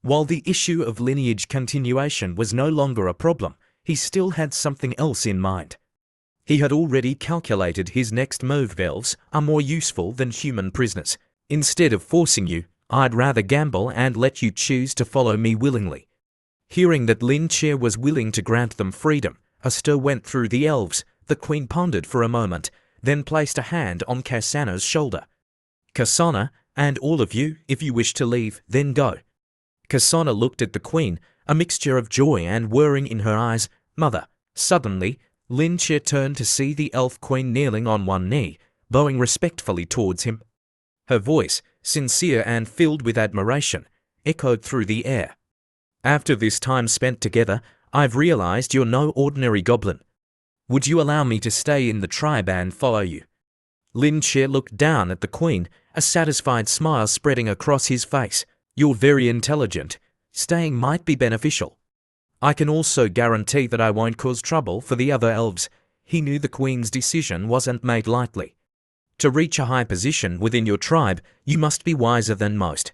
While the issue of lineage continuation was no longer a problem, he still had something else in mind. He had already calculated his next move. Elves are more useful than human prisoners. Instead of forcing you, I'd rather gamble and let you choose to follow me willingly. Hearing that Lin Che was willing to grant them freedom, a stir went through the elves. The queen pondered for a moment, then placed a hand on Kasana's shoulder. Kasana, and all of you, if you wish to leave, then go. Kasana looked at the queen, a mixture of joy and worrying in her eyes. Mother. Suddenly, Lin Che turned to see the elf queen kneeling on one knee, bowing respectfully towards him. Her voice, sincere and filled with admiration, echoed through the air. After this time spent together, I've realized you're no ordinary goblin. Would you allow me to stay in the tribe and follow you? Lin Che looked down at the queen, a satisfied smile spreading across his face. You're very intelligent. Staying might be beneficial. I can also guarantee that I won't cause trouble for the other elves. He knew the queen's decision wasn't made lightly. To reach a high position within your tribe, you must be wiser than most.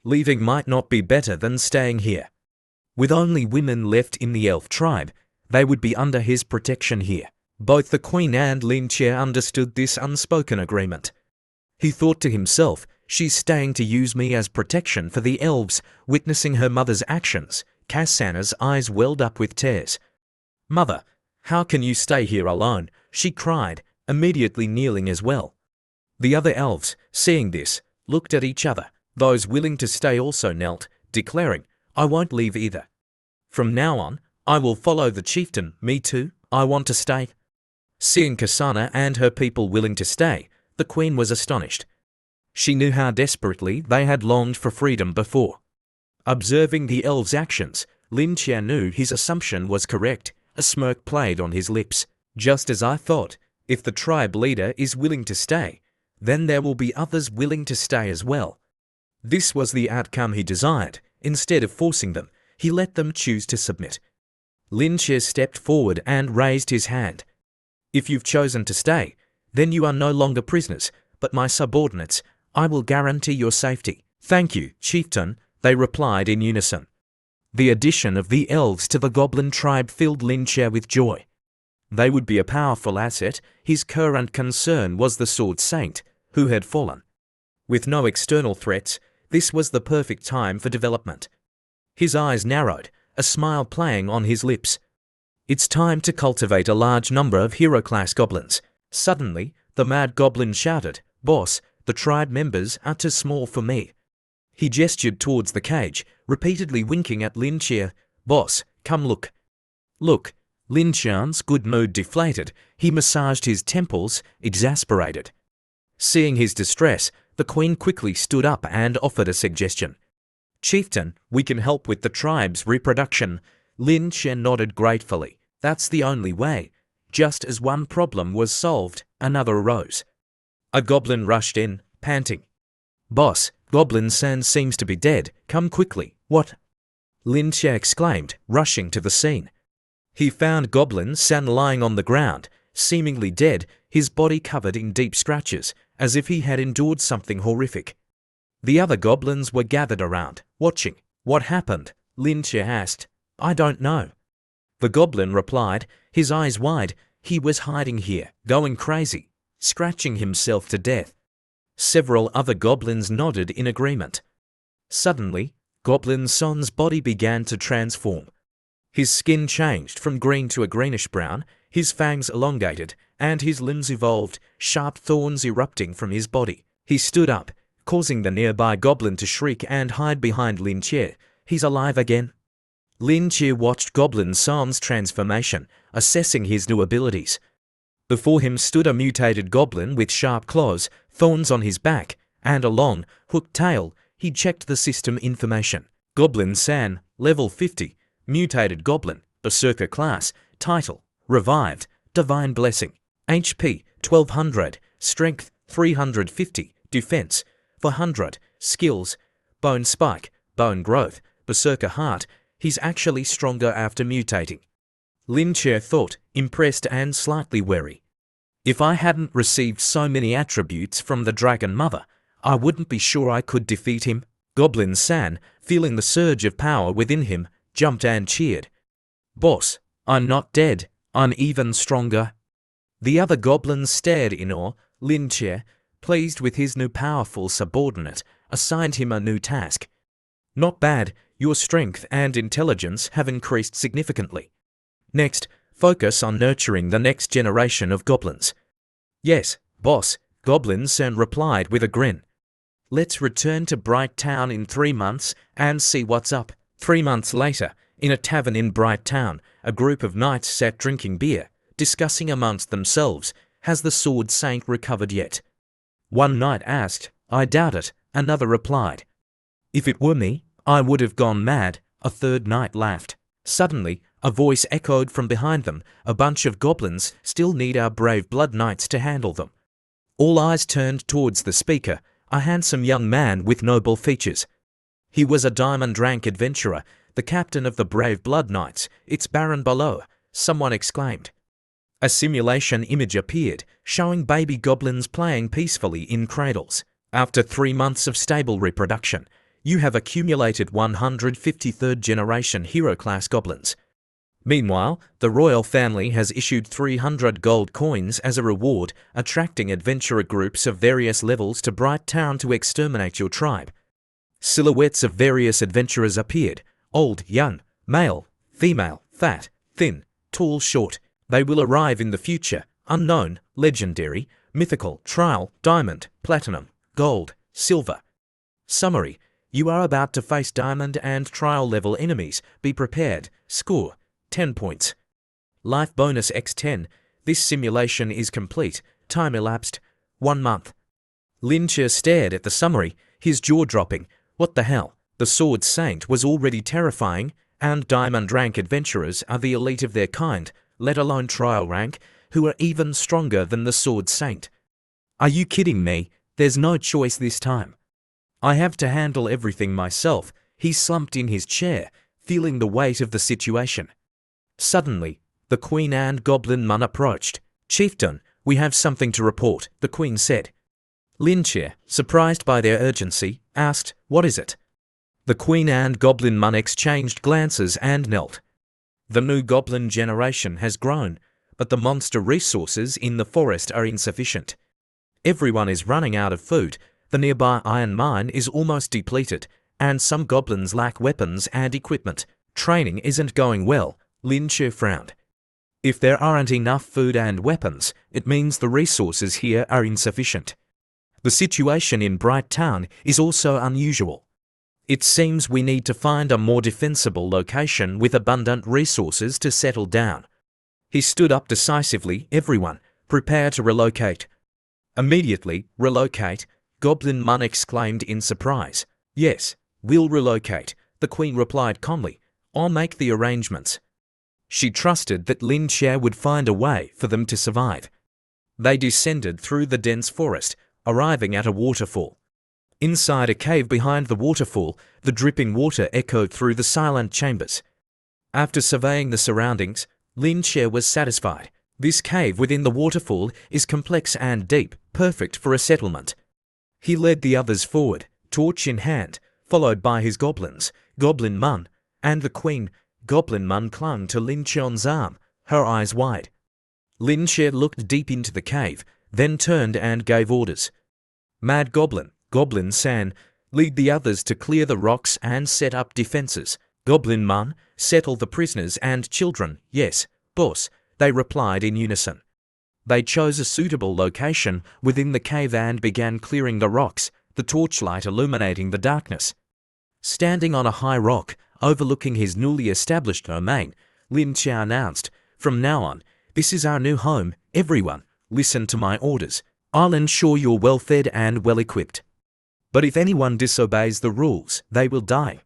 Leaving might not be better than staying here. With only women left in the elf tribe, they would be under his protection here. Both the queen and Lin Che understood this unspoken agreement. He thought to himself, she's staying to use me as protection for the elves. Witnessing her mother's actions, Kasana's eyes welled up with tears. Mother, how can you stay here alone? She cried, immediately kneeling as well. The other elves, seeing this, looked at each other. Those willing to stay also knelt, declaring, I won't leave either. From now on, I will follow the chieftain. Me too, I want to stay. Seeing Kasana and her people willing to stay, the queen was astonished. She knew how desperately they had longed for freedom before. Observing the elves' actions, Lin Che knew his assumption was correct. A smirk played on his lips. Just as I thought, if the tribe leader is willing to stay, then there will be others willing to stay as well. This was the outcome he desired. Instead of forcing them, he let them choose to submit. Lin Che stepped forward and raised his hand. If you've chosen to stay, then you are no longer prisoners, but my subordinates. I will guarantee your safety. Thank you, chieftain, they replied in unison. The addition of the elves to the goblin tribe filled Lin Che with joy. They would be a powerful asset. His current concern was the sword saint, who had fallen. With no external threats, this was the perfect time for development. His eyes narrowed, a smile playing on his lips. It's time to cultivate a large number of hero-class goblins. Suddenly, the mad goblin shouted, Boss, the tribe members are too small for me. He gestured towards the cage, repeatedly winking at Lin Che. Boss, come look. Look. Lin Che's good mood deflated. He massaged his temples, exasperated. Seeing his distress, the queen quickly stood up and offered a suggestion. Chieftain, we can help with the tribe's reproduction. Lin Che nodded gratefully. That's the only way. Just as one problem was solved, another arose. A goblin rushed in, panting. Boss, Goblin San seems to be dead. Come quickly. What? Lin Che exclaimed, rushing to the scene. He found Goblin San lying on the ground, seemingly dead, his body covered in deep scratches, as if he had endured something horrific. The other goblins were gathered around, watching. What happened? Lin Che asked. I don't know. The goblin replied, his eyes wide. He was hiding here, going crazy, scratching himself to death. Several other goblins nodded in agreement. Suddenly, Goblin Son's body began to transform. His skin changed from green to a greenish-brown, his fangs elongated, and his limbs evolved, sharp thorns erupting from his body. He stood up, causing the nearby goblin to shriek and hide behind Lin Che. He's alive again. Lin Che watched Goblin Son's transformation, assessing his new abilities. Before him stood a mutated goblin with sharp claws, thorns on his back, and a long, hooked tail. He checked the system information. Goblin San, level 50, mutated goblin, berserker class, title, revived, divine blessing, HP 1200, strength 350, defense 400, skills, bone spike, bone growth, berserker heart. He's actually stronger after mutating. Lin Che thought, impressed and slightly wary. If I hadn't received so many attributes from the Dragon Mother, I wouldn't be sure I could defeat him. Goblin San, feeling the surge of power within him, jumped and cheered. Boss, I'm not dead, I'm even stronger. The other goblins stared in awe. Lin Che, pleased with his new powerful subordinate, assigned him a new task. Not bad, your strength and intelligence have increased significantly. Next, focus on nurturing the next generation of goblins. Yes, boss, Goblin San replied with a grin. Let's return to Bright Town in 3 months and see what's up. 3 months later, in a tavern in Bright Town, a group of knights sat drinking beer, discussing amongst themselves, has the Sword Saint recovered yet? One knight asked. I doubt it, another replied. If it were me, I would have gone mad, a third knight laughed. Suddenly, a voice echoed from behind them. A bunch of goblins still need our brave blood knights to handle them. All eyes turned towards the speaker, a handsome young man with noble features. He was a diamond rank adventurer, the captain of the brave blood knights. It's Baron below, someone exclaimed. A simulation image appeared, showing baby goblins playing peacefully in cradles. After 3 months of stable reproduction, you have accumulated 153rd generation hero-class goblins. Meanwhile, the royal family has issued 300 gold coins as a reward, attracting adventurer groups of various levels to Bright Town to exterminate your tribe. Silhouettes of various adventurers appeared, old, young, male, female, fat, thin, tall, short. They will arrive in the future, unknown, legendary, mythical, trial, diamond, platinum, gold, silver. Summary: you are about to face diamond and trial level enemies. Be prepared. Score 10 points. Life bonus x10. This simulation is complete. Time elapsed 1 month. Lin Che stared at the summary, his jaw dropping. What the hell? The Sword Saint was already terrifying, and diamond rank adventurers are the elite of their kind, let alone trial rank, who are even stronger than the Sword Saint. Are you kidding me? There's no choice this time. I have to handle everything myself. He slumped in his chair, feeling the weight of the situation. Suddenly, the Queen and Goblin Mun approached. Chieftain, we have something to report, the Queen said. Lin Che, surprised by their urgency, asked, what is it? The Queen and Goblin Mun exchanged glances and knelt. The new goblin generation has grown, but the monster resources in the forest are insufficient. Everyone is running out of food, the nearby iron mine is almost depleted, and some goblins lack weapons and equipment. Training isn't going well, Lin Che frowned. If there aren't enough food and weapons, it means the resources here are insufficient. The situation in Bright Town is also unusual. It seems we need to find a more defensible location with abundant resources to settle down. He stood up decisively. Everyone, prepare to relocate. Immediately, relocate, Goblin Mun exclaimed in surprise. Yes, we'll relocate, the Queen replied calmly. I'll make the arrangements. She trusted that Lin Che would find a way for them to survive. They descended through the dense forest, arriving at a waterfall. Inside a cave behind the waterfall, the dripping water echoed through the silent chambers. After surveying the surroundings, Lin Che was satisfied. This cave within the waterfall is complex and deep, perfect for a settlement. He led the others forward, torch in hand, followed by his goblins, Goblin Mun, and the Queen. Goblin Mun clung to Lin Che's arm, her eyes wide. Lin Che looked deep into the cave, then turned and gave orders. Mad Goblin, Goblin San, lead the others to clear the rocks and set up defenses. Goblin Mun, settle the prisoners and children. Yes, boss, they replied in unison. They chose a suitable location within the cave and began clearing the rocks, the torchlight illuminating the darkness. Standing on a high rock, overlooking his newly established domain, Lin Che announced, from now on, This is our new home, everyone. Listen to my orders. I'll ensure you're well fed and well equipped. But if anyone disobeys the rules, they will die.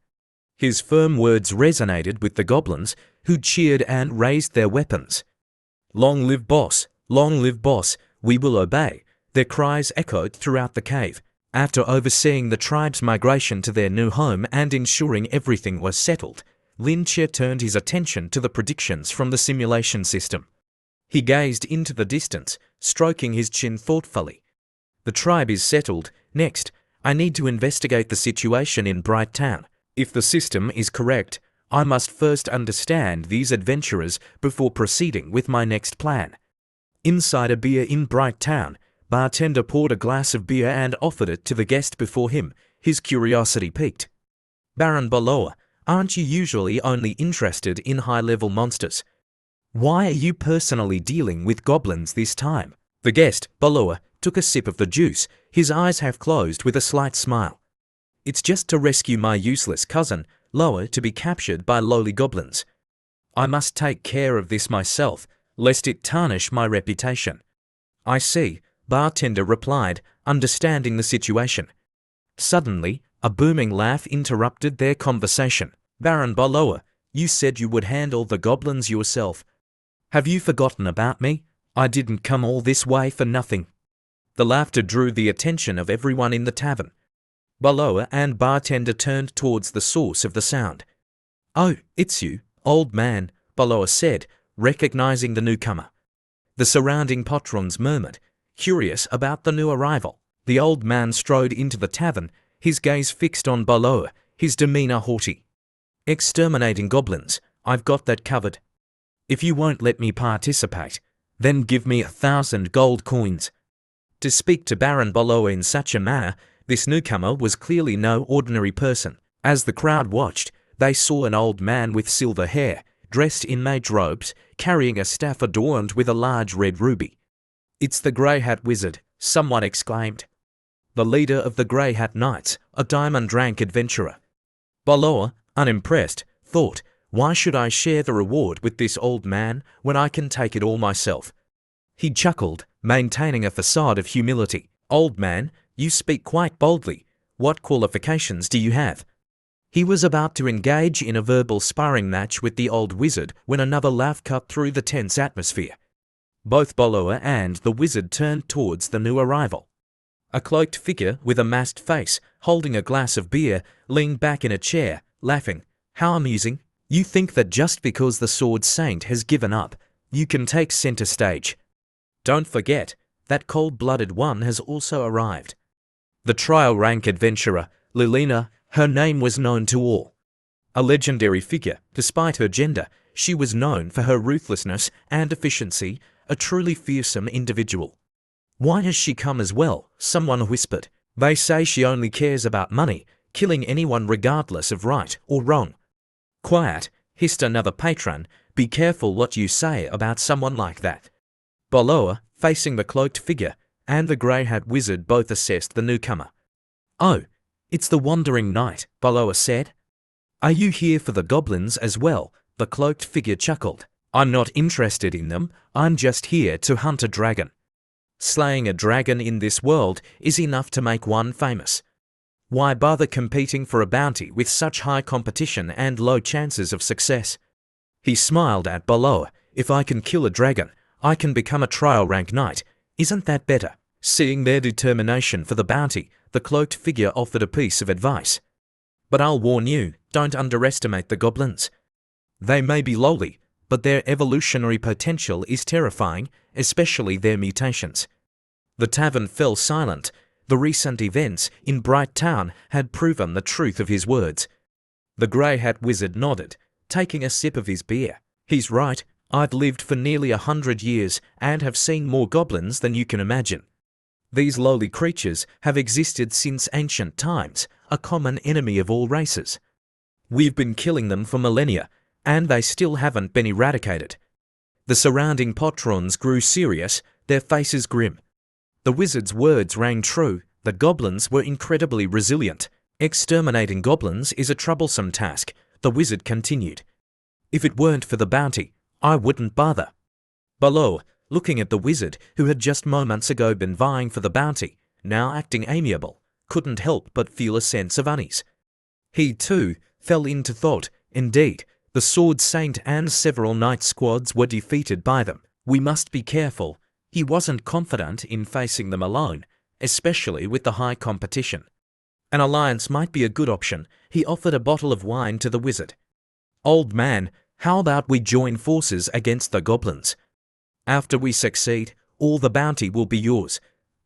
His firm words resonated with the goblins, who cheered and raised their weapons. Long live boss! Long live boss! We will obey! Their cries echoed throughout the cave. After overseeing the tribe's migration to their new home and ensuring everything was settled, Lin Che turned his attention to the predictions from the simulation system. He gazed into the distance, stroking his chin thoughtfully. The tribe is settled. Next, I need to investigate the situation in Bright Town. If the system is correct, I must first understand these adventurers before proceeding with my next plan. Inside a beer in Bright Town, bartender poured a glass of beer and offered it to the guest before him, his curiosity piqued. Baron Baloa, aren't you usually only interested in high-level monsters? Why are you personally dealing with goblins this time? The guest, Baloa, took a sip of the juice, his eyes half closed with a slight smile. It's just to rescue my useless cousin, Loa, to be captured by lowly goblins. I must take care of this myself, lest it tarnish my reputation. I see, bartender replied, understanding the situation. Suddenly, a booming laugh interrupted their conversation. Baron Baloa, you said you would handle the goblins yourself. Have you forgotten about me? I didn't come all this way for nothing. The laughter drew the attention of everyone in the tavern. Baloa and bartender turned towards the source of the sound. Oh, it's you, old man, Baloa said, recognizing the newcomer. The surrounding patrons murmured, curious about the new arrival. The old man strode into the tavern, his gaze fixed on Baloa, his demeanor haughty. Exterminating goblins, I've got that covered. If you won't let me participate, then give me 1,000 gold coins. To speak to Baron Baloa in such a manner, this newcomer was clearly no ordinary person. As the crowd watched, they saw an old man with silver hair, dressed in mage robes, carrying a staff adorned with a large red ruby. It's the Grey Hat Wizard, someone exclaimed. The leader of the Grey Hat Knights, a diamond rank adventurer. Baloa, unimpressed, thought, why should I share the reward with this old man when I can take it all myself? He chuckled, maintaining a facade of humility. Old man, you speak quite boldly. What qualifications do you have? He was about to engage in a verbal sparring match with the old wizard when another laugh cut through the tense atmosphere. Both Baloa and the wizard turned towards the new arrival. A cloaked figure with a masked face, holding a glass of beer, leaned back in a chair, laughing. How amusing. You think that just because the Sword Saint has given up, you can take center stage. Don't forget, that cold-blooded one has also arrived. The trial rank adventurer, Lilina, her name was known to all. A legendary figure, despite her gender, she was known for her ruthlessness and efficiency, a truly fearsome individual. Why has she come as well? Someone whispered. They say she only cares about money, killing anyone regardless of right or wrong. Quiet, hissed another patron, be careful what you say about someone like that. Baloa, facing the cloaked figure, and the Grey Hat Wizard both assessed the newcomer. Oh, it's the Wandering Knight, Baloa said. Are you here for the goblins as well? The cloaked figure chuckled. I'm not interested in them, I'm just here to hunt a dragon. Slaying a dragon in this world is enough to make one famous. Why bother competing for a bounty with such high competition and low chances of success? He smiled at Baloa. If I can kill a dragon, I can become a trial rank knight. Isn't that better? Seeing their determination for the bounty, the cloaked figure offered a piece of advice. But I'll warn you, don't underestimate the goblins. They may be lowly, but their evolutionary potential is terrifying, especially their mutations. The tavern fell silent. The recent events in Bright Town had proven the truth of his words. The Grey Hat Wizard nodded, taking a sip of his beer. He's right, I've lived for nearly 100 years and have seen more goblins than you can imagine. These lowly creatures have existed since ancient times, a common enemy of all races. We've been killing them for millennia, and they still haven't been eradicated. The surrounding patrons grew serious, their faces grim. The wizard's words rang true. The goblins were incredibly resilient. Exterminating goblins is a troublesome task, the wizard continued. If it weren't for the bounty, I wouldn't bother. Below, looking at the wizard who had just moments ago been vying for the bounty, now acting amiable, couldn't help but feel a sense of unease. He, too, fell into thought. Indeed, the Sword Saint and several knight squads were defeated by them. We must be careful. He wasn't confident in facing them alone, especially with the high competition. An alliance might be a good option. He offered a bottle of wine to the wizard. Old man, how about we join forces against the goblins? After we succeed, all the bounty will be yours.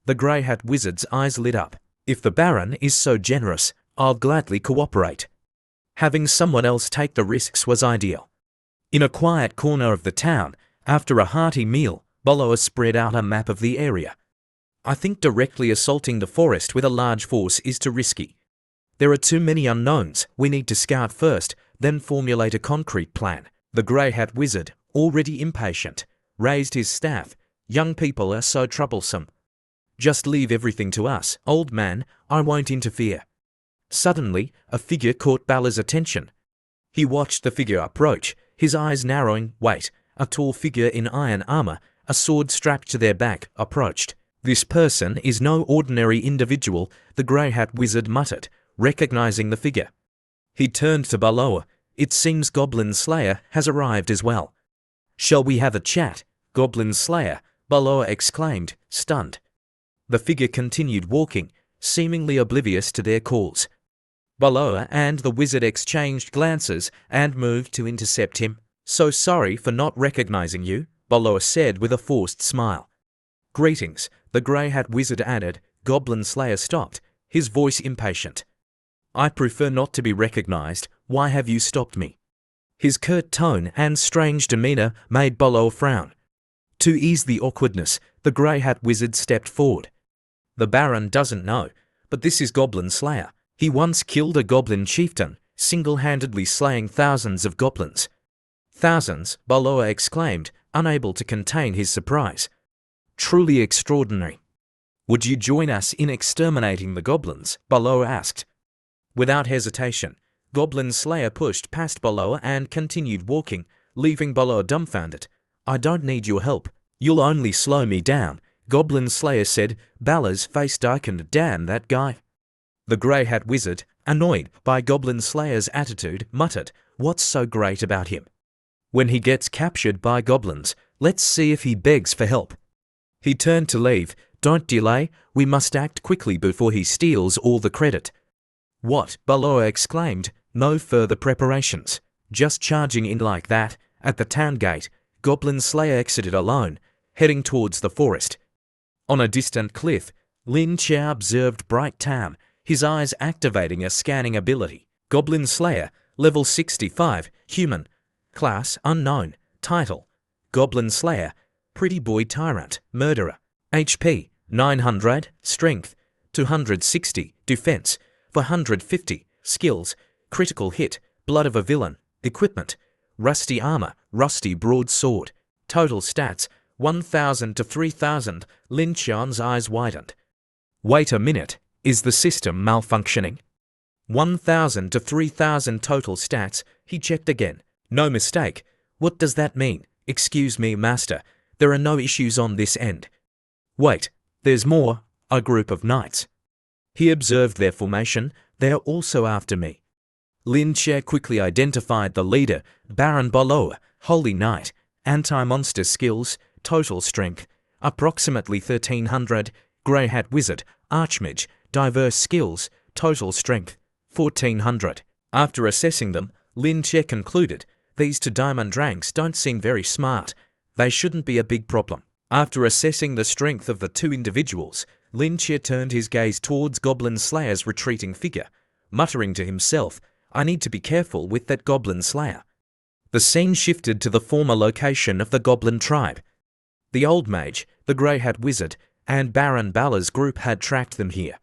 The grey hat wizard's eyes lit up. If the Baron is so generous, I'll gladly cooperate. Having someone else take the risks was ideal. In a quiet corner of the town, after a hearty meal, Boloa spread out a map of the area. I think directly assaulting the forest with a large force is too risky. There are too many unknowns. We need to scout first, then formulate a concrete plan. The grey hat wizard, already impatient, raised his staff. Young people are so troublesome. Just leave everything to us, old man. I won't interfere. Suddenly, a figure caught Balor's attention. He watched the figure approach, his eyes narrowing. Wait, a tall figure in iron armor, a sword strapped to their back, approached. This person is no ordinary individual, the grey hat wizard muttered, recognizing the figure. He turned to Baloa. It seems Goblin Slayer has arrived as well. Shall we have a chat? Goblin Slayer, Baloa exclaimed, stunned. The figure continued walking, seemingly oblivious to their calls. Baloa and the wizard exchanged glances and moved to intercept him. So sorry for not recognizing you, Baloa said with a forced smile. Greetings, the grey hat wizard added. Goblin Slayer stopped, his voice impatient. I prefer not to be recognized. Why have you stopped me? His curt tone and strange demeanor made Baloa frown. To ease the awkwardness, the grey hat wizard stepped forward. The Baron doesn't know, but this is Goblin Slayer. He once killed a goblin chieftain, single-handedly slaying thousands of goblins. Thousands, Baloa exclaimed, unable to contain his surprise. Truly extraordinary. Would you join us in exterminating the goblins? Baloa asked. Without hesitation, Goblin Slayer pushed past Baloa and continued walking, leaving Baloa dumbfounded. I don't need your help. You'll only slow me down, Goblin Slayer said. Balor's face darkened. Damn that guy. The grey hat wizard, annoyed by Goblin Slayer's attitude, muttered, what's so great about him? When he gets captured by goblins, let's see if he begs for help. He turned to leave. Don't delay, we must act quickly before he steals all the credit. What? Baloa exclaimed. No further preparations. Just charging in like that. At the town gate, Goblin Slayer exited alone, heading towards the forest. On a distant cliff, Lin Chia observed Bright Tam, his eyes activating a scanning ability. Goblin Slayer, level 65, human. Class unknown. Title: Goblin Slayer, Pretty Boy Tyrant, Murderer. HP: 900, Strength: 260, Defense: 450, Skills: Critical Hit, Blood of a Villain. Equipment: Rusty Armor, Rusty Broadsword. Total stats: 1000 to 3000. Lin Qian's eyes widened. Wait a minute, is the system malfunctioning? 1000 to 3000 total stats. He checked again. No mistake. What does that mean? Excuse me, master. There are no issues on this end. Wait, there's more. A group of knights. He observed their formation. They're also after me. Lin Che quickly identified the leader, Baron Boloa, Holy Knight. Anti-monster skills, total strength, approximately 1300. Grey Hat Wizard, Archmage, diverse skills, total strength, 1400. After assessing them, Lin Che concluded, these two diamond ranks don't seem very smart. They shouldn't be a big problem. After assessing the strength of the two individuals, Lin Che turned his gaze towards Goblin Slayer's retreating figure, muttering to himself, I need to be careful with that Goblin Slayer. The scene shifted to the former location of the Goblin tribe. The Old Mage, the Grey Hat Wizard, and Baron Balor's group had tracked them here.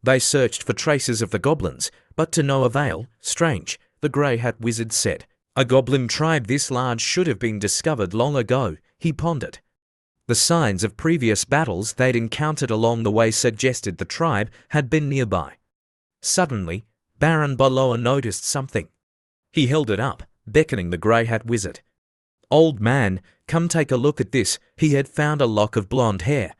They searched for traces of the goblins, but to no avail. Strange, the Grey Hat Wizard said. A goblin tribe this large should have been discovered long ago, he pondered. The signs of previous battles they'd encountered along the way suggested the tribe had been nearby. Suddenly, Baron Baloa noticed something. He held it up, beckoning the Grey Hat Wizard. Old man, "Come take a look at this." He had found a lock of blonde hair.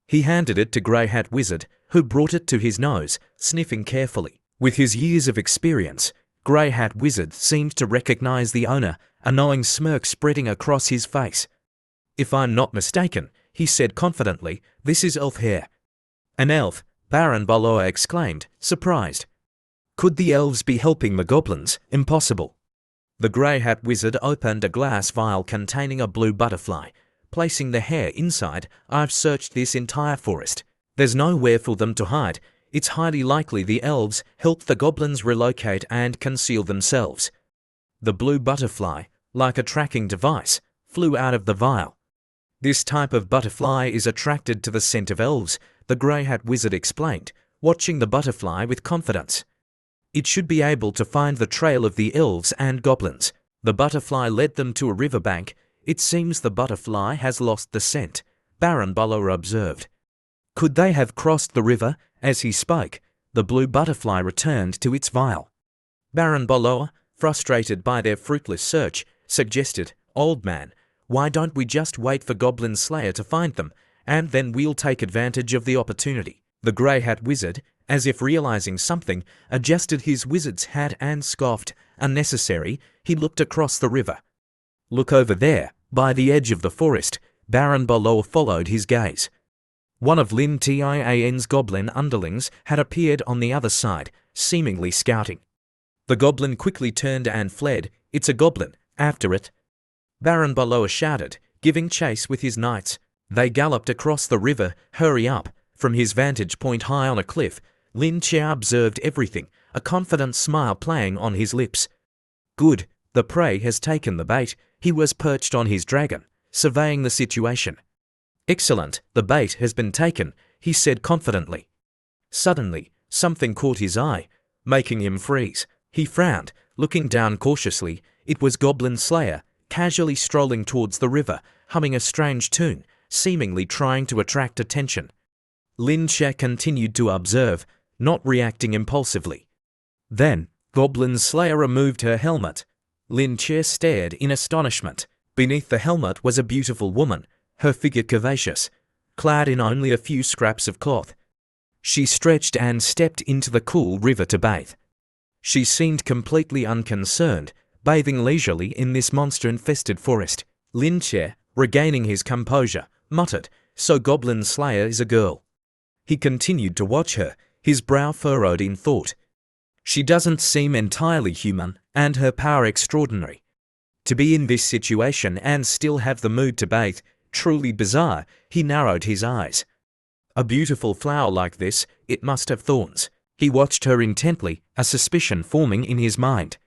He handed it to Grey Hat Wizard, who brought it to his nose, sniffing carefully. With his years of experience, Grey Hat Wizard seemed to recognize the owner, a knowing smirk spreading across his face. "If I'm not mistaken," he said confidently, "this is elf hair." "An elf?" Baron Baloa exclaimed, surprised. Could the elves be helping the goblins? Impossible. The Grey Hat Wizard opened a glass vial containing a blue butterfly, placing the hair inside. "I've searched this entire forest. There's nowhere for them to hide. It's highly likely the elves helped the goblins relocate and conceal themselves." The blue butterfly, like a tracking device, flew out of the vial. "This type of butterfly is attracted to the scent of elves," the Grey Hat Wizard explained, watching the butterfly with confidence. "It should be able to find the trail of the elves and goblins." The butterfly led them to a riverbank. "It seems the butterfly has lost the scent," Baron Baloa observed. "Could they have crossed the river?" As he spoke, the blue butterfly returned to its vial. Baron Baloa, frustrated by their fruitless search, suggested, "Old man, why don't we just wait for Goblin Slayer to find them, and then we'll take advantage of the opportunity?" The Grey Hat Wizard, as if realizing something, adjusted his wizard's hat and scoffed. "Unnecessary." He looked across the river. "Look over there, by the edge of the forest." Baron Baloa followed his gaze. One of Lin Tian's goblin underlings had appeared on the other side, seemingly scouting. The goblin quickly turned and fled. "It's a goblin. After it!" Baron Baloa shouted, giving chase with his knights. They galloped across the river. "Hurry up!" From his vantage point high on a cliff, Lin Chia observed everything, a confident smile playing on his lips. "Good, the prey has taken the bait." He was perched on his dragon, surveying the situation. "Excellent, the bait has been taken," he said confidently. Suddenly, something caught his eye, making him freeze. He frowned, looking down cautiously. It was Goblin Slayer, casually strolling towards the river, humming a strange tune, seemingly trying to attract attention. Lin Chia continued to observe, not reacting impulsively. Then, Goblin Slayer removed her helmet. Lin Chia stared in astonishment. Beneath the helmet was a beautiful woman, her figure curvaceous, clad in only a few scraps of cloth. She stretched and stepped into the cool river to bathe. She seemed completely unconcerned, bathing leisurely in this monster-infested forest. Lin Chia, regaining his composure, muttered, "So Goblin Slayer is a girl." He continued to watch her, his brow furrowed in thought. She doesn't seem entirely human, and her power extraordinary. To be in this situation and still have the mood to bathe, truly bizarre. He narrowed his eyes. A beautiful flower like this, it must have thorns. He watched her intently, a suspicion forming in his mind.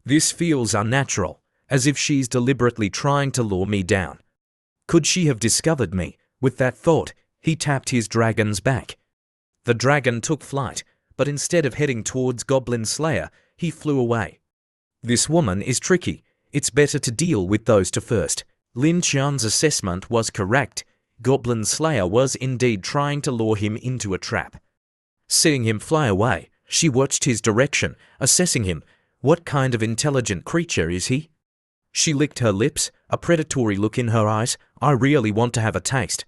This feels unnatural, as if she's deliberately trying to lure me down. Could she have discovered me? With that thought, he tapped his dragon's back. The dragon took flight, but instead of heading towards Goblin Slayer, he flew away. This woman is tricky. It's better to deal with those two first. Lin Qian's assessment was correct. Goblin Slayer was indeed trying to lure him into a trap. Seeing him fly away, she watched his direction, assessing him. What kind of intelligent creature is he? She licked her lips, a predatory look in her eyes. "I really want to have a taste."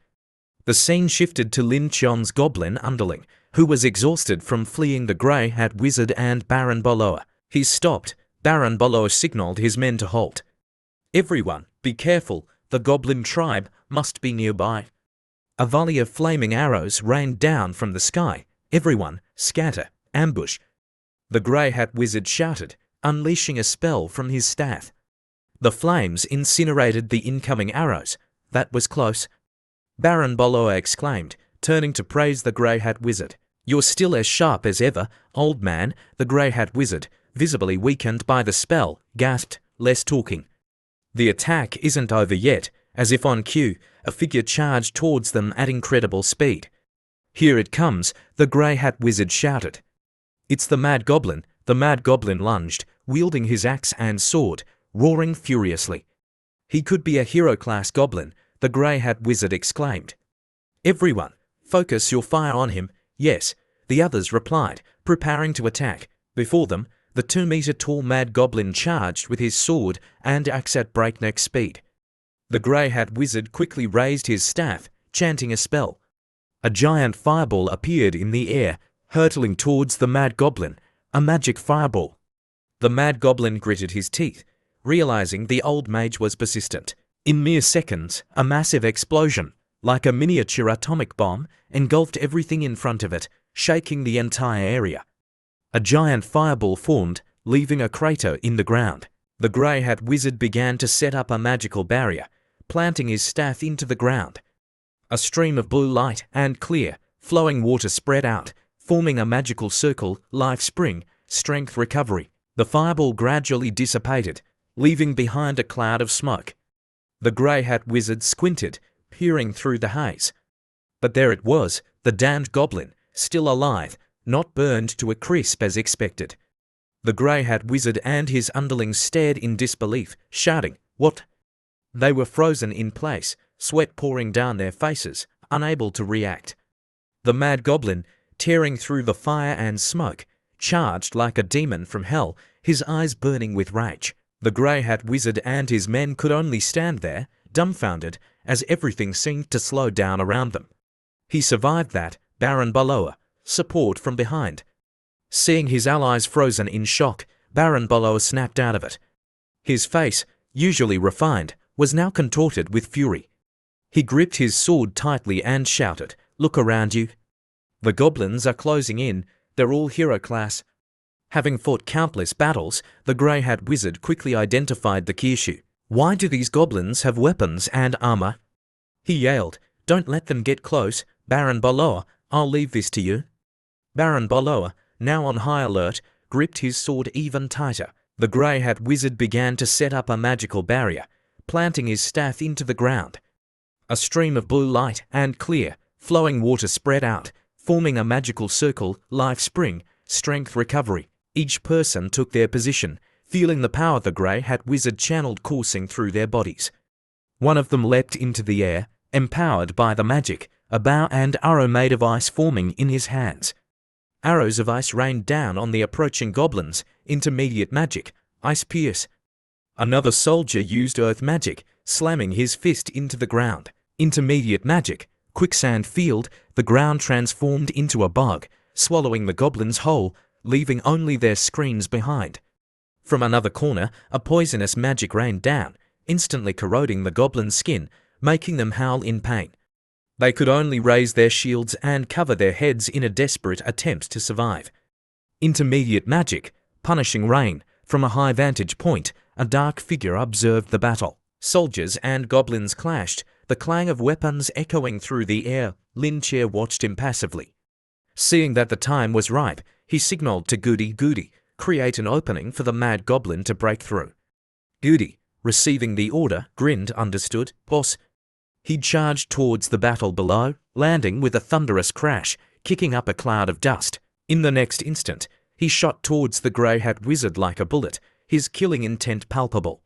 The scene shifted to Lin Qian's goblin underling, who was exhausted from fleeing the Grey Hat Wizard and Baron Baloa. He stopped. Baron Baloa signaled his men to halt. "Everyone, be careful. The goblin tribe must be nearby." A volley of flaming arrows rained down from the sky. "Everyone, scatter, ambush." The Grey Hat Wizard shouted, unleashing a spell from his staff. The flames incinerated the incoming arrows. "That was close." Baron Baloa exclaimed, turning to praise the Grey Hat Wizard. "You're still as sharp as ever, old man." The Grey Hat Wizard, visibly weakened by the spell, gasped, "Less talking." The attack isn't over yet. As if on cue, a figure charged towards them at incredible speed. "Here it comes," the Grey Hat Wizard shouted. "It's the Mad Goblin." The Mad Goblin lunged, wielding his axe and sword, roaring furiously. "He could be a hero-class goblin," the Grey Hat Wizard exclaimed. "Everyone, focus your fire on him." "Yes," the others replied, preparing to attack. Before them, the 2-meter-tall Mad Goblin charged with his sword and axe at breakneck speed. The grey hat wizard quickly raised his staff, chanting a spell. A giant fireball appeared in the air, hurtling towards the mad goblin, a magic fireball. The mad goblin gritted his teeth, realizing the old mage was persistent. In mere seconds, a massive explosion, like a miniature atomic bomb, engulfed everything in front of it, shaking the entire area. A giant fireball formed, leaving a crater in the ground. The grey hat wizard began to set up a magical barrier, planting his staff into the ground. A stream of blue light and clear, flowing water spread out, forming a magical circle, life spring, strength recovery. The fireball gradually dissipated, leaving behind a cloud of smoke. The grey hat wizard squinted, peering through the haze. But there it was, the damned goblin, still alive, not burned to a crisp as expected. The grey hat wizard and his underlings stared in disbelief, shouting, "What?" They were frozen in place, sweat pouring down their faces, unable to react. The mad goblin, tearing through the fire and smoke, charged like a demon from hell, his eyes burning with rage. The grey hat wizard and his men could only stand there, dumbfounded, as everything seemed to slow down around them. He survived that, Baron Baloa, support from behind. Seeing his allies frozen in shock, Baron Baloa snapped out of it. His face, usually refined, was now contorted with fury. He gripped his sword tightly and shouted, "Look around you. The goblins are closing in, they're all hero class." Having fought countless battles, the grey hat wizard quickly identified the key issue. "Why do these goblins have weapons and armor?" He yelled, "Don't let them get close, Baron Baloa, I'll leave this to you." Baron Baloa, now on high alert, gripped his sword even tighter. The grey hat wizard began to set up a magical barrier, planting his staff into the ground. A stream of blue light and clear, flowing water spread out, forming a magical circle, life spring, strength recovery. Each person took their position, feeling the power the grey hat wizard channeled coursing through their bodies. One of them leapt into the air, empowered by the magic, a bow and arrow made of ice forming in his hands. Arrows of ice rained down on the approaching goblins, intermediate magic, ice pierce. Another soldier used earth magic, slamming his fist into the ground. Intermediate magic, quicksand field, the ground transformed into a bog, swallowing the goblins whole, leaving only their screams behind. From another corner, a poisonous magic rained down, instantly corroding the goblins' skin, making them howl in pain. They could only raise their shields and cover their heads in a desperate attempt to survive. Intermediate magic, punishing rain. From a high vantage point, a dark figure observed the battle. Soldiers and goblins clashed, the clang of weapons echoing through the air. Lin Che watched impassively. Seeing that the time was ripe, he signaled to Goody, create an opening for the mad goblin to break through. Goody, receiving the order, grinned, understood, boss. He charged towards the battle below, landing with a thunderous crash, kicking up a cloud of dust. In the next instant, he shot towards the grey hat wizard like a bullet, his killing intent palpable.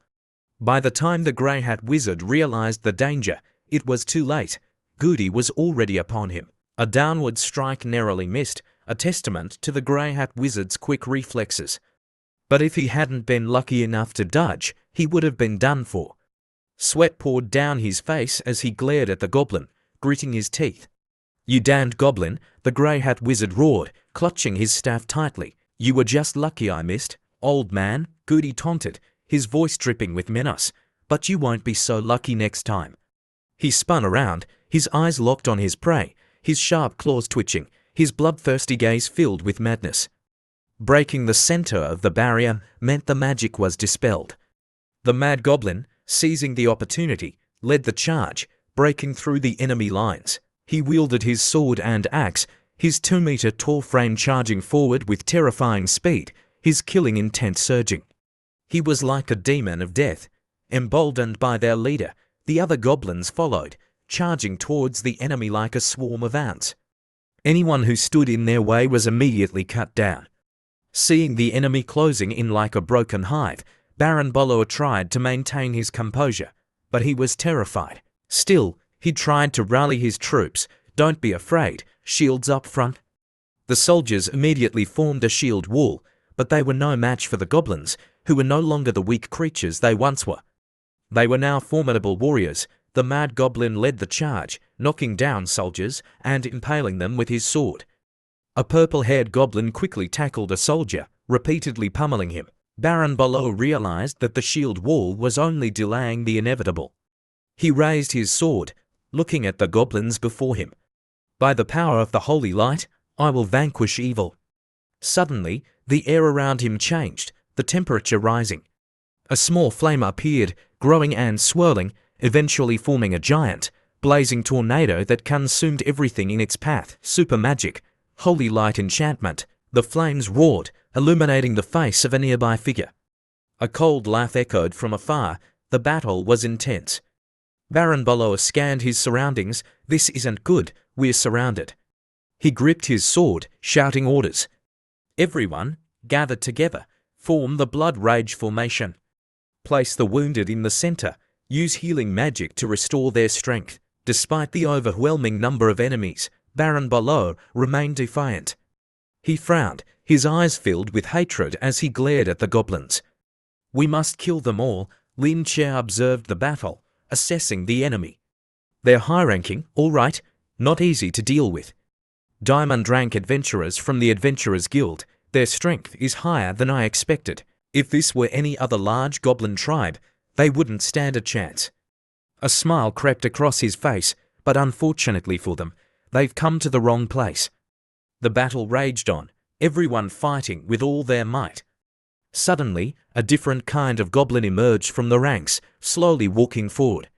By the time the grey hat wizard realized the danger, it was too late. Goody was already upon him. A downward strike narrowly missed, a testament to the grey hat wizard's quick reflexes. But if he hadn't been lucky enough to dodge, he would have been done for. Sweat poured down his face as he glared at the goblin, gritting his teeth. "You damned goblin," the grey hat wizard roared, clutching his staff tightly. "You were just lucky I missed, old man," Goody taunted, his voice dripping with menace. "But you won't be so lucky next time." He spun around, his eyes locked on his prey, his sharp claws twitching, his bloodthirsty gaze filled with madness. Breaking the center of the barrier meant the magic was dispelled. The mad goblin, seizing the opportunity, led the charge, breaking through the enemy lines. He wielded his sword and axe, his 2-meter-tall frame charging forward with terrifying speed, his killing intent surging. He was like a demon of death. Emboldened by their leader, the other goblins followed, charging towards the enemy like a swarm of ants. Anyone who stood in their way was immediately cut down. Seeing the enemy closing in like a broken hive, Baron Baloa tried to maintain his composure, but he was terrified. Still, he tried to rally his troops. "Don't be afraid, shields up front." The soldiers immediately formed a shield wall, but they were no match for the goblins, who were no longer the weak creatures they once were. They were now formidable warriors. The mad goblin led the charge, knocking down soldiers and impaling them with his sword. A purple-haired goblin quickly tackled a soldier, repeatedly pummeling him. Baron Below realized that the shield wall was only delaying the inevitable. He raised his sword, looking at the goblins before him. By the power of the holy light, I will vanquish evil. Suddenly, the air around him changed, the temperature rising. A small flame appeared, growing and swirling, eventually forming a giant, blazing tornado that consumed everything in its path. Super magic, holy light enchantment. The flames roared, illuminating the face of a nearby figure. A cold laugh echoed from afar. The battle was intense. Baron Below scanned his surroundings. This isn't good, we're surrounded. He gripped his sword, shouting orders. Everyone, gather together, form the Blood Rage formation. Place the wounded in the center. Use healing magic to restore their strength. Despite the overwhelming number of enemies, Baron Below remained defiant. He frowned, his eyes filled with hatred as he glared at the goblins. We must kill them all. Lin Che observed the battle, assessing the enemy. They're high-ranking, all right, not easy to deal with. Diamond rank adventurers from the Adventurers Guild. Their strength is higher than I expected. If this were any other large goblin tribe, they wouldn't stand a chance. A smile crept across his face, but unfortunately for them, they've come to the wrong place. The battle raged on, everyone fighting with all their might. Suddenly, a different kind of goblin emerged from the ranks, slowly walking forward.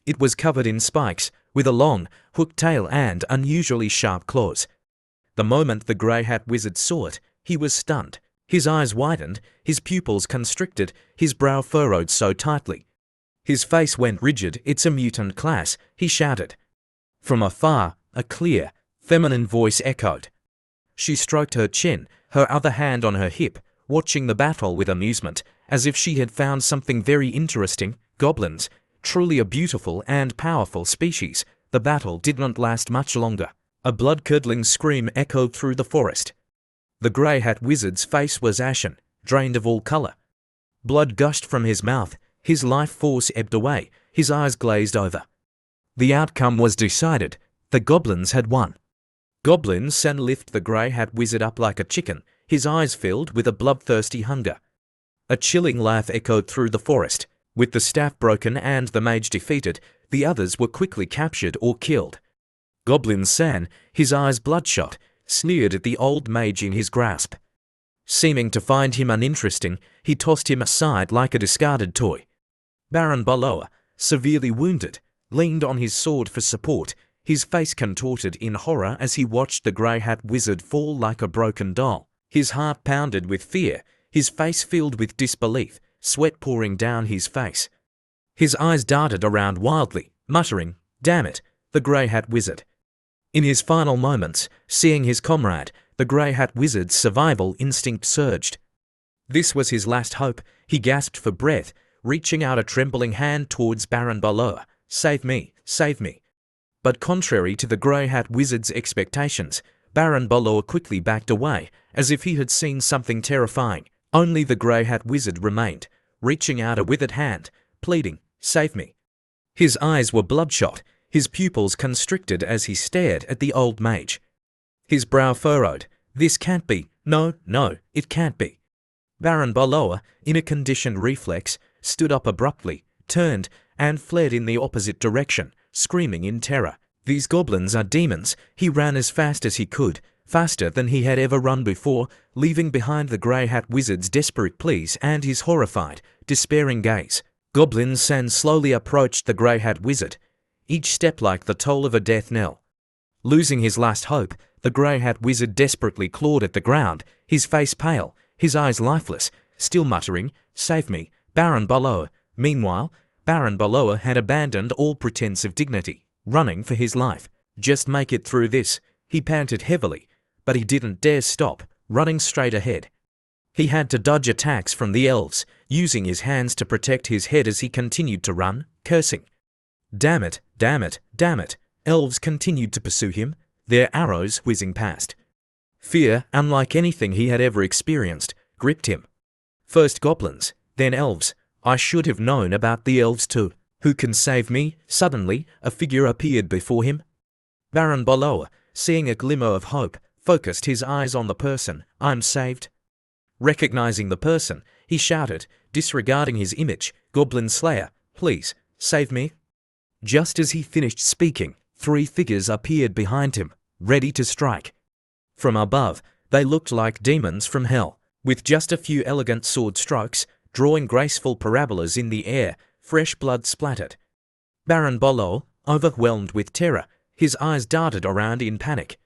It was covered in spikes, with a long, hooked tail and unusually sharp claws. The moment the grey hat wizard saw it, he was stunned. His eyes widened, his pupils constricted, his brow furrowed so tightly. His face went rigid. It's a mutant class, he shouted. From afar, a clear, feminine voice echoed. She stroked her chin, her other hand on her hip, watching the battle with amusement, as if she had found something very interesting. Goblins, truly a beautiful and powerful species. The battle did not last much longer. A blood-curdling scream echoed through the forest. The grey hat wizard's face was ashen, drained of all colour. Blood gushed from his mouth, his life force ebbed away, his eyes glazed over. The outcome was decided. The goblins had won. Goblin Sen lifted the grey hat wizard up like a chicken, his eyes filled with a bloodthirsty hunger. A chilling laugh echoed through the forest. With the staff broken and the mage defeated, the others were quickly captured or killed. Goblin Sen, his eyes bloodshot, sneered at the old mage in his grasp. Seeming to find him uninteresting, he tossed him aside like a discarded toy. Baron Below, severely wounded, leaned on his sword for support, his face contorted in horror as he watched the grey hat wizard fall like a broken doll. His heart pounded with fear, his face filled with disbelief, sweat pouring down his face. His eyes darted around wildly, muttering, "Damn it, the grey hat wizard." In his final moments, seeing his comrade, the grey hat wizard's survival instinct surged. This was his last hope. He gasped for breath, reaching out a trembling hand towards Baron Below. "Save me, save me." But contrary to the grey hat wizard's expectations, Baron Below quickly backed away, as if he had seen something terrifying. Only the grey hat wizard remained, reaching out a withered hand, pleading, "Save me." His eyes were bloodshot, his pupils constricted as he stared at the old mage. His brow furrowed. This can't be. No, no, it can't be. Baron Below, in a conditioned reflex, stood up abruptly, turned, and fled in the opposite direction, screaming in terror. These goblins are demons. He ran as fast as he could, faster than he had ever run before, leaving behind the grey hat wizard's desperate pleas and his horrified, despairing gaze. Goblin Sen slowly approached the grey hat wizard, each step like the toll of a death knell. Losing his last hope, the grey hat wizard desperately clawed at the ground, his face pale, his eyes lifeless, still muttering, "Save me, Baron Below." Meanwhile, Baron Below had abandoned all pretense of dignity, running for his life. Just make it through this, he panted heavily, but he didn't dare stop, running straight ahead. He had to dodge attacks from the elves, using his hands to protect his head as he continued to run, cursing. Damn it, damn it, damn it. Elves continued to pursue him, their arrows whizzing past. Fear, unlike anything he had ever experienced, gripped him. First goblins, then elves, I should have known about the elves too. Who can save me? Suddenly, a figure appeared before him. Baron Boloa, seeing a glimmer of hope, focused his eyes on the person. I'm saved. Recognizing the person, he shouted, disregarding his image, Goblin Slayer, please, save me. Just as he finished speaking, 3 figures appeared behind him, ready to strike. From above, they looked like demons from hell, with just a few elegant sword strokes, drawing graceful parabolas in the air, fresh blood splattered. Baron Bolo, overwhelmed with terror, his eyes darted around in panic.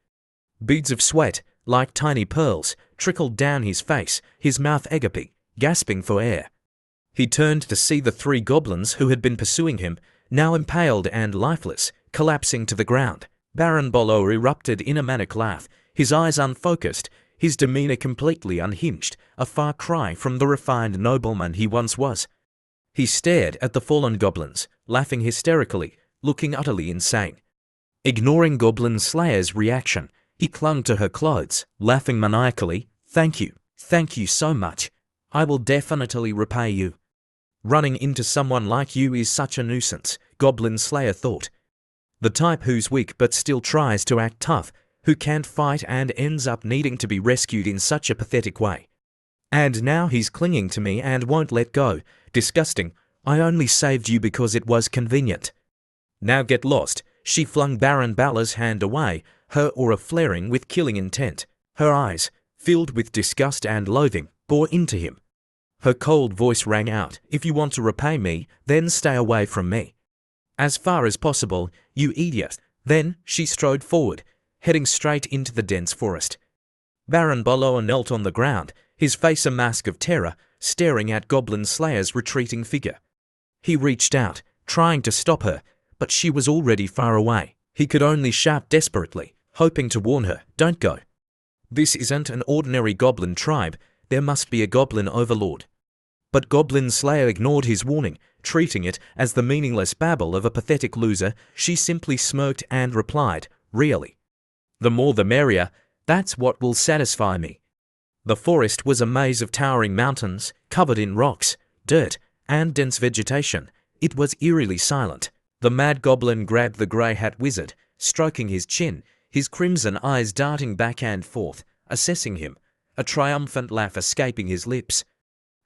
Beads of sweat, like tiny pearls, trickled down his face, his mouth agape, gasping for air. He turned to see the 3 goblins who had been pursuing him, now impaled and lifeless, collapsing to the ground. Baron Bolo erupted in a manic laugh, his eyes unfocused, his demeanor completely unhinged, a far cry from the refined nobleman he once was. He stared at the fallen goblins, laughing hysterically, looking utterly insane. Ignoring Goblin Slayer's reaction, he clung to her clothes, laughing maniacally. Thank you so much. I will definitely repay you. Running into someone like you is such a nuisance, Goblin Slayer thought. The type who's weak but still tries to act tough, who can't fight and ends up needing to be rescued in such a pathetic way. And now he's clinging to me and won't let go. Disgusting. I only saved you because it was convenient. Now get lost. She flung Baron Balor's hand away, her aura flaring with killing intent. Her eyes, filled with disgust and loathing, bore into him. Her cold voice rang out, if you want to repay me, then stay away from me. As far as possible, you idiot. Then she strode forward, heading straight into the dense forest. Baron Bolo knelt on the ground, his face a mask of terror, staring at Goblin Slayer's retreating figure. He reached out, trying to stop her, but she was already far away. He could only shout desperately, hoping to warn her, don't go. This isn't an ordinary goblin tribe, there must be a goblin overlord. But Goblin Slayer ignored his warning, treating it as the meaningless babble of a pathetic loser. She simply smirked and replied, really? The more the merrier, that's what will satisfy me. The forest was a maze of towering mountains, covered in rocks, dirt, and dense vegetation. It was eerily silent. The mad goblin grabbed the grey hat wizard, stroking his chin, his crimson eyes darting back and forth, assessing him, a triumphant laugh escaping his lips.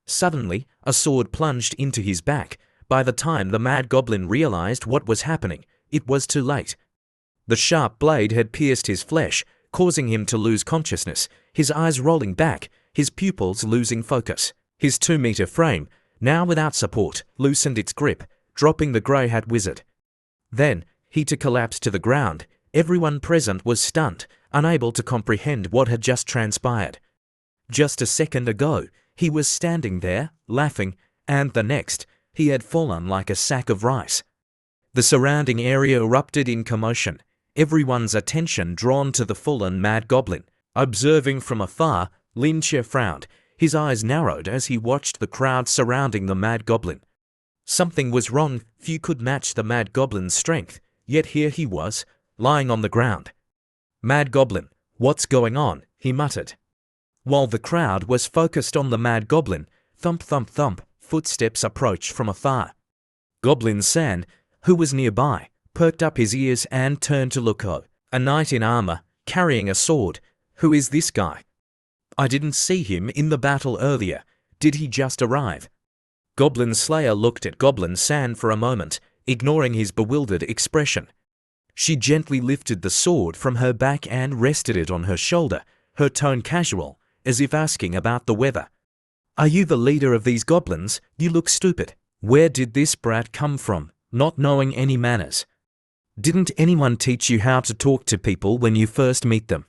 Suddenly, a sword plunged into his back. By the time the mad goblin realized what was happening, it was too late. The sharp blade had pierced his flesh, causing him to lose consciousness, his eyes rolling back, his pupils losing focus. His 2-meter frame, now without support, loosened its grip, dropping the grey hat wizard. Then, he too collapsed to the ground. Everyone present was stunned, unable to comprehend what had just transpired. Just a second ago, he was standing there, laughing, and the next, he had fallen like a sack of rice. The surrounding area erupted in commotion, everyone's attention drawn to the fallen mad goblin. Observing from afar, Lin Che frowned, his eyes narrowed as he watched the crowd surrounding the mad goblin. Something was wrong, few could match the mad goblin's strength, yet here he was, lying on the ground. Mad goblin, what's going on? He muttered. While the crowd was focused on the mad goblin, thump thump thump, footsteps approached from afar. Goblin San, who was nearby, perked up his ears and turned to look. Oh, a knight in armor, carrying a sword. Who is this guy? I didn't see him in the battle earlier. Did he just arrive? Goblin Slayer looked at Goblin San for a moment, ignoring his bewildered expression. She gently lifted the sword from her back and rested it on her shoulder, her tone casual, as if asking about the weather. Are you the leader of these goblins? You look stupid. Where did this brat come from, not knowing any manners? Didn't anyone teach you how to talk to people when you first meet them?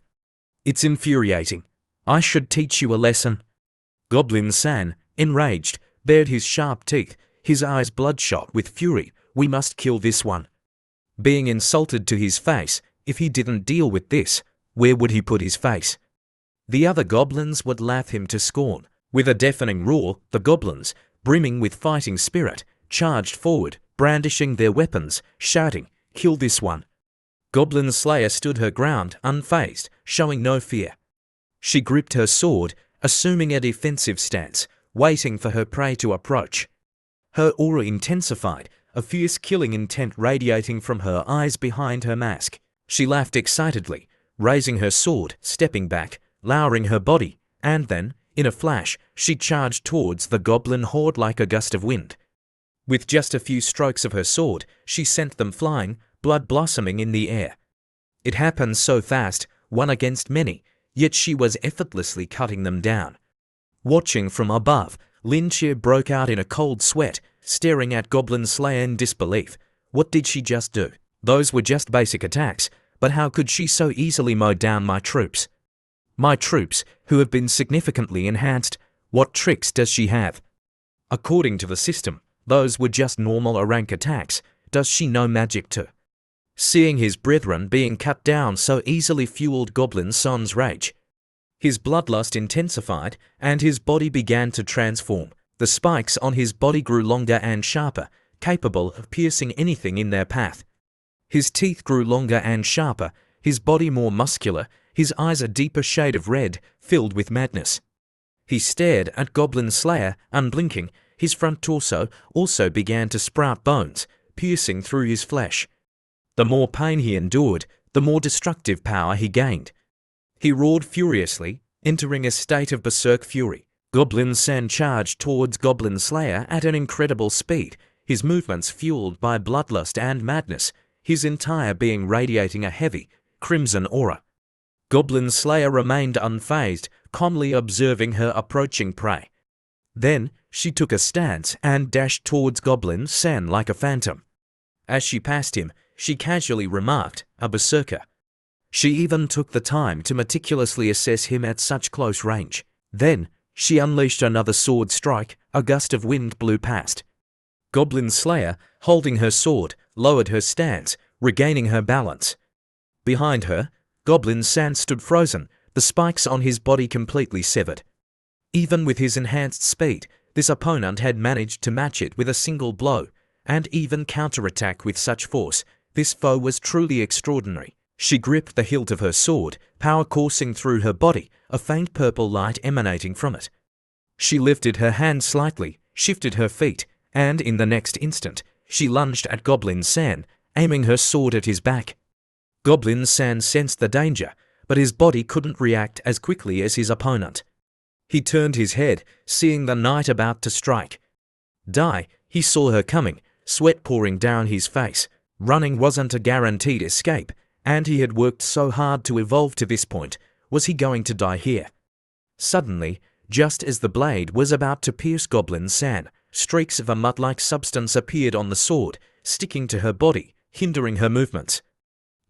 It's infuriating. I should teach you a lesson. Goblin San, enraged, bared his sharp teeth, his eyes bloodshot with fury. We must kill this one. Being insulted to his face, if he didn't deal with this, where would he put his face? The other goblins would laugh him to scorn. With a deafening roar, the goblins, brimming with fighting spirit, charged forward, brandishing their weapons, shouting, kill this one. Goblin Slayer stood her ground, unfazed, showing no fear. She gripped her sword, assuming a defensive stance, waiting for her prey to approach. Her aura intensified, a fierce killing intent radiating from her eyes behind her mask. She laughed excitedly, raising her sword, stepping back, lowering her body, and then, in a flash, she charged towards the goblin horde like a gust of wind. With just a few strokes of her sword, she sent them flying, blood blossoming in the air. It happened so fast, one against many, yet she was effortlessly cutting them down. Watching from above, Lin Chia broke out in a cold sweat, staring at Goblin Slayer in disbelief. What did she just do? Those were just basic attacks, but how could she so easily mow down my troops? My troops, who have been significantly enhanced, what tricks does she have? According to the system, those were just normal rank attacks. Does she know magic too? Seeing his brethren being cut down so easily fueled Goblin Son's rage. His bloodlust intensified, and his body began to transform. The spikes on his body grew longer and sharper, capable of piercing anything in their path. His teeth grew longer and sharper, his body more muscular, his eyes a deeper shade of red, filled with madness. He stared at Goblin Slayer, unblinking. His front torso also began to sprout bones, piercing through his flesh. The more pain he endured, the more destructive power he gained. He roared furiously, entering a state of berserk fury. Goblin San charged towards Goblin Slayer at an incredible speed, his movements fueled by bloodlust and madness, his entire being radiating a heavy, crimson aura. Goblin Slayer remained unfazed, calmly observing her approaching prey. Then, she took a stance and dashed towards Goblin San like a phantom. As she passed him, she casually remarked, "A berserker." She even took the time to meticulously assess him at such close range. Then, she unleashed another sword strike, a gust of wind blew past. Goblin Slayer, holding her sword, lowered her stance, regaining her balance. Behind her, Goblin San stood frozen, the spikes on his body completely severed. Even with his enhanced speed, this opponent had managed to match it with a single blow, and even counterattack with such force. This foe was truly extraordinary. She gripped the hilt of her sword, power coursing through her body, a faint purple light emanating from it. She lifted her hand slightly, shifted her feet, and in the next instant, she lunged at Goblin San, aiming her sword at his back. Goblin San sensed the danger, but his body couldn't react as quickly as his opponent. He turned his head, seeing the knight about to strike. He saw her coming, sweat pouring down his face. Running wasn't a guaranteed escape, and he had worked so hard to evolve to this point. Was he going to die here? Suddenly, just as the blade was about to pierce Goblin San, streaks of a mud-like substance appeared on the sword, sticking to her body, hindering her movements.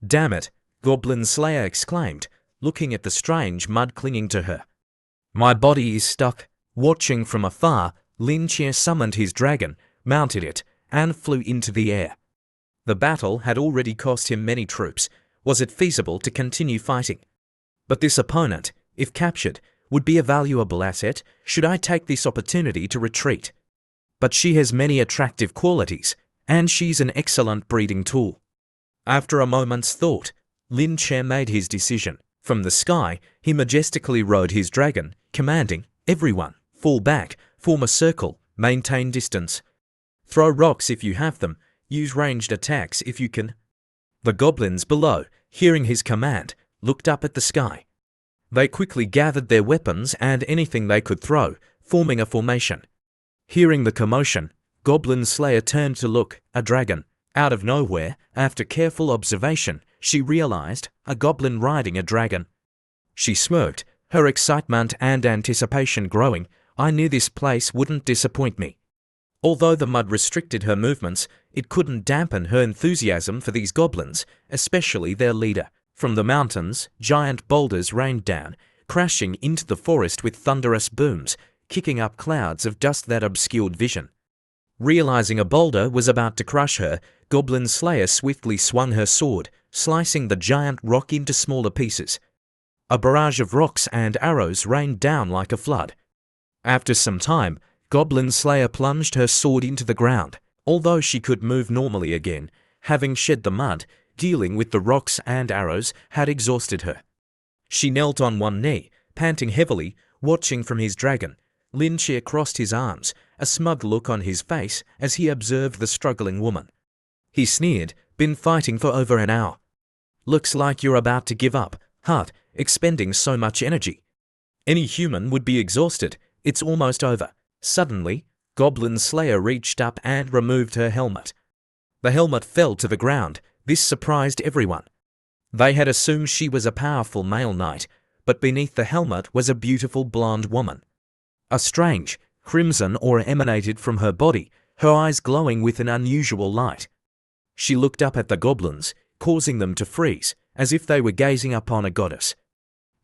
"Damn it!" Goblin Slayer exclaimed, looking at the strange mud clinging to her. "My body is stuck." Watching from afar, Lin Chia summoned his dragon, mounted it, and flew into the air. The battle had already cost him many troops. Was it feasible to continue fighting? But this opponent, if captured, would be a valuable asset. Should I take this opportunity to retreat? But she has many attractive qualities, and she's an excellent breeding tool. After a moment's thought, Lin Chia made his decision. From the sky, he majestically rode his dragon, commanding, "Everyone, fall back, form a circle, maintain distance. Throw rocks if you have them, use ranged attacks if you can." The goblins below, hearing his command, looked up at the sky. They quickly gathered their weapons and anything they could throw, forming a formation. Hearing the commotion, Goblin Slayer turned to look, a dragon. Out of nowhere, after careful observation, she realized a goblin riding a dragon. She smirked, her excitement and anticipation growing. I knew this place wouldn't disappoint me. Although the mud restricted her movements, it couldn't dampen her enthusiasm for these goblins, especially their leader. From the mountains, giant boulders rained down, crashing into the forest with thunderous booms, kicking up clouds of dust that obscured vision. Realizing a boulder was about to crush her, Goblin Slayer swiftly swung her sword, slicing the giant rock into smaller pieces. A barrage of rocks and arrows rained down like a flood. After some time, Goblin Slayer plunged her sword into the ground. Although she could move normally again, having shed the mud, dealing with the rocks and arrows had exhausted her. She knelt on one knee, panting heavily, watching from his dragon. Lin Chia crossed his arms, a smug look on his face as he observed the struggling woman. He sneered, "Been fighting for over an hour. Looks like you're about to give up, Hart, expending so much energy. Any human would be exhausted. It's almost over." Suddenly, Goblin Slayer reached up and removed her helmet. The helmet fell to the ground. This surprised everyone. They had assumed she was a powerful male knight, but beneath the helmet was a beautiful blonde woman. A strange crimson aura emanated from her body, her eyes glowing with an unusual light. She looked up at the goblins, causing them to freeze, as if they were gazing upon a goddess.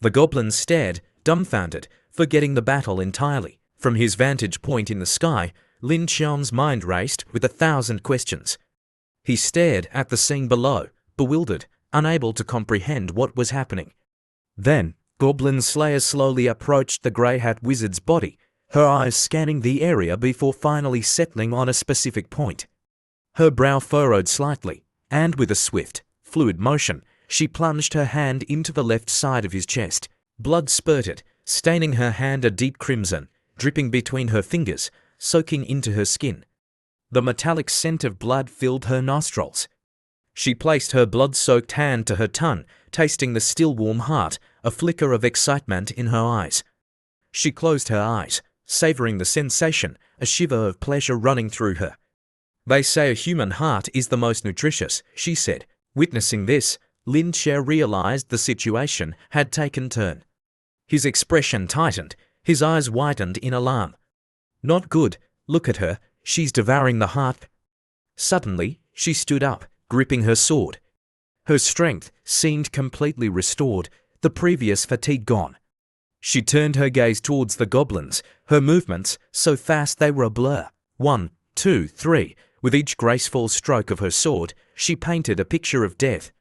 The goblins stared, dumbfounded, forgetting the battle entirely. From his vantage point in the sky, Lin Qian's mind raced with 1,000 questions. He stared at the scene below, bewildered, unable to comprehend what was happening. Then, Goblin Slayer slowly approached the grey hat wizard's body, her eyes scanning the area before finally settling on a specific point. Her brow furrowed slightly, and with a swift, fluid motion, she plunged her hand into the left side of his chest. Blood spurted, staining her hand a deep crimson, dripping between her fingers, soaking into her skin. The metallic scent of blood filled her nostrils. She placed her blood-soaked hand to her tongue, tasting the still warm heart, a flicker of excitement in her eyes. She closed her eyes, savoring the sensation, a shiver of pleasure running through her. "They say a human heart is the most nutritious," she said. Witnessing this, Lin Qian realized the situation had taken turn. His expression tightened, his eyes widened in alarm. "Not good, look at her, she's devouring the heart." Suddenly, she stood up, gripping her sword. Her strength seemed completely restored, the previous fatigue gone. She turned her gaze towards the goblins, her movements so fast they were a blur. 1, 2, 3. With each graceful stroke of her sword, she painted a picture of death.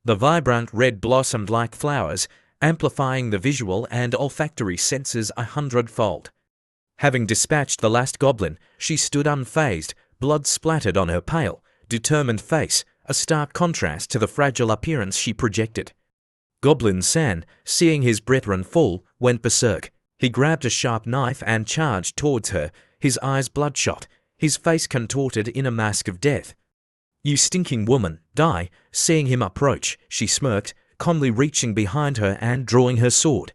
The vibrant red blossomed like flowers, amplifying the visual and olfactory senses 100-fold. Having dispatched the last goblin, she stood unfazed, blood splattered on her pale, determined face, a stark contrast to the fragile appearance she projected. Goblin San, seeing his brethren fall, went berserk. He grabbed a sharp knife and charged towards her, his eyes bloodshot, his face contorted in a mask of death. "You stinking woman, die!" Seeing him approach, she smirked, calmly reaching behind her and drawing her sword.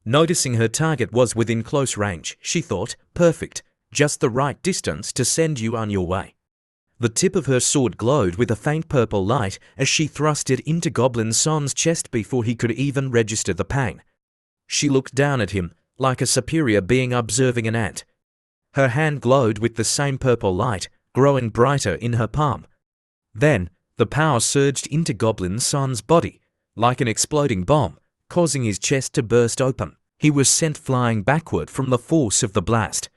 Noticing her target was within close range, she thought, "Perfect, just the right distance to send you on your way." The tip of her sword glowed with a faint purple light as she thrust it into Goblin San's chest before he could even register the pain. She looked down at him, like a superior being observing an ant. Her hand glowed with the same purple light, growing brighter in her palm. Then, the power surged into Goblin San's body, like an exploding bomb, causing his chest to burst open. He was sent flying backward from the force of the blast.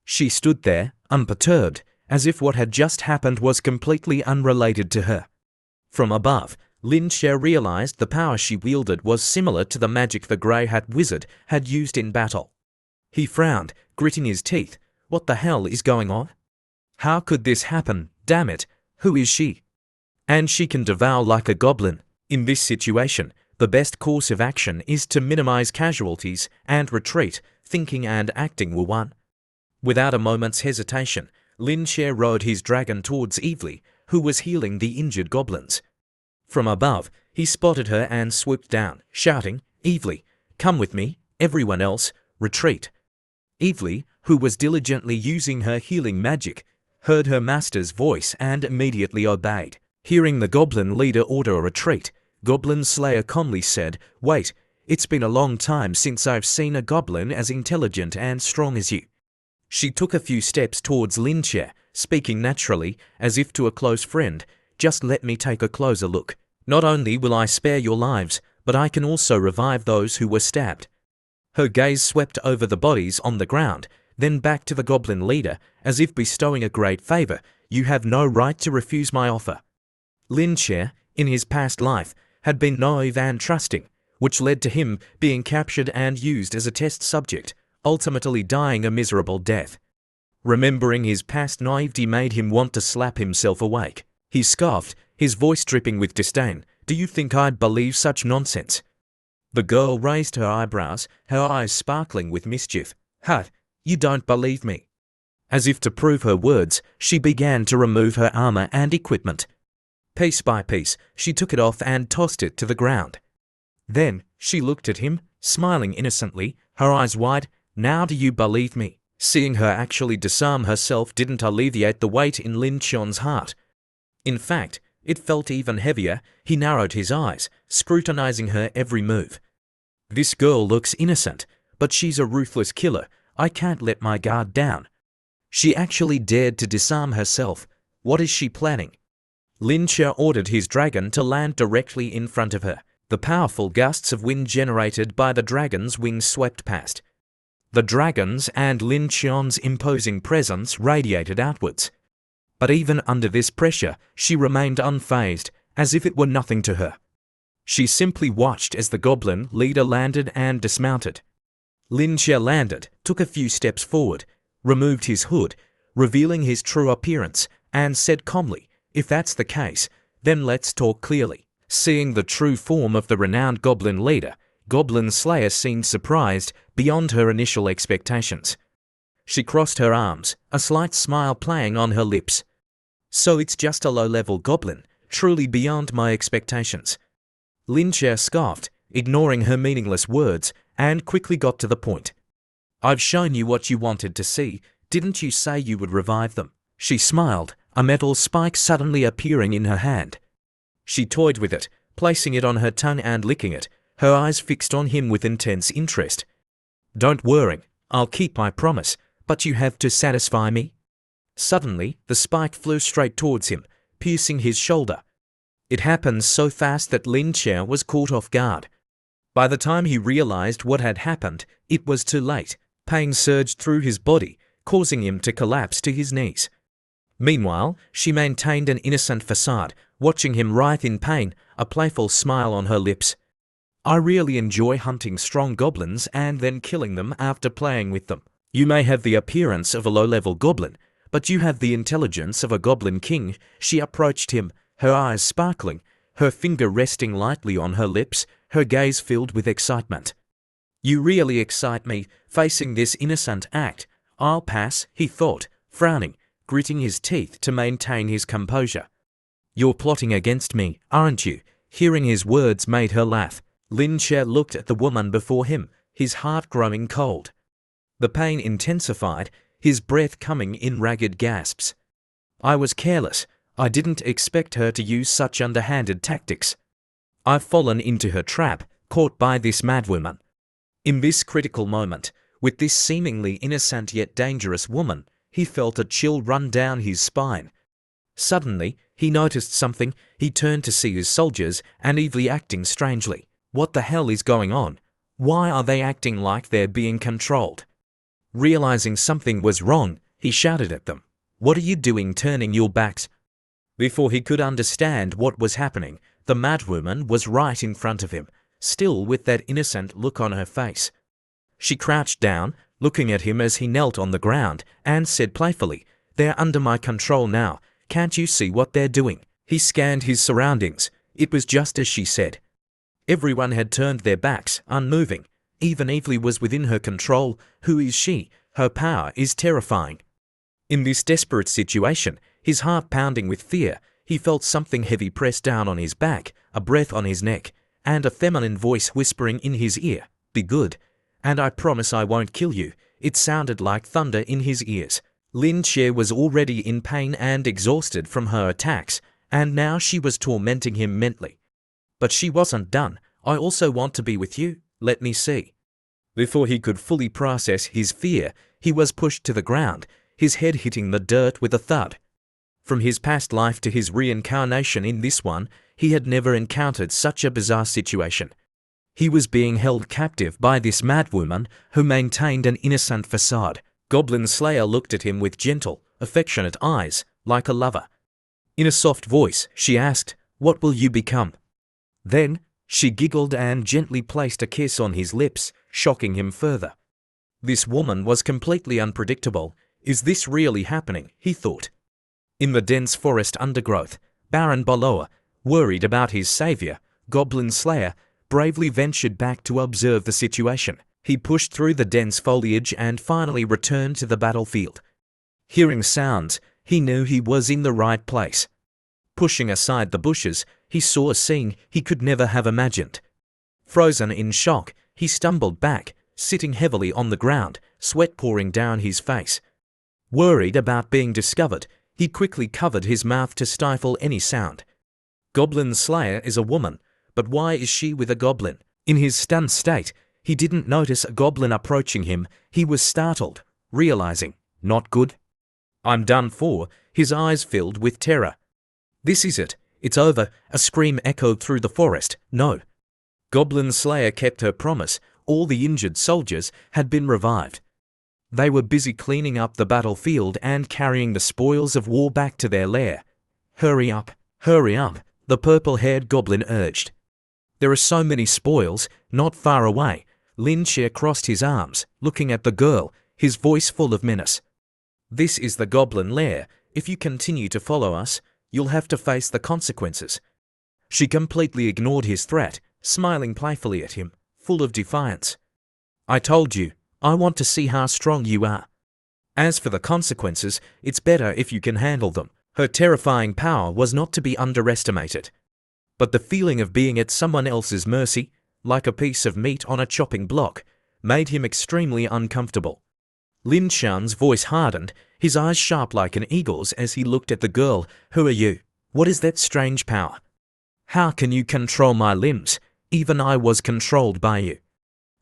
She stood there, unperturbed, as if what had just happened was completely unrelated to her. From above, Lin Qian realized the power she wielded was similar to the magic the Grey Hat Wizard had used in battle. He frowned, gritting his teeth. What the hell is going on? How could this happen? Damn it, who is she? And she can devour like a goblin. In this situation, the best course of action is to minimize casualties and retreat. Thinking and acting were one. Without a moment's hesitation, Lin Qian rode his dragon towards Evely, who was healing the injured goblins. From above, he spotted her and swooped down, shouting, "Evely, come with me, everyone else, retreat." Evely, who was diligently using her healing magic, heard her master's voice and immediately obeyed. Hearing the goblin leader order a retreat, Goblin Slayer calmly said, "Wait, it's been a long time since I've seen a goblin as intelligent and strong as you." She took a few steps towards Lin Qian, speaking naturally, as if to a close friend. "Just let me take a closer look. Not only will I spare your lives, but I can also revive those who were stabbed." Her gaze swept over the bodies on the ground, then back to the goblin leader, as if bestowing a great favor. "You have no right to refuse my offer." Lin Qian, in his past life, had been naive and trusting, which led to him being captured and used as a test subject, ultimately dying a miserable death. Remembering his past naivety made him want to slap himself awake. He scoffed, his voice dripping with disdain. "Do you think I'd believe such nonsense?" The girl raised her eyebrows, her eyes sparkling with mischief. "Huh, you don't believe me?" As if to prove her words, she began to remove her armor and equipment. Piece by piece, she took it off and tossed it to the ground. Then, she looked at him, smiling innocently, her eyes wide. "Now do you believe me?" Seeing her actually disarm herself didn't alleviate the weight in Lin Qian's heart. In fact, it felt even heavier. He narrowed his eyes, scrutinizing her every move. "This girl looks innocent, but she's a ruthless killer. I can't let my guard down." She actually dared to disarm herself. What is she planning? Lin Qian ordered his dragon to land directly in front of her. The powerful gusts of wind generated by the dragon's wings swept past. The dragon's and Lin Qian's imposing presence radiated outwards. But even under this pressure, she remained unfazed, as if it were nothing to her. She simply watched as the goblin leader landed and dismounted. Lin Qian landed, took a few steps forward, removed his hood, revealing his true appearance, and said calmly, "If that's the case, then let's talk clearly." Seeing the true form of the renowned goblin leader, Goblin Slayer seemed surprised beyond her initial expectations. She crossed her arms, a slight smile playing on her lips. "So it's just a low-level goblin, truly beyond my expectations." Lin Qian scoffed, ignoring her meaningless words, and quickly got to the point. "I've shown you what you wanted to see. Didn't you say you would revive them?" She smiled, a metal spike suddenly appearing in her hand. She toyed with it, placing it on her tongue and licking it, her eyes fixed on him with intense interest. "Don't worry, I'll keep my promise, but you have to satisfy me." Suddenly, the spike flew straight towards him, piercing his shoulder. It happened so fast that Lin Qian was caught off guard. By the time he realized what had happened, it was too late. Pain surged through his body, causing him to collapse to his knees. Meanwhile, she maintained an innocent facade, watching him writhe in pain, a playful smile on her lips. "I really enjoy hunting strong goblins and then killing them after playing with them. You may have the appearance of a low-level goblin, but you have the intelligence of a goblin king." She approached him, her eyes sparkling, her finger resting lightly on her lips, her gaze filled with excitement. "You really excite me." Facing this innocent act, "I'll pass," he thought, frowning, gritting his teeth to maintain his composure. "You're plotting against me, aren't you?" Hearing his words made her laugh. Lin Qian looked at the woman before him, his heart growing cold. The pain intensified, his breath coming in ragged gasps. "I was careless. I didn't expect her to use such underhanded tactics. I've fallen into her trap, caught by this madwoman." In this critical moment, with this seemingly innocent yet dangerous woman, he felt a chill run down his spine. Suddenly, he noticed something. He turned to see his soldiers and evilly acting strangely. What the hell is going on? Why are they acting like they're being controlled? Realizing something was wrong, he shouted at them, "What are you doing turning your backs?" Before he could understand what was happening, the madwoman was right in front of him, still with that innocent look on her face. She crouched down, looking at him as he knelt on the ground, and said playfully, "They're under my control now. Can't you see what they're doing?" He scanned his surroundings. It was just as she said. Everyone had turned their backs, unmoving. Even Evely was within her control. Who is she? Her power is terrifying. In this desperate situation, his heart pounding with fear, he felt something heavy press down on his back, a breath on his neck, and a feminine voice whispering in his ear, "Be good, and I promise I won't kill you." It sounded like thunder in his ears. Lin Qian was already in pain and exhausted from her attacks, and now she was tormenting him mentally. But she wasn't done. "I also want to be with you. Let me see." Before he could fully process his fear, he was pushed to the ground, his head hitting the dirt with a thud. From his past life to his reincarnation in this one, he had never encountered such a bizarre situation. He was being held captive by this madwoman who maintained an innocent facade. Goblin Slayer looked at him with gentle, affectionate eyes, like a lover. In a soft voice, she asked, "What will you become?" Then, she giggled and gently placed a kiss on his lips, shocking him further. This woman was completely unpredictable. Is this really happening? He thought. In the dense forest undergrowth, Baron Boloa, worried about his savior, Goblin Slayer, bravely ventured back to observe the situation. He pushed through the dense foliage and finally returned to the battlefield. Hearing sounds, he knew he was in the right place. Pushing aside the bushes, he saw a scene he could never have imagined. Frozen in shock, he stumbled back, sitting heavily on the ground, sweat pouring down his face. Worried about being discovered, he quickly covered his mouth to stifle any sound. Goblin Slayer is a woman, but why is she with a goblin? In his stunned state, he didn't notice a goblin approaching him. He was startled, realizing, not good. I'm done for, his eyes filled with terror. This is it, it's over, a scream echoed through the forest. No. Goblin Slayer kept her promise. All the injured soldiers had been revived. They were busy cleaning up the battlefield and carrying the spoils of war back to their lair. Hurry up, the purple-haired goblin urged. There are so many spoils, not far away. Lin Che crossed his arms, looking at the girl, his voice full of menace. This is the goblin lair. If you continue to follow us, you'll have to face the consequences. She completely ignored his threat, smiling playfully at him, full of defiance. I told you, I want to see how strong you are. As for the consequences, it's better if you can handle them. Her terrifying power was not to be underestimated. But the feeling of being at someone else's mercy, like a piece of meat on a chopping block, made him extremely uncomfortable. Lin Shan's voice hardened, his eyes sharp like an eagle's as he looked at the girl. Who are you? What is that strange power? How can you control my limbs? Even I was controlled by you.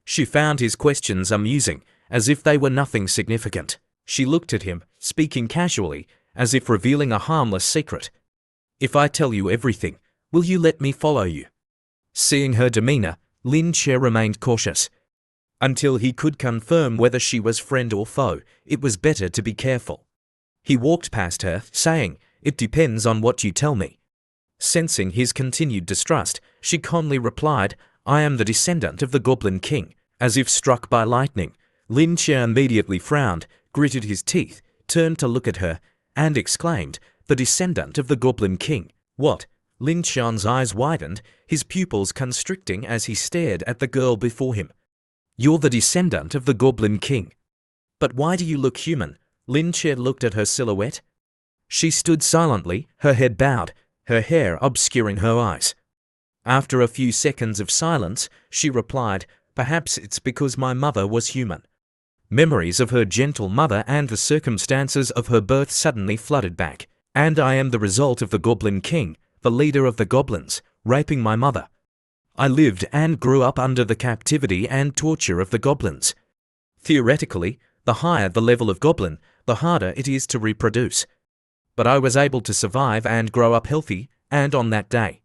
She found his questions amusing, as if they were nothing significant. She looked at him, speaking casually, as if revealing a harmless secret. If I tell you everything, will you let me follow you? Seeing her demeanor, Lin Che remained cautious. Until he could confirm whether she was friend or foe, it was better to be careful. He walked past her, saying, It depends on what you tell me. Sensing his continued distrust, she calmly replied, I am the descendant of the Goblin King. As if struck by lightning, Lin Che immediately frowned, gritted his teeth, turned to look at her, and exclaimed, The descendant of the Goblin King. What? Lin Che's eyes widened, his pupils constricting as he stared at the girl before him. You're the descendant of the Goblin King. But why do you look human? Lin Che looked at her silhouette. She stood silently, her head bowed, her hair obscuring her eyes. After a few seconds of silence, she replied, Perhaps it's because my mother was human. Memories of her gentle mother and the circumstances of her birth suddenly flooded back. And I am the result of the Goblin King, the leader of the goblins, raping my mother. I lived and grew up under the captivity and torture of the goblins. Theoretically, the higher the level of goblin, the harder it is to reproduce. But I was able to survive and grow up healthy, and on that day,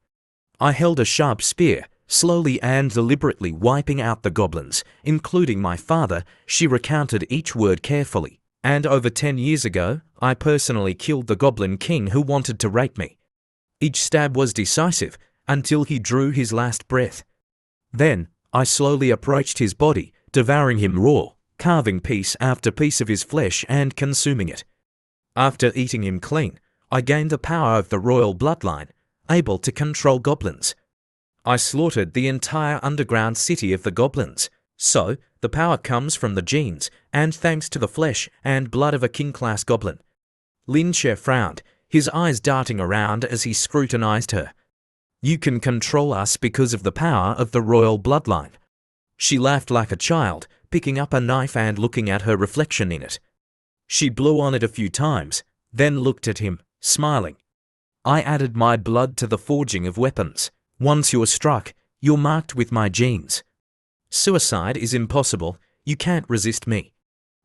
I held a sharp spear, slowly and deliberately wiping out the goblins, including my father. She recounted each word carefully. And over 10 years ago, I personally killed the Goblin King who wanted to rape me. Each stab was decisive, until he drew his last breath. Then, I slowly approached his body, devouring him raw, carving piece after piece of his flesh and consuming it. After eating him clean, I gained the power of the royal bloodline, able to control goblins. I slaughtered the entire underground city of the goblins. So, the power comes from the genes, and thanks to the flesh and blood of a king-class goblin. Lin Che frowned, his eyes darting around as he scrutinized her. You can control us because of the power of the royal bloodline. She laughed like a child, picking up a knife and looking at her reflection in it. She blew on it a few times, then looked at him, smiling. I added my blood to the forging of weapons. Once you're struck, you're marked with my genes. Suicide is impossible. You can't resist me.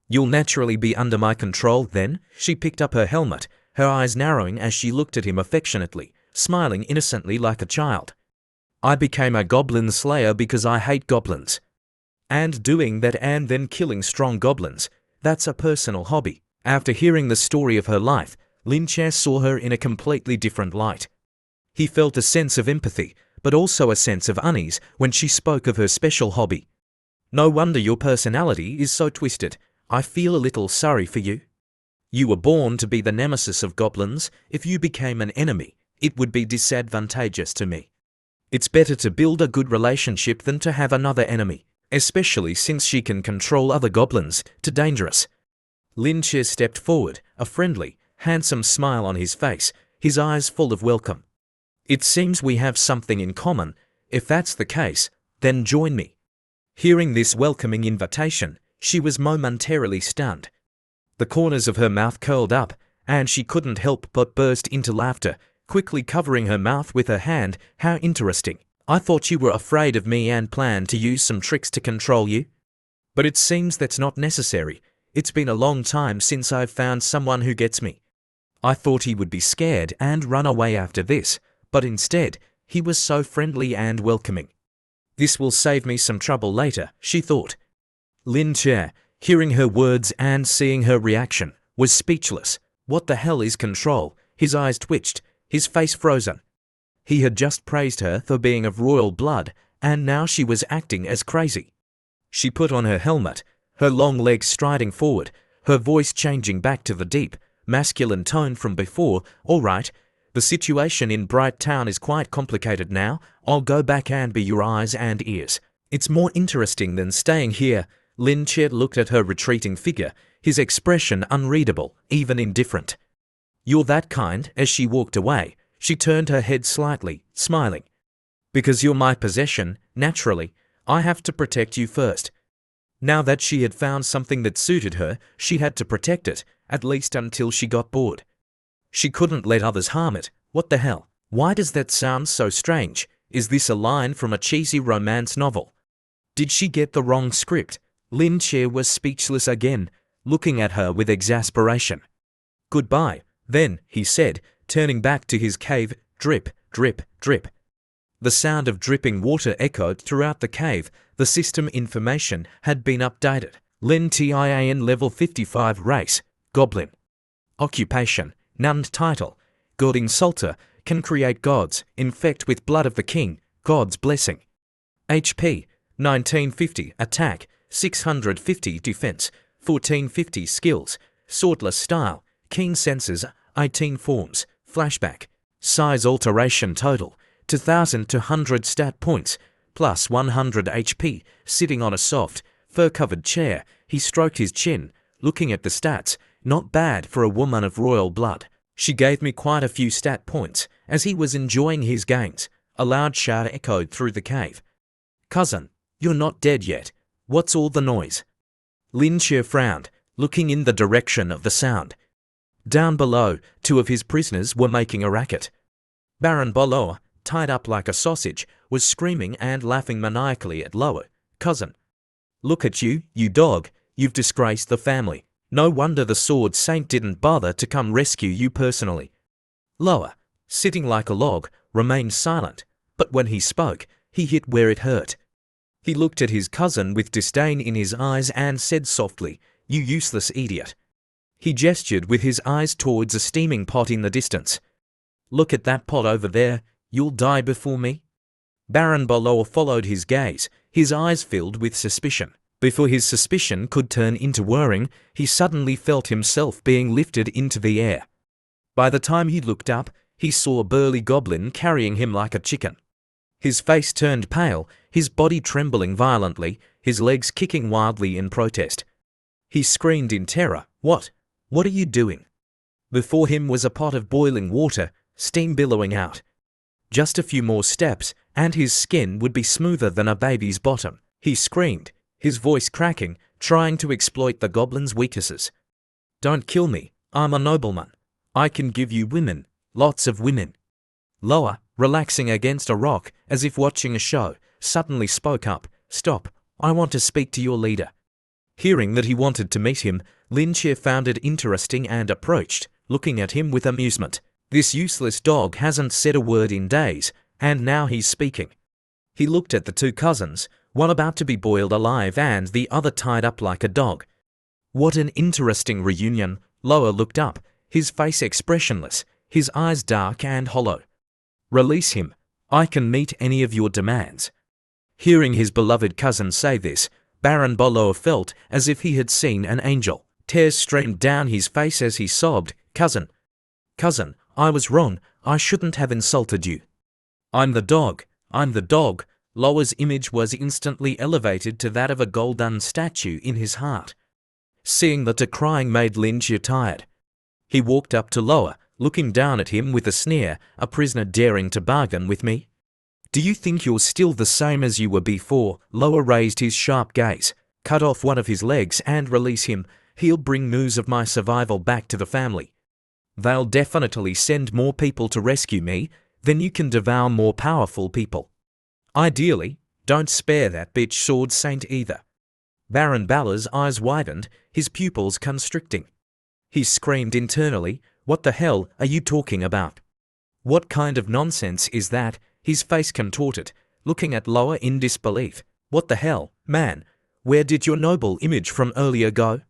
You'll naturally be under my control then. She picked up her helmet, her eyes narrowing as she looked at him affectionately, smiling innocently like a child. I became a goblin slayer because I hate goblins. And doing that and then killing strong goblins, that's a personal hobby. After hearing the story of her life, Lin Che saw her in a completely different light. He felt a sense of empathy, but also a sense of unease when she spoke of her special hobby. No wonder your personality is so twisted. I feel a little sorry for you. You were born to be the nemesis of goblins. If you became an enemy, it would be disadvantageous to me. It's better to build a good relationship than to have another enemy, especially since she can control other goblins. Too dangerous. Lin Che stepped forward, a friendly, handsome smile on his face, his eyes full of welcome. It seems we have something in common. If that's the case, then join me. Hearing this welcoming invitation, she was momentarily stunned. The corners of her mouth curled up, and she couldn't help but burst into laughter, quickly covering her mouth with her hand. How interesting. I thought you were afraid of me and planned to use some tricks to control you. But it seems that's not necessary. It's been a long time since I've found someone who gets me. I thought he would be scared and run away after this, but instead, he was so friendly and welcoming. This will save me some trouble later, she thought. Lin Che, hearing her words and seeing her reaction, was speechless. What the hell is control? His eyes twitched, his face frozen. He had just praised her for being of royal blood, and now she was acting as crazy. She put on her helmet, her long legs striding forward, her voice changing back to the deep, masculine tone from before. All right, the situation in Bright Town is quite complicated now. I'll go back and be your eyes and ears. It's more interesting than staying here. Lin Che looked at her retreating figure, his expression unreadable, even indifferent. You're that kind. As she walked away, she turned her head slightly, smiling. Because you're my possession, naturally, I have to protect you first. Now that she had found something that suited her, she had to protect it, at least until she got bored. She couldn't let others harm it. What the hell? Why does that sound so strange? Is this a line from a cheesy romance novel? Did she get the wrong script? Lin Che was speechless again, looking at her with exasperation. Goodbye, then, he said, turning back to his cave. Drip, drip, drip. The sound of dripping water echoed throughout the cave. The system information had been updated. Lin Tin level 55 race, Goblin. Occupation, none. Title, God Insulter, can create gods, infect with blood of the king, God's blessing. HP, 1950, attack, 650 defense, 1450 skills, swordless style, keen senses, 18 forms, flashback, size alteration total, 2,200 stat points, plus 100 HP, sitting on a soft, fur-covered chair. He stroked his chin, looking at the stats. Not bad for a woman of royal blood. She gave me quite a few stat points. As he was enjoying his gains, a loud shout echoed through the cave. Cousin, you're not dead yet. What's all the noise? Lin Che frowned, looking in the direction of the sound. Down below, two of his prisoners were making a racket. Baron Boloa, tied up like a sausage, was screaming and laughing maniacally at Loa. Cousin. Look at you, you dog. You've disgraced the family. No wonder the Sword Saint didn't bother to come rescue you personally. Loa, sitting like a log, remained silent, but when he spoke, he hit where it hurt. He looked at his cousin with disdain in his eyes and said softly, You useless idiot. He gestured with his eyes towards a steaming pot in the distance. Look at that pot over there. You'll die before me. Baron Boloa followed his gaze, his eyes filled with suspicion. Before his suspicion could turn into worrying, he suddenly felt himself being lifted into the air. By the time he looked up, he saw a burly goblin carrying him like a chicken. His face turned pale, his body trembling violently, his legs kicking wildly in protest. He screamed in terror. What? What are you doing? Before him was a pot of boiling water, steam billowing out. Just a few more steps, and his skin would be smoother than a baby's bottom. He screamed, his voice cracking, trying to exploit the goblin's weaknesses. Don't kill me, I'm a nobleman. I can give you women, lots of women. Loa, relaxing against a rock, as if watching a show, suddenly spoke up. Stop, I want to speak to your leader. Hearing that he wanted to meet him, Lin Che found it interesting and approached, looking at him with amusement. This useless dog hasn't said a word in days, and now he's speaking. He looked at the two cousins, one about to be boiled alive and the other tied up like a dog. What an interesting reunion. Loa looked up, his face expressionless, his eyes dark and hollow. Release him. I can meet any of your demands. Hearing his beloved cousin say this, Baron Boloa felt as if he had seen an angel. Tears streamed down his face as he sobbed. Cousin. Cousin, I was wrong. I shouldn't have insulted you. I'm the dog. I'm the dog. Loa's image was instantly elevated to that of a golden statue in his heart. Seeing that a crying made Lin Jie tired. He walked up to Loa, looking down at him with a sneer, a prisoner daring to bargain with me? Do you think you're still the same as you were before? Loa raised his sharp gaze. Cut off one of his legs and release him. He'll bring news of my survival back to the family. They'll definitely send more people to rescue me, then you can devour more powerful people. Ideally, don't spare that bitch sword saint either. Baron Balor's eyes widened, his pupils constricting. He screamed internally, what the hell are you talking about? What kind of nonsense is that? His face contorted, looking at Loa in disbelief. What the hell, man? Where did your noble image from earlier go?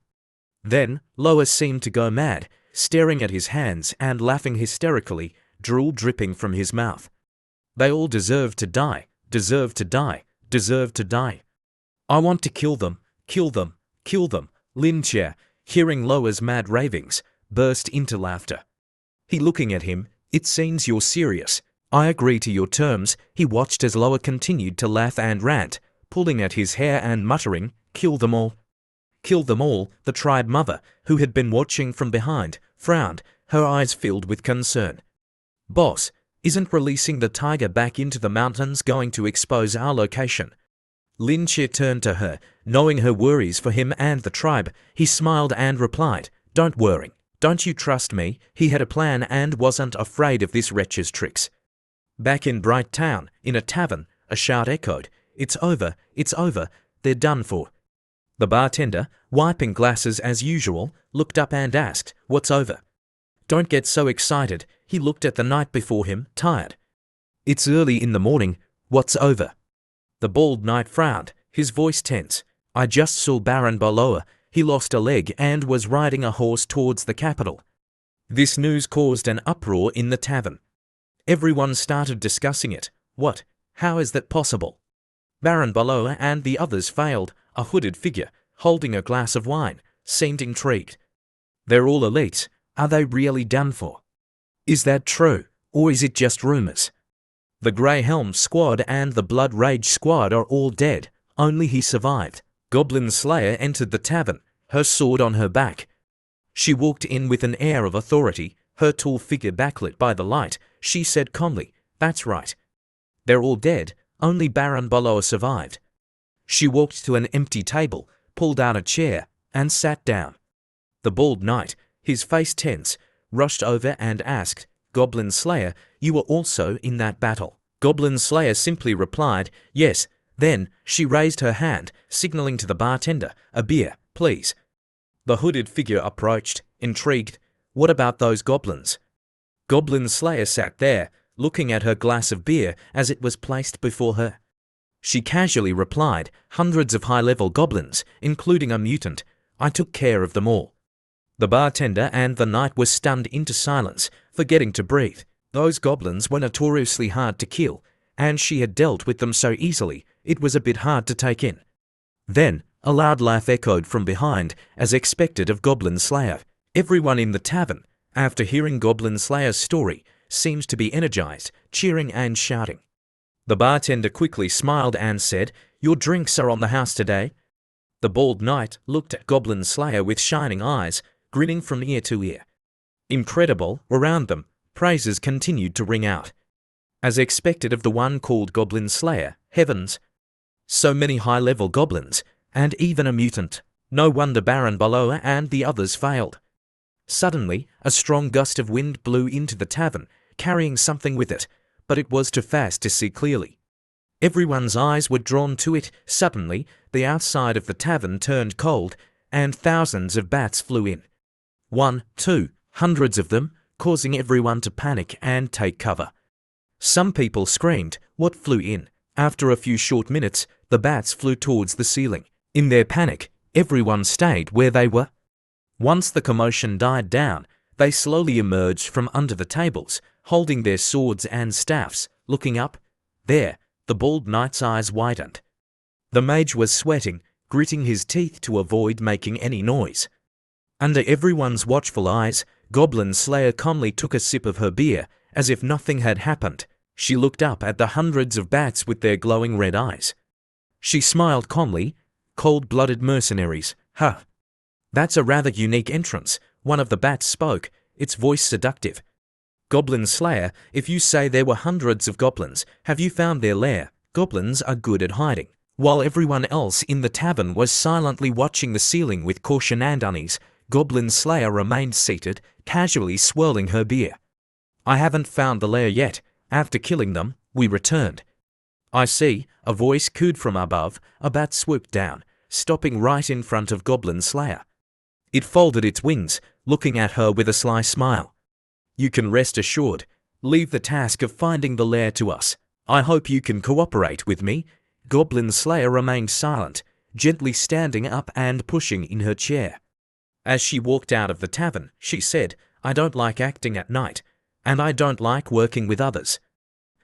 Then, Loa seemed to go mad, staring at his hands and laughing hysterically, drool dripping from his mouth. They all deserve to die, deserve to die, deserve to die. I want to kill them, kill them, kill them. Lin Jie, hearing Loa's mad ravings, burst into laughter. He looking at him, it seems you're serious. I agree to your terms. He watched as Loa continued to laugh and rant, pulling at his hair and muttering, kill them all. Kill them all. The tribe mother, who had been watching from behind, frowned, her eyes filled with concern. Boss, isn't releasing the tiger back into the mountains going to expose our location? Lin Jie turned to her, knowing her worries for him and the tribe. He smiled and replied, don't worry. Don't you trust me? He had a plan and wasn't afraid of this wretch's tricks. Back in Bright Town, in a tavern, a shout echoed, it's over, they're done for. The bartender, wiping glasses as usual, looked up and asked, what's over? Don't get so excited. He looked at the night before him, tired. It's early in the morning. What's over? The bald knight frowned, his voice tense. I just saw Baron Balor. He lost a leg and was riding a horse towards the capital. This news caused an uproar in the tavern. Everyone started discussing it. What? How is that possible? Baron Balor and the others failed. A hooded figure, holding a glass of wine, seemed intrigued. They're all elites. Are they really done for? Is that true, or is it just rumors? The Grey Helm squad and the Blood Rage squad are all dead. Only he survived. Goblin Slayer entered the tavern, her sword on her back. She walked in with an air of authority, her tall figure backlit by the light. She said calmly, that's right. They're all dead, only Baron Balor survived. She walked to an empty table, pulled out a chair, and sat down. The bald knight, his face tense, rushed over and asked, Goblin Slayer, you were also in that battle? Goblin Slayer simply replied, yes. Then, she raised her hand, signaling to the bartender, a beer, please. The hooded figure approached, intrigued. What about those goblins? Goblin Slayer sat there, looking at her glass of beer as it was placed before her. She casually replied, hundreds of high-level goblins, including a mutant. I took care of them all. The bartender and the knight were stunned into silence, forgetting to breathe. Those goblins were notoriously hard to kill, and she had dealt with them so easily, it was a bit hard to take in. Then, a loud laugh echoed from behind, as expected of Goblin Slayer. Everyone in the tavern, after hearing Goblin Slayer's story, seemed to be energized, cheering and shouting. The bartender quickly smiled and said, your drinks are on the house today. The bald knight looked at Goblin Slayer with shining eyes, grinning from ear to ear. Incredible, around them, praises continued to ring out. As expected of the one called Goblin Slayer, heavens. So many high-level goblins, and even a mutant. No wonder Baron Balor and the others failed. Suddenly, a strong gust of wind blew into the tavern, carrying something with it, but it was too fast to see clearly. Everyone's eyes were drawn to it. Suddenly, the outside of the tavern turned cold, and thousands of bats flew in. 1, 2, hundreds of them, causing everyone to panic and take cover. Some people screamed, what flew in? After a few short minutes, the bats flew towards the ceiling. In their panic, everyone stayed where they were. Once the commotion died down, they slowly emerged from under the tables, holding their swords and staffs, looking up. There, the bald knight's eyes widened. The mage was sweating, gritting his teeth to avoid making any noise. Under everyone's watchful eyes, Goblin Slayer calmly took a sip of her beer, as if nothing had happened. She looked up at the hundreds of bats with their glowing red eyes. She smiled calmly. Cold-blooded mercenaries, huh? That's a rather unique entrance, one of the bats spoke, its voice seductive. Goblin Slayer, if you say there were hundreds of goblins, have you found their lair? Goblins are good at hiding. While everyone else in the tavern was silently watching the ceiling with caution and unease, Goblin Slayer remained seated, casually swirling her beer. I haven't found the lair yet. After killing them, we returned. I see, a voice cooed from above. A bat swooped down, stopping right in front of Goblin Slayer. It folded its wings, looking at her with a sly smile. You can rest assured. Leave the task of finding the lair to us. I hope you can cooperate with me. Goblin Slayer remained silent, gently standing up and pushing in her chair. As she walked out of the tavern, she said, I don't like acting at night, and I don't like working with others.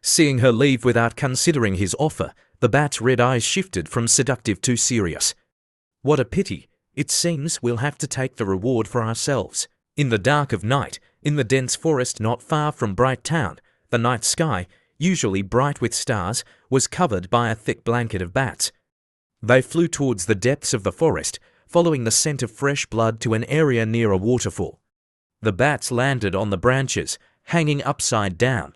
Seeing her leave without considering his offer, the bat's red eyes shifted from seductive to serious. What a pity. It seems we'll have to take the reward for ourselves. In the dark of night, in the dense forest not far from Bright Town, the night sky, usually bright with stars, was covered by a thick blanket of bats. They flew towards the depths of the forest, following the scent of fresh blood to an area near a waterfall. The bats landed on the branches, hanging upside down.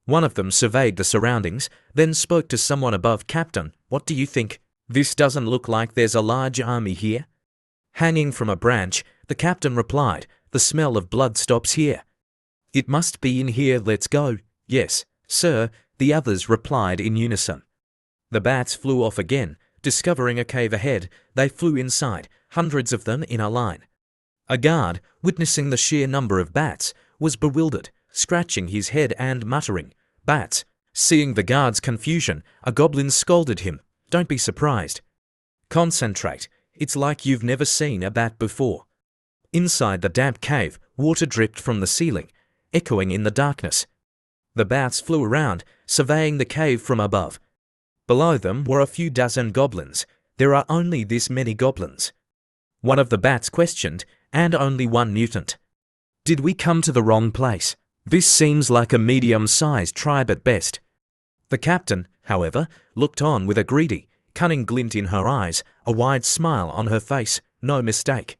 One of them surveyed the surroundings, then spoke to someone above. Captain, what do you think? This doesn't look like there's a large army here. Hanging from a branch, the captain replied, the smell of blood stops here. It must be in here, let's go. Yes, sir, the others replied in unison. The bats flew off again, discovering a cave ahead. They flew inside, hundreds of them in a line. A guard, witnessing the sheer number of bats, was bewildered, scratching his head and muttering, Bats! Seeing the guard's confusion, a goblin scolded him, Don't be surprised. Concentrate, it's like you've never seen a bat before. Inside the damp cave, water dripped from the ceiling, echoing in the darkness. The bats flew around, surveying the cave from above. Below them were a few dozen goblins. There are only this many goblins. One of the bats questioned, and only one mutant. Did we come to the wrong place? This seems like a medium-sized tribe at best. The captain, however, looked on with a greedy, cunning glint in her eyes, a wide smile on her face. No mistake.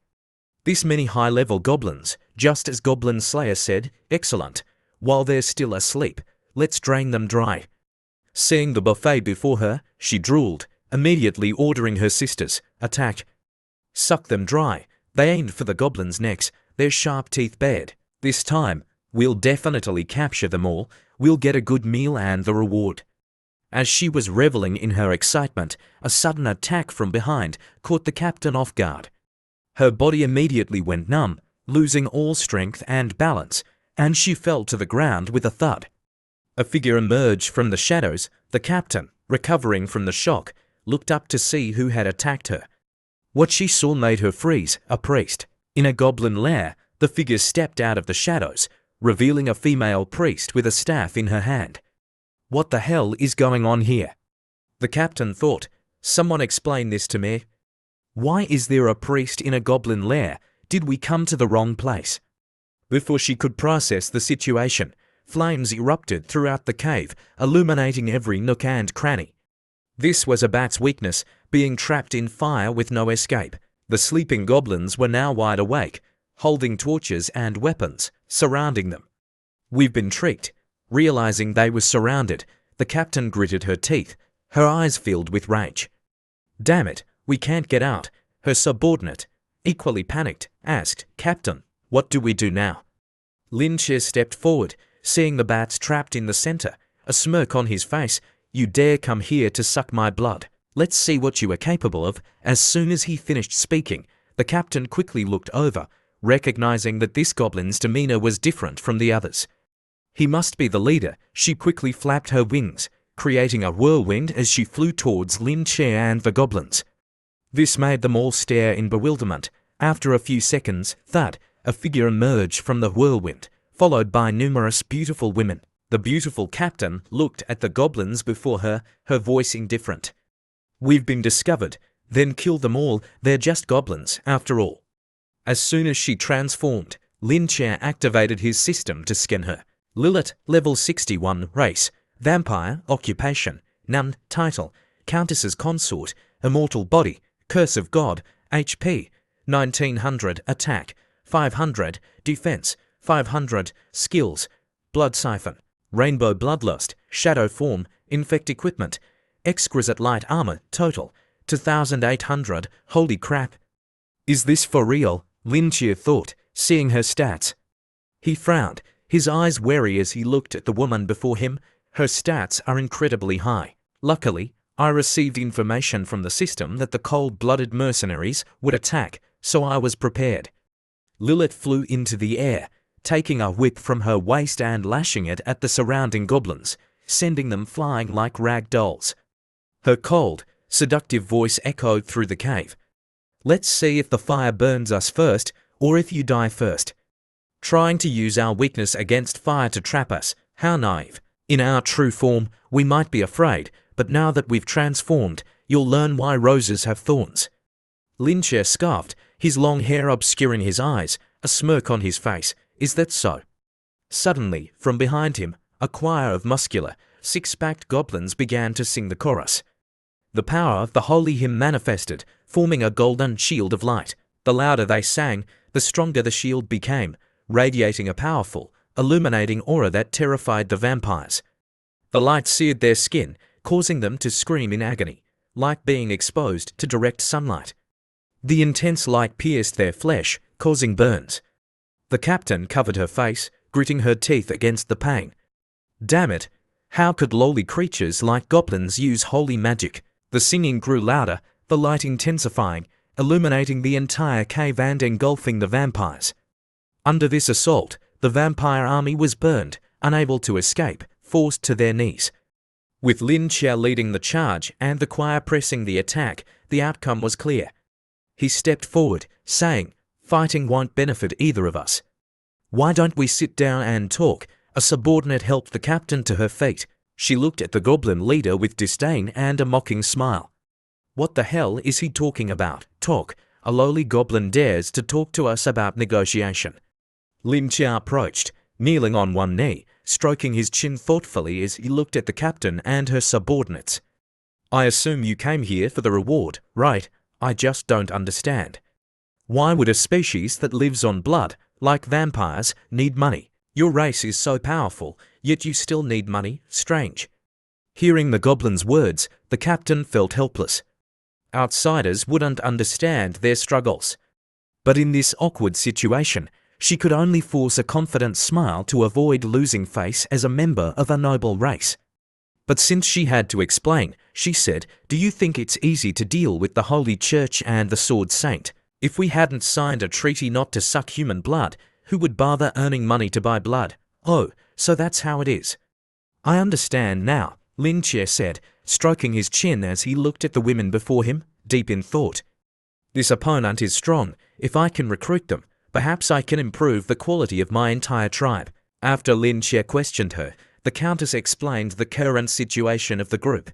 This many high-level goblins, just as Goblin Slayer said, excellent. While they're still asleep, let's drain them dry. Seeing the buffet before her, she drooled, immediately ordering her sisters, attack. Suck them dry. They aimed for the goblins' necks, their sharp teeth bared. This time, we'll definitely capture them all. We'll get a good meal and the reward. As she was reveling in her excitement, a sudden attack from behind caught the captain off guard. Her body immediately went numb, losing all strength and balance, and she fell to the ground with a thud. A figure emerged from the shadows. The captain, recovering from the shock, looked up to see who had attacked her. What she saw made her freeze. A priest. In a goblin lair, the figure stepped out of the shadows, revealing a female priest with a staff in her hand. What the hell is going on here? The captain thought. Someone explain this to me. Why is there a priest in a goblin lair? Did we come to the wrong place? Before she could process the situation, flames erupted throughout the cave, illuminating every nook and cranny. This was a bat's weakness, being trapped in fire with no escape. The sleeping goblins were now wide awake, holding torches and weapons, surrounding them. We've been tricked. Realizing they were surrounded, the captain gritted her teeth, her eyes filled with rage. Damn it, we can't get out. Her subordinate, equally panicked, asked, Captain, what do we do now? Lyncher stepped forward, seeing the bats trapped in the center, a smirk on his face. You dare come here to suck my blood? Let's see what you are capable of. As soon as he finished speaking, the captain quickly looked over, recognizing that this goblin's demeanor was different from the others. He must be the leader. She quickly flapped her wings, creating a whirlwind as she flew towards Lyncher and the goblins. This made them all stare in bewilderment. After a few seconds, thud, a figure emerged from the whirlwind, followed by numerous beautiful women. The beautiful captain looked at the goblins before her, her voice indifferent. We've been discovered. Then kill them all. They're just goblins, after all. As soon as she transformed, Lyncher activated his system to scan her. Lilith, level 61, race, vampire, occupation, nun, title, countess's consort, immortal body, curse of god, HP, 1900 attack, 500 defense, 500 skills, blood siphon, rainbow bloodlust, shadow form, infect equipment, exquisite light armor, total 2800. Holy crap. Is this for real? Lin Chia thought, seeing her stats. He frowned, his eyes wary as he looked at the woman before him. Her stats are incredibly high. Luckily, I received information from the system that the cold-blooded mercenaries would attack, so I was prepared. Lilith flew into the air, taking a whip from her waist and lashing it at the surrounding goblins, sending them flying like rag dolls. Her cold, seductive voice echoed through the cave. Let's see if the fire burns us first, or if you die first. Trying to use our weakness against fire to trap us, how naive. In our true form, we might be afraid, but now that we've transformed, you'll learn why roses have thorns. Lin Chia scoffed, his long hair obscuring his eyes, a smirk on his face. Is that so? Suddenly, from behind him, a choir of muscular, six-packed goblins began to sing the chorus. The power of the holy hymn manifested, forming a golden shield of light. The louder they sang, the stronger the shield became, radiating a powerful, illuminating aura that terrified the vampires. The light seared their skin, causing them to scream in agony, like being exposed to direct sunlight. The intense light pierced their flesh, causing burns. The captain covered her face, gritting her teeth against the pain. Damn it! How could lowly creatures like goblins use holy magic? The singing grew louder, the light intensifying, illuminating the entire cave and engulfing the vampires. Under this assault, the vampire army was burned, unable to escape, forced to their knees. With Lin Chia leading the charge and the choir pressing the attack, the outcome was clear. He stepped forward, saying, "Fighting won't benefit either of us. Why don't we sit down and talk?" A subordinate helped the captain to her feet. She looked at the goblin leader with disdain and a mocking smile. What the hell is he talking about? Talk. A lowly goblin dares to talk to us about negotiation. Lin Chia approached, kneeling on one knee, stroking his chin thoughtfully as he looked at the captain and her subordinates. I assume you came here for the reward, right? I just don't understand. Why would a species that lives on blood, like vampires, need money? Your race is so powerful, yet you still need money. Strange. Hearing the goblin's words, the captain felt helpless. Outsiders wouldn't understand their struggles. But in this awkward situation, she could only force a confident smile to avoid losing face as a member of a noble race. But since she had to explain, she said, "Do you think it's easy to deal with the Holy Church and the Sword Saint? If we hadn't signed a treaty not to suck human blood, who would bother earning money to buy blood? Oh, so that's how it is." I understand now, Lin Chia said, stroking his chin as he looked at the women before him, deep in thought. This opponent is strong. If I can recruit them, perhaps I can improve the quality of my entire tribe. After Lin Chia questioned her, the Countess explained the current situation of the group.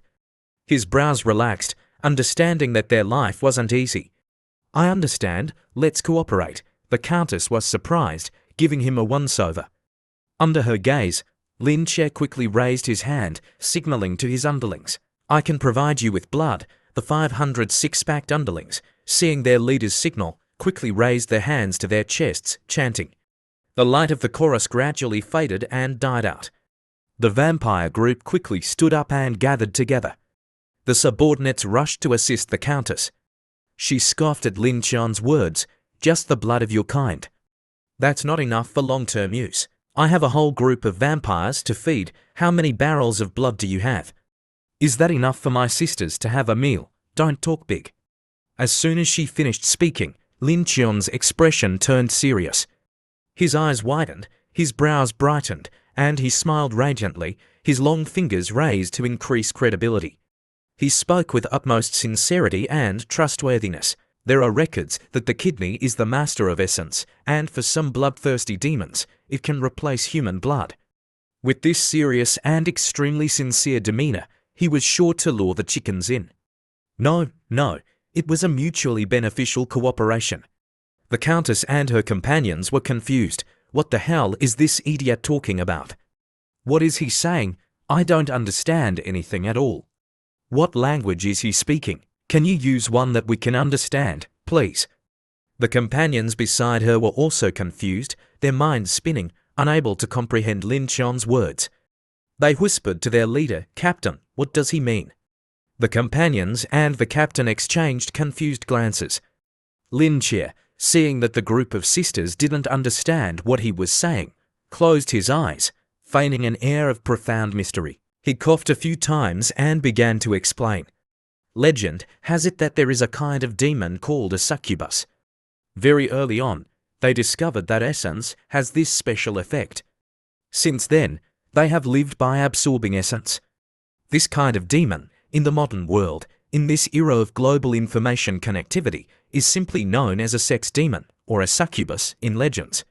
His brows relaxed, understanding that their life wasn't easy. I understand, let's cooperate. The Countess was surprised, giving him a once-over. Under her gaze, Lin Chia quickly raised his hand, signaling to his underlings. I can provide you with blood. The 500 six-packed underlings, seeing their leader's signal, quickly raised their hands to their chests, chanting. The light of the chorus gradually faded and died out. The vampire group quickly stood up and gathered together. The subordinates rushed to assist the Countess. She scoffed at Lin Chia's words, "Just the blood of your kind. That's not enough for long-term use. I have a whole group of vampires to feed. How many barrels of blood do you have? Is that enough for my sisters to have a meal? Don't talk big." As soon as she finished speaking, Lin Chia's expression turned serious. His eyes widened, his brows brightened, and he smiled radiantly, his long fingers raised to increase credibility. He spoke with utmost sincerity and trustworthiness. There are records that the kidney is the master of essence, and for some bloodthirsty demons, it can replace human blood. With this serious and extremely sincere demeanor, he was sure to lure the chickens in. No, it was a mutually beneficial cooperation. The Countess and her companions were confused. What the hell is this idiot talking about? What is he saying? I don't understand anything at all. What language is he speaking? Can you use one that we can understand, please? The companions beside her were also confused, their minds spinning, unable to comprehend Lin Qian's words. They whispered to their leader, "Captain, what does he mean?" The companions and the captain exchanged confused glances. Lin Xie, seeing that the group of sisters didn't understand what he was saying, closed his eyes, feigning an air of profound mystery. He coughed a few times and began to explain. Legend has it that there is a kind of demon called a succubus. Very early on, they discovered that essence has this special effect. Since then, they have lived by absorbing essence. This kind of demon, in the modern world, in this era of global information connectivity, is simply known as a sex demon, or a succubus in legends.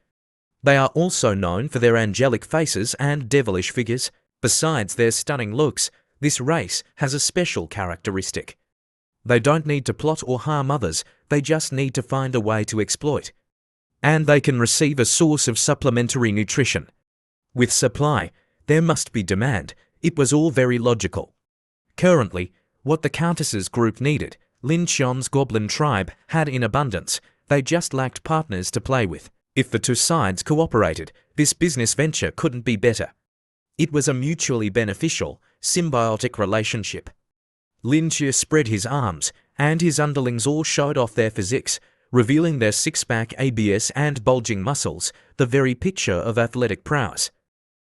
They are also known for their angelic faces and devilish figures. Besides their stunning looks, this race has a special characteristic. They don't need to plot or harm others, they just need to find a way to exploit. And they can receive a source of supplementary nutrition. With supply, there must be demand. It was all very logical. Currently, what the Countess's group needed, Lin Qian's Goblin tribe had in abundance. They just lacked partners to play with. If the two sides cooperated, this business venture couldn't be better. It was a mutually beneficial, symbiotic relationship. Lin Xie spread his arms, and his underlings all showed off their physiques, revealing their six-pack abs and bulging muscles, the very picture of athletic prowess.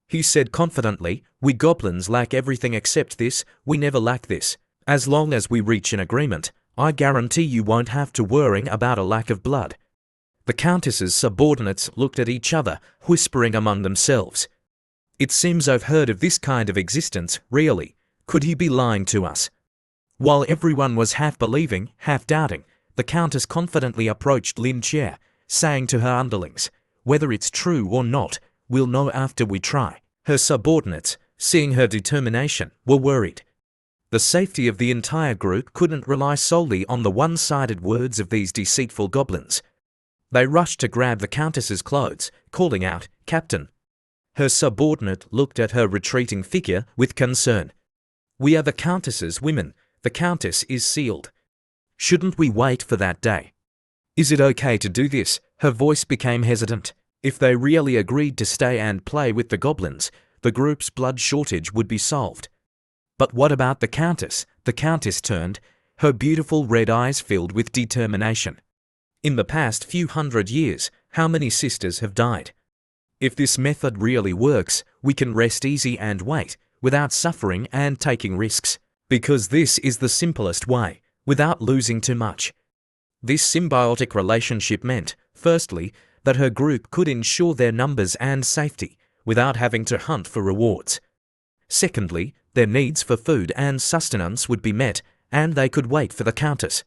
He said confidently, "We goblins lack everything except this, we never lack this. As long as we reach an agreement, I guarantee you won't have to worry about a lack of blood." The Countess's subordinates looked at each other, whispering among themselves. "It seems I've heard of this kind of existence, really. Could he be lying to us?" While everyone was half believing, half doubting, the Countess confidently approached Lin Xie, saying to her underlings, "Whether it's true or not, we'll know after we try." Her subordinates, seeing her determination, were worried. The safety of the entire group couldn't rely solely on the one-sided words of these deceitful goblins. They rushed to grab the Countess's clothes, calling out, "Captain." Her subordinate looked at her retreating figure with concern. "We are the Countess's women. The Countess is sealed. Shouldn't we wait for that day? Is it okay to do this?" Her voice became hesitant. If they really agreed to stay and play with the goblins, the group's blood shortage would be solved. But what about the Countess? The Countess turned, her beautiful red eyes filled with determination. In the past few hundred years, how many sisters have died? If this method really works, we can rest easy and wait, without suffering and taking risks. Because this is the simplest way, without losing too much. This symbiotic relationship meant, firstly, that her group could ensure their numbers and safety, without having to hunt for rewards. Secondly, their needs for food and sustenance would be met, and they could wait for the Countess.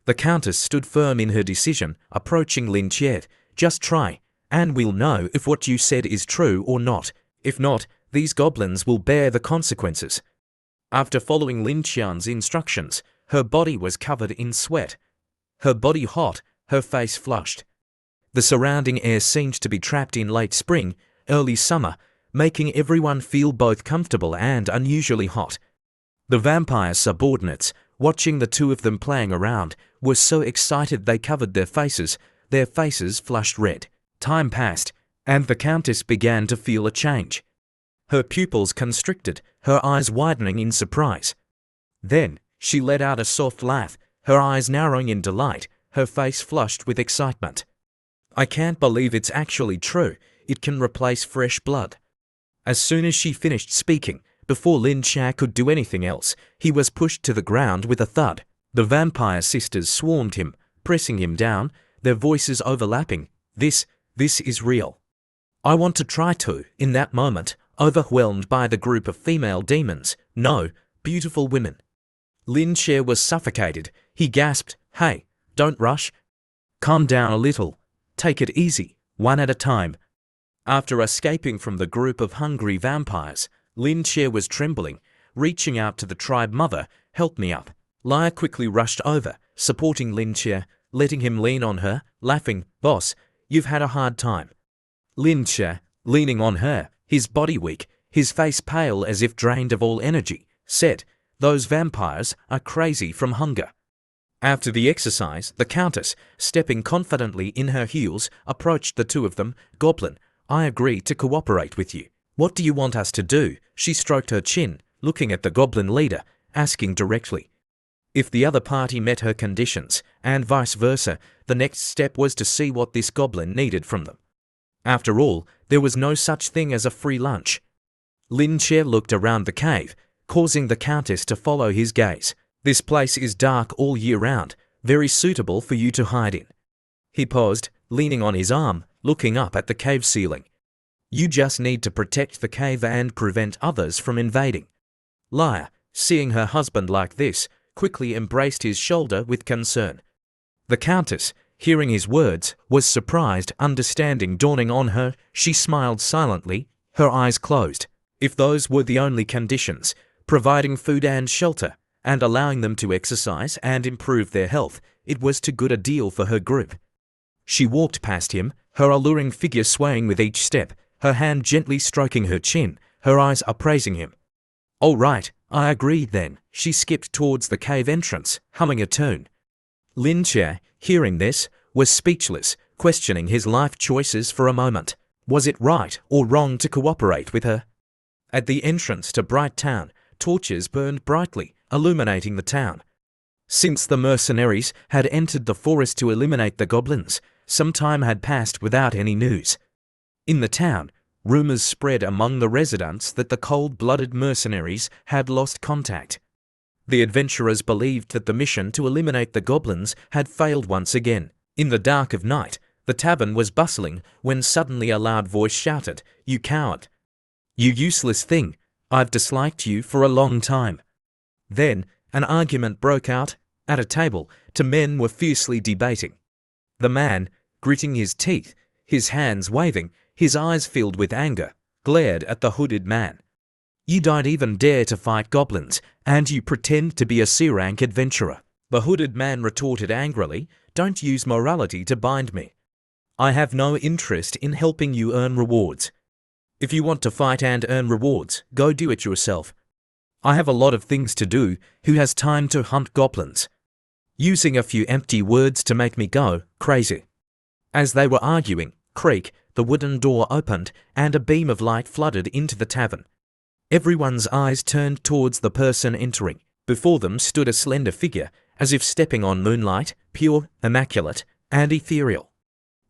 The Countess stood firm in her decision, approaching Lin Xie. "Just try, and we'll know if what you said is true or not. If not, these goblins will bear the consequences." After following Lin Qian's instructions, her body was covered in sweat. Her body hot, her face flushed. The surrounding air seemed to be trapped in late spring, early summer, making everyone feel both comfortable and unusually hot. The vampire subordinates, watching the two of them playing around, were so excited they covered their faces flushed red. Time passed, and the Countess began to feel a change. Her pupils constricted, her eyes widening in surprise. Then, she let out a soft laugh, her eyes narrowing in delight, her face flushed with excitement. "I can't believe it's actually true. It can replace fresh blood." As soon as she finished speaking, before Lin Xie could do anything else, he was pushed to the ground with a thud. The vampire sisters swarmed him, pressing him down, their voices overlapping. This is real. I want to try to." In that moment, overwhelmed by the group of female demons, no, beautiful women. Lin Xie was suffocated. He gasped, "Hey, don't rush. Calm down a little. Take it easy, one at a time." After escaping from the group of hungry vampires, Lin Xie was trembling, reaching out to the tribe mother. "Help me up." Lia quickly rushed over, supporting Lin Xie, letting him lean on her, laughing, "Boss, you've had a hard time." Lin Xie, leaning on her, his body weak, his face pale as if drained of all energy, said, "Those vampires are crazy from hunger." After the exercise, the Countess, stepping confidently in her heels, approached the two of them. "Goblin, I agree to cooperate with you. What do you want us to do?" She stroked her chin, looking at the Goblin leader, asking directly. If the other party met her conditions, and vice versa, the next step was to see what this Goblin needed from them. After all, there was no such thing as a free lunch. Lin Che looked around the cave, causing the Countess to follow his gaze. "This place is dark all year round, very suitable for you to hide in." He paused, leaning on his arm, looking up at the cave ceiling. "You just need to protect the cave and prevent others from invading." Lyre, seeing her husband like this, quickly embraced his shoulder with concern. The Countess, hearing his words, was surprised, understanding dawning on her. She smiled silently, her eyes closed. If those were the only conditions, providing food and shelter, and allowing them to exercise and improve their health, it was too good a deal for her group. She walked past him, her alluring figure swaying with each step, her hand gently stroking her chin, her eyes appraising him. "All right, I agree then." She skipped towards the cave entrance, humming a tune. Lin Che, hearing this, was speechless, questioning his life choices for a moment. Was it right or wrong to cooperate with her? At the entrance to Bright Town, torches burned brightly, illuminating the town. Since the mercenaries had entered the forest to eliminate the goblins, some time had passed without any news. In the town, rumors spread among the residents that the cold-blooded mercenaries had lost contact. The adventurers believed that the mission to eliminate the goblins had failed once again. In the dark of night, the tavern was bustling when suddenly a loud voice shouted, "You coward! You useless thing! I've disliked you for a long time." Then, an argument broke out. At a table, two men were fiercely debating. The man, gritting his teeth, his hands waving, his eyes filled with anger, glared at the hooded man. "You don't even dare to fight goblins, and you pretend to be a C-rank adventurer." The hooded man retorted angrily, "Don't use morality to bind me. I have no interest in helping you earn rewards. If you want to fight and earn rewards, go do it yourself. I have a lot of things to do. Who has time to hunt goblins?" Using a few empty words to make me go crazy. As they were arguing, creak, the wooden door opened, and a beam of light flooded into the tavern. Everyone's eyes turned towards the person entering. Before them stood a slender figure, as if stepping on moonlight, pure, immaculate, and ethereal.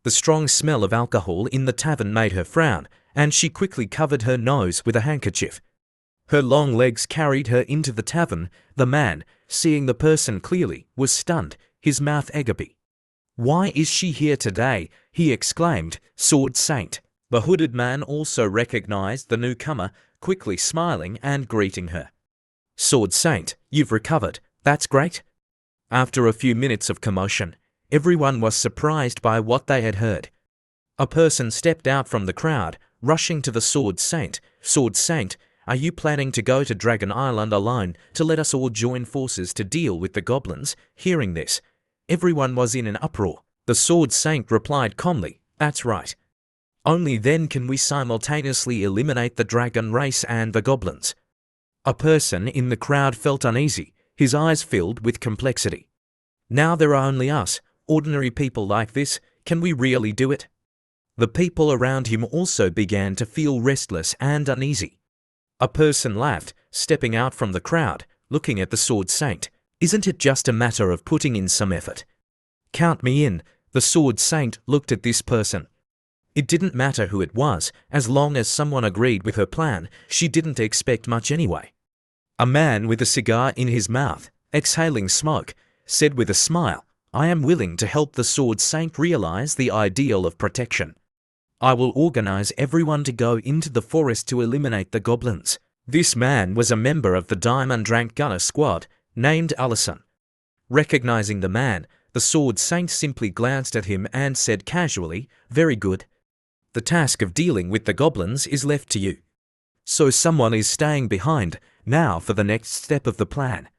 The strong smell of alcohol in the tavern made her frown, and she quickly covered her nose with a handkerchief. Her long legs carried her into the tavern. The man, seeing the person clearly, was stunned, his mouth agape. "Why is she here today?" he exclaimed, "Sword Saint." The hooded man also recognized the newcomer, quickly smiling and greeting her. "Sword Saint, you've recovered. That's great." After a few minutes of commotion, everyone was surprised by what they had heard. A person stepped out from the crowd, rushing to the Sword Saint. "Sword Saint, are you planning to go to Dragon Island alone to let us all join forces to deal with the goblins?" Hearing this, everyone was in an uproar. The Sword Saint replied calmly, "That's right. Only then can we simultaneously eliminate the dragon race and the goblins." A person in the crowd felt uneasy, his eyes filled with complexity. "Now there are only us, ordinary people like this. Can we really do it?" The people around him also began to feel restless and uneasy. A person laughed, stepping out from the crowd, looking at the Sword Saint. "Isn't it just a matter of putting in some effort?" "Count me in." The Sword Saint looked at this person. It didn't matter who it was, as long as someone agreed with her plan. She didn't expect much anyway. A man with a cigar in his mouth, exhaling smoke, said with a smile, "I am willing to help the Sword Saint realize the ideal of protection. I will organize everyone to go into the forest to eliminate the goblins." This man was a member of the Diamond Rank Gunner Squad, named Allison. Recognizing the man, the Sword Saint simply glanced at him and said casually, "Very good. The task of dealing with the goblins is left to you. So someone is staying behind, now for the next step of the plan."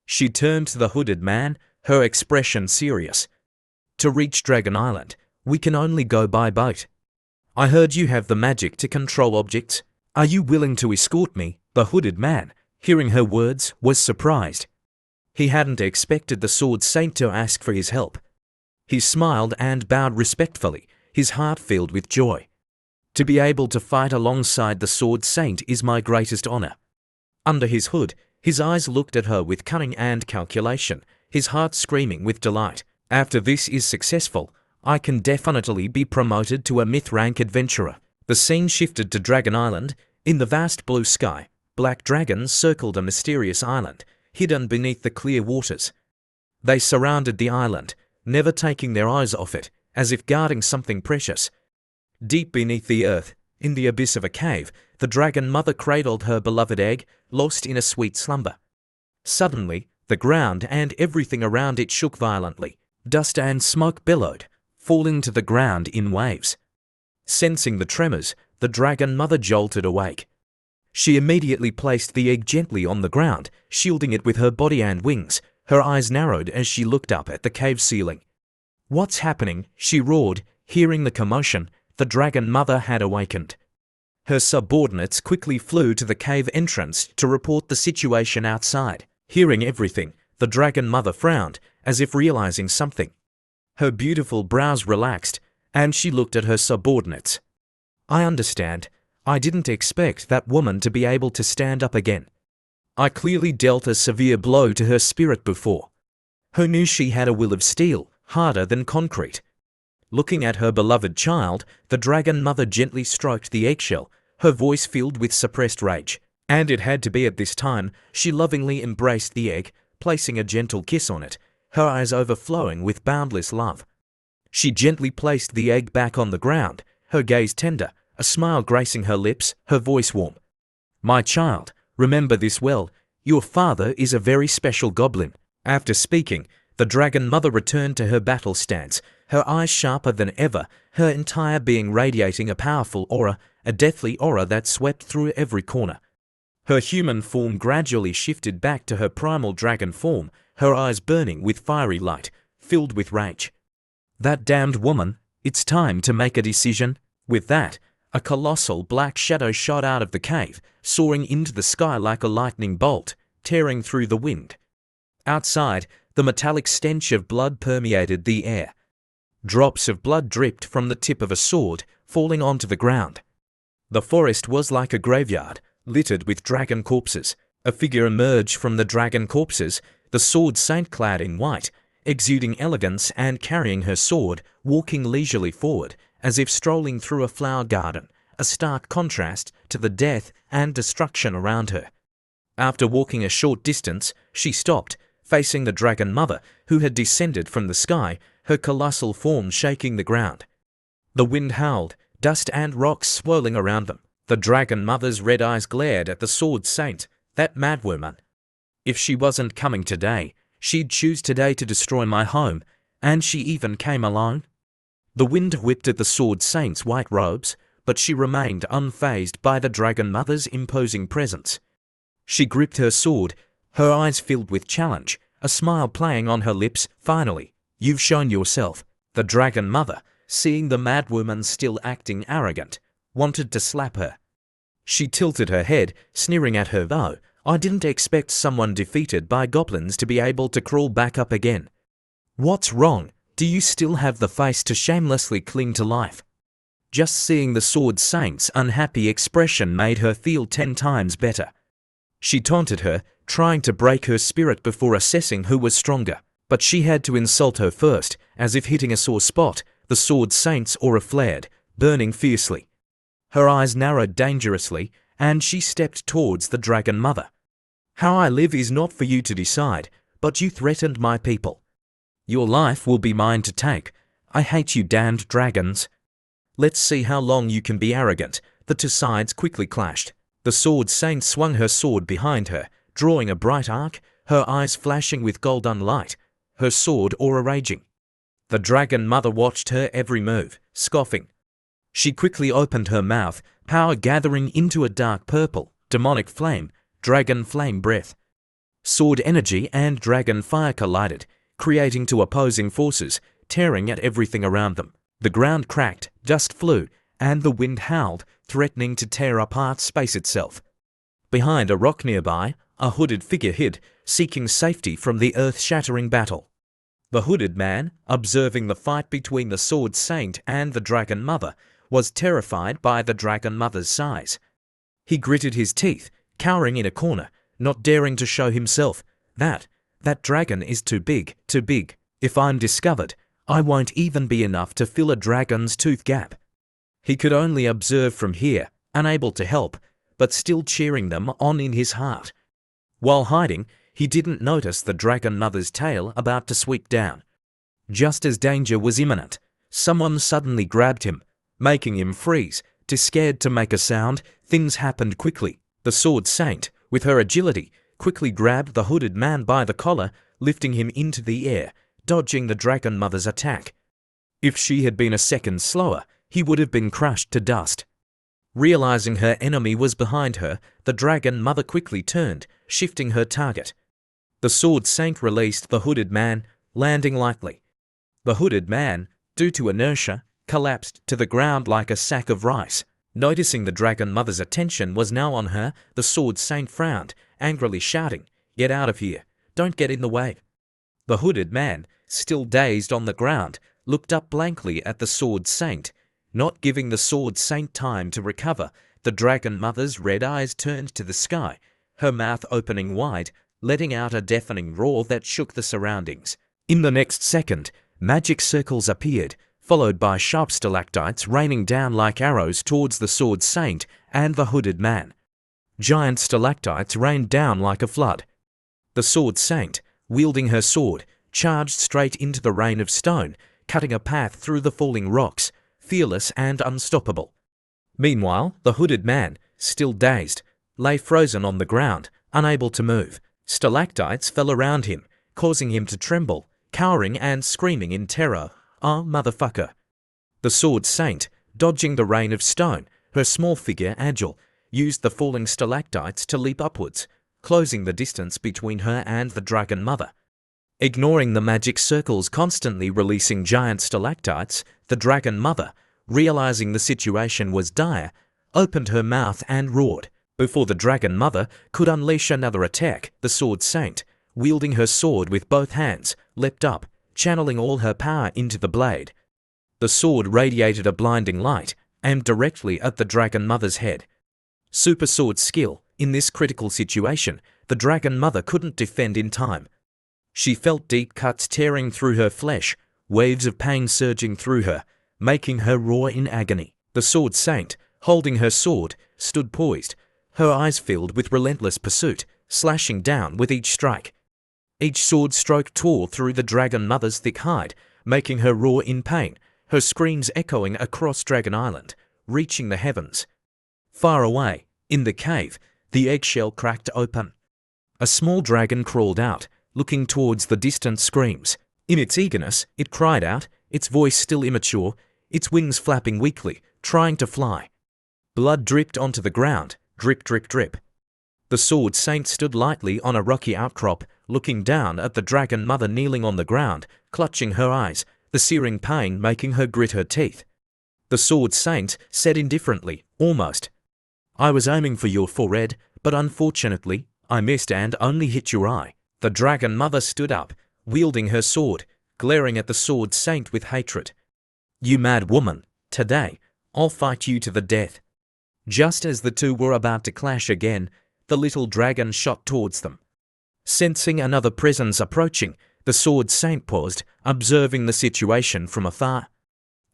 She turned to the hooded man, her expression serious. "To reach Dragon Island, we can only go by boat. I heard you have the magic to control objects. Are you willing to escort me?" The hooded man, hearing her words, was surprised. He hadn't expected the Sword Saint to ask for his help. He smiled and bowed respectfully, his heart filled with joy. To be able to fight alongside the Sword Saint is my greatest honor. Under his hood, his eyes looked at her with cunning and calculation, his heart screaming with delight. After this is successful, I can definitely be promoted to a myth-rank adventurer. The scene shifted to Dragon Island. In the vast blue sky, black dragons circled a mysterious island, hidden beneath the clear waters. They surrounded the island, never taking their eyes off it, as if guarding something precious. Deep beneath the earth, in the abyss of a cave, the dragon mother cradled her beloved egg, lost in a sweet slumber. Suddenly, the ground and everything around it shook violently. Dust and smoke billowed, falling to the ground in waves. Sensing the tremors, the dragon mother jolted awake. She immediately placed the egg gently on the ground, shielding it with her body and wings. Her eyes narrowed as she looked up at the cave ceiling. "What's happening?" she roared, hearing the commotion. The dragon mother had awakened. Her subordinates quickly flew to the cave entrance to report the situation outside. Hearing everything, the dragon mother frowned, as if realizing something. Her beautiful brows relaxed, and she looked at her subordinates. "I understand. I didn't expect that woman to be able to stand up again. I clearly dealt a severe blow to her spirit before. Who knew she had a will of steel, harder than concrete?" Looking at her beloved child, the dragon mother gently stroked the eggshell, her voice filled with suppressed rage. And it had to be at this time. She lovingly embraced the egg, placing a gentle kiss on it, her eyes overflowing with boundless love. She gently placed the egg back on the ground, her gaze tender, a smile gracing her lips, her voice warm. "My child, remember this well. Your father is a very special goblin." After speaking, the dragon mother returned to her battle stance, her eyes sharper than ever, her entire being radiating a powerful aura, a deathly aura that swept through every corner. Her human form gradually shifted back to her primal dragon form, her eyes burning with fiery light, filled with rage. "That damned woman, it's time to make a decision." With that, a colossal black shadow shot out of the cave, soaring into the sky like a lightning bolt, tearing through the wind. Outside, the metallic stench of blood permeated the air. Drops of blood dripped from the tip of a sword, falling onto the ground. The forest was like a graveyard, littered with dragon corpses. A figure emerged from the dragon corpses, the Sword Saint clad in white, exuding elegance and carrying her sword, walking leisurely forward, as if strolling through a flower garden, a stark contrast to the death and destruction around her. After walking a short distance, she stopped, facing the dragon mother, who had descended from the sky, her colossal form shaking the ground. The wind howled, dust and rocks swirling around them. The dragon mother's red eyes glared at the Sword Saint, that madwoman. If she wasn't coming today, she'd choose today to destroy my home, and she even came alone. The wind whipped at the Sword Saint's white robes, but she remained unfazed by the dragon mother's imposing presence. She gripped her sword, her eyes filled with challenge, a smile playing on her lips. "Finally, you've shown yourself." The dragon mother, seeing the madwoman still acting arrogant, wanted to slap her. She tilted her head, sneering at her. "Though, I didn't expect someone defeated by goblins to be able to crawl back up again. What's wrong? Do you still have the face to shamelessly cling to life?" Just seeing the Sword Saint's unhappy expression made her feel 10 times better. She taunted her, trying to break her spirit before assessing who was stronger. But she had to insult her first, as if hitting a sore spot. The Sword Saint's aura flared, burning fiercely. Her eyes narrowed dangerously, and she stepped towards the dragon mother. "How I live is not for you to decide, but you threatened my people. Your life will be mine to take. I hate you damned dragons. Let's see how long you can be arrogant." The two sides quickly clashed. The Sword Saint swung her sword behind her, drawing a bright arc, her eyes flashing with golden light, her sword aura raging. The dragon mother watched her every move, scoffing. She quickly opened her mouth, power gathering into a dark purple, demonic flame, dragon flame breath. Sword energy and dragon fire collided, creating two opposing forces, tearing at everything around them. The ground cracked, dust flew, and the wind howled, threatening to tear apart space itself. Behind a rock nearby, A hooded figure hid, seeking safety from the earth-shattering battle. The hooded man, observing the fight between the Sword Saint and the Dragon Mother, was terrified by the Dragon Mother's size. He gritted his teeth, cowering in a corner, not daring to show himself. That dragon is too big, too big. If I'm discovered, I won't even be enough to fill a dragon's tooth gap. He could only observe from here, unable to help, but still cheering them on in his heart. While hiding, he didn't notice the Dragon Mother's tail about to sweep down. Just as danger was imminent, someone suddenly grabbed him, making him freeze. Too scared to make a sound, things happened quickly. The Sword Saint, with her agility, quickly grabbed the hooded man by the collar, lifting him into the air, dodging the Dragon Mother's attack. If she had been a second slower, he would have been crushed to dust. Realizing her enemy was behind her, the Dragon Mother quickly turned, shifting her target. The Sword Saint released the hooded man, landing lightly. The hooded man, due to inertia, collapsed to the ground like a sack of rice. Noticing the Dragon Mother's attention was now on her, the Sword Saint frowned, angrily shouting, "Get out of here! Don't get in the way!" The hooded man, still dazed on the ground, looked up blankly at the Sword Saint. Not giving the Sword Saint time to recover, the Dragon Mother's red eyes turned to the sky, her mouth opening wide, letting out a deafening roar that shook the surroundings. In the next second, magic circles appeared, followed by sharp stalactites raining down like arrows towards the Sword Saint and the hooded man. Giant stalactites rained down like a flood. The Sword Saint, wielding her sword, charged straight into the rain of stone, cutting a path through the falling rocks, fearless and unstoppable. Meanwhile, the hooded man, still dazed, lay frozen on the ground, unable to move. Stalactites fell around him, causing him to tremble, cowering and screaming in terror, "Oh, motherfucker!" The Sword Saint, dodging the rain of stone, her small figure agile, used the falling stalactites to leap upwards, closing the distance between her and the Dragon Mother. Ignoring the magic circles constantly releasing giant stalactites, the Dragon Mother, realizing the situation was dire, opened her mouth and roared. Before the Dragon Mother could unleash another attack, the Sword Saint, wielding her sword with both hands, leapt up, channeling all her power into the blade. The sword radiated a blinding light, aimed directly at the Dragon Mother's head. Super sword skill. In this critical situation, the Dragon Mother couldn't defend in time. She felt deep cuts tearing through her flesh, waves of pain surging through her, making her roar in agony. The Sword Saint, holding her sword, stood poised, her eyes filled with relentless pursuit, slashing down with each strike. Each sword stroke tore through the Dragon Mother's thick hide, making her roar in pain, her screams echoing across Dragon Island, reaching the heavens. Far away, in the cave, the eggshell cracked open. A small dragon crawled out, looking towards the distant screams. In its eagerness, it cried out, its voice still immature, its wings flapping weakly, trying to fly. Blood dripped onto the ground, drip, drip, drip. The Sword Saint stood lightly on a rocky outcrop, looking down at the Dragon Mother kneeling on the ground, clutching her eyes, the searing pain making her grit her teeth. The Sword Saint said indifferently, almost, "I was aiming for your forehead, but unfortunately, I missed and only hit your eye." The Dragon Mother stood up, wielding her sword, glaring at the Sword Saint with hatred. "You mad woman, today, I'll fight you to the death." Just as the two were about to clash again, the little dragon shot towards them. Sensing another presence approaching, the Sword Saint paused, observing the situation from afar.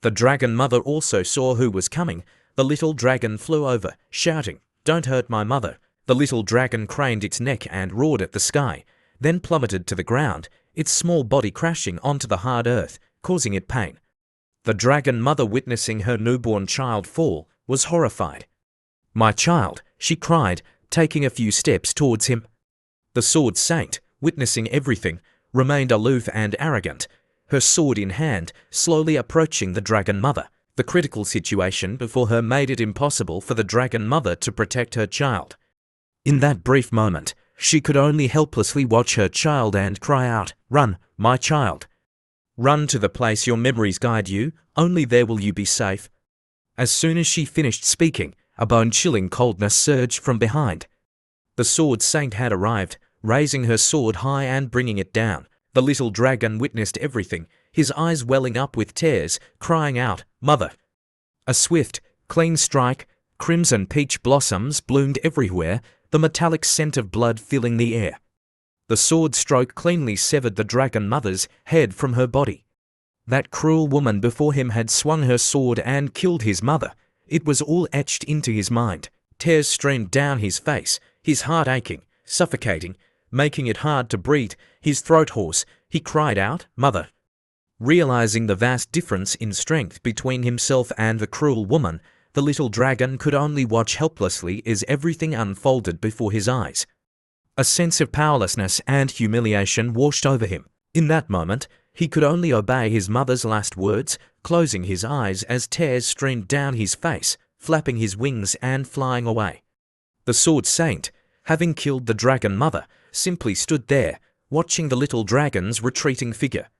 The Dragon Mother also saw who was coming. The little dragon flew over, shouting, "Don't hurt my mother." The little dragon craned its neck and roared at the sky, then plummeted to the ground, its small body crashing onto the hard earth, causing it pain. The Dragon Mother, witnessing her newborn child fall, was horrified. "My child," she cried, taking a few steps towards him. The Sword Saint, witnessing everything, remained aloof and arrogant, her sword in hand, slowly approaching the Dragon Mother. The critical situation before her made it impossible for the Dragon Mother to protect her child. In that brief moment, she could only helplessly watch her child and cry out, "Run, my child. Run to the place your memories guide you, only there will you be safe." As soon as she finished speaking, a bone-chilling coldness surged from behind. The sword saint had arrived, raising her sword high and bringing it down. The little dragon witnessed everything, his eyes welling up with tears, crying out, "Mother!" A swift, clean strike, crimson peach blossoms bloomed everywhere, the metallic scent of blood filling the air. The sword stroke cleanly severed the dragon mother's head from her body. That cruel woman before him had swung her sword and killed his mother. It was all etched into his mind. Tears streamed down his face, his heart aching, suffocating, making it hard to breathe, his throat hoarse. He cried out, "Mother!" Realizing the vast difference in strength between himself and the cruel woman, the little dragon could only watch helplessly as everything unfolded before his eyes. A sense of powerlessness and humiliation washed over him. In that moment, he could only obey his mother's last words, closing his eyes as tears streamed down his face, flapping his wings and flying away. The sword saint, having killed the dragon mother, simply stood there, watching the little dragon's retreating figure.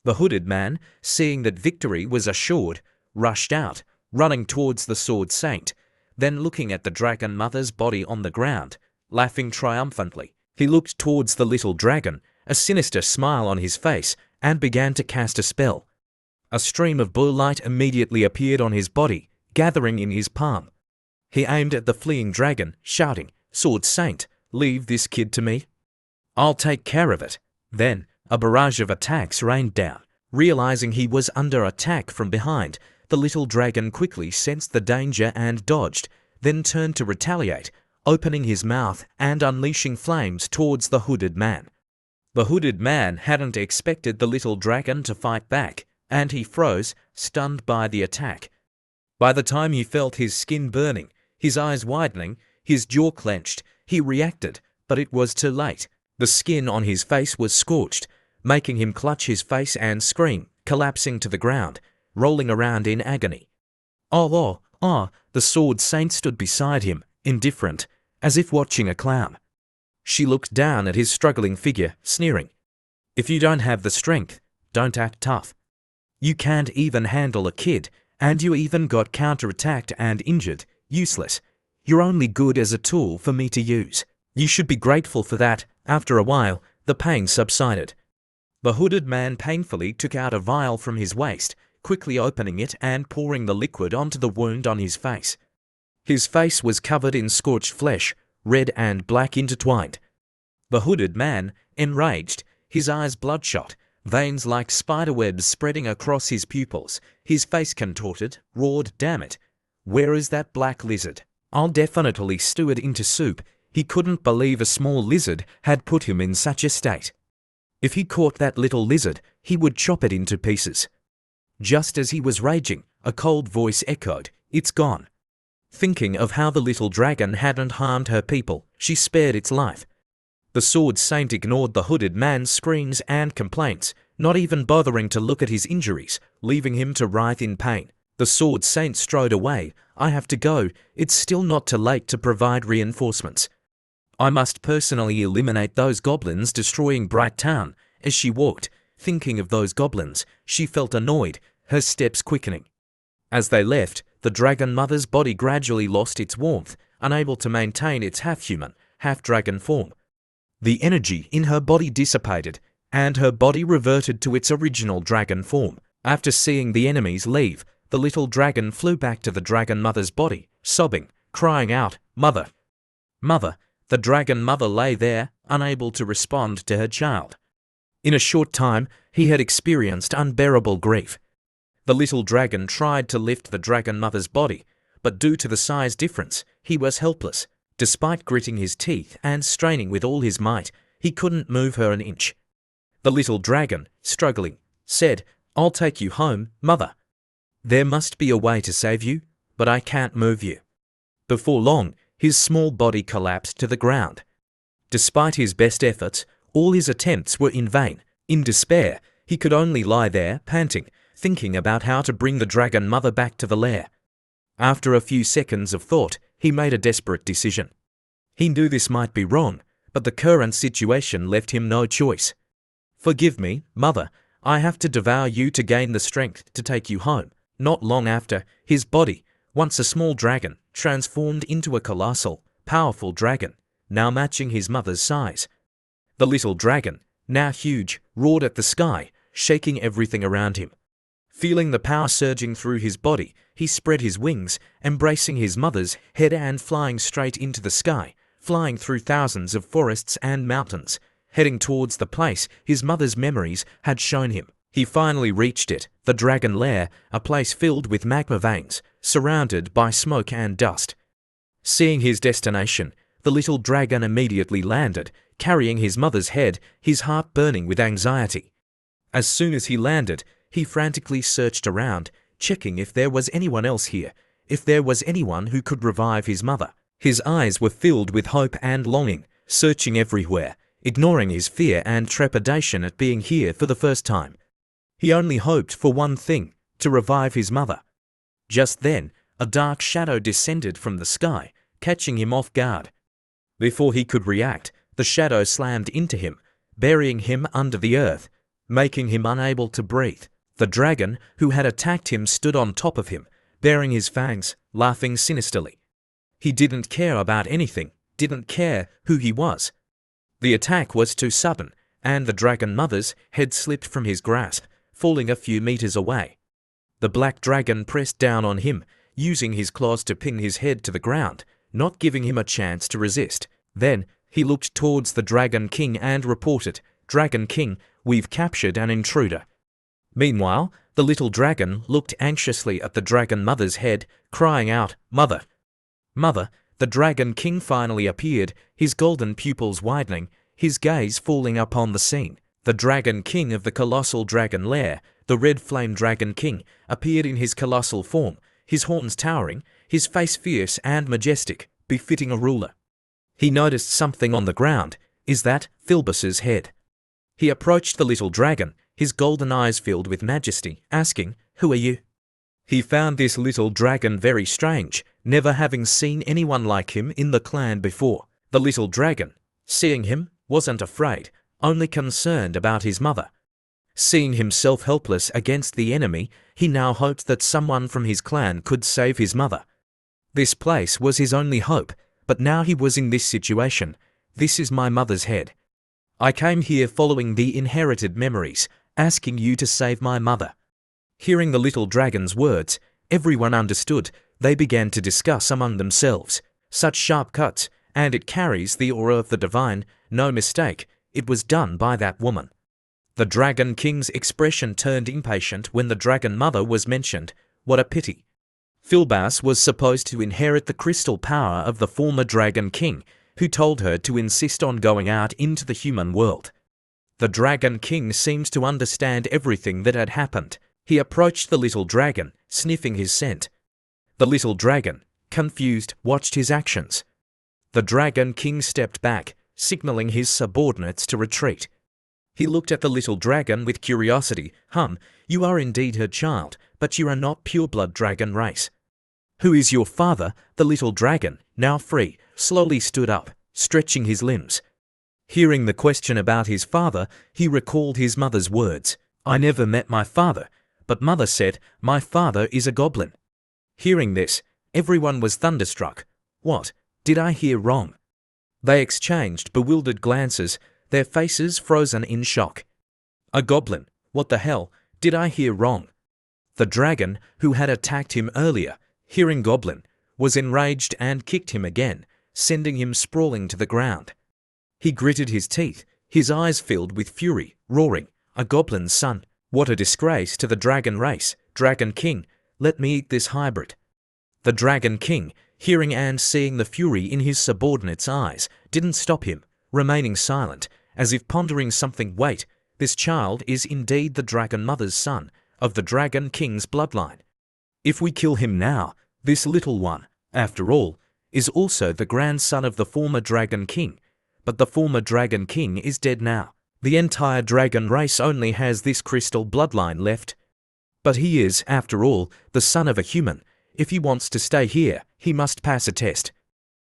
The hooded man, seeing that victory was assured, rushed out, running towards the sword saint, then looking at the dragon mother's body on the ground, laughing triumphantly. He looked towards the little dragon, a sinister smile on his face, and began to cast a spell. A stream of blue light immediately appeared on his body, gathering in his palm. He aimed at the fleeing dragon, shouting, "Sword saint, leave this kid to me. I'll take care of it." Then, a barrage of attacks rained down. Realizing he was under attack from behind, the little dragon quickly sensed the danger and dodged, then turned to retaliate, opening his mouth and unleashing flames towards the hooded man. The hooded man hadn't expected the little dragon to fight back, and he froze, stunned by the attack. By the time he felt his skin burning, his eyes widening, his jaw clenched, he reacted, but it was too late. The skin on his face was scorched, making him clutch his face and scream, collapsing to the ground, rolling around in agony. The sword saint stood beside him, indifferent, as if watching a clown. She looked down at his struggling figure, sneering. "If you don't have the strength, don't act tough. You can't even handle a kid, and you even got counterattacked and injured. Useless. You're only good as a tool for me to use. You should be grateful for that." After a while, the pain subsided. The hooded man painfully took out a vial from his waist, quickly opening it and pouring the liquid onto the wound on his face. His face was covered in scorched flesh, red and black intertwined. The hooded man, enraged, his eyes bloodshot, veins like spiderwebs spreading across his pupils, his face contorted, roared, "Damn it! Where is that black lizard? I'll definitely stew it into soup." He couldn't believe a small lizard had put him in such a state. If he caught that little lizard, he would chop it into pieces. Just as he was raging, a cold voice echoed, "It's gone." Thinking of how the little dragon hadn't harmed her people, she spared its life. The sword saint ignored the hooded man's screams and complaints, not even bothering to look at his injuries, leaving him to writhe in pain. The sword saint strode away. "I have to go. It's still not too late to provide reinforcements. I must personally eliminate those goblins destroying Bright Town." As she walked, thinking of those goblins, she felt annoyed, her steps quickening. As they left, the dragon mother's body gradually lost its warmth, unable to maintain its half-human, half-dragon form. The energy in her body dissipated, and her body reverted to its original dragon form. After seeing the enemies leave, the little dragon flew back to the dragon mother's body, sobbing, crying out, "Mother! Mother!" The dragon mother lay there, unable to respond to her child. In a short time, he had experienced unbearable grief. The little dragon tried to lift the dragon mother's body, but due to the size difference, he was helpless. Despite gritting his teeth and straining with all his might, he couldn't move her an inch. The little dragon, struggling, said, "I'll take you home, Mother. There must be a way to save you, but I can't move you." Before long, his small body collapsed to the ground. Despite his best efforts, all his attempts were in vain. In despair, he could only lie there, panting, thinking about how to bring the dragon mother back to the lair. After a few seconds of thought, he made a desperate decision. He knew this might be wrong, but the current situation left him no choice. "Forgive me, Mother. I have to devour you to gain the strength to take you home." Not long after, his body, once a small dragon, transformed into a colossal, powerful dragon. now matching his mother's size. The little dragon, now huge, roared at the sky, shaking everything around him. Feeling the power surging through his body, he spread his wings, embracing his mother's head and flying straight into the sky, flying through thousands of forests and mountains, heading towards the place his mother's memories had shown him. He finally reached it, the dragon lair, a place filled with magma veins, surrounded by smoke and dust. Seeing his destination, the little dragon immediately landed, carrying his mother's head, his heart burning with anxiety. As soon as he landed, he frantically searched around, checking if there was anyone else here, if there was anyone who could revive his mother. His eyes were filled with hope and longing, searching everywhere, ignoring his fear and trepidation at being here for the first time. He only hoped for one thing, to revive his mother. Just then, a dark shadow descended from the sky, catching him off guard. Before he could react, the shadow slammed into him, burying him under the earth, making him unable to breathe. The dragon, who had attacked him, stood on top of him, baring his fangs, laughing sinisterly. He didn't care about anything, didn't care who he was. The attack was too sudden, and the dragon mother's head slipped from his grasp, falling a few meters away. The black dragon pressed down on him, using his claws to pin his head to the ground, not giving him a chance to resist. Then, he looked towards the Dragon King and reported, "Dragon King, we've captured an intruder." Meanwhile, the little dragon looked anxiously at the dragon mother's head, crying out, "Mother! Mother!" The Dragon King finally appeared, his golden pupils widening, his gaze falling upon the scene. The Dragon King of the colossal dragon lair, the red flame Dragon King, appeared in his colossal form, his horns towering, his face fierce and majestic, befitting a ruler. He noticed something on the ground. Is that Philbus's head? He approached the little dragon, his golden eyes filled with majesty, asking, "Who are you?" He found this little dragon very strange, never having seen anyone like him in the clan before. The little dragon, seeing him, wasn't afraid, only concerned about his mother. Seeing himself helpless against the enemy, he now hoped that someone from his clan could save his mother. This place was his only hope, but now he was in this situation. "This is my mother's head. I came here following the inherited memories, asking you to save my mother." Hearing the little dragon's words, everyone understood. They began to discuss among themselves. Such sharp cuts, and it carries the aura of the divine, no mistake, it was done by that woman. The Dragon King's expression turned impatient when the dragon mother was mentioned. What a pity. Philbus was supposed to inherit the crystal power of the former Dragon King, who told her to insist on going out into the human world. The Dragon King seemed to understand everything that had happened. He approached the little dragon, sniffing his scent. The little dragon, confused, watched his actions. The Dragon King stepped back, signaling his subordinates to retreat. He looked at the little dragon with curiosity. You are indeed her child, but you are not pure-blood dragon race." "Who is your father?" The little dragon, now free, slowly stood up, stretching his limbs. Hearing the question about his father, he recalled his mother's words. "I never met my father, but mother said, my father is a goblin." Hearing this, everyone was thunderstruck. What? Did I hear wrong? They exchanged bewildered glances, their faces frozen in shock. A goblin? What the hell? Did I hear wrong? The dragon, who had attacked him earlier, hearing goblin, was enraged and kicked him again, sending him sprawling to the ground. He gritted his teeth, his eyes filled with fury, roaring, "A goblin's son! What a disgrace to the dragon race! Dragon King, let me eat this hybrid." The Dragon King, hearing and seeing the fury in his subordinate's eyes, didn't stop him, remaining silent, as if pondering something. "Wait, this child is indeed the dragon mother's son, of the Dragon King's bloodline. If we kill him now, this little one, after all, is also the grandson of the former Dragon King. But the former Dragon King is dead now. The entire dragon race only has this crystal bloodline left. But he is, after all, the son of a human. If he wants to stay here, he must pass a test."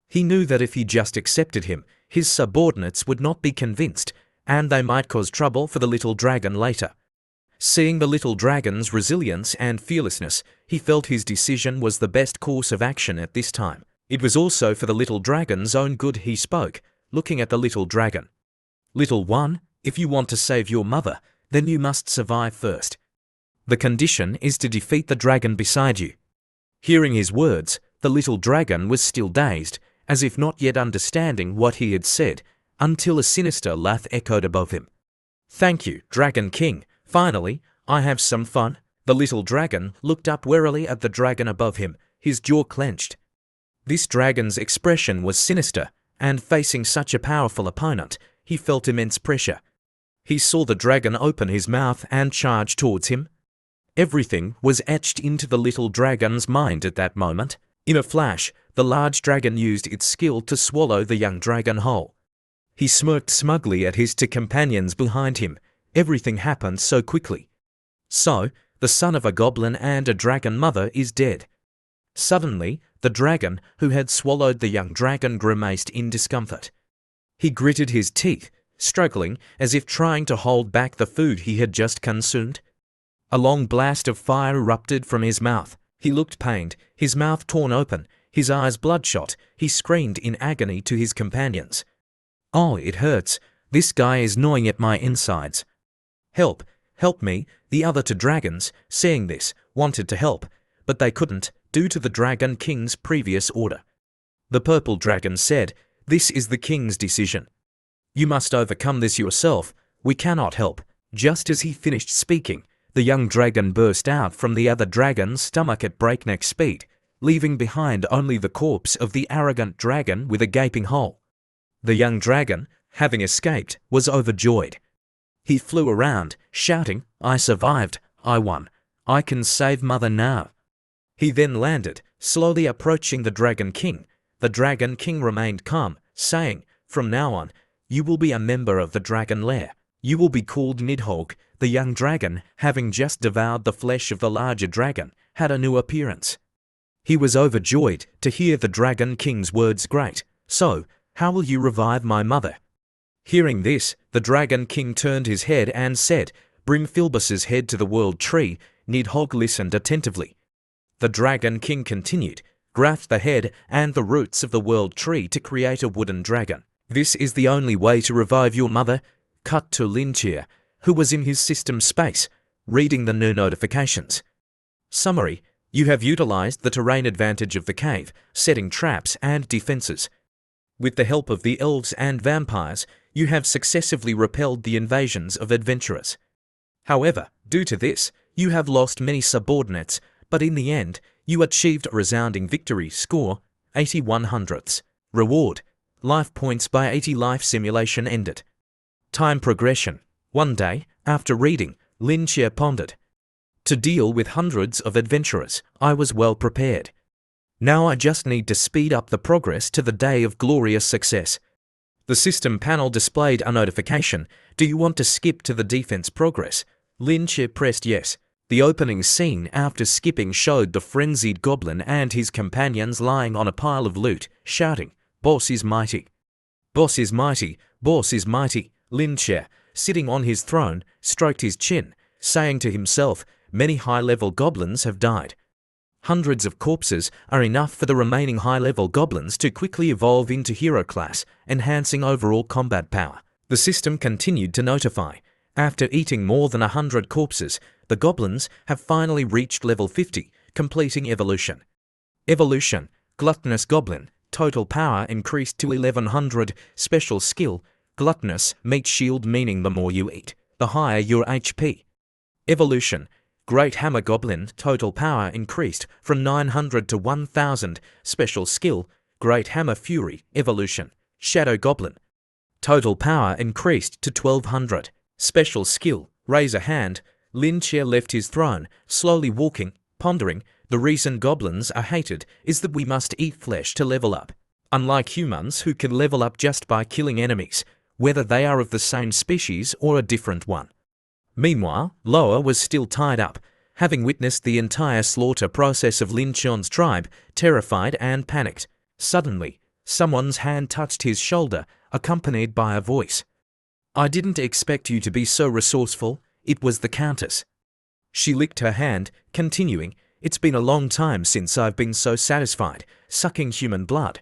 He knew that if he just accepted him, his subordinates would not be convinced, and they might cause trouble for the little dragon later. Seeing the little dragon's resilience and fearlessness, he felt his decision was the best course of action at this time. It was also for the little dragon's own good he spoke. looking at the little dragon. "Little one, if you want to save your mother, then you must survive first. The condition is to defeat the dragon beside you." Hearing his words, the little dragon was still dazed, as if not yet understanding what he had said, until a sinister laugh echoed above him. "Thank you, Dragon King. Finally, I have some fun." The little dragon looked up warily at the dragon above him, his jaw clenched. This dragon's expression was sinister, and facing such a powerful opponent, he felt immense pressure. He saw the dragon open his mouth and charge towards him. Everything was etched into the little dragon's mind at that moment. In a flash, the large dragon used its skill to swallow the young dragon whole. He smirked smugly at his two companions behind him. Everything happened so quickly. So, the son of a goblin and a dragon mother is dead. Suddenly, the dragon who had swallowed the young dragon grimaced in discomfort. He gritted his teeth, struggling as if trying to hold back the food he had just consumed. A long blast of fire erupted from his mouth. He looked pained, his mouth torn open, his eyes bloodshot. He screamed in agony to his companions. "Oh, it hurts. This guy is gnawing at my insides. Help, help me." The other two dragons, seeing this, wanted to help, but they couldn't, due to the Dragon King's previous order. The purple dragon said, "This is the king's decision. You must overcome this yourself. We cannot help." Just as he finished speaking, the young dragon burst out from the other dragon's stomach at breakneck speed, leaving behind only the corpse of the arrogant dragon with a gaping hole. The young dragon, having escaped, was overjoyed. He flew around, shouting, "I survived, I won, I can save mother now." He then landed, slowly approaching the Dragon King. The Dragon King remained calm, saying, "From now on, you will be a member of the dragon lair. You will be called Nidhogg." The young dragon, having just devoured the flesh of the larger dragon, had a new appearance. He was overjoyed to hear the Dragon King's words. "Great. So, how will you revive my mother?" Hearing this, the Dragon King turned his head and said, "Bring Filbus's head to the world tree." Nidhogg listened attentively. The Dragon King continued, "Graft the head and the roots of the world tree to create a wooden dragon. This is the only way to revive your mother." Cut to Linchia, who was in his system space, reading the new notifications. Summary: you have utilized the terrain advantage of the cave, setting traps and defenses. With the help of the elves and vampires, you have successively repelled the invasions of adventurers. However, due to this, you have lost many subordinates, but in the end, you achieved a resounding victory. Score: 81/100. Reward: life points by 80. Life simulation ended. Time progression: 1 day. After reading, Lin Xie pondered. To deal with hundreds of adventurers, I was well prepared. Now I just need to speed up the progress to the day of glorious success. The system panel displayed a notification. Do you want to skip to the defense progress? Lin Xie pressed yes. The opening scene after skipping showed the frenzied goblin and his companions lying on a pile of loot, shouting, "Boss is mighty! Boss is mighty! Boss is mighty!" Lin Xie, sitting on his throne, stroked his chin, saying to himself, "Many high-level goblins have died. Hundreds of corpses are enough for the remaining high-level goblins to quickly evolve into hero class, enhancing overall combat power." The system continued to notify. After eating more than 100 corpses, the goblins have finally reached level 50, completing evolution. Evolution: Gluttonous Goblin. Total power increased to 1100. Special skill: Gluttonous Meat Shield, meaning the more you eat, the higher your HP. Evolution: Great Hammer Goblin. Total power increased from 900 to 1000. Special skill: Great Hammer Fury. Evolution: Shadow Goblin. Total power increased to 1200. Special skill: Raise a Hand. Lin Xie left his throne, slowly walking, pondering. The reason goblins are hated is that we must eat flesh to level up. Unlike humans who can level up just by killing enemies, whether they are of the same species or a different one. Meanwhile, Loa was still tied up, having witnessed the entire slaughter process of Lin Xian's tribe, terrified and panicked. Suddenly, someone's hand touched his shoulder, accompanied by a voice. "I didn't expect you to be so resourceful." It was the Countess. She licked her hand, continuing, "It's been a long time since I've been so satisfied, sucking human blood."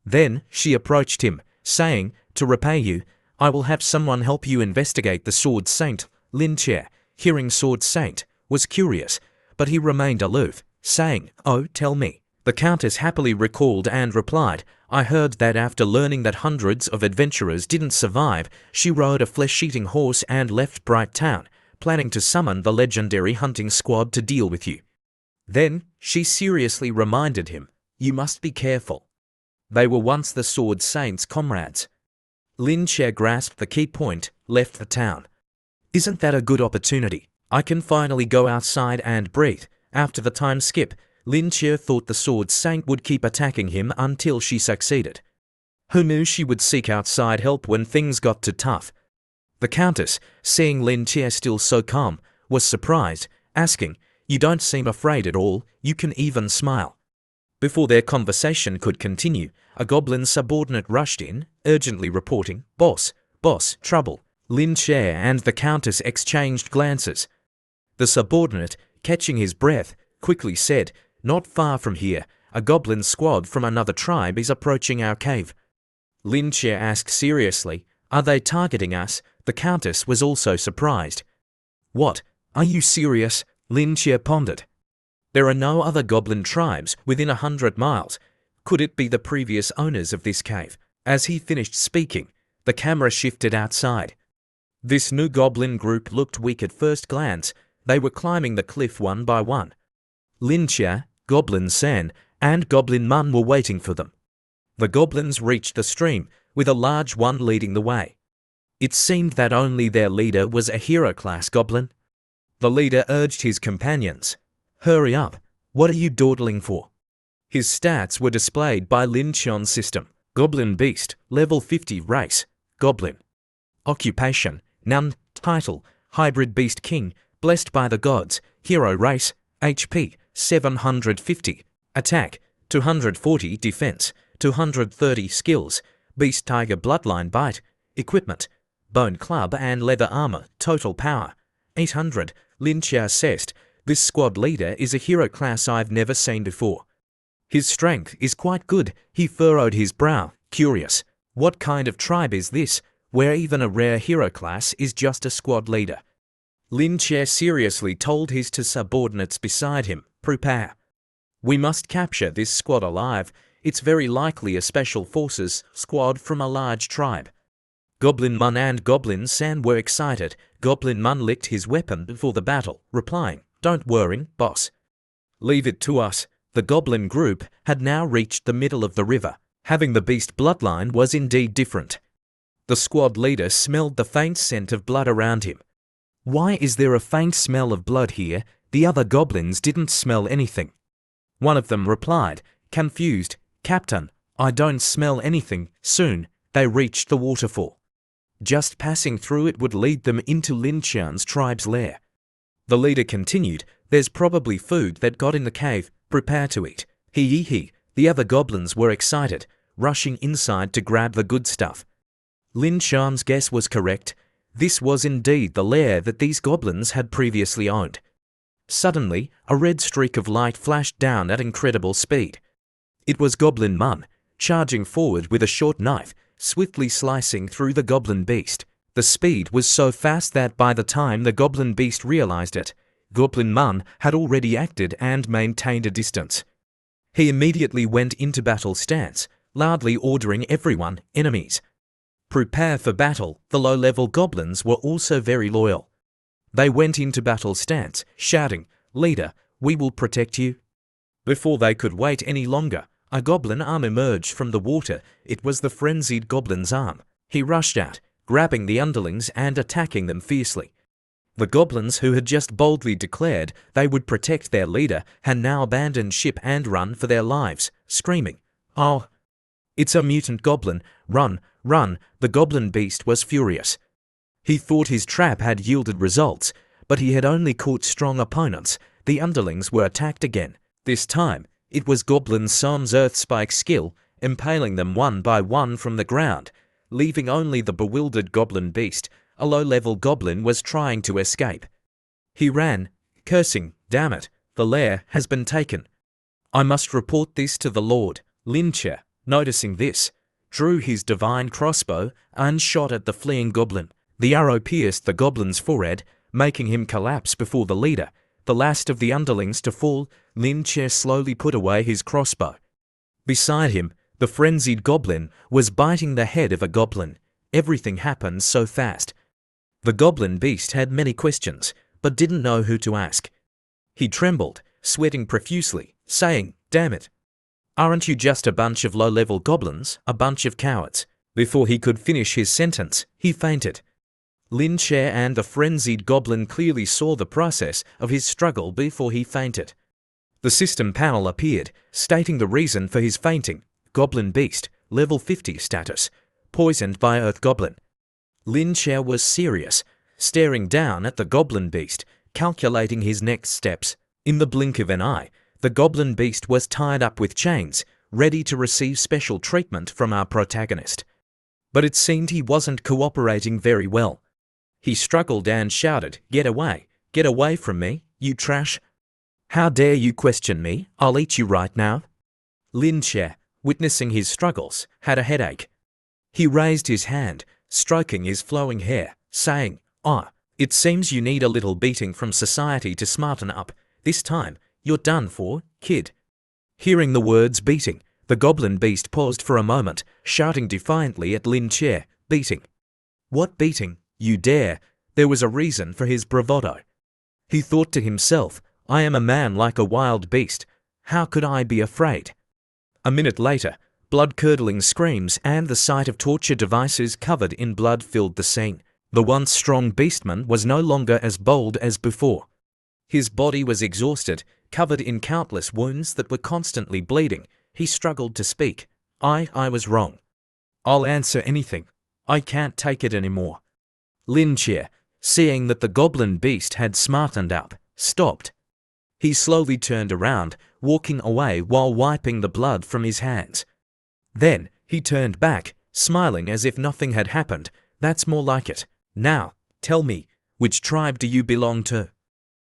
Then she approached him, saying, "To repay you, I will have someone help you investigate the Sword Saint." Lin Che, hearing Sword Saint, was curious, but he remained aloof, saying, "Oh, tell me." The Countess happily recalled and replied, "I heard that after learning that hundreds of adventurers didn't survive, she rode a flesh-eating horse and left Bright Town, planning to summon the legendary hunting squad to deal with you." Then, she seriously reminded him, "You must be careful. They were once the Sword Saint's comrades." Lin Che grasped the key point, left the town. "Isn't that a good opportunity? I can finally go outside and breathe." After the time skip, Lin Che thought the Sword Saint would keep attacking him until she succeeded. Who knew she would seek outside help when things got too tough? The Countess, seeing Lin Che still so calm, was surprised, asking, "You don't seem afraid at all, you can even smile." Before their conversation could continue, a Goblin subordinate rushed in, urgently reporting, Boss, trouble." Lin Che and the Countess exchanged glances. The subordinate, catching his breath, quickly said, "Not far from here, a Goblin squad from another tribe is approaching our cave." Lin Che asked seriously, "Are they targeting us?" The Countess was also surprised. "What? Are you serious?" Lin Che pondered. "There are no other Goblin tribes within 100 miles. Could it be the previous owners of this cave?" As he finished speaking, the camera shifted outside. This new Goblin group looked weak at first glance. They were climbing the cliff one by one. Lin Che, Goblin San, and Goblin Mun were waiting for them. The Goblins reached the stream, with a large one leading the way. It seemed that only their leader was a hero-class Goblin. The leader urged his companions, "Hurry up, what are you dawdling for?" His stats were displayed by Lin Cheon's system. Goblin Beast, level 50 race, Goblin. Occupation, none. Title, Hybrid Beast King, blessed by the gods, hero race, HP, 750, attack, 240 defense, 230 skills, Beast Tiger Bloodline Bite, equipment, Bone Club and Leather Armor, total power, 800. Lin Che assessed, "This squad leader is a hero class I've never seen before. His strength is quite good." He furrowed his brow, curious. What kind of tribe is this, where even a rare hero class is just a squad leader? Lin Che seriously told his two subordinates beside him, "Prepare. We must capture this squad alive. It's very likely a special forces squad from a large tribe." Goblin Mun and Goblin San were excited. Goblin Mun licked his weapon before the battle, replying, "Don't worry, boss. Leave it to us." The Goblin group had now reached the middle of the river. Having the beast bloodline was indeed different. The squad leader smelled the faint scent of blood around him. "Why is there a faint smell of blood here? The other goblins didn't smell anything." One of them replied, confused, "Captain, I don't smell anything." Soon, they reached the waterfall. Just passing through it would lead them into Lin Cheon's tribe's lair. The leader continued, "There's probably food that got in the cave. Prepare to eat." He. The other goblins were excited, rushing inside to grab the good stuff. Lin Cheon's guess was correct. This was indeed the lair that these goblins had previously owned. Suddenly, a red streak of light flashed down at incredible speed. It was Goblin Mun, charging forward with a short knife, swiftly slicing through the Goblin Beast. The speed was so fast that by the time the Goblin Beast realized it, Goblin Mun had already acted and maintained a distance. He immediately went into battle stance, loudly ordering everyone, enemies, prepare for battle. The low-level goblins were also very loyal. They went into battle stance, shouting, "Leader, we will protect you." Before they could wait any longer, a goblin arm emerged from the water. It was the frenzied goblin's arm. He rushed out, grabbing the underlings and attacking them fiercely. The goblins who had just boldly declared they would protect their leader had now abandoned ship and run for their lives, screaming, "Oh, it's a mutant goblin! Run, run!" The Goblin Beast was furious. He thought his trap had yielded results, but he had only caught strong opponents. The underlings were attacked again. This time, it was Goblin Som's Earthspike skill, impaling them one by one from the ground, leaving only the bewildered Goblin Beast. A low-level goblin was trying to escape. He ran, cursing, "Damn it, the lair has been taken. I must report this to the Lord." Lin Che, noticing this, drew his divine crossbow and shot at the fleeing goblin. The arrow pierced the goblin's forehead, making him collapse before the leader. The last of the underlings to fall, Lin Che slowly put away his crossbow. Beside him, the frenzied goblin was biting the head of a goblin. Everything happened so fast. The goblin beast had many questions, but didn't know who to ask. He trembled, sweating profusely, saying, "Damn it. Aren't you just a bunch of low-level goblins, a bunch of cowards?" Before he could finish his sentence, he fainted. Lin Che and the frenzied goblin clearly saw the process of his struggle before he fainted. The system panel appeared, stating the reason for his fainting: Goblin Beast, level 50 status, poisoned by Earth Goblin. Lin Che was serious, staring down at the Goblin Beast, calculating his next steps. In the blink of an eye, the Goblin Beast was tied up with chains, ready to receive special treatment from our protagonist. But it seemed he wasn't cooperating very well. He struggled and shouted, get away from me, you trash. How dare you question me? I'll eat you right now." Lin Che, witnessing his struggles, had a headache. He raised his hand, stroking his flowing hair, saying, "It seems you need a little beating from society to smarten up. This time, you're done for, kid." Hearing the words beating, the Goblin Beast paused for a moment, shouting defiantly at Lin Che, "Beating? What beating? You dare?" There was a reason for his bravado. He thought to himself, "I am a man like a wild beast. How could I be afraid?" A minute later, blood-curdling screams and the sight of torture devices covered in blood filled the scene. The once strong beastman was no longer as bold as before. His body was exhausted, covered in countless wounds that were constantly bleeding. He struggled to speak. I was wrong. I'll answer anything. I can't take it anymore." Lin Che, seeing that the Goblin Beast had smartened up, stopped. He slowly turned around, walking away while wiping the blood from his hands. Then, he turned back, smiling as if nothing had happened. "That's more like it. Now, tell me, which tribe do you belong to?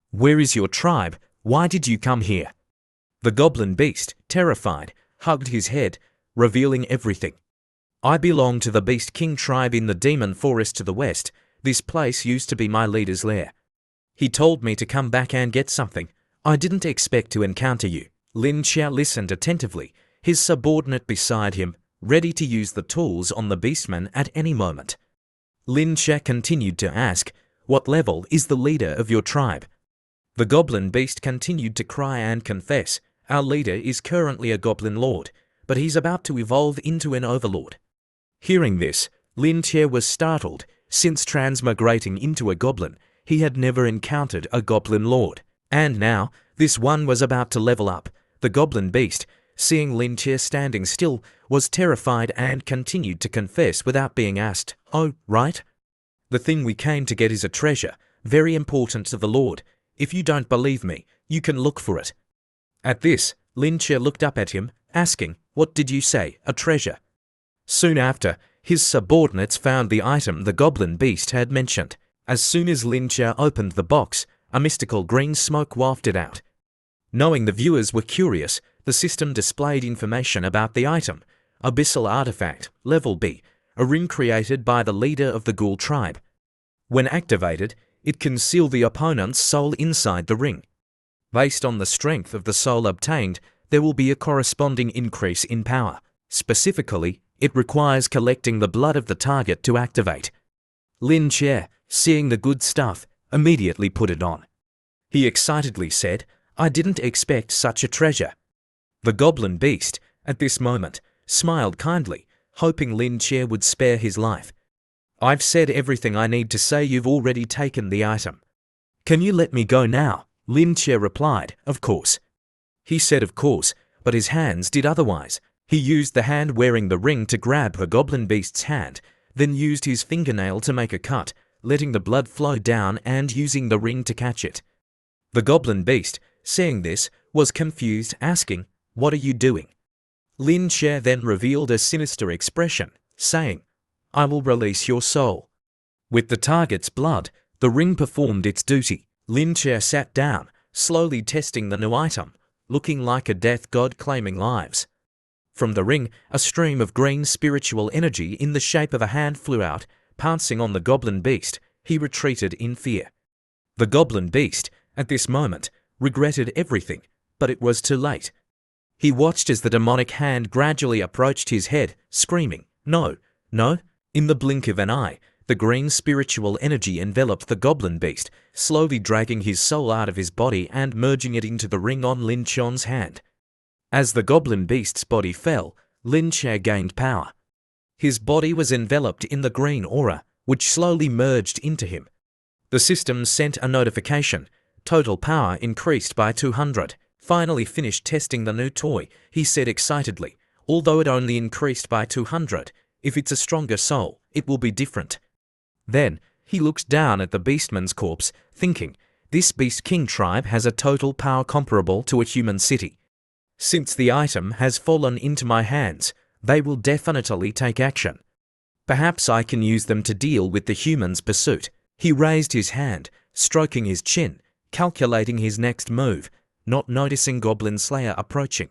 Where is your tribe? Why did you come here?" The Goblin Beast, terrified, hugged his head, revealing everything. "I belong to the Beast King tribe in the Demon Forest to the west. This place used to be my leader's lair. He told me to come back and get something. I didn't expect to encounter you." Lin Che listened attentively, his subordinate beside him, ready to use the tools on the beastman at any moment. Lin Che continued to ask, "What level is the leader of your tribe?" The Goblin Beast continued to cry and confess, "Our leader is currently a Goblin Lord, but he's about to evolve into an Overlord." Hearing this, Lin Che was startled. Since transmigrating into a goblin, he had never encountered a Goblin Lord. And now, this one was about to level up. The Goblin Beast, seeing Lin Che standing still, was terrified and continued to confess without being asked, "Oh, right? The thing we came to get is a treasure, very important to the Lord. If you don't believe me, you can look for it." At this, Lin Che looked up at him, asking, "What did you say, a treasure?" Soon after, his subordinates found the item the Goblin Beast had mentioned. As soon as Lin Che opened the box, a mystical green smoke wafted out. Knowing the viewers were curious, the system displayed information about the item: Abyssal Artifact, Level B, a ring created by the leader of the Ghoul tribe. When activated, it can seal the opponent's soul inside the ring. Based on the strength of the soul obtained, there will be a corresponding increase in power. Specifically, it requires collecting the blood of the target to activate. Lin Che, seeing the good stuff, immediately put it on. He excitedly said, "I didn't expect such a treasure." The Goblin Beast, at this moment, smiled kindly, hoping Lin Che would spare his life. "I've said everything I need to say. You've already taken the item. Can you let me go now?" Lin Che replied, "Of course." He said of course, but his hands did otherwise. He used the hand wearing the ring to grab the Goblin Beast's hand, then used his fingernail to make a cut, letting the blood flow down and using the ring to catch it. The Goblin Beast, seeing this, was confused, asking, "What are you doing?" Lin Che then revealed a sinister expression, saying, "I will release your soul." With the target's blood, the ring performed its duty. Lin Che sat down, slowly testing the new item, looking like a death god claiming lives. From the ring, a stream of green spiritual energy in the shape of a hand flew out, pouncing on the goblin beast. He retreated in fear. The goblin beast, at this moment, regretted everything, but it was too late. He watched as the demonic hand gradually approached his head, screaming, "No, no!" In the blink of an eye, the green spiritual energy enveloped the goblin beast, slowly dragging his soul out of his body and merging it into the ring on Lin Chon's hand. As the goblin beast's body fell, Lin Che gained power. His body was enveloped in the green aura, which slowly merged into him. The system sent a notification. Total power increased by 200. Finally finished testing the new toy, he said excitedly. Although it only increased by 200, if it's a stronger soul, it will be different. Then, he looks down at the beastman's corpse, thinking, this Beast King tribe has a total power comparable to a human city. Since the item has fallen into my hands, they will definitely take action. Perhaps I can use them to deal with the human's pursuit. He raised his hand, stroking his chin, calculating his next move, not noticing Goblin Slayer approaching.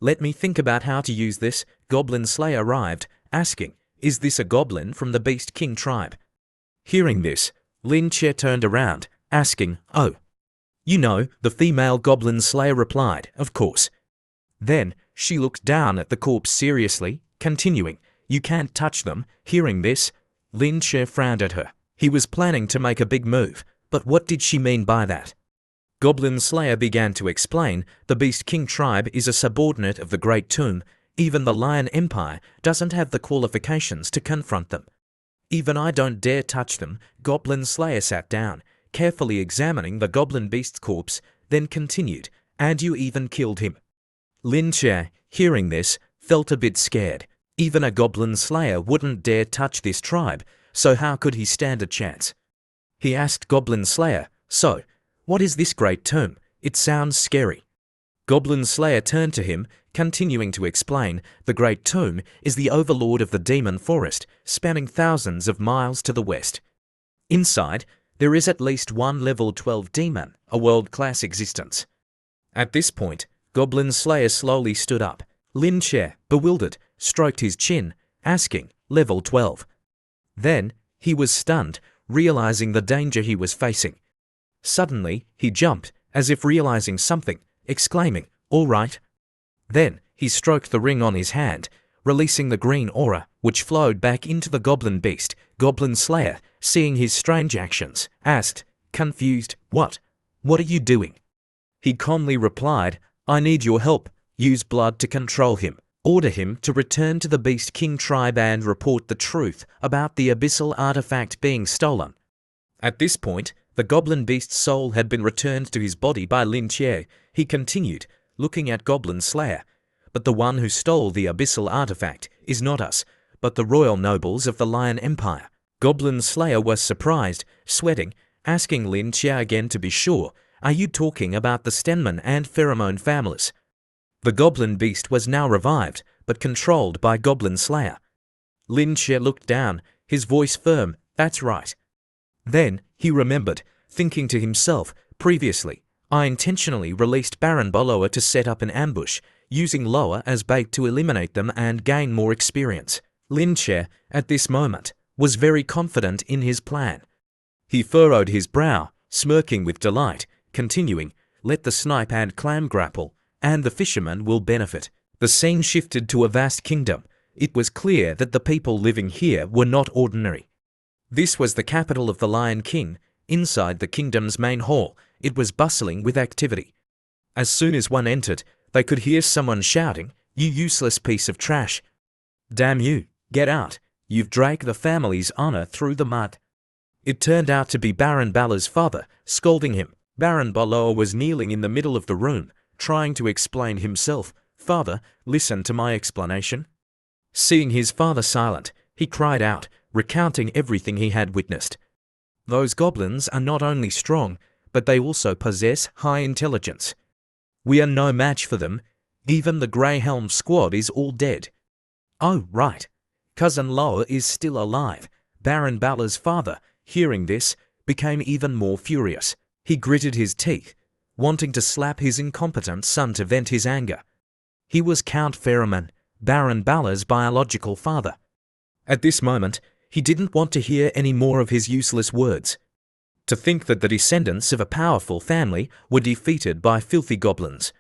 Let me think about how to use this. Goblin Slayer arrived, asking, is this a goblin from the Beast King tribe? Hearing this, Lin Che turned around, asking, oh. You know, the female Goblin Slayer replied, of course. Then, she looked down at the corpse seriously, continuing, you can't touch them. Hearing this, Lin Che frowned at her. He was planning to make a big move, but what did she mean by that? Goblin Slayer began to explain, the Beast King tribe is a subordinate of the Great Tomb. Even the Lion Empire doesn't have the qualifications to confront them. Even I don't dare touch them. Goblin Slayer sat down, carefully examining the goblin beast's corpse, then continued, and you even killed him. Lin Che, hearing this, felt a bit scared. Even a Goblin Slayer wouldn't dare touch this tribe, so how could he stand a chance? He asked Goblin Slayer, so, what is this Great Tomb? It sounds scary. Goblin Slayer turned to him, continuing to explain, the Great Tomb is the overlord of the demon forest, spanning thousands of miles to the west. Inside, there is at least one level 12 demon, a world-class existence. At this point, Goblin Slayer slowly stood up. Lin Che, bewildered, stroked his chin, asking, level 12. Then, he was stunned, realizing the danger he was facing. Suddenly, he jumped, as if realizing something, exclaiming, all right. Then, he stroked the ring on his hand, releasing the green aura, which flowed back into the goblin beast. Goblin Slayer, seeing his strange actions, asked, confused, what? What are you doing? He calmly replied, I need your help. Use blood to control him. Order him to return to the Beast King tribe and report the truth about the abyssal artifact being stolen. At this point, the goblin beast's soul had been returned to his body by Lin Che. He continued, looking at Goblin Slayer. But the one who stole the abyssal artifact is not us, but the royal nobles of the Lion Empire. Goblin Slayer was surprised, sweating, asking Lin Che again to be sure, are you talking about the Stenman and Pheromone families? The goblin beast was now revived, but controlled by Goblin Slayer. Lin Che looked down, his voice firm, that's right. Then, he remembered, thinking to himself, previously, I intentionally released Baron Boloa to set up an ambush, using Loa as bait to eliminate them and gain more experience. Lin Che, at this moment, was very confident in his plan. He furrowed his brow, smirking with delight, continuing, let the snipe and clam grapple, and the fisherman will benefit. The scene shifted to a vast kingdom. It was clear that the people living here were not ordinary. This was the capital of the Lion King. Inside the kingdom's main hall, it was bustling with activity. As soon as one entered, they could hear someone shouting, you useless piece of trash. Damn you, get out. You've dragged the family's honor through the mud. It turned out to be Baron Bala's father, scolding him. Baron Baloa was kneeling in the middle of the room, trying to explain himself. Father, listen to my explanation. Seeing his father silent, he cried out, recounting everything he had witnessed. Those goblins are not only strong, but they also possess high intelligence. We are no match for them. Even the Grey Helm squad is all dead. Oh, right. Cousin Loa is still alive. Baron Bala's father, hearing this, became even more furious. He gritted his teeth, wanting to slap his incompetent son to vent his anger. He was Count Pheromone, Baron Balor's biological father. At this moment, he didn't want to hear any more of his useless words. To think that the descendants of a powerful family were defeated by filthy goblins.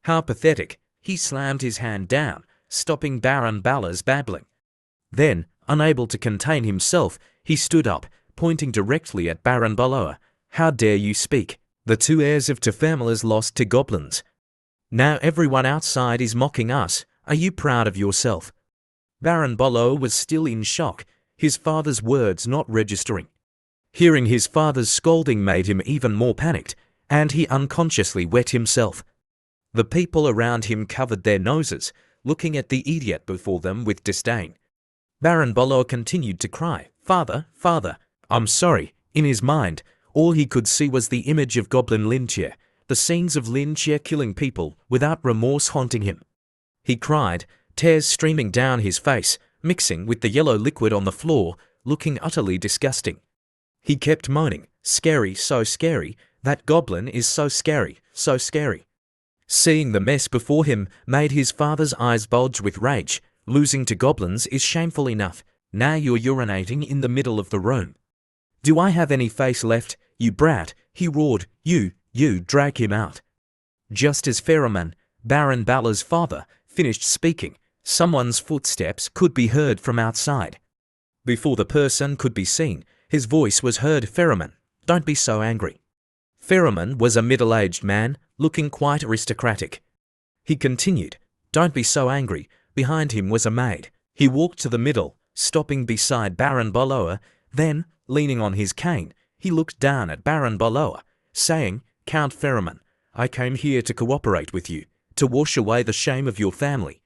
How pathetic! He slammed his hand down, stopping Baron Balor's babbling. Then, unable to contain himself, he stood up, pointing directly at Baron Balor. How dare you speak? The two heirs of Tefamela's lost to goblins. Now everyone outside is mocking us. Are you proud of yourself? Baron Balor was still in shock, his father's words not registering. Hearing his father's scolding made him even more panicked, and he unconsciously wet himself. The people around him covered their noses, looking at the idiot before them with disdain. Baron Balor continued to cry, "Father, father, I'm sorry." In his mind, all he could see was the image of Goblin Lin Chia, the scenes of Lin Chia killing people without remorse haunting him. He cried, tears streaming down his face, mixing with the yellow liquid on the floor, looking utterly disgusting. He kept moaning, "Scary, so scary, that goblin is so scary, so scary." Seeing the mess before him made his father's eyes bulge with rage. Losing to goblins is shameful enough. Now you're urinating in the middle of the room. "Do I have any face left, you brat?" he roared. You, drag him out." Just as Pheromon, Baron Balor's father, finished speaking, someone's footsteps could be heard from outside. Before the person could be seen, his voice was heard. "Pheromon, don't be so angry." Pheromon was a middle-aged man, looking quite aristocratic. He continued, "Don't be so angry." Behind him was a maid. He walked to the middle, stopping beside Baron Balor. Then, leaning on his cane, he looked down at Baron Balor, saying, "Count Pheromon, I came here to cooperate with you, to wash away the shame of your family."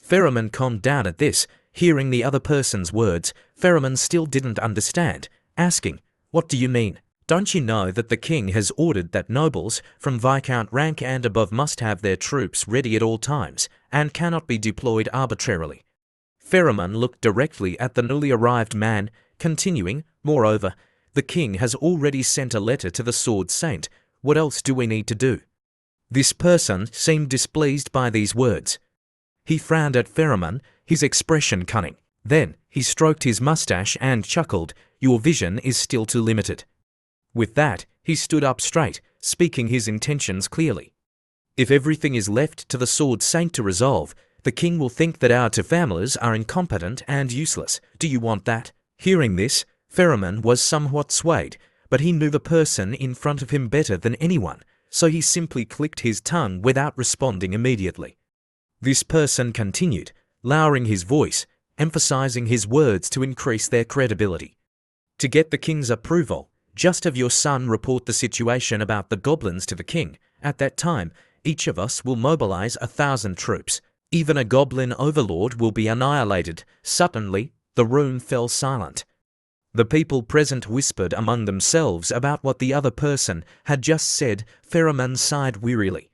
Pheromon calmed down at this. Hearing the other person's words, Pheromon still didn't understand, asking, "What do you mean? Don't you know that the king has ordered that nobles from Viscount rank and above must have their troops ready at all times, and cannot be deployed arbitrarily?" Pheromon looked directly at the newly arrived man, continuing, "Moreover, the king has already sent a letter to the Sword Saint. What else do we need to do?" This person seemed displeased by these words. He frowned at Pheromon, his expression cunning. Then, he stroked his mustache and chuckled, "Your vision is still too limited." With that, he stood up straight, speaking his intentions clearly. "If everything is left to the Sword Saint to resolve, the king will think that our Tefamelers are incompetent and useless. Do you want that?" Hearing this, Pheromon was somewhat swayed, but he knew the person in front of him better than anyone, so he simply clicked his tongue without responding immediately. This person continued, lowering his voice, emphasizing his words to increase their credibility. "To get the king's approval, just have your son report the situation about the goblins to the king. At that time, each of us will mobilize 1,000 troops. Even a goblin overlord will be annihilated." Suddenly, the room fell silent. The people present whispered among themselves about what the other person had just said. Pheromon sighed wearily.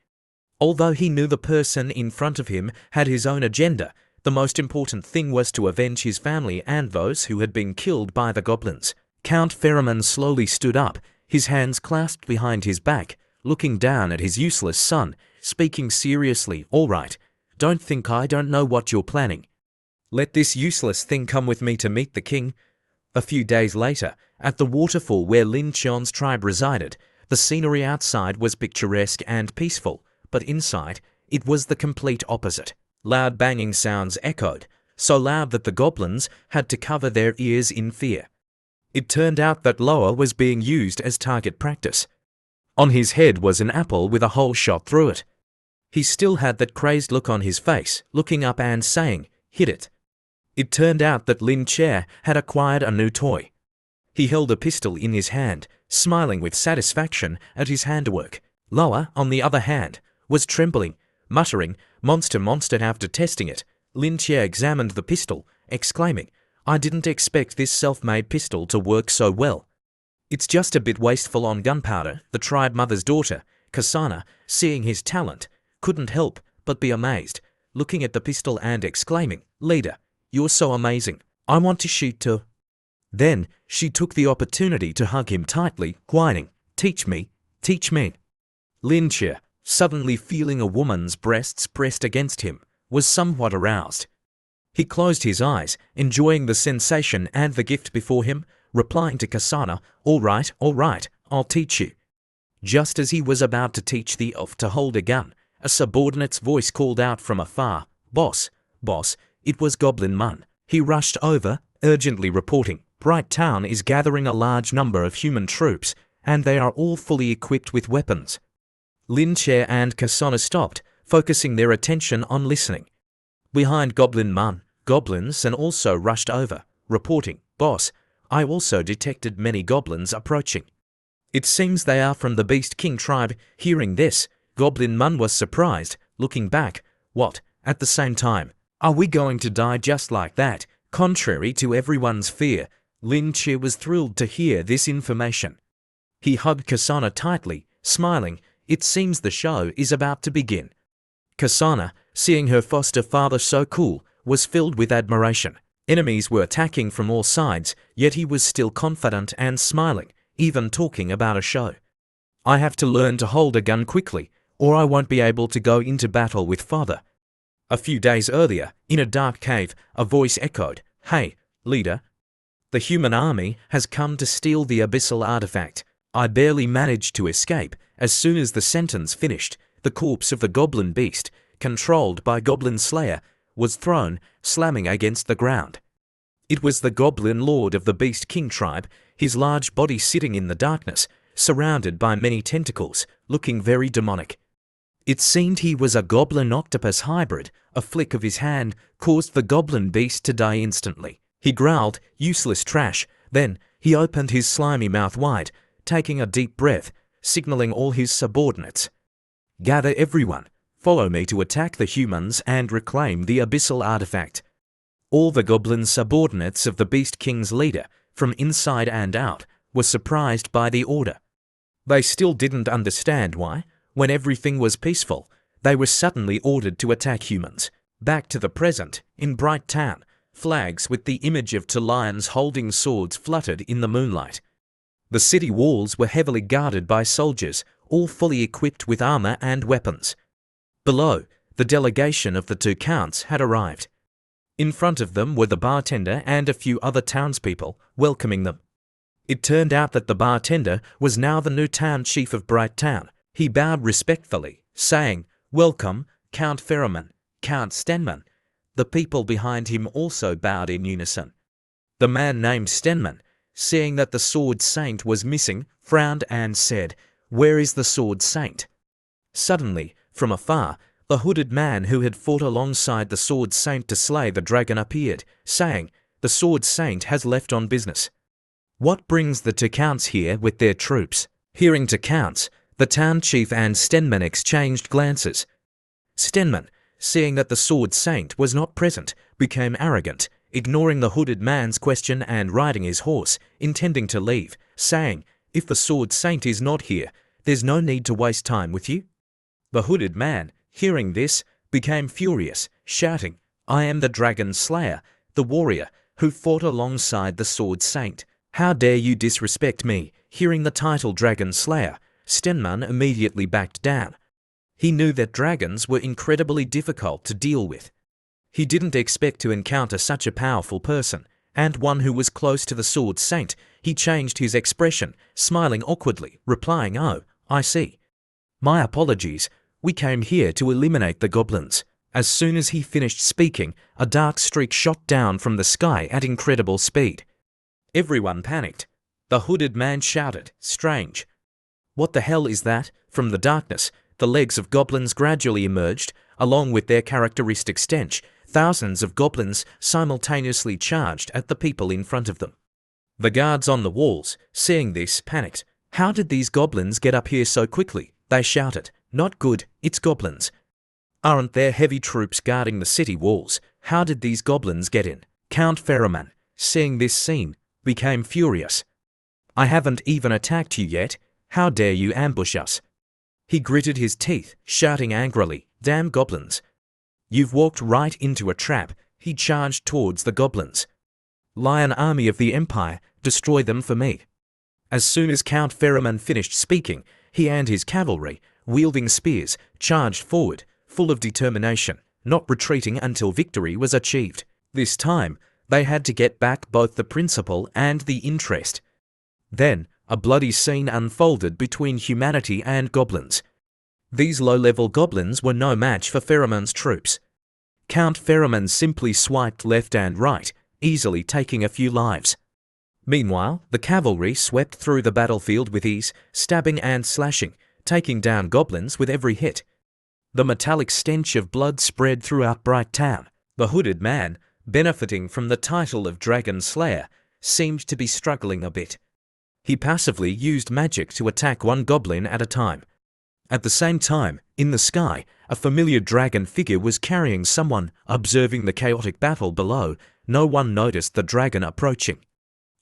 Although he knew the person in front of him had his own agenda, the most important thing was to avenge his family and those who had been killed by the goblins. Count Pheromon slowly stood up, his hands clasped behind his back, looking down at his useless son, speaking seriously. "All right, don't think I don't know what you're planning. Let this useless thing come with me to meet the king." A few days later, at the waterfall where Lin Chion's tribe resided, the scenery outside was picturesque and peaceful, but inside, it was the complete opposite. Loud banging sounds echoed, so loud that the goblins had to cover their ears in fear. It turned out that Loa was being used as target practice. On his head was an apple with a hole shot through it. He still had that crazed look on his face, looking up and saying, "Hit it." It turned out that Lin Chia had acquired a new toy. He held a pistol in his hand, smiling with satisfaction at his handiwork. Loa, on the other hand, was trembling, muttering, monster. After testing it, Lin Chia examined the pistol, exclaiming, "I didn't expect this self-made pistol to work so well. It's just a bit wasteful on gunpowder." The tribe mother's daughter, Kasana, seeing his talent, couldn't help but be amazed, looking at the pistol and exclaiming, "Leader, you're so amazing. I want to shoot too." Then she took the opportunity to hug him tightly, whining, "Teach me, teach me." Lin Chia, suddenly feeling a woman's breasts pressed against him, was somewhat aroused. He closed his eyes, enjoying the sensation and the gift before him, replying to Kasana, all right, I'll teach you." Just as he was about to teach the elf to hold a gun, a subordinate's voice called out from afar, "Boss, boss," it was Goblin Mun. He rushed over, urgently reporting, "Bright Town is gathering a large number of human troops, and they are all fully equipped with weapons." Lin Che and Kasana stopped, focusing their attention on listening. Behind Goblin Mun, goblins and also rushed over, reporting, "Boss, I also detected many goblins approaching. It seems they are from the Beast King tribe." Hearing this, Goblin Mun was surprised, looking back. "What? At the same time, are we going to die just like that?" Contrary to everyone's fear, Lin Che was thrilled to hear this information. He hugged Kasana tightly, smiling. It seems the show is about to begin. Kasana, seeing her foster father so cool, was filled with admiration. Enemies were attacking from all sides, yet he was still confident and smiling, even talking about a show. "I have to learn to hold a gun quickly, or I won't be able to go into battle with father." A few days earlier, in a dark cave, a voice echoed, "Hey, leader. The human army has come to steal the abyssal artifact. I barely managed to escape." As soon as the sentence finished, the corpse of the goblin beast, controlled by Goblin Slayer, was thrown, slamming against the ground. It was the Goblin Lord of the Beast King tribe, his large body sitting in the darkness, surrounded by many tentacles, looking very demonic. It seemed he was a goblin-octopus hybrid. A flick of his hand caused the goblin beast to die instantly. He growled, "Useless trash." Then he opened his slimy mouth wide, taking a deep breath, signaling all his subordinates, "Gather everyone, follow me to attack the humans and reclaim the abyssal artifact." All the goblin subordinates of the Beast King's leader, from inside and out, were surprised by the order. They still didn't understand why, when everything was peaceful, they were suddenly ordered to attack humans. Back to the present, in Bright Town, flags with the image of two lions holding swords fluttered in the moonlight. The city walls were heavily guarded by soldiers, all fully equipped with armor and weapons. Below, the delegation of the two counts had arrived. In front of them were the bartender and a few other townspeople, welcoming them. It turned out that the bartender was now the new town chief of Bright Town. He bowed respectfully, saying, "Welcome, Count Ferriman, Count Stenman." The people behind him also bowed in unison. The man named Stenman, seeing that the Sword Saint was missing, frowned and said, "Where is the Sword Saint?" Suddenly, from afar, the hooded man who had fought alongside the Sword Saint to slay the dragon appeared, saying, "The Sword Saint has left on business." "What brings the two counts here with their troops?" Hearing two counts, the town chief and Stenman exchanged glances. Stenman, seeing that the Sword Saint was not present, became arrogant, ignoring the hooded man's question and riding his horse, intending to leave, saying, "If the Sword Saint is not here, there's no need to waste time with you." The hooded man, hearing this, became furious, shouting, "I am the Dragon Slayer, the warrior who fought alongside the Sword Saint. How dare you disrespect me?" Hearing the title Dragon Slayer, Stenman immediately backed down. He knew that dragons were incredibly difficult to deal with. He didn't expect to encounter such a powerful person, and one who was close to the Sword Saint. He changed his expression, smiling awkwardly, replying, "Oh, I see. My apologies, we came here to eliminate the goblins." As soon as he finished speaking, a dark streak shot down from the sky at incredible speed. Everyone panicked. The hooded man shouted, "Strange. What the hell is that?" From the darkness, the legs of goblins gradually emerged, along with their characteristic stench. Thousands of goblins simultaneously charged at the people in front of them. The guards on the walls, seeing this, panicked. "How did these goblins get up here so quickly?" They shouted. "Not good, it's goblins. Aren't there heavy troops guarding the city walls? How did these goblins get in?" Count Ferriman, seeing this scene, became furious. "I haven't even attacked you yet. How dare you ambush us?" He gritted his teeth, shouting angrily, "Damn goblins. You've walked right into a trap." He charged towards the goblins. "Lion army of the Empire, destroy them for me." As soon as Count Ferriman finished speaking, he and his cavalry, wielding spears, charged forward, full of determination. not retreating until victory was achieved. This time, they had to get back both the principal and the interest. Then, a bloody scene unfolded between humanity and goblins. These low-level goblins were no match for Pheromon's troops. Count Pheromon simply swiped left and right, easily taking a few lives. Meanwhile, the cavalry swept through the battlefield with ease, stabbing and slashing, taking down goblins with every hit. The metallic stench of blood spread throughout Bright Town. The hooded man, benefiting from the title of Dragon Slayer, seemed to be struggling a bit. He passively used magic to attack one goblin at a time. At the same time, in the sky, a familiar dragon figure was carrying someone. Observing the chaotic battle below, no one noticed the dragon approaching.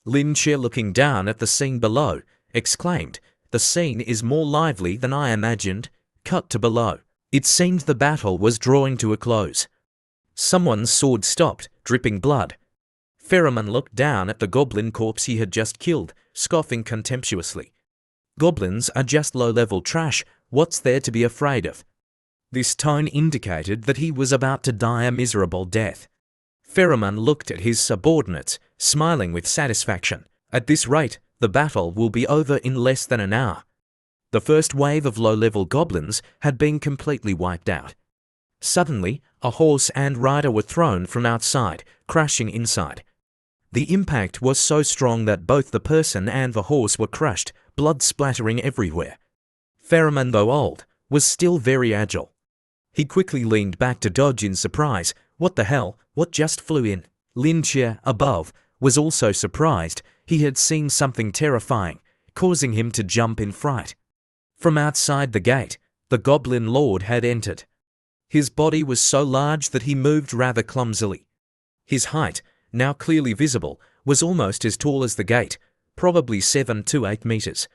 Lin Che, looking down at the scene below, exclaimed, "The scene is more lively than I imagined." Cut to below. It seemed the battle was drawing to a close. Someone's sword stopped, dripping blood. Pheromon looked down at the goblin corpse he had just killed, scoffing contemptuously. Goblins are just low-level trash. What's there to be afraid of? This tone indicated that he was about to die a miserable death. Pheromon looked at his subordinates, smiling with satisfaction. At this rate, the battle will be over in less than an hour. The first wave of low-level goblins had been completely wiped out. Suddenly, a horse and rider were thrown from outside, crashing inside. The impact was so strong that both the person and the horse were crushed, blood splattering everywhere. Pheromon, though old, was still very agile. He quickly leaned back to dodge in surprise. What the hell? What just flew in? Lin Che, above, was also surprised. He had seen something terrifying, causing him to jump in fright. From outside the gate, the Goblin Lord had entered. His body was so large that he moved rather clumsily. His height, now clearly visible, was almost as tall as the gate, probably 7 to 8 meters.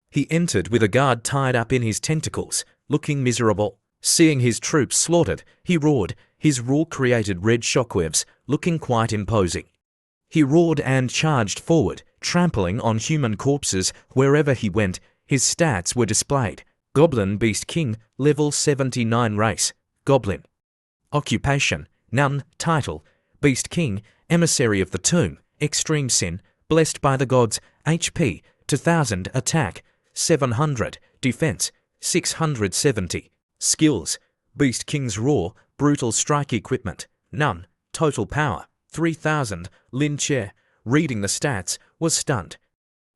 He entered with a guard tied up in his tentacles, looking miserable. Seeing his troops slaughtered, he roared. His roar created red shockwaves, looking quite imposing. He roared and charged forward, trampling on human corpses wherever he went. His stats were displayed. Goblin Beast King, level 79 race, Goblin. Occupation, none. Title, Beast King, Emissary of the Tomb, Extreme Sin, Blessed by the Gods. HP, 2000. Attack, 700. Defense, 670. Skills, Beast King's Roar, Brutal Strike. Equipment, none. Total power, 3000. Lin Che, reading the stats, was stunned.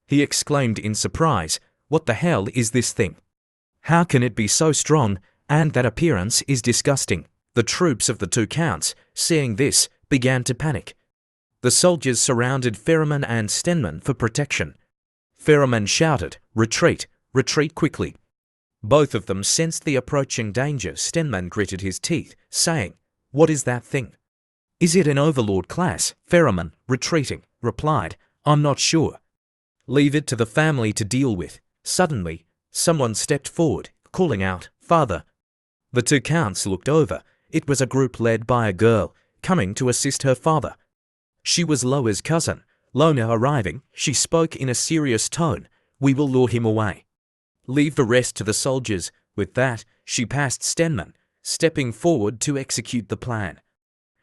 He exclaimed in surprise, "What the hell is this thing? How can it be so strong? And that appearance is disgusting." The troops of the two counts, seeing this, began to panic. The soldiers surrounded Pheromon and Stenman for protection. Pheromon shouted, "Retreat! Retreat quickly!" Both of them sensed the approaching danger. Stenman gritted his teeth, saying, "What is that thing?" "Is it an overlord class?" Pheromon, retreating, replied, "I'm not sure. Leave it to the family to deal with." Suddenly, someone stepped forward, calling out, "Father!" The two counts looked over. It was a group led by a girl, coming to assist her father. She was Loa's cousin. Lona arriving, she spoke in a serious tone, "We will lure him away. Leave the rest to the soldiers." With that, she passed Stenman, stepping forward to execute the plan.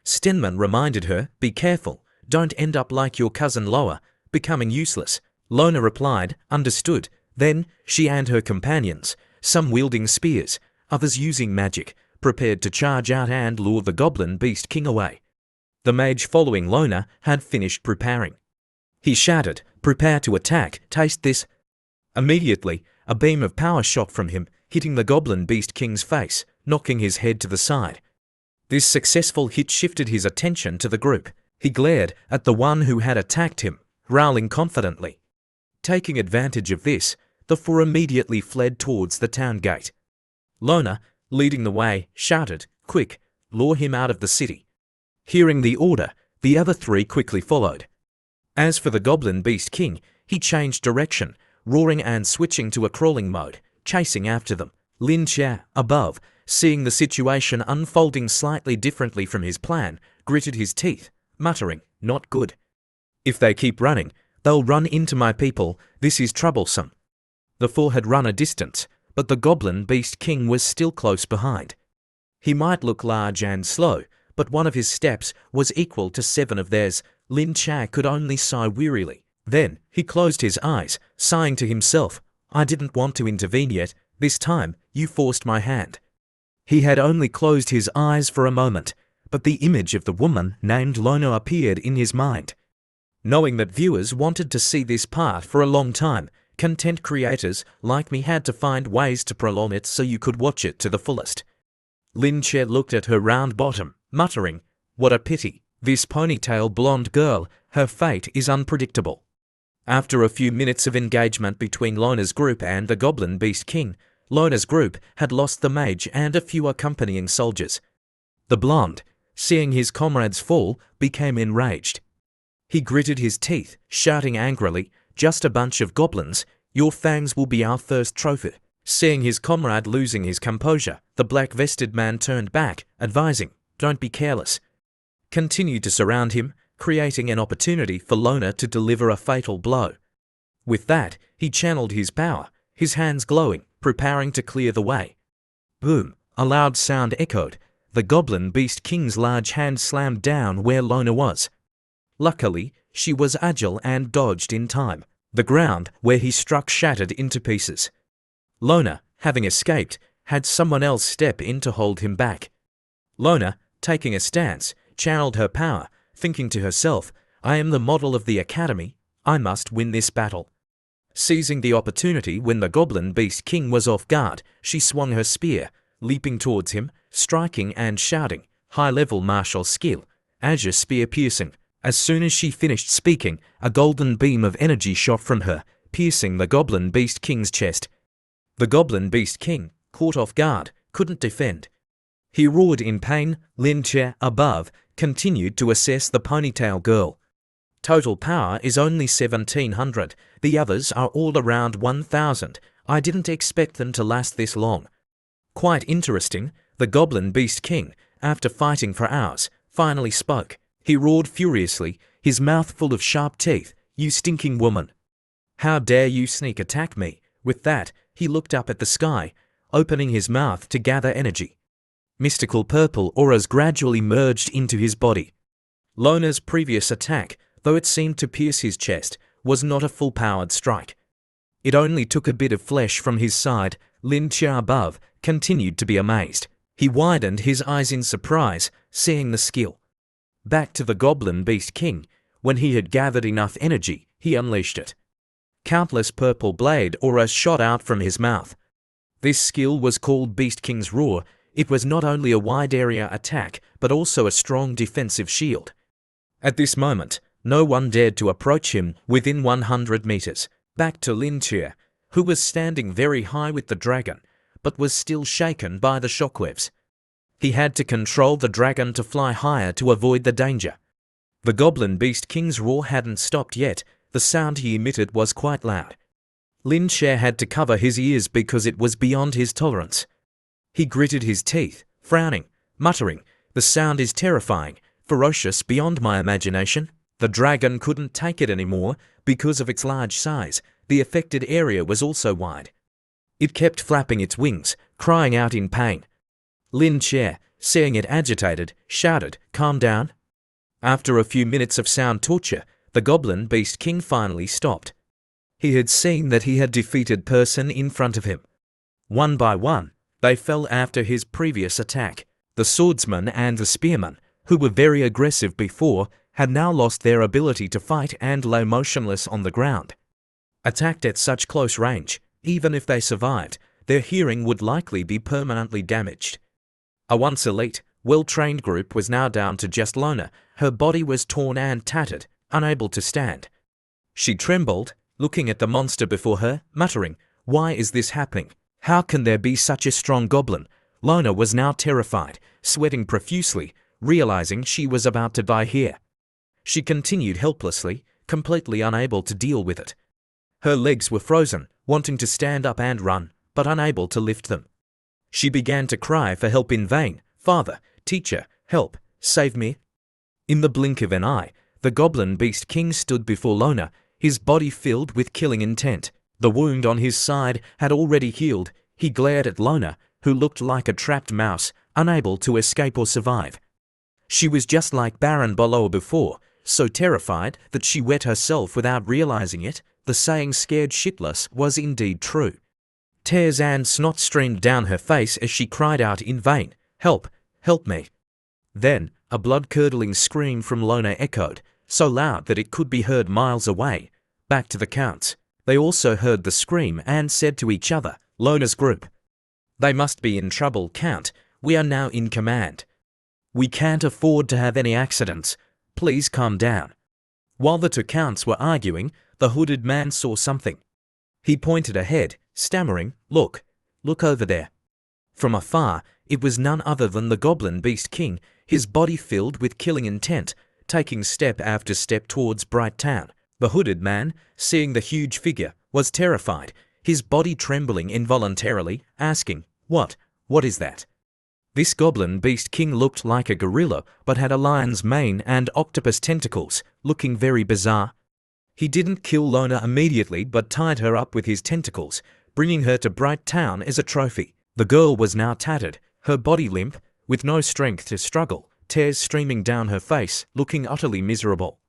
Stenman reminded her, "Be careful, don't end up like your cousin Loa, becoming useless." Lona replied, "Understood." Then, she and her companions, some wielding spears, others using magic, prepared to charge out and lure the Goblin Beast King away. The mage following Lona had finished preparing. He shouted, "Prepare to attack, taste this." Immediately, a beam of power shot from him, hitting the Goblin Beast King's face, knocking his head to the side. This successful hit shifted his attention to the group. He glared at the one who had attacked him, growling confidently. Taking advantage of this, the four immediately fled towards the town gate. Lona, leading the way, shouted, "Quick, lure him out of the city." Hearing the order, the other three quickly followed. As for the Goblin Beast King, he changed direction, roaring and switching to a crawling mode, chasing after them. Lin Che, above, seeing the situation unfolding slightly differently from his plan, gritted his teeth, muttering, "Not good. If they keep running, they'll run into my people. This is troublesome." The four had run a distance, but the Goblin Beast King was still close behind. He might look large and slow, but one of his steps was equal to 7 of theirs. Lin Che could only sigh wearily. Then he closed his eyes, sighing to himself, "I didn't want to intervene yet. This time, you forced my hand." He had only closed his eyes for a moment, but the image of the woman named Lona appeared in his mind. Knowing that viewers wanted to see this part for a long time, content creators like me had to find ways to prolong it so you could watch it to the fullest. Lin Che looked at her round bottom, muttering, "What a pity. This ponytail blonde girl, her fate is unpredictable." After a few minutes of engagement between Lona's group and the Goblin Beast King, Lona's group had lost the mage and a few accompanying soldiers. The blonde, seeing his comrades fall, became enraged. He gritted his teeth, shouting angrily, "Just a bunch of goblins, your fangs will be our first trophy." Seeing his comrade losing his composure, the black-vested man turned back, advising, "Don't be careless." Continued to surround him, creating an opportunity for Lona to deliver a fatal blow. With that, he channeled his power, his hands glowing, preparing to clear the way. Boom! A loud sound echoed. The Goblin Beast King's large hand slammed down where Lona was. Luckily, she was agile and dodged in time. The ground where he struck shattered into pieces. Lona, having escaped, had someone else step in to hold him back. Lona, taking a stance, channeled her power, thinking to herself, "I am the model of the academy, I must win this battle." Seizing the opportunity when the Goblin Beast King was off guard, she swung her spear, leaping towards him, striking and shouting, "High-level martial skill, azure spear piercing." As soon as she finished speaking, a golden beam of energy shot from her, piercing the Goblin Beast King's chest. The Goblin Beast King, caught off guard, couldn't defend. He roared in pain. Lin Che, above, continued to assess the ponytail girl. "Total power is only 1700, the others are all around 1000. I didn't expect them to last this long." Quite interesting, the Goblin Beast King, after fighting for hours, finally spoke. He roared furiously, his mouth full of sharp teeth, "You stinking woman! How dare you sneak attack me?" With that, he looked up at the sky, opening his mouth to gather energy. Mystical purple auras gradually merged into his body. Lona's previous attack, though it seemed to pierce his chest, was not a full-powered strike. It only took a bit of flesh from his side. Lin Che above continued to be amazed. He widened his eyes in surprise, seeing the skill. Back to the Goblin Beast King, when he had gathered enough energy, he unleashed it. Countless purple blade auras shot out from his mouth. This skill was called Beast King's Roar. It was not only a wide-area attack, but also a strong defensive shield. At this moment, no one dared to approach him within 100 meters. Back to Lin Che, who was standing very high with the dragon, but was still shaken by the shockwaves. He had to control the dragon to fly higher to avoid the danger. The Goblin Beast King's roar hadn't stopped yet. The sound he emitted was quite loud. Lin Che had to cover his ears because it was beyond his tolerance. He gritted his teeth, frowning, muttering, "The sound is terrifying, ferocious beyond my imagination." The dragon couldn't take it anymore because of its large size. The affected area was also wide. It kept flapping its wings, crying out in pain. Lin Che, seeing it agitated, shouted, "Calm down." After a few minutes of sound torture, the Goblin Beast King finally stopped. He had seen that he had defeated person in front of him. One by one, they fell after his previous attack. The swordsman and the spearman, who were very aggressive before, had now lost their ability to fight and lay motionless on the ground. Attacked at such close range, even if they survived, their hearing would likely be permanently damaged. A once elite, well-trained group was now down to just Lona. Her body was torn and tattered, unable to stand. She trembled, looking at the monster before her, muttering, "Why is this happening? How can there be such a strong goblin?" Lona was now terrified, sweating profusely, realizing she was about to die here. She continued helplessly, completely unable to deal with it. Her legs were frozen, wanting to stand up and run, but unable to lift them. She began to cry for help in vain. "Father, teacher, help, save me." In the blink of an eye, the Goblin Beast King stood before Lona, his body filled with killing intent. The wound on his side had already healed. He glared at Lona, who looked like a trapped mouse, unable to escape or survive. She was just like Baron Boloa before, so terrified that she wet herself without realizing it. The saying "scared shitless" was indeed true. Tears and snot streamed down her face as she cried out in vain, "Help! Help me!" Then, a blood-curdling scream from Lona echoed, so loud that it could be heard miles away. Back to the Counts. They also heard the scream and said to each other, "Lona's group. They must be in trouble, Count. We are now in command. We can't afford to have any accidents. Please calm down." While the two Counts were arguing, the hooded man saw something. He pointed ahead, stammering, Look over there." From afar, it was none other than the Goblin Beast King, his body filled with killing intent, taking step after step towards Bright Town. The hooded man, seeing the huge figure, was terrified, his body trembling involuntarily, asking, What is that?" This Goblin Beast King looked like a gorilla, but had a lion's mane and octopus tentacles, looking very bizarre. He didn't kill Lona immediately, but tied her up with his tentacles, bringing her to Bright Town as a trophy. The girl was now tattered, her body limp, with no strength to struggle, tears streaming down her face, looking utterly miserable.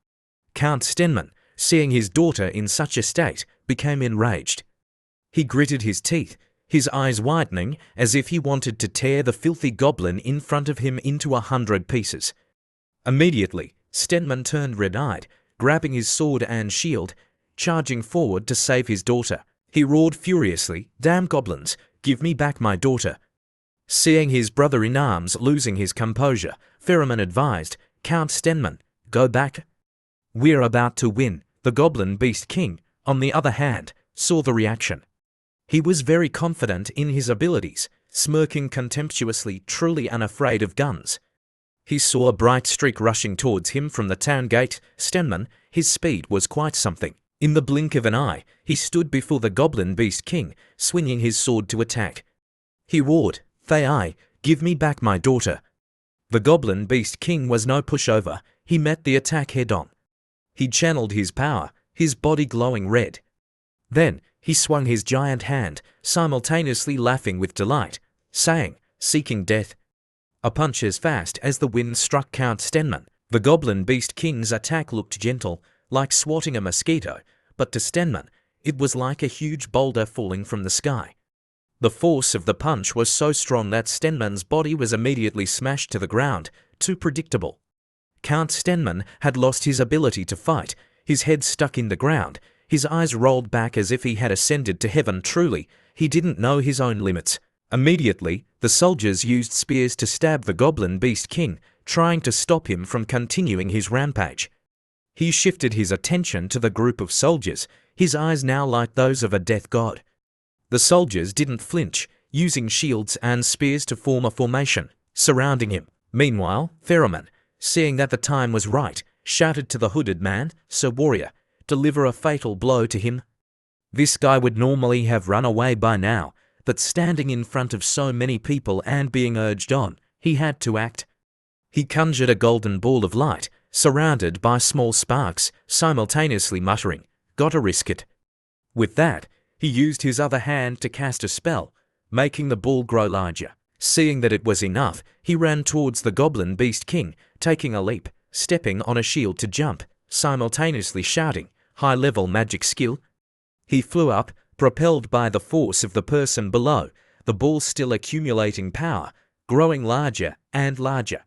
Count Stenman, seeing his daughter in such a state, became enraged. He gritted his teeth, his eyes widening as if he wanted to tear the filthy goblin in front of him into 100 pieces. Immediately, Stenman turned red-eyed, grabbing his sword and shield, charging forward to save his daughter. He roared furiously, "Damn goblins, give me back my daughter." Seeing his brother-in-arms losing his composure, Ferriman advised, "Count Stenman, go back. We're about to win." The Goblin Beast King, on the other hand, saw the reaction. He was very confident in his abilities, smirking contemptuously, truly unafraid of guns. He saw a bright streak rushing towards him from the town gate. Stenman, his speed was quite something. In the blink of an eye, he stood before the Goblin Beast King, swinging his sword to attack. He roared, "Thai, give me back my daughter." The Goblin Beast King was no pushover. He met the attack head-on. He channeled his power, his body glowing red. Then, he swung his giant hand, simultaneously laughing with delight, saying, "Seeking death." A punch as fast as the wind struck Count Stenman. The Goblin Beast King's attack looked gentle, like swatting a mosquito, but to Stenman, it was like a huge boulder falling from the sky. The force of the punch was so strong that Stenman's body was immediately smashed to the ground, too predictable. Count Stenman had lost his ability to fight, his head stuck in the ground, his eyes rolled back as if he had ascended to heaven. Truly, he didn't know his own limits. Immediately, the soldiers used spears to stab the Goblin Beast King, trying to stop him from continuing his rampage. He shifted his attention to the group of soldiers, his eyes now like those of a death god. The soldiers didn't flinch, using shields and spears to form a formation, surrounding him. Meanwhile, Ferriman, seeing that the time was right, shouted to the hooded man, "Sir Warrior, deliver a fatal blow to him." This guy would normally have run away by now, but standing in front of so many people and being urged on, he had to act. He conjured a golden ball of light, surrounded by small sparks, simultaneously muttering, "Gotta risk it." With that, he used his other hand to cast a spell, making the ball grow larger. Seeing that it was enough, he ran towards the Goblin Beast King, taking a leap, stepping on a shield to jump, simultaneously shouting, "High-level magic skill." He flew up, propelled by the force of the person below, the ball still accumulating power, growing larger and larger.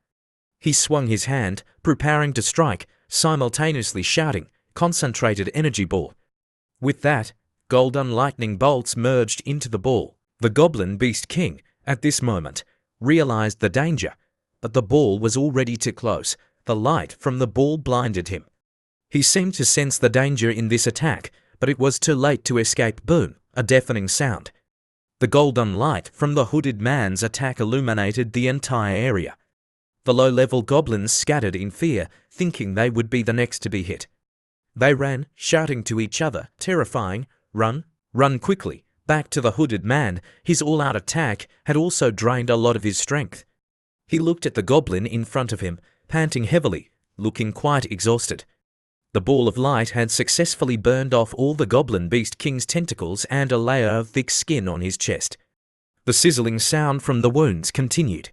He swung his hand, preparing to strike, simultaneously shouting, "Concentrated energy ball." With that, golden lightning bolts merged into the ball. The Goblin Beast King, at this moment, realized the danger, but the ball was already too close. The light from the ball blinded him. He seemed to sense the danger in this attack, but it was too late to escape. Boom, a deafening sound. The golden light from the hooded man's attack illuminated the entire area. The low-level goblins scattered in fear, thinking they would be the next to be hit. They ran, shouting to each other, terrifying, "Run, run quickly." Back to the hooded man, his all-out attack had also drained a lot of his strength. He looked at the goblin in front of him, panting heavily, looking quite exhausted. The ball of light had successfully burned off all the Goblin Beast King's tentacles and a layer of thick skin on his chest. The sizzling sound from the wounds continued.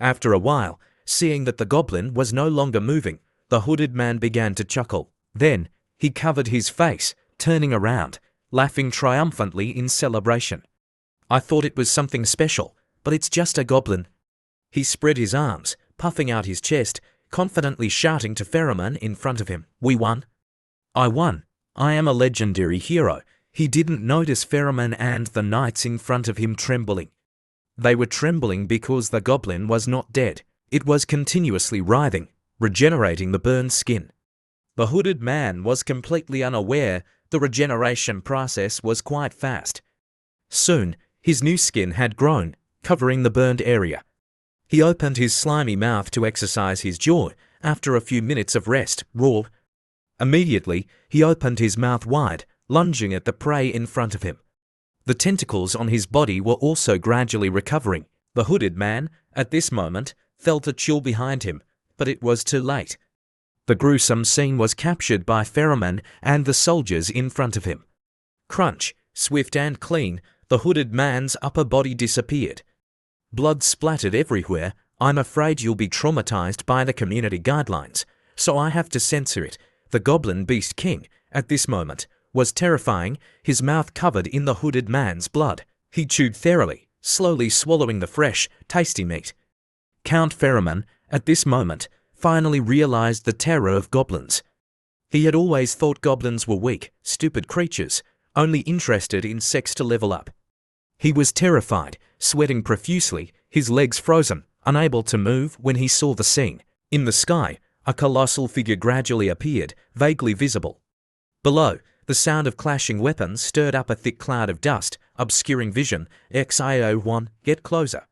After a while, seeing that the goblin was no longer moving, the hooded man began to chuckle. Then, he covered his face, turning around, laughing triumphantly in celebration. I thought it was something special, but it's just a goblin. He spread his arms, puffing out his chest, confidently shouting to Pheromone in front of him, "We won. I won. I am a legendary hero." He didn't notice Pheromone and the knights in front of him trembling. They were trembling because the goblin was not dead. It was continuously writhing, regenerating the burned skin. The hooded man was completely unaware the regeneration process was quite fast. Soon, his new skin had grown, covering the burned area. He opened his slimy mouth to exercise his jaw. After a few minutes of rest, roar. Immediately, he opened his mouth wide, lunging at the prey in front of him. The tentacles on his body were also gradually recovering. The hooded man, at this moment, felt a chill behind him, but it was too late. The gruesome scene was captured by Pheromone and the soldiers in front of him. Crunch, swift and clean, the hooded man's upper body disappeared. Blood splattered everywhere. "I'm afraid you'll be traumatized by the community guidelines, so I have to censor it." The Goblin Beast King, at this moment, was terrifying, his mouth covered in the hooded man's blood. He chewed thoroughly, slowly swallowing the fresh, tasty meat. Count Pheromone, at this moment, finally realized the terror of goblins. He had always thought goblins were weak, stupid creatures, only interested in sex to level up. He was terrified, sweating profusely, his legs frozen, unable to move when he saw the scene. In the sky, a colossal figure gradually appeared, vaguely visible. Below, the sound of clashing weapons stirred up a thick cloud of dust, obscuring vision. XIO1, get closer.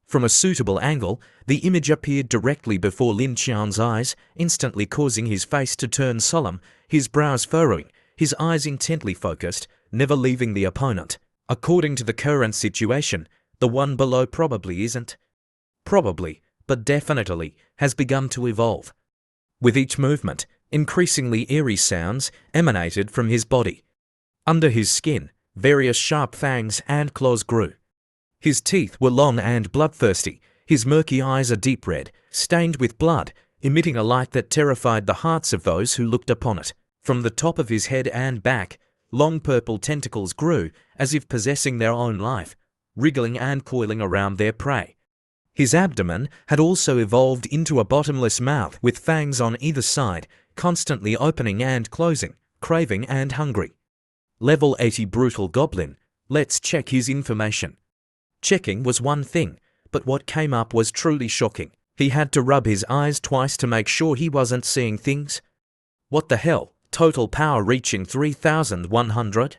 From a suitable angle, the image appeared directly before Lin Qian's eyes, instantly causing his face to turn solemn, his brows furrowing, his eyes intently focused, never leaving the opponent. According to the current situation, the one below probably isn't. Probably, but definitely, has begun to evolve. With each movement, increasingly eerie sounds emanated from his body. Under his skin, various sharp fangs and claws grew. His teeth were long and bloodthirsty, his murky eyes a deep red, stained with blood, emitting a light that terrified the hearts of those who looked upon it. From the top of his head and back, long purple tentacles grew, as if possessing their own life, wriggling and coiling around their prey. His abdomen had also evolved into a bottomless mouth with fangs on either side, constantly opening and closing, craving and hungry. Level 80 Brutal Goblin. Let's check his information. Checking was one thing, but what came up was truly shocking. He had to rub his eyes twice to make sure he wasn't seeing things. What the hell? Total power reaching 3,100?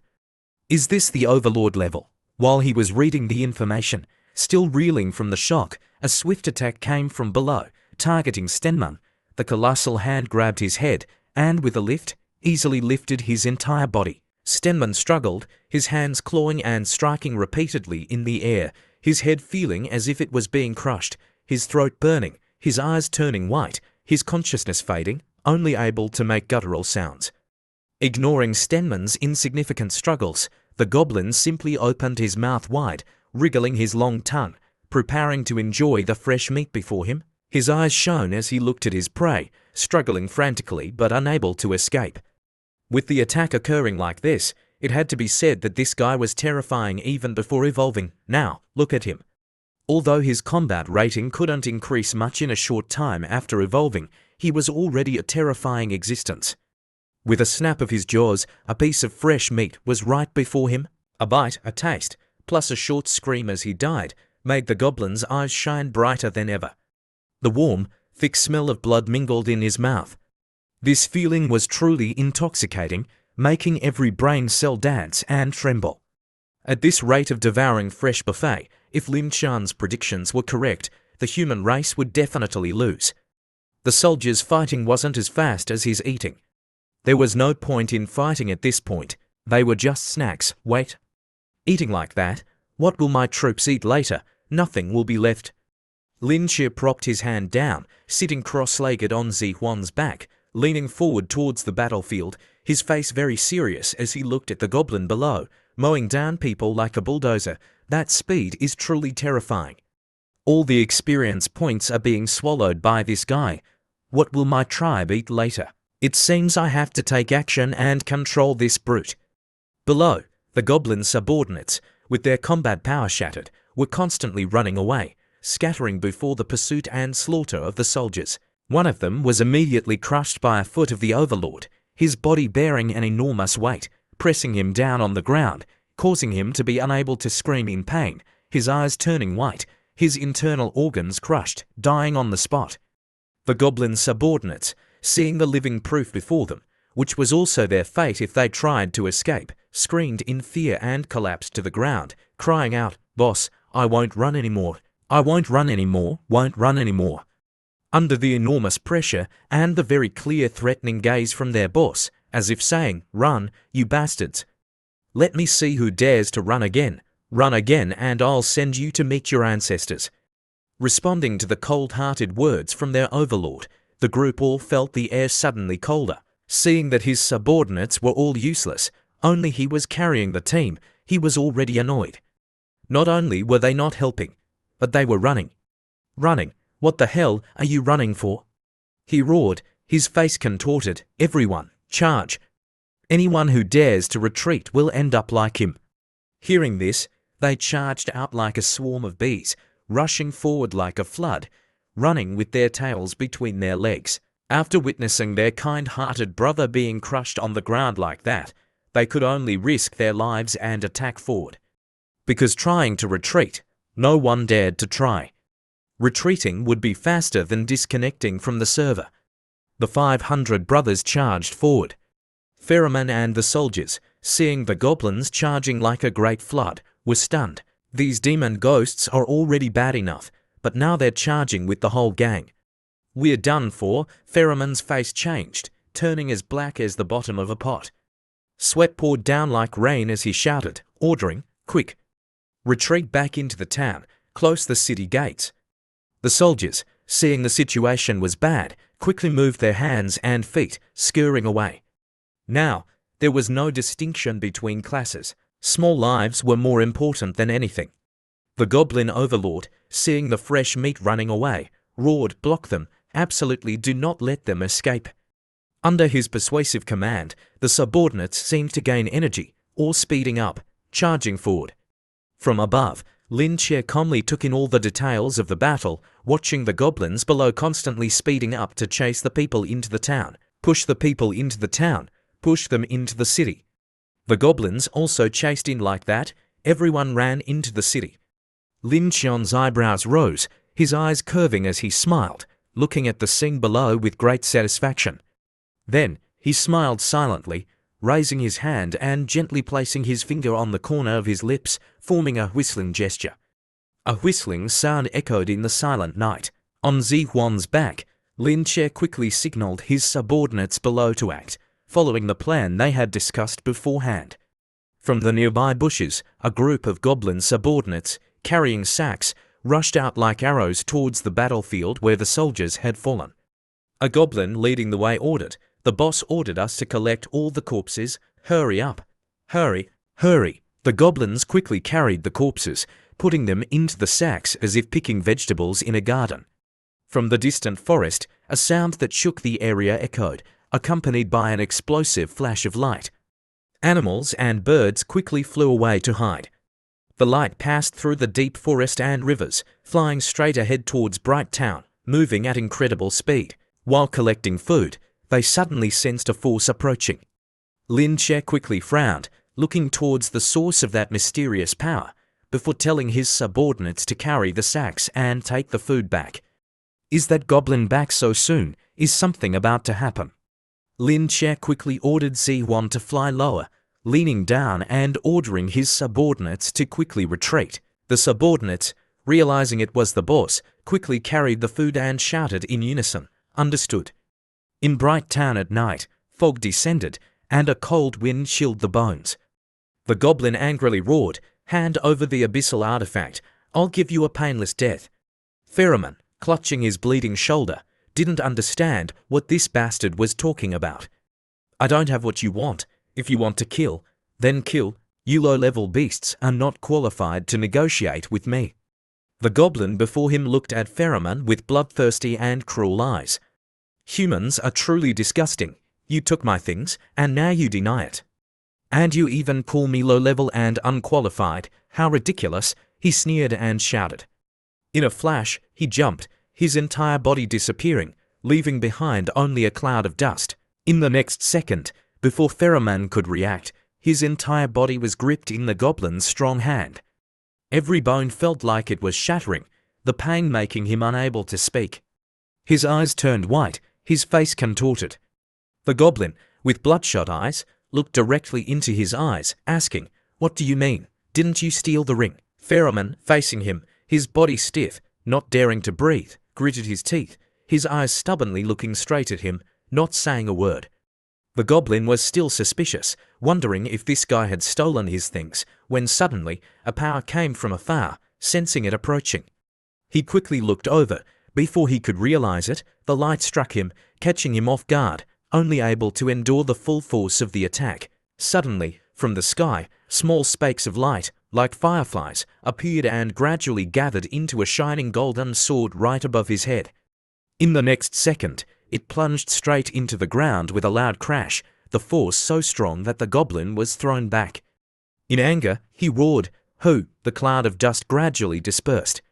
Is this the Overlord level? While he was reading the information, still reeling from the shock, a swift attack came from below, targeting Stenman. The colossal hand grabbed his head, and with a lift, easily lifted his entire body. Stenman struggled, his hands clawing and striking repeatedly in the air, his head feeling as if it was being crushed, his throat burning, his eyes turning white, his consciousness fading, only able to make guttural sounds. Ignoring Stenman's insignificant struggles, the goblin simply opened his mouth wide, wriggling his long tongue, preparing to enjoy the fresh meat before him. His eyes shone as he looked at his prey, struggling frantically but unable to escape. With the attack occurring like this, it had to be said that this guy was terrifying even before evolving. Now, look at him. Although his combat rating couldn't increase much in a short time after evolving, he was already a terrifying existence. With a snap of his jaws, a piece of fresh meat was right before him. A bite, a taste, plus a short scream as he died, made the goblin's eyes shine brighter than ever. The warm, thick smell of blood mingled in his mouth. This feeling was truly intoxicating, making every brain cell dance and tremble. At this rate of devouring fresh buffet, if Lin Qian's predictions were correct, the human race would definitely lose. The soldiers' fighting wasn't as fast as his eating. There was no point in fighting at this point, they were just snacks. Wait. Eating like that, what will my troops eat later? Nothing will be left. Lin Qi propped his hand down, sitting cross-legged on Zihuan's back, leaning forward towards the battlefield, his face very serious as he looked at the goblin below, mowing down people like a bulldozer. That speed is truly terrifying. All the experience points are being swallowed by this guy. What will my tribe eat later? It seems I have to take action and control this brute. Below, the goblin subordinates, with their combat power shattered, were constantly running away, scattering before the pursuit and slaughter of the soldiers. One of them was immediately crushed by a foot of the overlord, his body bearing an enormous weight, pressing him down on the ground, causing him to be unable to scream in pain, his eyes turning white, his internal organs crushed, dying on the spot. The goblin subordinates, seeing the living proof before them, which was also their fate if they tried to escape, screamed in fear and collapsed to the ground, crying out, "Boss, I won't run anymore. I won't run anymore, won't run anymore." Under the enormous pressure and the very clear threatening gaze from their boss, as if saying, "Run, you bastards. Let me see who dares to run again, and I'll send you to meet your ancestors." Responding to the cold-hearted words from their overlord, the group all felt the air suddenly colder. Seeing that his subordinates were all useless, only he was carrying the team, he was already annoyed. Not only were they not helping, but they were running. Running? What the hell are you running for? He roared, his face contorted. "Everyone, charge! Anyone who dares to retreat will end up like him." Hearing this, they charged out like a swarm of bees, rushing forward like a flood, running with their tails between their legs. After witnessing their kind-hearted brother being crushed on the ground like that, they could only risk their lives and attack forward. Because trying to retreat, no one dared to try. Retreating would be faster than disconnecting from the server. The 500 brothers charged forward. Pheromone and the soldiers, seeing the goblins charging like a great flood, were stunned. These demon ghosts are already bad enough, but now they're charging with the whole gang. "We're done for." Pheromone's face changed, turning as black as the bottom of a pot. Sweat poured down like rain as he shouted, ordering, "Quick! Retreat back into the town, close the city gates." The soldiers, seeing the situation was bad, quickly moved their hands and feet, scurrying away. Now, there was no distinction between classes. Small lives were more important than anything. The goblin overlord, seeing the fresh meat running away, roared, "Block them, absolutely do not let them escape." Under his persuasive command, the subordinates seemed to gain energy, all speeding up, charging forward. From above, Lin Che calmly took in all the details of the battle, watching the goblins below constantly speeding up to chase the people into the town, push the people into the town, push them into the city. The goblins also chased in like that. Everyone ran into the city. Lin Qian's eyebrows rose, his eyes curving as he smiled, looking at the scene below with great satisfaction. Then, he smiled silently, raising his hand and gently placing his finger on the corner of his lips, forming a whistling gesture. A whistling sound echoed in the silent night. On Zihuan's back, Lin Che quickly signaled his subordinates below to act, following the plan they had discussed beforehand. From the nearby bushes, a group of goblin subordinates, carrying sacks, rushed out like arrows towards the battlefield where the soldiers had fallen. A goblin leading the way ordered, "The boss ordered us to collect all the corpses. Hurry up. Hurry, hurry." The goblins quickly carried the corpses, putting them into the sacks as if picking vegetables in a garden. From the distant forest, a sound that shook the area echoed, accompanied by an explosive flash of light. Animals and birds quickly flew away to hide. The light passed through the deep forest and rivers, flying straight ahead towards Bright Town, moving at incredible speed. While collecting food, they suddenly sensed a force approaching. Lin Che quickly frowned, looking towards the source of that mysterious power, before telling his subordinates to carry the sacks and take the food back. "Is that goblin back so soon? Is something about to happen?" Lin Che quickly ordered Zihuan to fly lower, leaning down and ordering his subordinates to quickly retreat. The subordinates, realizing it was the boss, quickly carried the food and shouted in unison, "Understood." In Bright Town at night, fog descended, and a cold wind chilled the bones. The goblin angrily roared, "Hand over the abyssal artifact. I'll give you a painless death." Pheromone, clutching his bleeding shoulder, didn't understand what this bastard was talking about. "I don't have what you want. If you want to kill, then kill. You low-level beasts are not qualified to negotiate with me." The goblin before him looked at Pheromone with bloodthirsty and cruel eyes. Humans are truly disgusting. You took my things, and now you deny it. And you even call me low-level and unqualified. How ridiculous, he sneered and shouted. In a flash, he jumped, his entire body disappearing, leaving behind only a cloud of dust. In the next second, before Pheromone could react, his entire body was gripped in the goblin's strong hand. Every bone felt like it was shattering, the pain making him unable to speak. His eyes turned white, his face contorted. The goblin, with bloodshot eyes, looked directly into his eyes, asking, "What do you mean? Didn't you steal the ring?" Pheromone, facing him, his body stiff, not daring to breathe, gritted his teeth, his eyes stubbornly looking straight at him, not saying a word. The goblin was still suspicious, wondering if this guy had stolen his things, when suddenly a power came from afar, sensing it approaching. He quickly looked over. Before he could realize it, the light struck him, catching him off guard, only able to endure the full force of the attack. Suddenly, from the sky, small spakes of light, like fireflies, appeared and gradually gathered into a shining golden sword right above his head. In the next second, it plunged straight into the ground with a loud crash, the force so strong that the goblin was thrown back. In anger, he roared, "Who?" The cloud of dust gradually dispersed.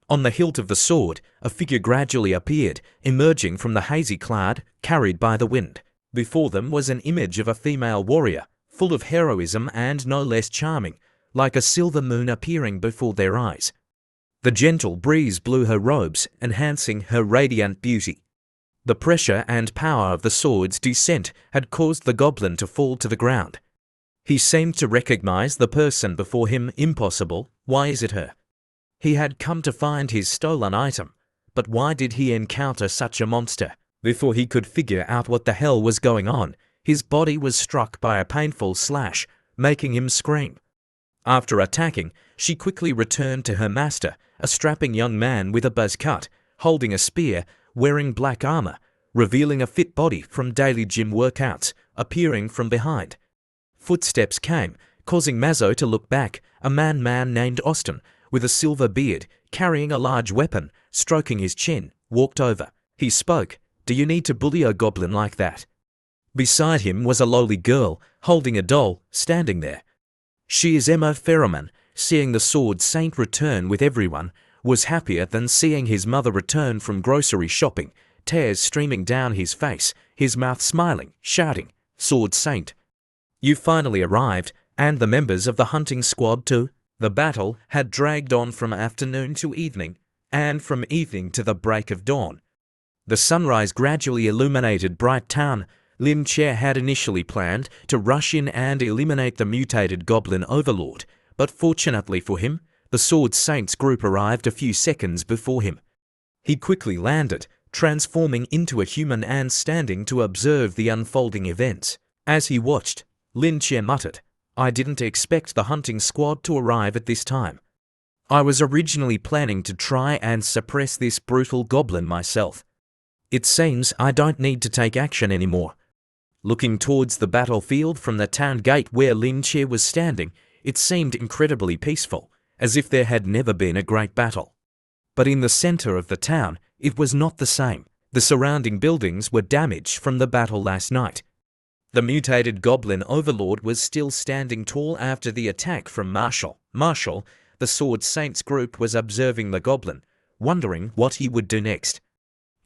On the hilt of the sword, a figure gradually appeared, emerging from the hazy cloud, carried by the wind. Before them was an image of a female warrior, full of heroism and no less charming, like a silver moon appearing before their eyes. The gentle breeze blew her robes, enhancing her radiant beauty. The pressure and power of the sword's descent had caused the goblin to fall to the ground. He seemed to recognize the person before him. Impossible. Why is it her? He had come to find his stolen item, but why did he encounter such a monster? Before he could figure out what the hell was going on, his body was struck by a painful slash, making him scream. After attacking, she quickly returned to her master, a strapping young man with a buzz cut, holding a spear, wearing black armor, revealing a fit body from daily gym workouts, appearing from behind. Footsteps came, causing Mazzo to look back. A man named Austin, with a silver beard, carrying a large weapon, stroking his chin, walked over. He spoke, "Do you need to bully a goblin like that?" Beside him was a lowly girl, holding a doll, standing there. She is Emma Pheromone, seeing the sword saint return with everyone, was happier than seeing his mother return from grocery shopping, tears streaming down his face, his mouth smiling, shouting, "Sword saint! You finally arrived, and the members of the hunting squad too." The battle had dragged on from afternoon to evening, and from evening to the break of dawn. The sunrise gradually illuminated Bright Town. Lin Che had initially planned to rush in and eliminate the mutated goblin overlord, but fortunately for him, the Sword Saints group arrived a few seconds before him. He quickly landed, transforming into a human and standing to observe the unfolding events. As he watched, Lin Che muttered, "I didn't expect the hunting squad to arrive at this time. I was originally planning to try and suppress this brutal goblin myself. It seems I don't need to take action anymore." Looking towards the battlefield from the town gate where Lin Che was standing, it seemed incredibly peaceful, as if there had never been a great battle. But in the center of the town, it was not the same. The surrounding buildings were damaged from the battle last night. The mutated goblin overlord was still standing tall after the attack from Marshall. Marshall, the Sword Saints group, was observing the goblin, wondering what he would do next.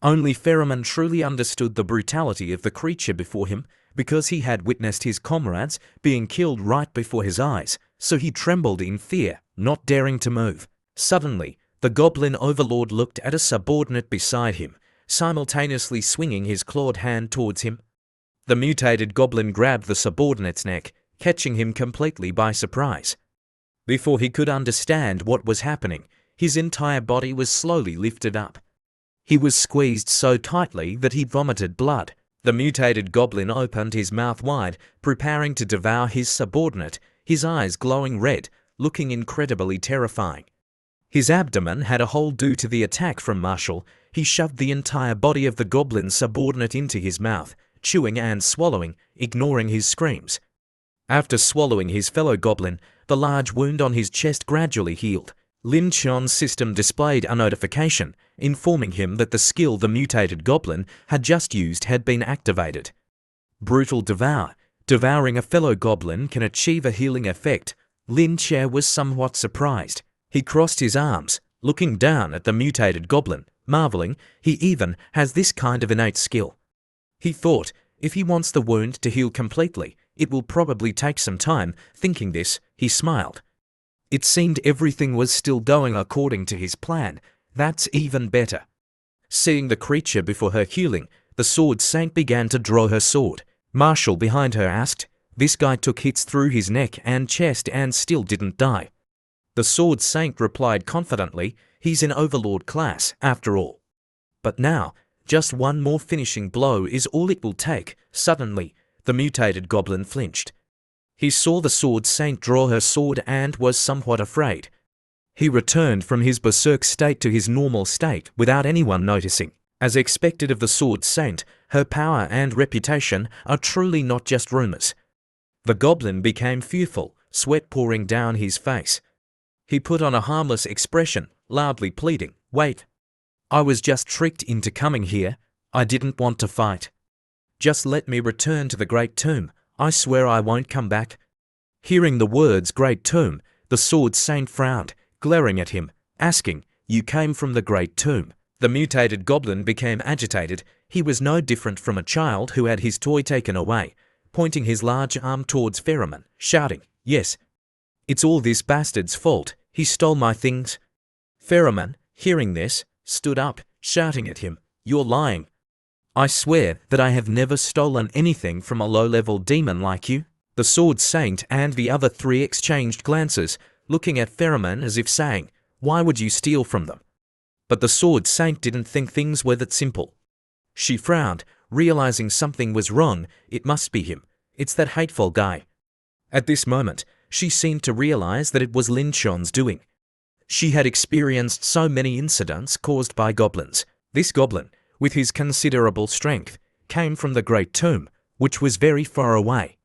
Only Pheromone truly understood the brutality of the creature before him, because he had witnessed his comrades being killed right before his eyes, so he trembled in fear, not daring to move. Suddenly, the goblin overlord looked at a subordinate beside him, simultaneously swinging his clawed hand towards him. The mutated goblin grabbed the subordinate's neck, catching him completely by surprise. Before he could understand what was happening, his entire body was slowly lifted up. He was squeezed so tightly that he vomited blood. The mutated goblin opened his mouth wide, preparing to devour his subordinate, his eyes glowing red, looking incredibly terrifying. His abdomen had a hole due to the attack from Marshall. He shoved the entire body of the goblin subordinate into his mouth, chewing and swallowing, ignoring his screams. After swallowing his fellow goblin, the large wound on his chest gradually healed. Lin Chuan's system displayed a notification, informing him that the skill the mutated goblin had just used had been activated. Brutal Devour. Devouring a fellow goblin can achieve a healing effect. Lin Chuan was somewhat surprised. He crossed his arms, looking down at the mutated goblin, marveling he even has this kind of innate skill. He thought, if he wants the wound to heal completely, it will probably take some time. Thinking this, he smiled. It seemed everything was still going according to his plan. That's even better. Seeing the creature before her healing, the sword saint began to draw her sword. Marshall behind her asked, "This guy took hits through his neck and chest and still didn't die." The sword saint replied confidently, "He's an overlord class, after all. But now, just one more finishing blow is all it will take." Suddenly, the mutated goblin flinched. He saw the sword saint draw her sword and was somewhat afraid. He returned from his berserk state to his normal state without anyone noticing. As expected of the sword saint, her power and reputation are truly not just rumors. The goblin became fearful, sweat pouring down his face. He put on a harmless expression, loudly pleading, "Wait. I was just tricked into coming here. I didn't want to fight. Just let me return to the Great Tomb. I swear I won't come back." Hearing the words Great Tomb, the sword saint frowned, glaring at him, asking, "You came from the Great Tomb?" The mutated goblin became agitated. He was no different from a child who had his toy taken away, pointing his large arm towards Pheromon, shouting, "Yes. It's all this bastard's fault. He stole my things." Pheromon, hearing this, stood up, shouting at him, "You're lying. I swear that I have never stolen anything from a low-level demon like you." The sword saint and the other three exchanged glances, looking at Pheromon as if saying, "Why would you steal from them?" But the sword saint didn't think things were that simple. She frowned, realizing something was wrong. It must be him. It's that hateful guy. At this moment, she seemed to realize that it was Lin Chuan's doing. She had experienced so many incidents caused by goblins. This goblin, with his considerable strength, came from the Great Tomb, which was very far away.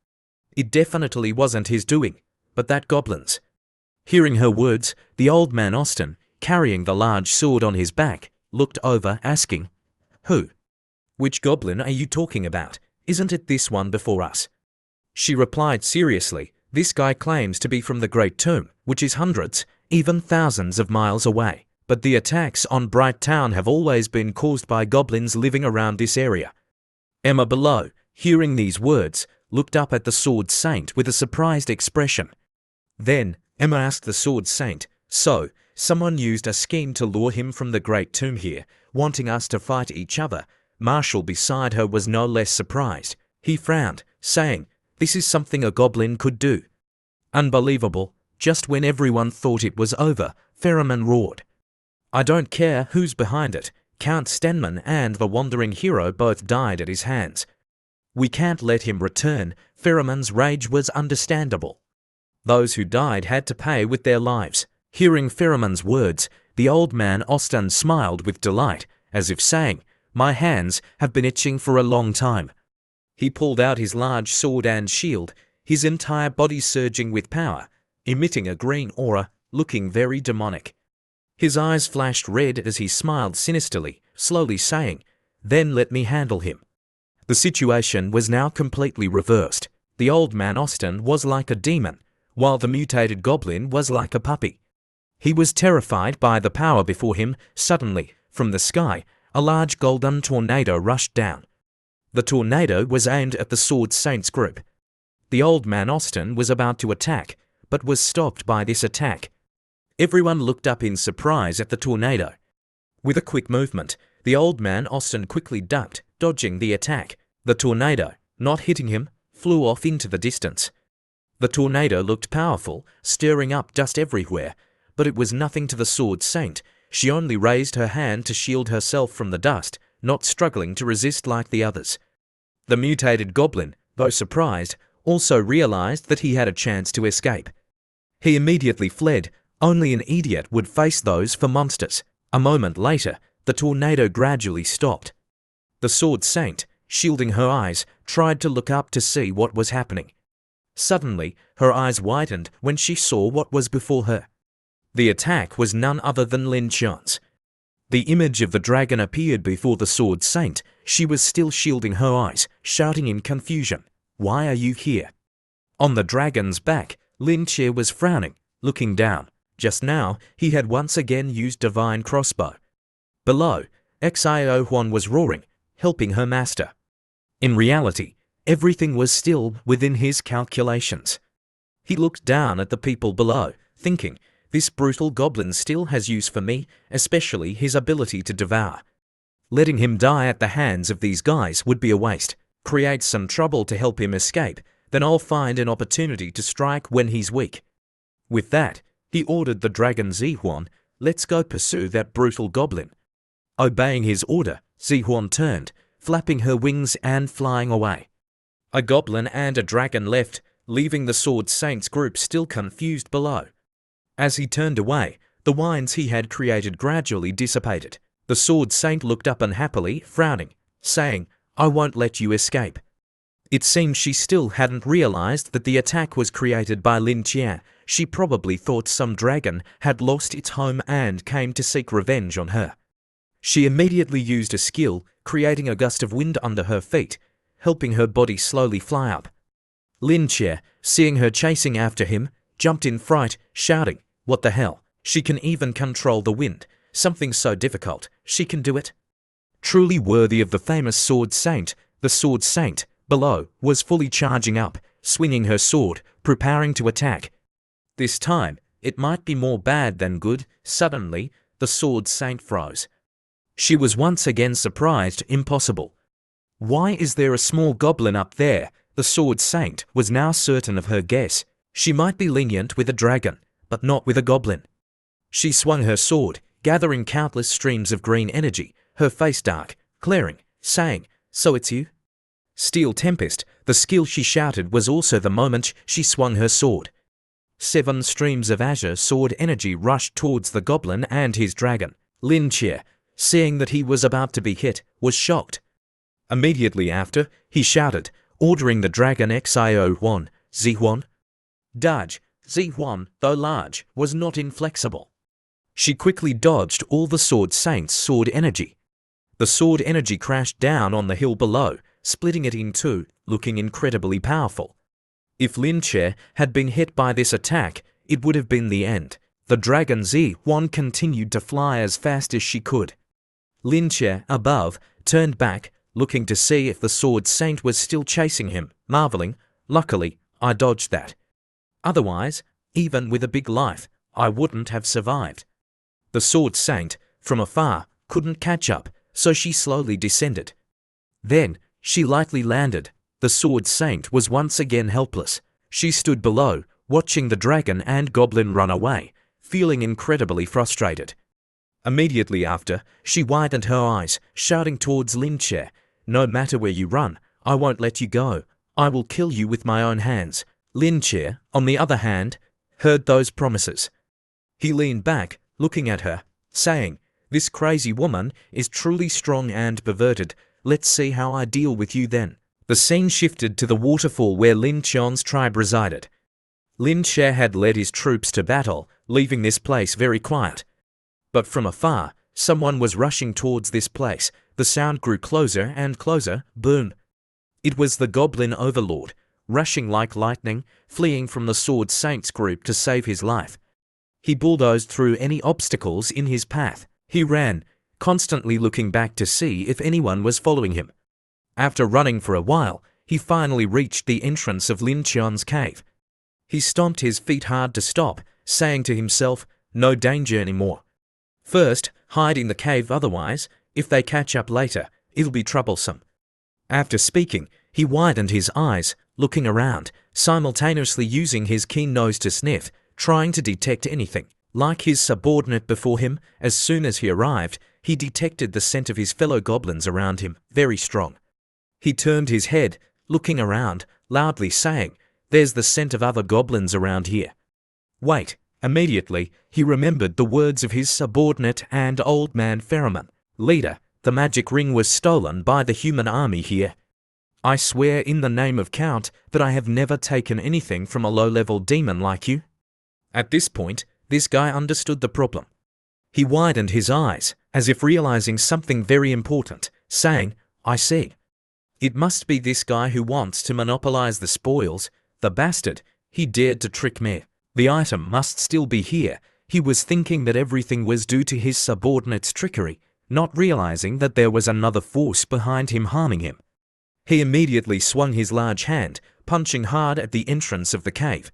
It definitely wasn't his doing, but that goblin's. Hearing her words, the old man Austin, carrying the large sword on his back, looked over, asking, "Who? Which goblin are you talking about? Isn't it this one before us?" She replied seriously, "This guy claims to be from the Great Tomb, which is hundreds, even thousands of miles away. But the attacks on Bright Town have always been caused by goblins living around this area." Emma below, hearing these words, looked up at the sword saint with a surprised expression. Then, Emma asked the sword saint, "So, someone used a scheme to lure him from the Great Tomb here, wanting us to fight each other?" Marshall beside her was no less surprised. He frowned, saying, "This is something a goblin could do." Unbelievable. Just when everyone thought it was over, Pheromon roared, "I don't care who's behind it. Count Stenman and the Wandering Hero both died at his hands. We can't let him return." Pheromon's rage was understandable. Those who died had to pay with their lives. Hearing Pheromon's words, the old man Austin smiled with delight, as if saying, "My hands have been itching for a long time." He pulled out his large sword and shield, his entire body surging with power, emitting a green aura, looking very demonic. His eyes flashed red as he smiled sinisterly, slowly saying, "Then let me handle him." The situation was now completely reversed. The old man Austin was like a demon, while the mutated goblin was like a puppy. He was terrified by the power before him. Suddenly, from the sky, a large golden tornado rushed down. The tornado was aimed at the sword saint's group. The old man Austin was about to attack, but was stopped by this attack. Everyone looked up in surprise at the tornado. With a quick movement, the old man Austin quickly ducked, dodging the attack. The tornado, not hitting him, flew off into the distance. The tornado looked powerful, stirring up dust everywhere, but it was nothing to the sword saint. She only raised her hand to shield herself from the dust, not struggling to resist like the others. The mutated goblin, though surprised, also realized that he had a chance to escape. He immediately fled. Only an idiot would face those for monsters. A moment later, the tornado gradually stopped. The sword saint, shielding her eyes, tried to look up to see what was happening. Suddenly, her eyes widened when she saw what was before her. The attack was none other than Lin Qian's. The image of the dragon appeared before the sword saint. She was still shielding her eyes, shouting in confusion, "Why are you here?" On the dragon's back, Lin Qie was frowning, looking down. Just now, he had once again used divine crossbow. Below, Xiao Huan was roaring, helping her master. In reality, everything was still within his calculations. He looked down at the people below, thinking, this brutal goblin still has use for me, especially his ability to devour. Letting him die at the hands of these guys would be a waste. Create some trouble to help him escape, then I'll find an opportunity to strike when he's weak. With that, he ordered the dragon Zihuan, let's go pursue that brutal goblin. Obeying his order, Zihuan turned, flapping her wings and flying away. A goblin and a dragon left, leaving the Sword Saints group still confused below. As he turned away, the winds he had created gradually dissipated. The Sword Saint looked up unhappily, frowning, saying, I won't let you escape. It seemed she still hadn't realized that the attack was created by Lin Qian. She probably thought some dragon had lost its home and came to seek revenge on her. She immediately used a skill, creating a gust of wind under her feet, helping her body slowly fly up. Lin Qian, seeing her chasing after him, jumped in fright, shouting, what the hell? She can even control the wind. Something so difficult, she can do it. Truly worthy of the famous Sword Saint, the Sword Saint, below, was fully charging up, swinging her sword, preparing to attack. This time, it might be more bad than good. Suddenly, the Sword Saint froze. She was once again surprised. Impossible. Why is there a small goblin up there? The Sword Saint was now certain of her guess. She might be lenient with a dragon, but not with a goblin. She swung her sword, gathering countless streams of green energy, her face dark, glaring, saying, so it's you? Steel Tempest, the skill she shouted, was also the moment she swung her sword. 7 streams of azure sword energy rushed towards the goblin and his dragon. Lin Qian, seeing that he was about to be hit, was shocked. Immediately after, he shouted, ordering the dragon Xiao Huan, Zihuan. Dodge. Zihuan, though large, was not inflexible. She quickly dodged all the Sword Saint's sword energy. The sword energy crashed down on the hill below, splitting it in two, looking incredibly powerful. If Lin Qian had been hit by this attack, it would have been the end. The dragon Zihuan continued to fly as fast as she could. Lin Qian, above, turned back, looking to see if the Sword Saint was still chasing him, marveling, luckily, I dodged that. Otherwise, even with a big life, I wouldn't have survived. The Sword Saint, from afar, couldn't catch up, so she slowly descended. Then, she lightly landed. The Sword Saint was once again helpless. She stood below, watching the dragon and goblin run away, feeling incredibly frustrated. Immediately after, she widened her eyes, shouting towards Lin Qian, no matter where you run, I won't let you go. I will kill you with my own hands. Lin Qian, on the other hand, heard those promises. He leaned back, looking at her, saying, this crazy woman is truly strong and perverted. Let's see how I deal with you then. The scene shifted to the waterfall where Lin Qian's tribe resided. Lin Qian had led his troops to battle, leaving this place very quiet. But from afar, someone was rushing towards this place. The sound grew closer and closer. Boom! It was the Goblin Overlord, rushing like lightning, fleeing from the Sword Saints group to save his life. He bulldozed through any obstacles in his path. He ran, constantly looking back to see if anyone was following him. After running for a while, he finally reached the entrance of Lin Qian's cave. He stomped his feet hard to stop, saying to himself, no danger anymore. First, hide in the cave, otherwise, if they catch up later, it'll be troublesome. After speaking, he widened his eyes, looking around, simultaneously using his keen nose to sniff, trying to detect anything. Like his subordinate before him, as soon as he arrived, he detected the scent of his fellow goblins around him, very strong. He turned his head, looking around, loudly saying, there's the scent of other goblins around here. Wait! Immediately, he remembered the words of his subordinate and old man Pheromone. Leader, the magic ring was stolen by the human army here. I swear in the name of Count that I have never taken anything from a low-level demon like you. At this point, this guy understood the problem. He widened his eyes, as if realizing something very important, saying, I see. It must be this guy who wants to monopolize the spoils. The bastard, he dared to trick me. The item must still be here. He was thinking that everything was due to his subordinate's trickery, not realizing that there was another force behind him harming him. He immediately swung his large hand, punching hard at the entrance of the cave.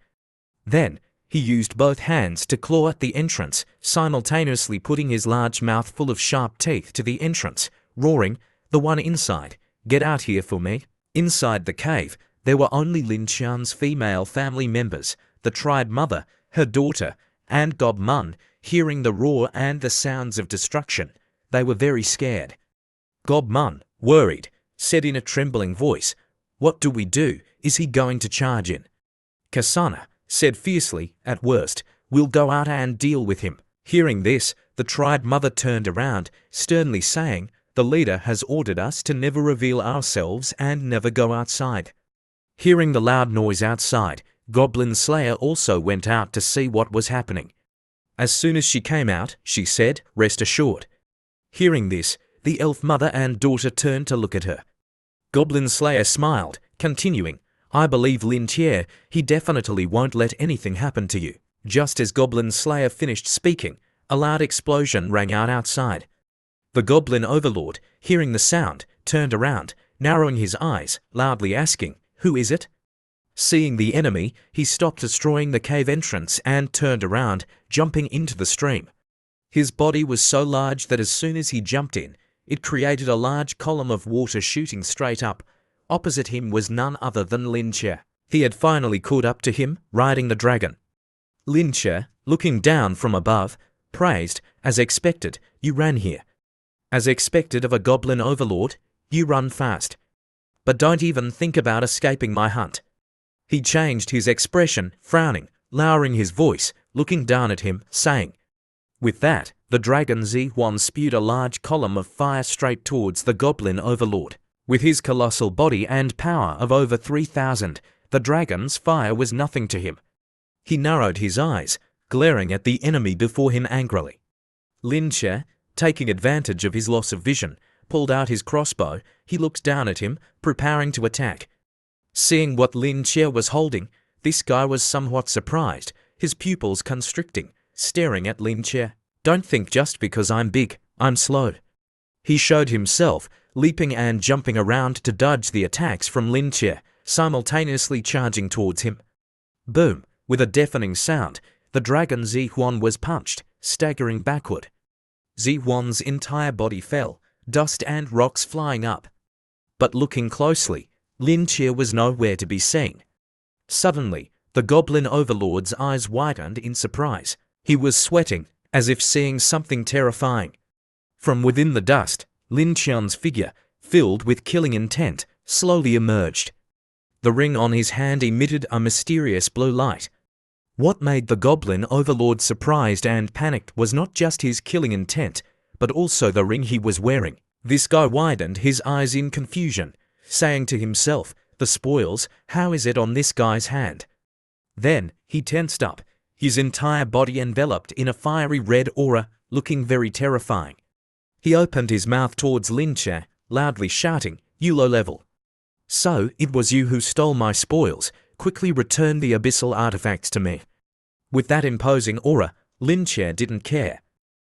Then, he used both hands to claw at the entrance, simultaneously putting his large mouth full of sharp teeth to the entrance, roaring, the one inside, get out here for me. Inside the cave, there were only Lin Qian's female family members, the tribe mother, her daughter, and Goblin. Hearing the roar and the sounds of destruction, they were very scared. Goblin, worried, said in a trembling voice, what do we do? Is he going to charge in? Kasana said fiercely, at worst, we'll go out and deal with him. Hearing this, the tribe mother turned around, sternly saying, the leader has ordered us to never reveal ourselves and never go outside. Hearing the loud noise outside, Goblin Slayer also went out to see what was happening. As soon as she came out, she said, rest assured. Hearing this, the elf mother and daughter turned to look at her. Goblin Slayer smiled, continuing, I believe Lin Tie, he definitely won't let anything happen to you. Just as Goblin Slayer finished speaking, a loud explosion rang out outside. The Goblin Overlord, hearing the sound, turned around, narrowing his eyes, loudly asking, who is it? Seeing the enemy, he stopped destroying the cave entrance and turned around, jumping into the stream. His body was so large that as soon as he jumped in, it created a large column of water shooting straight up. Opposite him was none other than Lin Tie. He had finally caught up to him, riding the dragon. Lin Tie, looking down from above, praised, as expected, you ran here. As expected of a Goblin Overlord, you run fast. But don't even think about escaping my hunt. He changed his expression, frowning, lowering his voice, looking down at him, saying. With that, the dragon Zhuan spewed a large column of fire straight towards the Goblin Overlord. With his colossal body and power of over 3,000, the dragon's fire was nothing to him. He narrowed his eyes, glaring at the enemy before him angrily. Lin Tie, taking advantage of his loss of vision, pulled out his crossbow. He looked down at him, preparing to attack. Seeing what Lin Tie was holding, this guy was somewhat surprised, his pupils constricting, staring at Lin Tie. Don't think just because I'm big, I'm slow. He showed himself, leaping and jumping around to dodge the attacks from Lin Tie, simultaneously charging towards him. Boom! With a deafening sound, the dragon Zhuan was punched, staggering backward. Zhuan's entire body fell, dust and rocks flying up. But looking closely, Lin Tie was nowhere to be seen. Suddenly, the Goblin Overlord's eyes widened in surprise. He was sweating, as if seeing something terrifying. From within the dust, Lin Qian's figure, filled with killing intent, slowly emerged. The ring on his hand emitted a mysterious blue light. What made the Goblin Overlord surprised and panicked was not just his killing intent, but also the ring he was wearing. This guy widened his eyes in confusion, saying to himself, the spoils, how is it on this guy's hand? Then, he tensed up, his entire body enveloped in a fiery red aura, looking very terrifying. He opened his mouth towards Lin Tie, loudly shouting, you low level. So, it was you who stole my spoils, quickly return the abyssal artifacts to me. With that imposing aura, Lin Tie didn't care.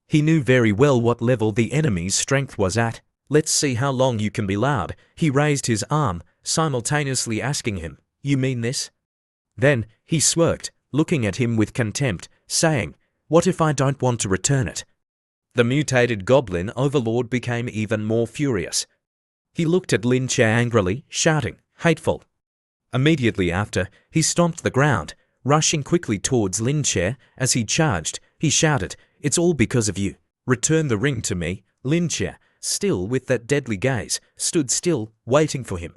He knew very well what level the enemy's strength was at. Let's see how long you can be loud. He raised his arm, simultaneously asking him, you mean this? Then, he smirked, looking at him with contempt, saying, what if I don't want to return it? The mutated Goblin Overlord became even more furious. He looked at Lin Tie angrily, shouting, hateful. Immediately after, he stomped the ground, rushing quickly towards Lin Tie. As he charged, he shouted, it's all because of you. Return the ring to me. Lin Tie, still with that deadly gaze, stood still, waiting for him.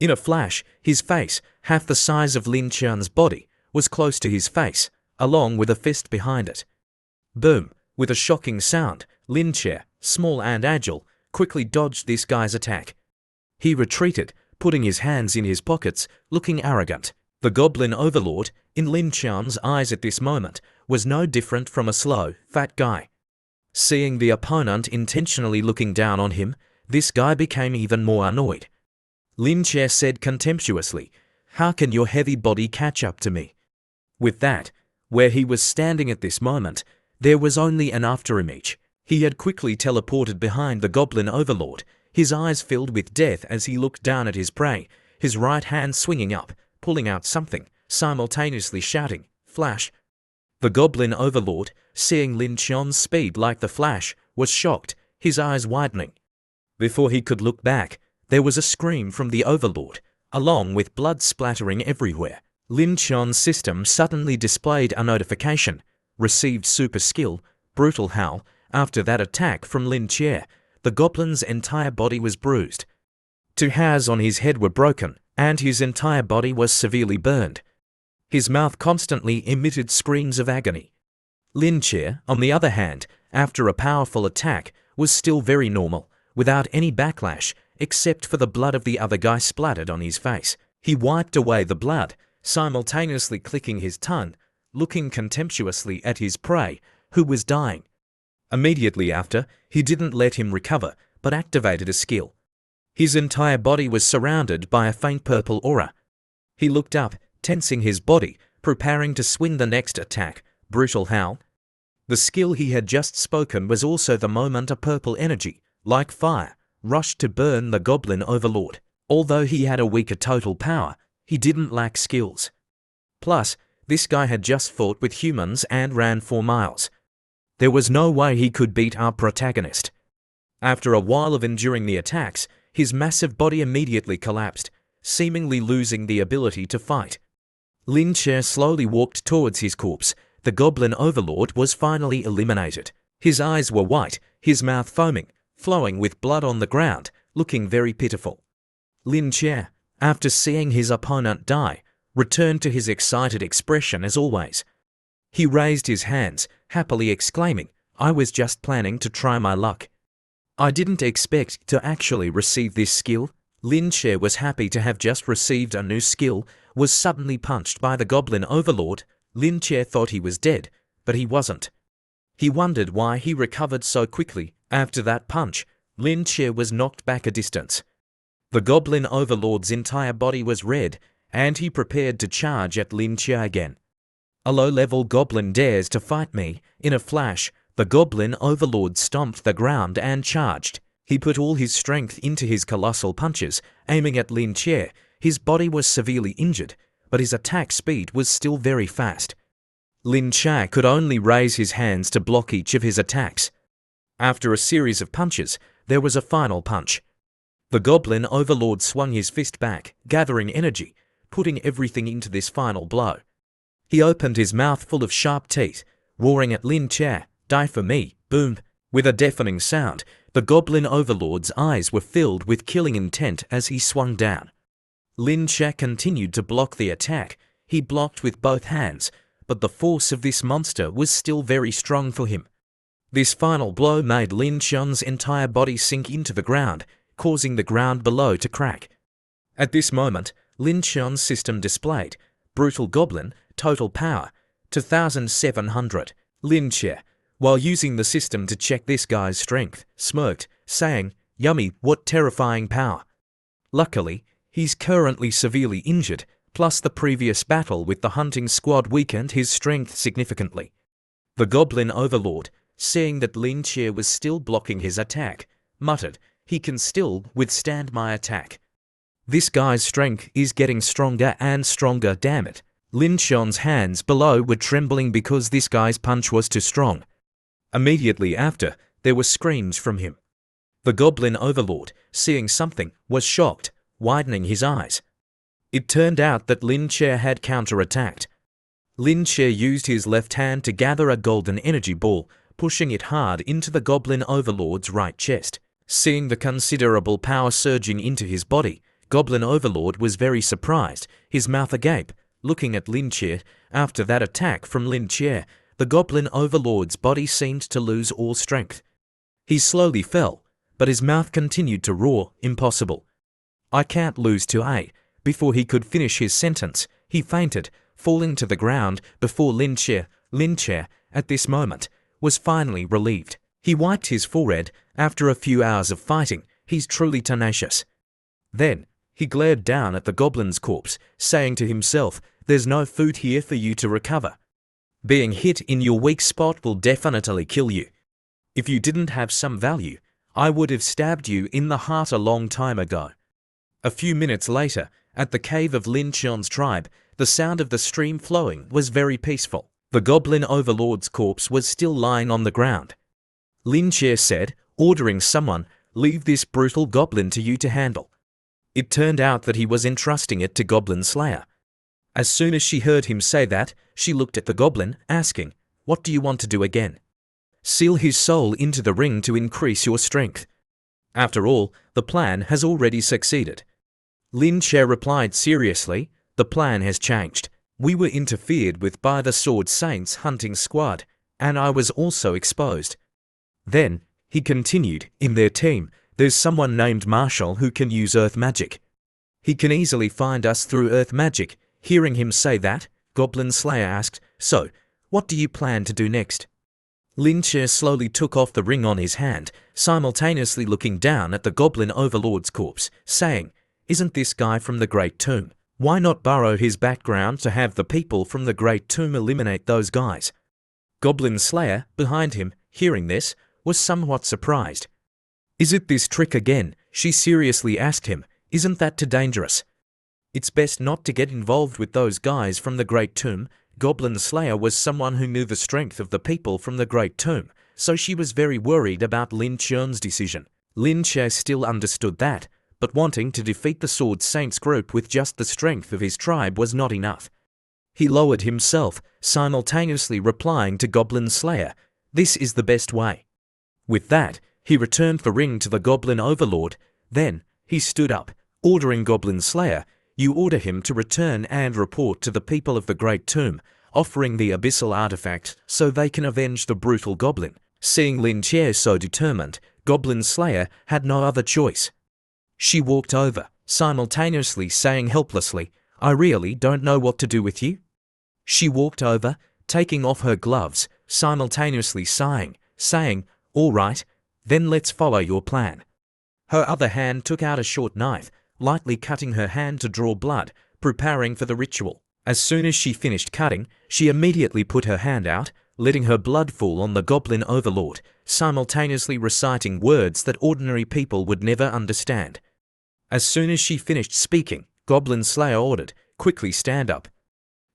In a flash, his face, half the size of Lin Qian's body, was close to his face, along with a fist behind it. Boom! With a shocking sound, Lin Tie, small and agile, quickly dodged this guy's attack. He retreated, putting his hands in his pockets, looking arrogant. The Goblin Overlord, in Lin Qian's eyes at this moment, was no different from a slow, fat guy. Seeing the opponent intentionally looking down on him, this guy became even more annoyed. Lin Qian said contemptuously, "How can your heavy body catch up to me?" With that, where he was standing at this moment, there was only an afterimage. He had quickly teleported behind the Goblin Overlord, his eyes filled with death as he looked down at his prey, his right hand swinging up, pulling out something, simultaneously shouting, "Flash!" The Goblin Overlord, seeing Lin Qian's speed like the flash, was shocked, his eyes widening. Before he could look back, there was a scream from the Overlord, along with blood splattering everywhere. Lin Qian's system suddenly displayed a notification, "Received super skill, brutal howl." After that attack from Lin Qian, the Goblin's entire body was bruised. Two hairs on his head were broken, and his entire body was severely burned. His mouth constantly emitted screams of agony. Lin Qian, on the other hand, after a powerful attack, was still very normal, without any backlash, except for the blood of the other guy splattered on his face. He wiped away the blood, simultaneously clicking his tongue, looking contemptuously at his prey, who was dying. Immediately after, he didn't let him recover, but activated a skill. His entire body was surrounded by a faint purple aura. He looked up, tensing his body, preparing to swing the next attack, Brutal Howl. The skill he had just spoken was also the moment a purple energy, like fire, rushed to burn the Goblin Overlord. Although he had a weaker total power, he didn't lack skills. Plus, this guy had just fought with humans and ran 4 miles. There was no way he could beat our protagonist. After a while of enduring the attacks, his massive body immediately collapsed, seemingly losing the ability to fight. Lin Qian slowly walked towards his corpse. The Goblin Overlord was finally eliminated. His eyes were white, his mouth foaming, flowing with blood on the ground, looking very pitiful. Lin Qian, after seeing his opponent die, returned to his excited expression as always. He raised his hands, happily exclaiming, "I was just planning to try my luck. I didn't expect to actually receive this skill." Lin Qian was happy to have just received a new skill, was suddenly punched by the Goblin Overlord. Lin Qian thought he was dead, but he wasn't. He wondered why he recovered so quickly. After that punch, Lin Qian was knocked back a distance. The Goblin Overlord's entire body was red, and he prepared to charge at Lin Qian again. "A low-level goblin dares to fight me." In a flash, the Goblin Overlord stomped the ground and charged. He put all his strength into his colossal punches, aiming at Lin Qian. His body was severely injured, but his attack speed was still very fast. Lin Qian could only raise his hands to block each of his attacks. After a series of punches, there was a final punch. The Goblin Overlord swung his fist back, gathering energy, putting everything into this final blow. He opened his mouth full of sharp teeth, roaring at Lin Qian, "Die for me!" Boom! With a deafening sound, the Goblin Overlord's eyes were filled with killing intent as he swung down. Lin Qian continued to block the attack. He blocked with both hands, but the force of this monster was still very strong for him. This final blow made Lin Qian's entire body sink into the ground, causing the ground below to crack. At this moment, Lin Qian's system displayed, Brutal Goblin, total power, 2,700. Lin Qian, while using the system to check this guy's strength, smirked, saying, "Yummy, what terrifying power." Luckily, he's currently severely injured, plus the previous battle with the hunting squad weakened his strength significantly. The Goblin Overlord, seeing that Lin Qian was still blocking his attack, muttered, "He can still withstand my attack. This guy's strength is getting stronger and stronger, damn it." Lin Qian's hands below were trembling because this guy's punch was too strong. Immediately after, there were screams from him. The Goblin Overlord, seeing something, was shocked, widening his eyes. It turned out that Lin Qian had counterattacked. Lin Qian used his left hand to gather a golden energy ball, pushing it hard into the Goblin Overlord's right chest. Seeing the considerable power surging into his body, Goblin Overlord was very surprised, his mouth agape, looking at Lin Qian. After that attack from Lin Qian, the Goblin Overlord's body seemed to lose all strength. He slowly fell, but his mouth continued to roar, "Impossible. I can't lose to A." Before he could finish his sentence, he fainted, falling to the ground before Lin Che. Lin Che, at this moment, was finally relieved. He wiped his forehead. After a few hours of fighting, he's truly tenacious. Then, he glared down at the goblin's corpse, saying to himself, there's no food here for you to recover. Being hit in your weak spot will definitely kill you. If you didn't have some value, I would have stabbed you in the heart a long time ago. A few minutes later, at the cave of Lin Cheon's tribe, the sound of the stream flowing was very peaceful. The goblin overlord's corpse was still lying on the ground. Lin Che said, ordering someone, leave this brutal goblin to you to handle. It turned out that he was entrusting it to Goblin Slayer. As soon as she heard him say that, she looked at the goblin, asking, what do you want to do again? Seal his soul into the ring to increase your strength. After all, the plan has already succeeded. Lin Che replied seriously, the plan has changed. We were interfered with by the Sword Saints hunting squad, and I was also exposed. Then, he continued, in their team, there's someone named Marshall who can use earth magic. He can easily find us through earth magic. Hearing him say that, Goblin Slayer asked, so, what do you plan to do next? Lin Che slowly took off the ring on his hand, simultaneously looking down at the Goblin Overlord's corpse, saying, isn't this guy from the Great Tomb? Why not borrow his background to have the people from the Great Tomb eliminate those guys? Goblin Slayer, behind him, hearing this, was somewhat surprised. Is it this trick again? She seriously asked him, isn't that too dangerous? It's best not to get involved with those guys from the Great Tomb. Goblin Slayer was someone who knew the strength of the people from the Great Tomb, so she was very worried about Lin Cheon's decision. Lin Che still understood that, but wanting to defeat the Sword Saints group with just the strength of his tribe was not enough. He lowered himself, simultaneously replying to Goblin Slayer, this is the best way. With that, he returned the ring to the Goblin Overlord. Then, he stood up, ordering Goblin Slayer, you order him to return and report to the people of the Great Tomb, offering the abyssal artifact so they can avenge the brutal goblin. Seeing Lin Che so determined, Goblin Slayer had no other choice. She walked over, simultaneously saying helplessly, I really don't know what to do with you. She walked over, taking off her gloves, simultaneously sighing, saying, all right, then let's follow your plan. Her other hand took out a short knife, lightly cutting her hand to draw blood, preparing for the ritual. As soon as she finished cutting, she immediately put her hand out, letting her blood fall on the Goblin Overlord, simultaneously reciting words that ordinary people would never understand. As soon as she finished speaking, Goblin Slayer ordered, quickly stand up.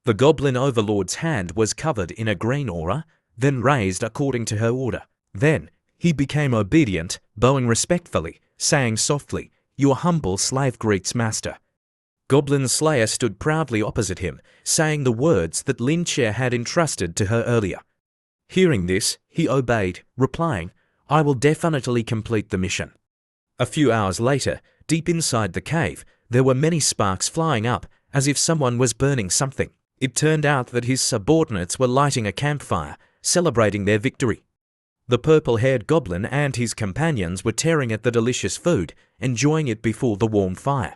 The Goblin Overlord's hand was covered in a green aura, then raised according to her order. Then, he became obedient, bowing respectfully, saying softly, your humble slave greets master. Goblin Slayer stood proudly opposite him, saying the words that Lin Che had entrusted to her earlier. Hearing this, he obeyed, replying, I will definitely complete the mission. A few hours later, deep inside the cave, there were many sparks flying up, as if someone was burning something. It turned out that his subordinates were lighting a campfire, celebrating their victory. The purple-haired goblin and his companions were tearing at the delicious food, enjoying it before the warm fire.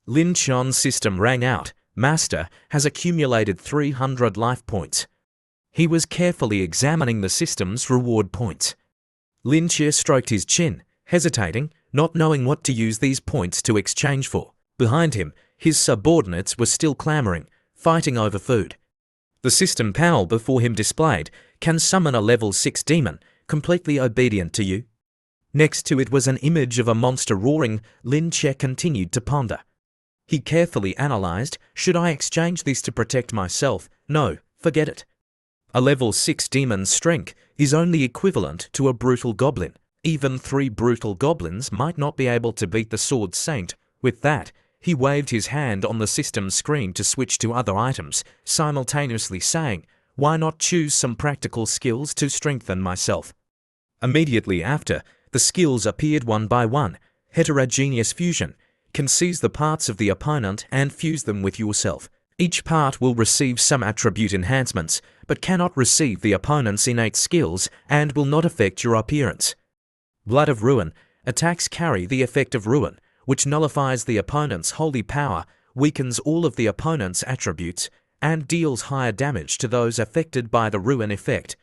Lin Cheon's system rang out, Master has accumulated 300 life points. He was carefully examining the system's reward points. Lin Che stroked his chin, hesitating, not knowing what to use these points to exchange for. Behind him, his subordinates were still clamoring, fighting over food. The system panel before him displayed, can summon a level 6 demon, completely obedient to you. Next to it was an image of a monster roaring. Lin Che continued to ponder. He carefully analyzed, should I exchange this to protect myself? No, forget it. A level 6 demon's strength is only equivalent to a brutal goblin. Even 3 brutal goblins might not be able to beat the Sword Saint. With that, he waved his hand on the system's screen to switch to other items, simultaneously saying, why not choose some practical skills to strengthen myself? Immediately after, the skills appeared one by one. Heterogeneous fusion can seize the parts of the opponent and fuse them with yourself. Each part will receive some attribute enhancements, but cannot receive the opponent's innate skills and will not affect your appearance. Blood of Ruin. Attacks carry the effect of ruin, which nullifies the opponent's holy power, weakens all of the opponent's attributes, and deals higher damage to those affected by the ruin effect.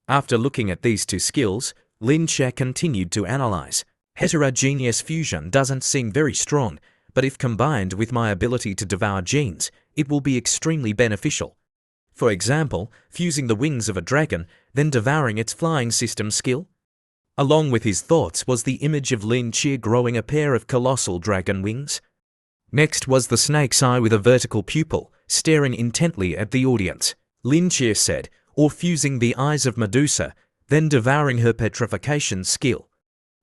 After looking at these two skills, Lin Che continued to analyze. Heterogeneous fusion doesn't seem very strong, but if combined with my ability to devour genes, it will be extremely beneficial. For example, fusing the wings of a dragon, then devouring its flying system skill. Along with his thoughts was the image of Lin Che growing a pair of colossal dragon wings. Next was the snake's eye with a vertical pupil, staring intently at the audience. Lin Che said, or fusing the eyes of Medusa, then devouring her petrification skill.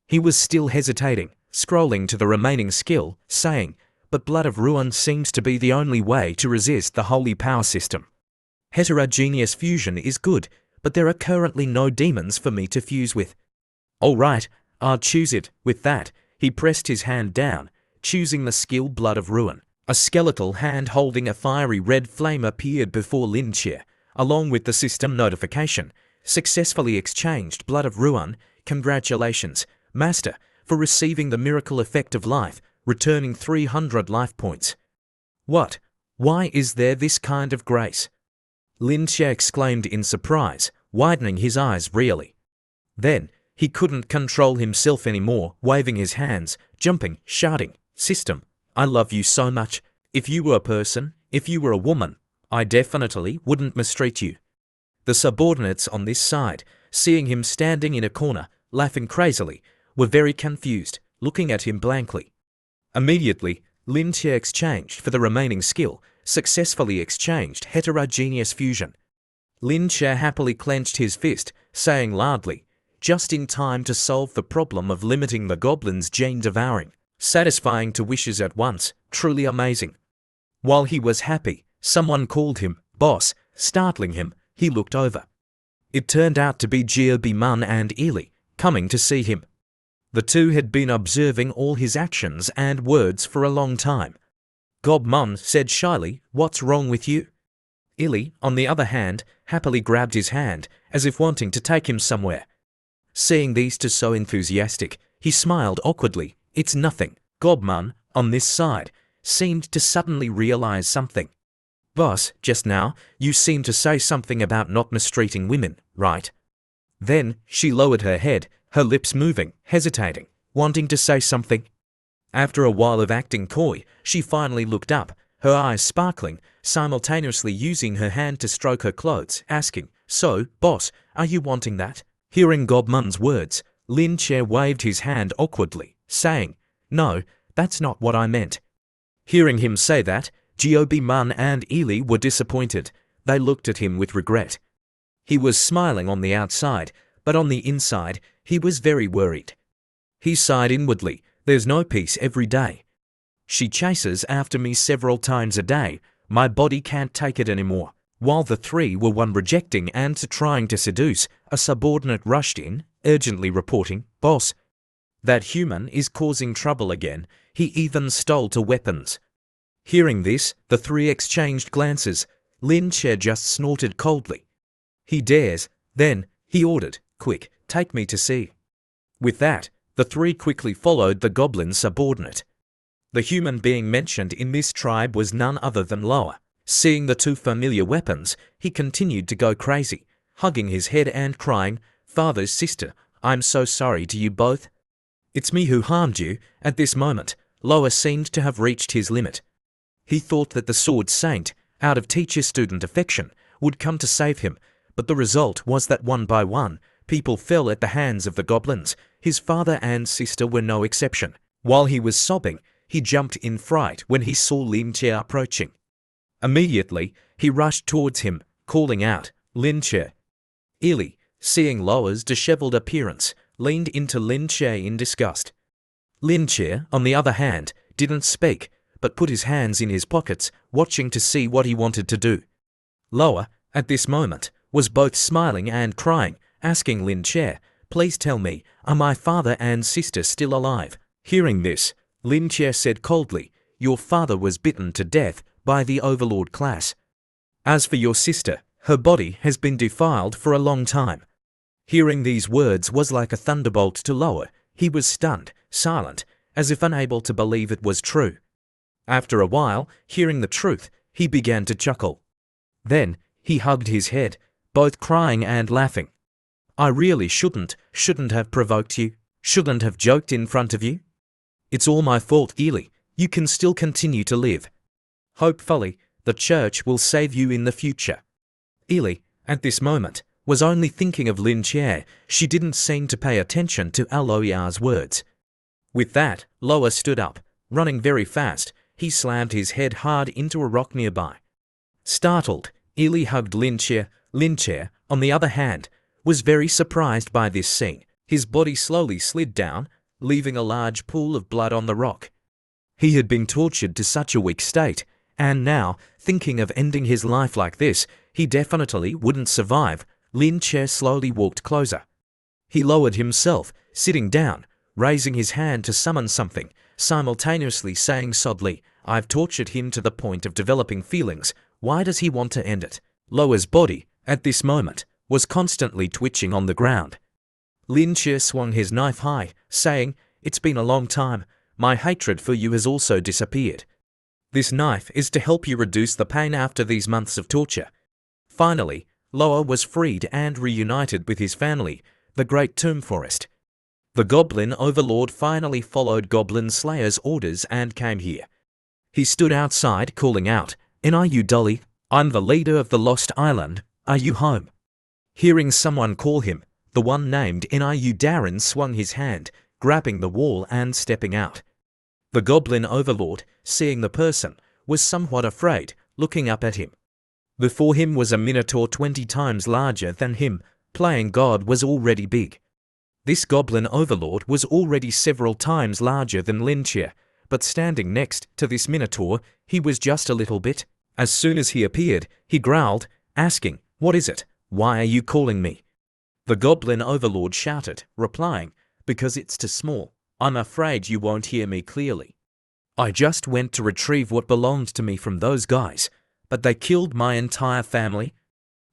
He was still hesitating, scrolling to the remaining skill, saying, but Blood of Ruin seems to be the only way to resist the holy power system. Heterogeneous fusion is good, but there are currently no demons for me to fuse with. All right, I'll choose it. With that, he pressed his hand down, choosing the skill Blood of Ruin. A skeletal hand holding a fiery red flame appeared before Lin Che, along with the system notification. Successfully exchanged Blood of Ruin. Congratulations, Master, for receiving the miracle effect of life, returning 300 life points. What? Why is there this kind of grace? Lin Che exclaimed in surprise, widening his eyes really. Then, he couldn't control himself anymore, waving his hands, jumping, shouting, System, I love you so much. If you were a person, if you were a woman, I definitely wouldn't mistreat you. The subordinates on this side, seeing him standing in a corner, laughing crazily, were very confused, looking at him blankly. Immediately, Lin Che exchanged for the remaining skill, successfully exchanged heterogeneous fusion. Lin Che happily clenched his fist, saying loudly, just in time to solve the problem of limiting the goblin's gene devouring. Satisfying to wishes at once, truly amazing. While he was happy, someone called him boss, startling him. He looked over. It turned out to be Goblin and Ely, coming to see him. The two had been observing all his actions and words for a long time. Goblin said shyly, what's wrong with you? Ely, on the other hand, happily grabbed his hand, as if wanting to take him somewhere. Seeing these two so enthusiastic, he smiled awkwardly. It's nothing. Goblin, on this side, seemed to suddenly realize something. Boss, just now, you seemed to say something about not mistreating women, right? Then, she lowered her head, her lips moving, hesitating, wanting to say something. After a while of acting coy, she finally looked up, her eyes sparkling, simultaneously using her hand to stroke her clothes, asking, so, boss, are you wanting that? Hearing Goblin's words, Lin Che waved his hand awkwardly, saying, no, that's not what I meant. Hearing him say that, Goblin and Ely were disappointed. They looked at him with regret. He was smiling on the outside, but on the inside, he was very worried. He sighed inwardly, there's no peace every day. She chases after me several times a day, my body can't take it anymore. While the three were one rejecting and trying to seduce, a subordinate rushed in, urgently reporting, boss, that human is causing trouble again. He even stole 2 weapons. Hearing this, the three exchanged glances. Lin Che just snorted coldly. He dares. Then, he ordered, quick, take me to see. With that, the three quickly followed the goblin subordinate. The human being mentioned in this tribe was none other than Loa. Seeing the 2 familiar weapons, he continued to go crazy, hugging his head and crying, Father's sister, I'm so sorry to you both. It's me who harmed you. At this moment, Loa seemed to have reached his limit. He thought that the Sword Saint, out of teacher-student affection, would come to save him, but the result was that one by one, people fell at the hands of the goblins. His father and sister were no exception. While he was sobbing, he jumped in fright when he saw Lin Che approaching. Immediately, he rushed towards him, calling out, Lin Che. Ely, seeing Loa's disheveled appearance, leaned into Lin Che in disgust. Lin Che, on the other hand, didn't speak, but put his hands in his pockets, watching to see what he wanted to do. Loa, at this moment, was both smiling and crying, asking Lin Che, please tell me, are my father and sister still alive? Hearing this, Lin Che said coldly, your father was bitten to death by the Overlord class. As for your sister, her body has been defiled for a long time. Hearing these words was like a thunderbolt to Loa. He was stunned, silent, as if unable to believe it was true. After a while, hearing the truth, he began to chuckle. Then, he hugged his head, both crying and laughing. I really shouldn't have provoked you, shouldn't have joked in front of you. It's all my fault, Ely. You can still continue to live. Hopefully, the church will save you in the future. Ely, at this moment, was only thinking of Lin Chia. She didn't seem to pay attention to Aloya's words. With that, Loa stood up, running very fast. He slammed his head hard into a rock nearby. Startled, Ely hugged Lin Chia. Lin Chia, on the other hand, was very surprised by this scene. His body slowly slid down, leaving a large pool of blood on the rock. He had been tortured to such a weak state, and now, thinking of ending his life like this, he definitely wouldn't survive. Lin Chia slowly walked closer. He lowered himself, sitting down, raising his hand to summon something, simultaneously saying softly, I've tortured him to the point of developing feelings. Why does he want to end it? Loa's body, at this moment, was constantly twitching on the ground. Lin Chia swung his knife high, saying, It's been a long time. My hatred for you has also disappeared. This knife is to help you reduce the pain after these months of torture. Finally, Loa was freed and reunited with his family, the Great Tomb Forest. The Goblin Overlord finally followed Goblin Slayer's orders and came here. He stood outside calling out, Are you Dolly? I'm the leader of the Lost Island. Are you home? Hearing someone call him, the one named Niu Darren swung his hand, grabbing the wall and stepping out. The Goblin Overlord, seeing the person, was somewhat afraid, looking up at him. Before him was a minotaur 20 times larger than him. Playing God was already big. This Goblin Overlord was already several times larger than Lin Chia, but standing next to this minotaur, he was just a little bit. As soon as he appeared, he growled, asking, What is it? Why are you calling me? The Goblin Overlord shouted, replying, Because it's too small. I'm afraid you won't hear me clearly. I just went to retrieve what belonged to me from those guys, but they killed my entire family.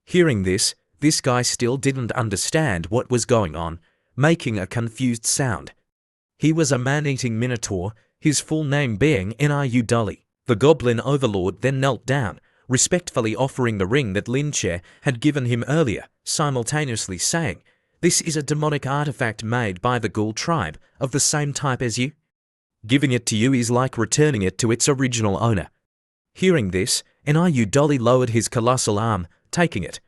Hearing this guy still didn't understand what was going on, making a confused sound. He was a man-eating minotaur, his full name being Niu Dolly. The Goblin Overlord then knelt down, respectfully offering the ring that Lin Chia had given him earlier, simultaneously saying, This is a demonic artifact made by the Ghoul tribe of the same type as you. Giving it to you is like returning it to its original owner. Hearing this, Niu Dolly lowered his colossal arm, taking it.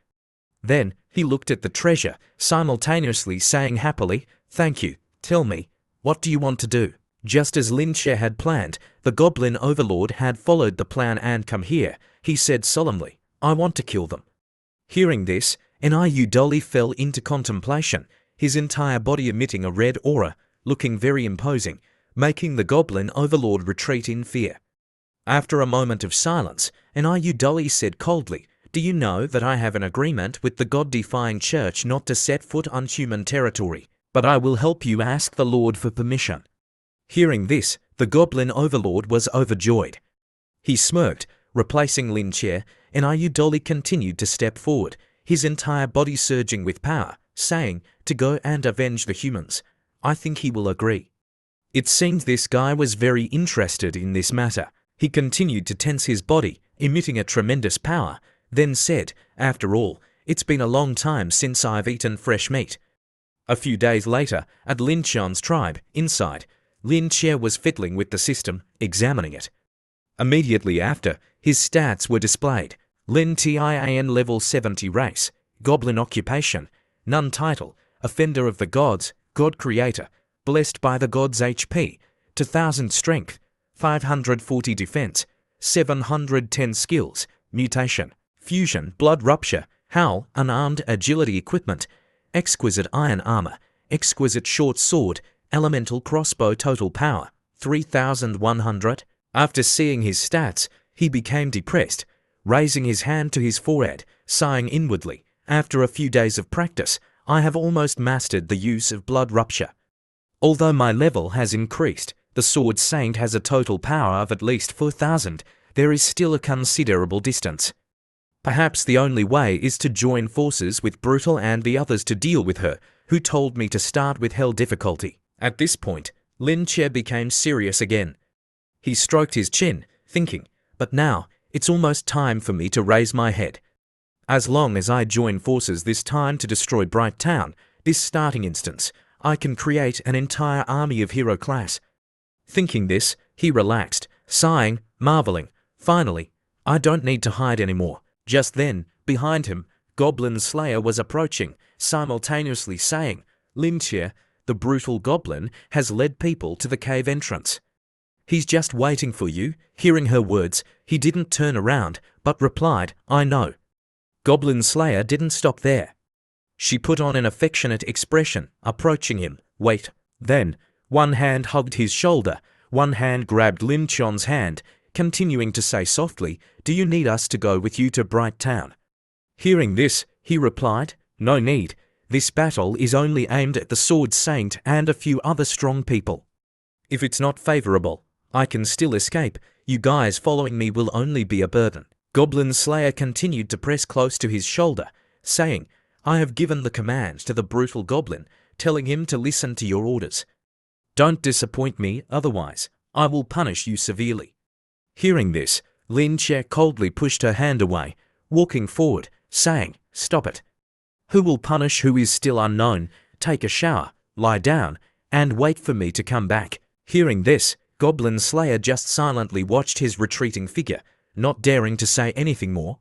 Then, he looked at the treasure, simultaneously saying happily, Thank you, tell me, what do you want to do? Just as Lin Chia had planned, the Goblin Overlord had followed the plan and come here. He said solemnly, I want to kill them. Hearing this, Niu Dolly fell into contemplation, his entire body emitting a red aura, looking very imposing, making the Goblin Overlord retreat in fear. After a moment of silence, Niu Dolly said coldly, Do you know that I have an agreement with the God-defying church not to set foot on human territory, but I will help you ask the Lord for permission. Hearing this, the Goblin Overlord was overjoyed. He smirked, replacing Lin Chia, and Niu Dolly continued to step forward, his entire body surging with power, saying, To go and avenge the humans. I think he will agree. It seemed this guy was very interested in this matter. He continued to tense his body, emitting a tremendous power, then said, After all, it's been a long time since I've eaten fresh meat. A few days later, at Lin Chan's tribe, inside, Lin Chia was fiddling with the system, examining it. Immediately after, his stats were displayed. Lin Tian level 70 race, Goblin occupation, Nun title, Offender of the Gods, God Creator, blessed by the Gods HP, 2000 strength, 540 defense, 710 skills, mutation, fusion, blood rupture, howl, unarmed agility equipment, exquisite iron armor, exquisite short sword, elemental crossbow total power, 3100. After seeing his stats, he became depressed, raising his hand to his forehead, sighing inwardly, After a few days of practice, I have almost mastered the use of blood rupture. Although my level has increased, the Sword Saint has a total power of at least 4000, there is still a considerable distance. Perhaps the only way is to join forces with Brutal and the others to deal with her, who told me to start with hell difficulty. At this point, Lin Che became serious again. He stroked his chin, thinking, but now, it's almost time for me to raise my head. As long as I join forces this time to destroy Bright Town, this starting instance, I can create an entire army of hero class. Thinking this, he relaxed, sighing, marveling. Finally, I don't need to hide anymore. Just then, behind him, Goblin Slayer was approaching, simultaneously saying, "Linche, the brutal goblin, has led people to the cave entrance. He's just waiting for you." Hearing her words, he didn't turn around, but replied, "I know." Goblin Slayer didn't stop there. She put on an affectionate expression, approaching him. "Wait." Then, one hand hugged his shoulder, one hand grabbed Lin Chon's hand, continuing to say softly, "Do you need us to go with you to Bright Town?" Hearing this, he replied, "No need. This battle is only aimed at the Sword Saint and a few other strong people. If it's not favorable, I can still escape. You guys following me will only be a burden." Goblin Slayer continued to press close to his shoulder, saying, "I have given the command to the brutal goblin, telling him to listen to your orders. Don't disappoint me, otherwise I will punish you severely." Hearing this, Lin Che coldly pushed her hand away, walking forward, saying, "Stop it. Who will punish who is still unknown? Take a shower, lie down, and wait for me to come back." Hearing this, Goblin Slayer just silently watched his retreating figure, not daring to say anything more.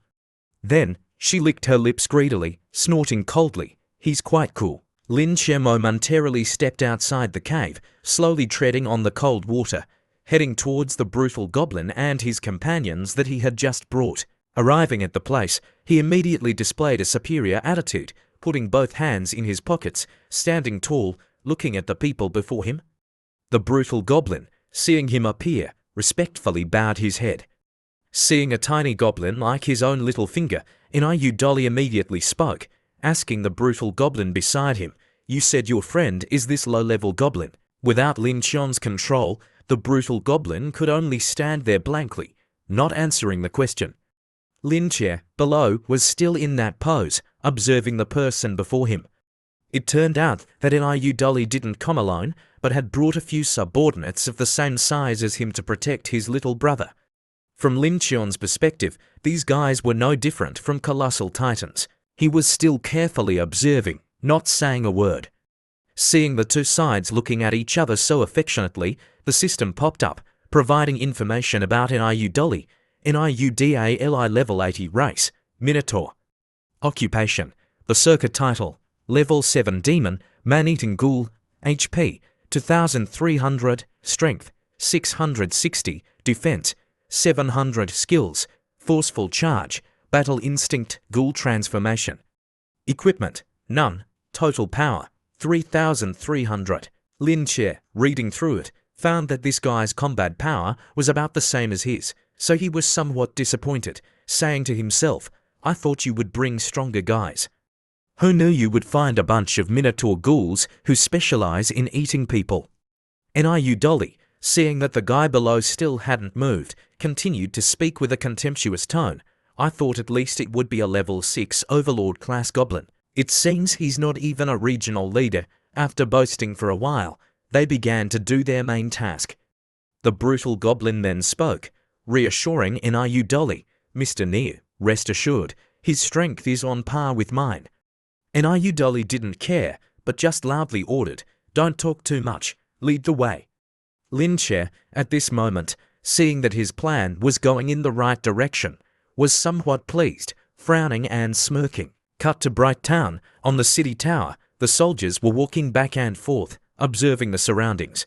Then, she licked her lips greedily, snorting coldly, "He's quite cool." Lin Che momentarily stepped outside the cave, slowly treading on the cold water, heading towards the brutal goblin and his companions that he had just brought. Arriving at the place, he immediately displayed a superior attitude, putting both hands in his pockets, standing tall, looking at the people before him. The brutal goblin, seeing him appear, respectfully bowed his head. Seeing a tiny goblin like his own little finger, Inayu Dolly immediately spoke, asking the brutal goblin beside him, "You said your friend is this low-level goblin?" Without Lin Chon's control, the brutal goblin could only stand there blankly, not answering the question. Lin Che, below, was still in that pose, observing the person before him. It turned out that Inayu Dolly didn't come alone, but had brought a few subordinates of the same size as him to protect his little brother. From Lin Chon's perspective, these guys were no different from colossal titans. He was still carefully observing, not saying a word. Seeing the two sides looking at each other so affectionately, the system popped up, providing information about Inayu Dolly, NIUDALI level 80 race, Minotaur. Occupation, Berserker title, level 7 demon, man-eating ghoul, HP, 2300, strength, 660, defense, 700 skills, forceful charge, battle instinct, ghoul transformation. Equipment, none, total power, 3300. Lin Che, reading through it, found that this guy's combat power was about the same as his, so he was somewhat disappointed, saying to himself, "I thought you would bring stronger guys. Who knew you would find a bunch of Minotaur ghouls who specialize in eating people?" Inayu Dolly, seeing that the guy below still hadn't moved, continued to speak with a contemptuous tone. "I thought at least it would be a level 6 Overlord class goblin. It seems he's not even a regional leader." After boasting for a while, they began to do their main task. The brutal goblin then spoke, reassuring Inayu Dolly, "Mr. Niu, rest assured, his strength is on par with mine." Inayu Dolly didn't care, but just loudly ordered, "Don't talk too much, lead the way." Lin Che, at this moment, seeing that his plan was going in the right direction, was somewhat pleased, frowning and smirking. Cut to Bright Town, on the city tower, the soldiers were walking back and forth, observing the surroundings.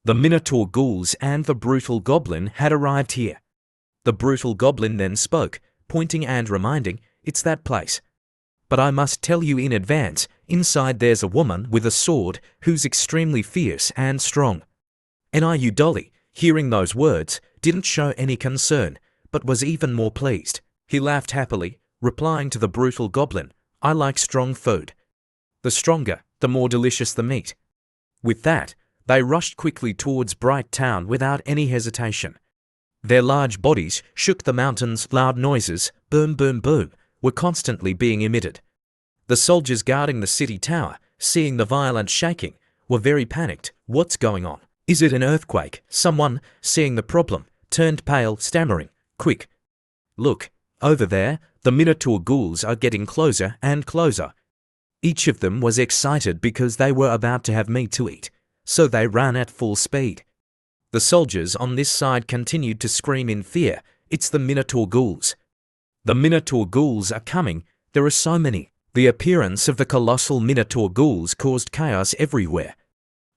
The Minotaur ghouls and the brutal goblin had arrived here. The brutal goblin then spoke, pointing and reminding, "It's that place. But I must tell you in advance, inside there's a woman with a sword who's extremely fierce and strong." Inayu Dolly, hearing those words, didn't show any concern, but was even more pleased. He laughed happily, replying to the brutal goblin, "I like strong food. The stronger, the more delicious the meat." With that, they rushed quickly towards Bright Town without any hesitation. Their large bodies shook the mountains, loud noises, boom boom boom, were constantly being emitted. The soldiers guarding the city tower, seeing the violent shaking, were very panicked. "What's going on? Is it an earthquake?" Someone, seeing the problem, turned pale, stammering, "Quick! Look, over there, The Minotaur ghouls are getting closer and closer. Each of them was excited because they were about to have meat to eat, so they ran at full speed. The soldiers on this side continued to scream in fear, "It's the Minotaur ghouls! The Minotaur ghouls are coming! There are so many!" The appearance of the colossal Minotaur ghouls caused chaos everywhere.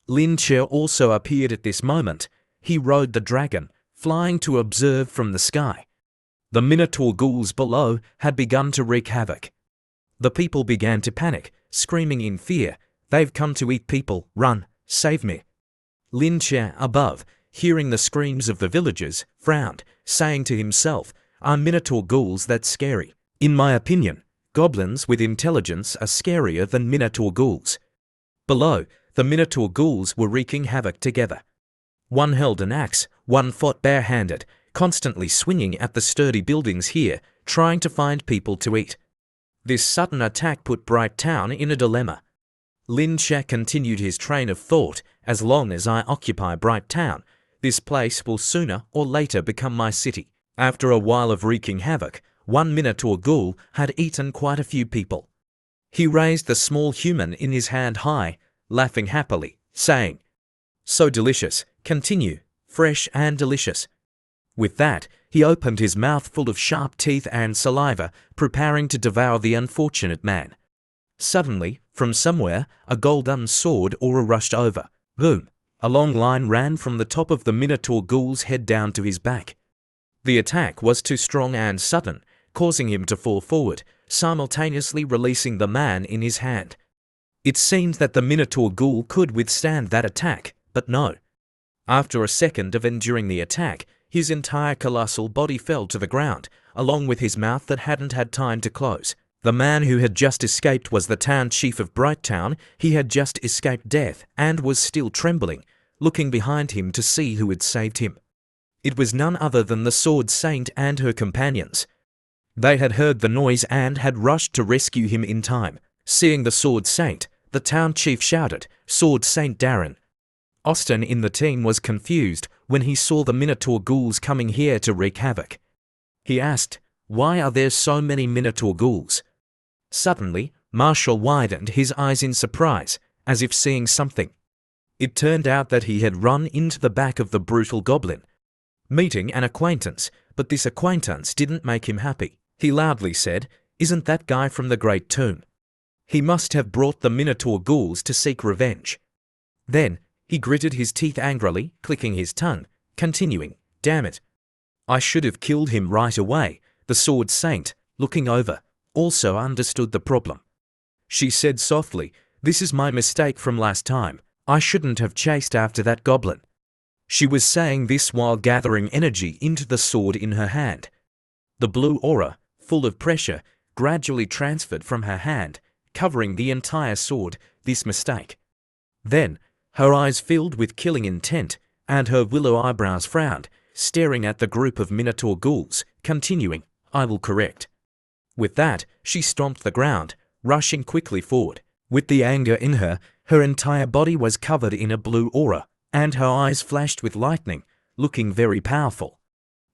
Lin Che also appeared at this moment. He rode the dragon, flying to observe from the sky. The Minotaur ghouls below had begun to wreak havoc. The people began to panic, screaming in fear, "They've come to eat people, run, save me." Lin Che above, hearing the screams of the villagers, frowned, saying to himself, "Are Minotaur ghouls that scary? In my opinion, goblins with intelligence are scarier than Minotaur ghouls." Below, the Minotaur ghouls were wreaking havoc together. One held an axe, one fought barehanded, constantly swinging at the sturdy buildings here, trying to find people to eat. This sudden attack put Bright Town in a dilemma. Lin Che continued his train of thought, "As long as I occupy Bright Town, this place will sooner or later become my city." After a while of wreaking havoc, one Minotaur ghoul had eaten quite a few people. He raised the small human in his hand high, laughing happily, saying, "So delicious, continue, fresh and delicious." With that, he opened his mouth full of sharp teeth and saliva, preparing to devour the unfortunate man. Suddenly, from somewhere, a golden sword aura rushed over. Boom! A long line ran from the top of the Minotaur ghoul's head down to his back. The attack was too strong and sudden, causing him to fall forward, simultaneously releasing the man in his hand. It seemed that the Minotaur ghoul could withstand that attack, but no. After a second of enduring the attack, his entire colossal body fell to the ground, along with his mouth that hadn't had time to close. The man who had just escaped was the town chief of Bright Town. He had just escaped death and was still trembling, looking behind him to see who had saved him. It was none other than the Sword Saint and her companions. They had heard the noise and had rushed to rescue him in time. Seeing the Sword Saint, the town chief shouted, "Sword Saint Darren!" Austin in the team was confused when he saw the Minotaur ghouls coming here to wreak havoc. He asked, "Why are there so many Minotaur ghouls?" Suddenly, Marshall widened his eyes in surprise, as if seeing something. It turned out that he had run into the back of the brutal goblin, meeting an acquaintance, but this acquaintance didn't make him happy. He loudly said, "Isn't that guy from the Great Tomb? He must have brought the Minotaur ghouls to seek revenge." Then, he gritted his teeth angrily, clicking his tongue, continuing, "Damn it. I should have killed him right away." The Sword Saint, looking over, also understood the problem. She said softly, "This is my mistake from last time. I shouldn't have chased after that goblin." She was saying this while gathering energy into the sword in her hand. The blue aura, full of pressure, gradually transferred from her hand, covering the entire sword. This mistake. Then, her eyes filled with killing intent, and her willow eyebrows frowned, staring at the group of Minotaur ghouls, continuing, "I will correct." With that, she stomped the ground, rushing quickly forward. With the anger in her, her entire body was covered in a blue aura, and her eyes flashed with lightning, looking very powerful.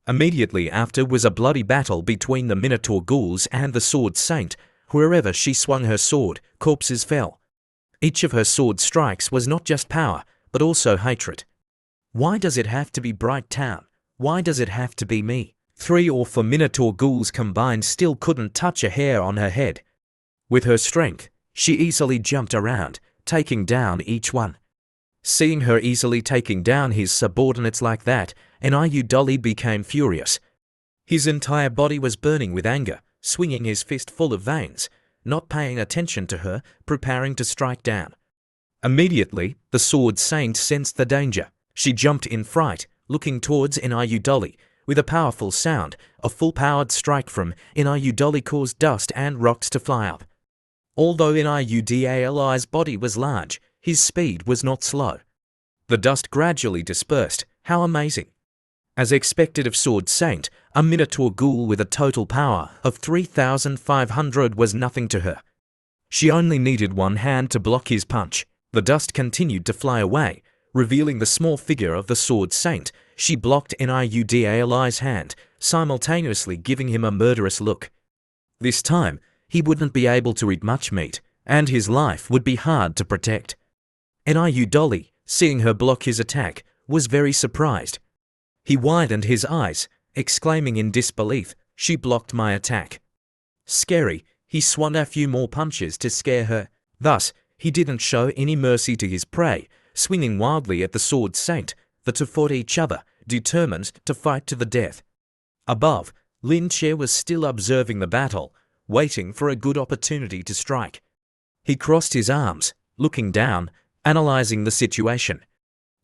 Immediately after was a bloody battle between the Minotaur ghouls and the Sword Saint. Wherever she swung her sword, corpses fell. Each of her sword strikes was not just power, but also hatred. Why does it have to be Bright Town? Why does it have to be me? 3 or 4 Minotaur ghouls combined still couldn't touch a hair on her head. With her strength, she easily jumped around, taking down each one. Seeing her easily taking down his subordinates like that, Niu Dolly became furious. His entire body was burning with anger, swinging his fist full of veins, not paying attention to her, preparing to strike down. Immediately, the Sword Saint sensed the danger. She jumped in fright, looking towards Niu Dolly. With a powerful sound, a full-powered strike from Niu Dolly caused dust and rocks to fly up. Although Niu Dolly's body was large, his speed was not slow. The dust gradually dispersed. How amazing! As expected of Sword Saint, a Minotaur ghoul with a total power of 3,500 was nothing to her. She only needed one hand to block his punch. The dust continued to fly away, revealing the small figure of the Sword Saint. She blocked Niu Dolly's hand, simultaneously giving him a murderous look. This time, he wouldn't be able to eat much meat, and his life would be hard to protect. Niu Dolly, seeing her block his attack, was very surprised. He widened his eyes, exclaiming in disbelief, "She blocked my attack." Scary, he swung a few more punches to scare her. Thus, he didn't show any mercy to his prey, swinging wildly at the sword saint. The two fought each other, determined to fight to the death. Above, Lin Che was still observing the battle, waiting for a good opportunity to strike. He crossed his arms, looking down, analyzing the situation.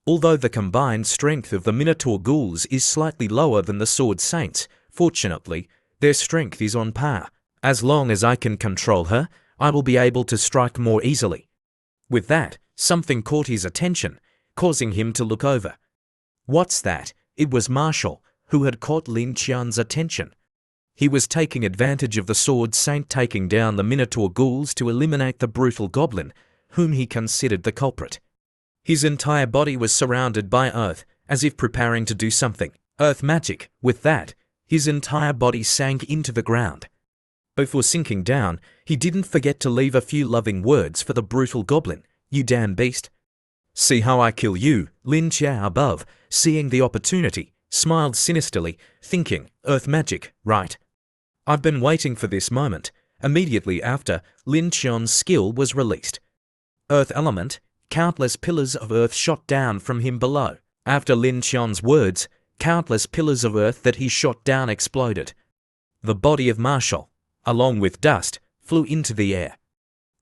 Although the combined strength of the Minotaur ghouls is slightly lower than the sword saints, fortunately, their strength is on par. As long as I can control her, I will be able to strike more easily. With that, something caught his attention, causing him to look over. What's that? It was Marshall, who had caught Lin Qian's attention. He was taking advantage of the sword saint taking down the Minotaur ghouls to eliminate the brutal goblin, whom he considered the culprit. His entire body was surrounded by earth, as if preparing to do something. Earth magic. With that, his entire body sank into the ground. Before sinking down, he didn't forget to leave a few loving words for the brutal goblin. "You damn beast. See how I kill you." Lin Chia above, seeing the opportunity, smiled sinisterly, thinking, "Earth magic, right? I've been waiting for this moment." Immediately after, Lin Qian's skill was released. Earth element, countless pillars of earth shot down from him below. After Lin Qian's words, countless pillars of earth that he shot down exploded. The body of Marshall, along with dust, flew into the air.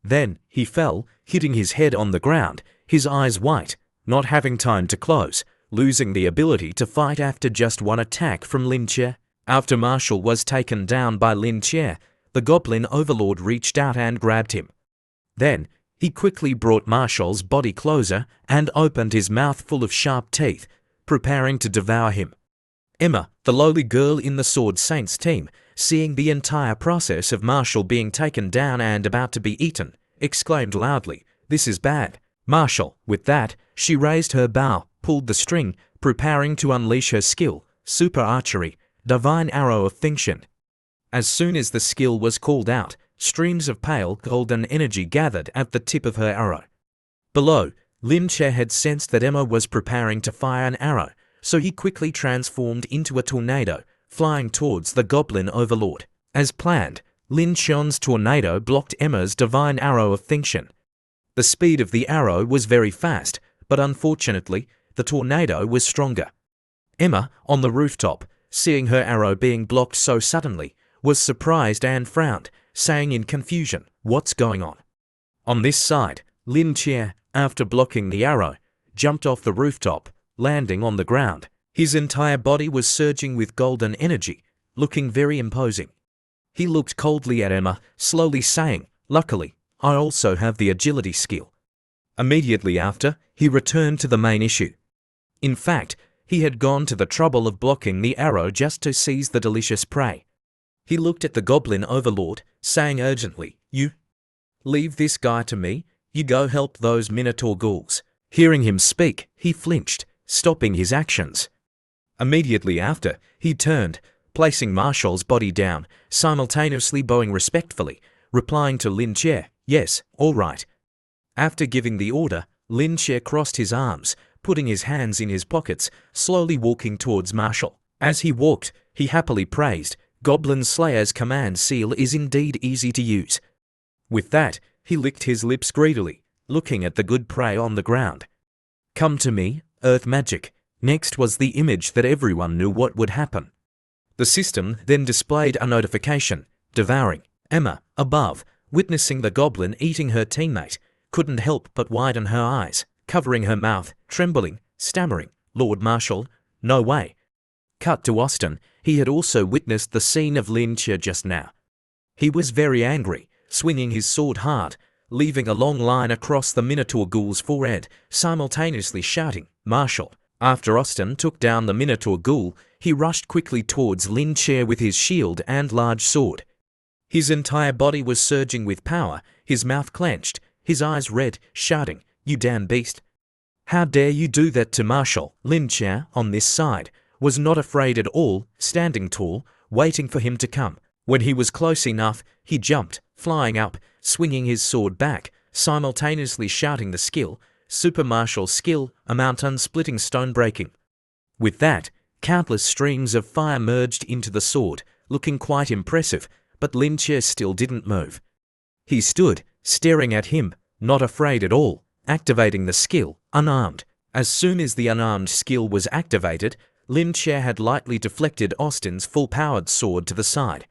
Then he fell, hitting his head on the ground, his eyes white, not having time to close, losing the ability to fight after just one attack from Lin Che. After Marshall was taken down by Lin Che, the Goblin Overlord reached out and grabbed him. Then, he quickly brought Marshall's body closer and opened his mouth full of sharp teeth, preparing to devour him. Emma, the lowly girl in the Sword Saints team, seeing the entire process of Marshall being taken down and about to be eaten, exclaimed loudly, "This is bad." Marshall, with that, she raised her bow, pulled the string, preparing to unleash her skill, Super Archery, Divine Arrow of Finction. As soon as the skill was called out, streams of pale golden energy gathered at the tip of her arrow. Below, Lin Che had sensed that Emma was preparing to fire an arrow, so he quickly transformed into a tornado, flying towards the Goblin Overlord. As planned, Lin Qian's tornado blocked Emma's Divine Arrow of Finction. The speed of the arrow was very fast, but unfortunately, the tornado was stronger. Emma, on the rooftop, seeing her arrow being blocked so suddenly, was surprised and frowned, saying in confusion, "What's going on?" On this side, Lin Che, after blocking the arrow, jumped off the rooftop, landing on the ground. His entire body was surging with golden energy, looking very imposing. He looked coldly at Emma, slowly saying, "Luckily, I also have the agility skill." Immediately after, he returned to the main issue. In fact, he had gone to the trouble of blocking the arrow just to seize the delicious prey. He looked at the Goblin Overlord, saying urgently, "You leave this guy to me, you go help those Minotaur ghouls." Hearing him speak, he flinched, stopping his actions. Immediately after, he turned, placing Marshall's body down, simultaneously bowing respectfully, replying to Lin Che, "Yes, all right." After giving the order, Lin Che crossed his arms, putting his hands in his pockets, slowly walking towards Marshall. As he walked, he happily praised, "Goblin Slayer's command seal is indeed easy to use." With that, he licked his lips greedily, looking at the good prey on the ground. "Come to me, Earth Magic." Next was the image that everyone knew what would happen. The system then displayed a notification, devouring. Emma, above, witnessing the goblin eating her teammate, couldn't help but widen her eyes, covering her mouth, trembling, stammering, "Lord Marshall, no way." Cut to Austin, he had also witnessed the scene of Lin Che just now. He was very angry, swinging his sword hard, leaving a long line across the Minotaur ghoul's forehead, simultaneously shouting, "Marshall." After Austin took down the Minotaur ghoul, he rushed quickly towards Lin Che with his shield and large sword. His entire body was surging with power, his mouth clenched, his eyes red, shouting, "You damn beast. How dare you do that to Marshall?" Lin Che, on this side, was not afraid at all, standing tall, waiting for him to come. When he was close enough, he jumped, flying up, swinging his sword back, simultaneously shouting the skill, super martial skill, a mountain-splitting stone-breaking. With that, countless streams of fire merged into the sword, looking quite impressive, but Lin Che still didn't move. He stood, staring at him, not afraid at all, activating the skill, unarmed. As soon as the unarmed skill was activated, Lin Che had lightly deflected Austin's full-powered sword to the side.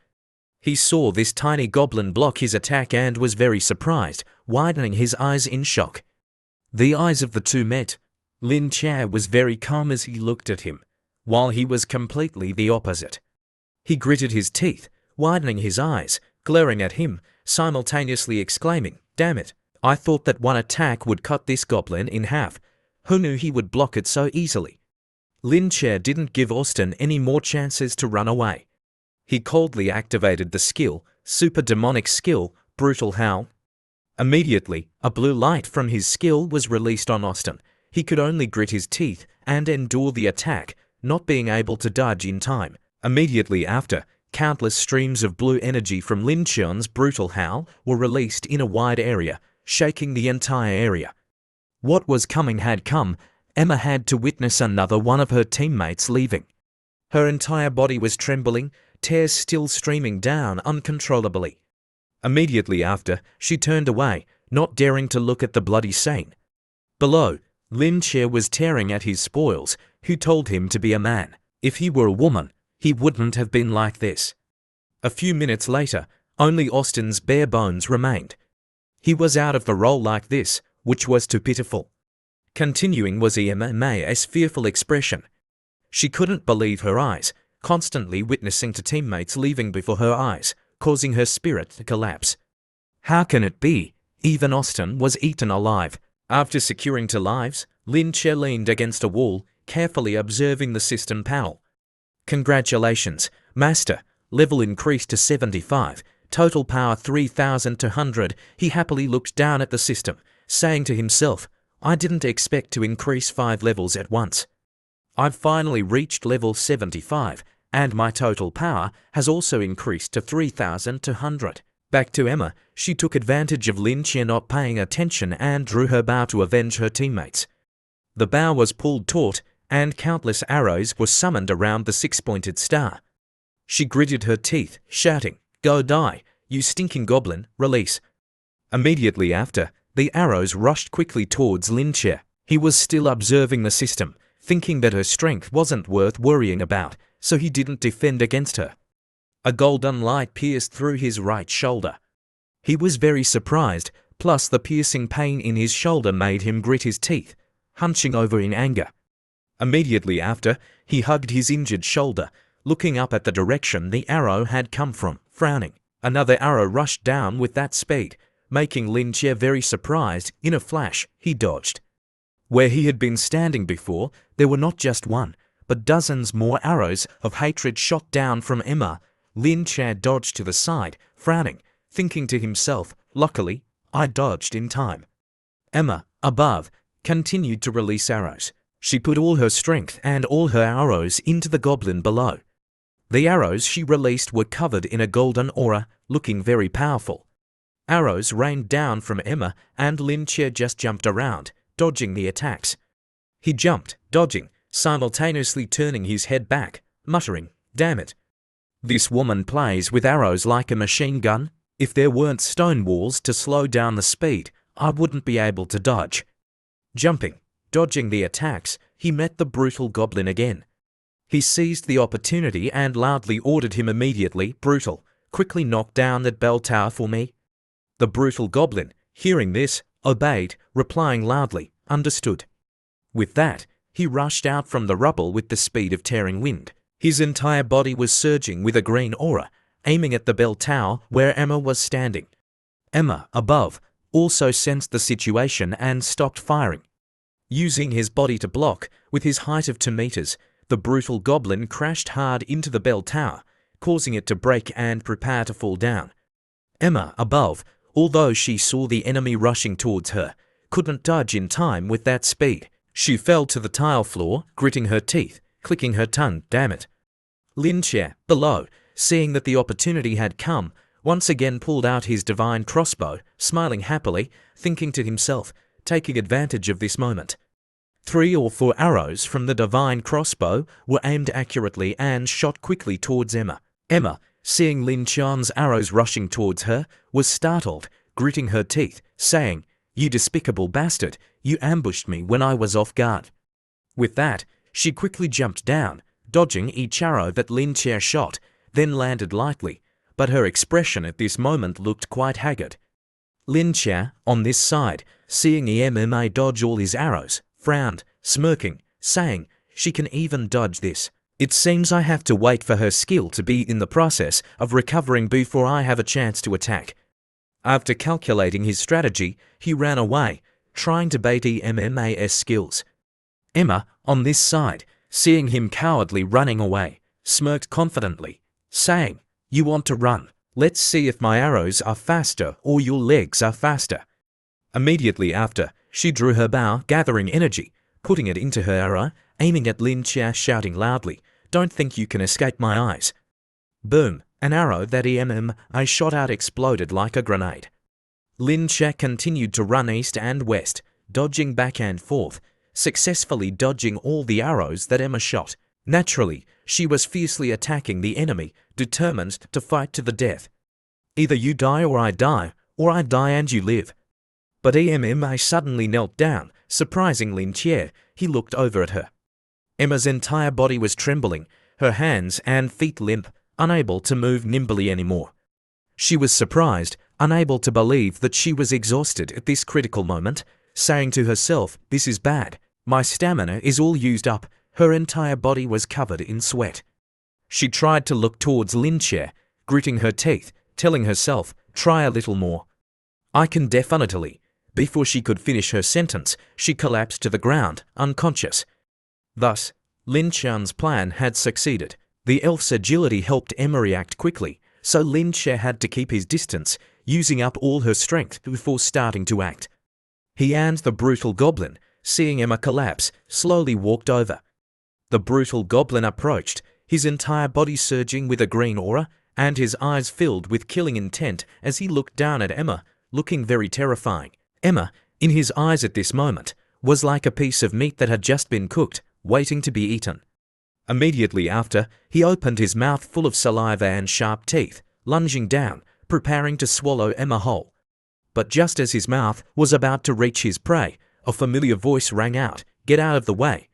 He saw this tiny goblin block his attack and was very surprised, widening his eyes in shock. The eyes of the two met. Lin Che was very calm as he looked at him, while he was completely the opposite. He gritted his teeth, widening his eyes, glaring at him, simultaneously exclaiming, "Damn it, I thought that one attack would cut this goblin in half. Who knew he would block it so easily?" Lin Che didn't give Austin any more chances to run away. He coldly activated the skill, super demonic skill, brutal howl. Immediately, a blue light from his skill was released on Austin. He could only grit his teeth and endure the attack, not being able to dodge in time. Immediately after, countless streams of blue energy from Lin Che's brutal howl were released in a wide area, shaking the entire area. What was coming had come. Emma had to witness another one of her teammates leaving. Her entire body was trembling, tears still streaming down uncontrollably. Immediately after, she turned away, not daring to look at the bloody scene. Below, Lin Che was tearing at his spoils, who told him to be a man. If he were a woman, he wouldn't have been like this. A few minutes later, only Austin's bare bones remained. He was out of the role like this, which was too pitiful. Continuing was Emma's fearful expression. She couldn't believe her eyes, constantly witnessing to teammates leaving before her eyes, causing her spirit to collapse. How can it be? Even Austin was eaten alive. After securing 2 lives, Lin Che leaned against a wall, carefully observing the system panel. "Congratulations, Master. Level increased to 75. Total power 3,200. He happily looked down at the system, saying to himself, "I didn't expect to increase 5 levels at once. I've finally reached level 75, and my total power has also increased to 3,200. Back to Emma, she took advantage of Lin Che not paying attention and drew her bow to avenge her teammates. The bow was pulled taut, and countless arrows were summoned around the 6-pointed star. She gritted her teeth, shouting, "Go die, you stinking goblin, release." Immediately after, the arrows rushed quickly towards Lin Che. He was still observing the system, thinking that her strength wasn't worth worrying about, so he didn't defend against her. A golden light pierced through his right shoulder. He was very surprised, plus the piercing pain in his shoulder made him grit his teeth, hunching over in anger. Immediately after, he hugged his injured shoulder, looking up at the direction the arrow had come from, frowning. Another arrow rushed down with that speed, making Lin Che very surprised. In a flash, he dodged. Where he had been standing before, there were not just one, but dozens more arrows of hatred shot down from Emma. Lin Che dodged to the side, frowning, thinking to himself, "Luckily, I dodged in time." Emma, above, continued to release arrows. She put all her strength and all her arrows into the goblin below. The arrows she released were covered in a golden aura, looking very powerful. Arrows rained down from Emma, and Lin Che just jumped around, dodging the attacks. He jumped, dodging, simultaneously turning his head back, muttering, "Damn it. This woman plays with arrows like a machine gun. If there weren't stone walls to slow down the speed, I wouldn't be able to dodge." Jumping, dodging the attacks, he met the brutal goblin again. He seized the opportunity and loudly ordered him immediately, "Brutal, quickly knock down that bell tower for me." The brutal goblin, hearing this, obeyed, replying loudly, "Understood." With that, he rushed out from the rubble with the speed of tearing wind. His entire body was surging with a green aura, aiming at the bell tower where Emma was standing. Emma, above, also sensed the situation and stopped firing. Using his body to block, with his height of 2 meters, the brutal goblin crashed hard into the bell tower, causing it to break and prepare to fall down. Emma, above, although she saw the enemy rushing towards her, couldn't dodge in time with that speed. She fell to the tile floor, gritting her teeth, clicking her tongue, "Damn it." Lin Che, below, seeing that the opportunity had come, once again pulled out his divine crossbow, smiling happily, thinking to himself, taking advantage of this moment. 3 or 4 arrows from the divine crossbow were aimed accurately and shot quickly towards Emma. Emma, seeing Lin Qian's arrows rushing towards her, was startled, gritting her teeth, saying, "You despicable bastard, you ambushed me when I was off guard." With that, she quickly jumped down, dodging each arrow that Lin Qian shot, then landed lightly, but her expression at this moment looked quite haggard. Lin Qian, on this side, seeing Emma dodge all his arrows, frowned, smirking, saying, "She can even dodge this. It seems I have to wait for her skill to be in the process of recovering before I have a chance to attack." After calculating his strategy, he ran away, trying to bait Emma's skills. Emma, on this side, seeing him cowardly running away, smirked confidently, saying, "You want to run? Let's see if my arrows are faster or your legs are faster." Immediately after, she drew her bow, gathering energy, putting it into her arrow, aiming at Lin Qian, shouting loudly, "Don't think you can escape my eyes." Boom! An arrow that I shot out exploded like a grenade. Lin Qian continued to run east and west, dodging back and forth, successfully dodging all the arrows that Emma shot. Naturally, she was fiercely attacking the enemy, determined to fight to the death. Either you die or I die and you live. But Emma suddenly knelt down, surprising Lin Qian. He looked over at her. Emma's entire body was trembling, her hands and feet limp, unable to move nimbly anymore. She was surprised, unable to believe that she was exhausted at this critical moment, saying to herself, "This is bad. My stamina is all used up." Her entire body was covered in sweat. She tried to look towards Lin Qian, gritting her teeth, telling herself, "Try a little more. I can definitely." Before she could finish her sentence, she collapsed to the ground, unconscious. Thus, Lin Qian's plan had succeeded. The elf's agility helped Emma react quickly, so Lin Qian had to keep his distance, using up all her strength before starting to act. He and the brutal goblin, seeing Emma collapse, slowly walked over. The brutal goblin approached, his entire body surging with a green aura, and his eyes filled with killing intent as he looked down at Emma, looking very terrifying. Emma, in his eyes at this moment, was like a piece of meat that had just been cooked, waiting to be eaten. Immediately after, he opened his mouth full of saliva and sharp teeth, lunging down, preparing to swallow Emma whole. But just as his mouth was about to reach his prey, a familiar voice rang out, "Get out of the way."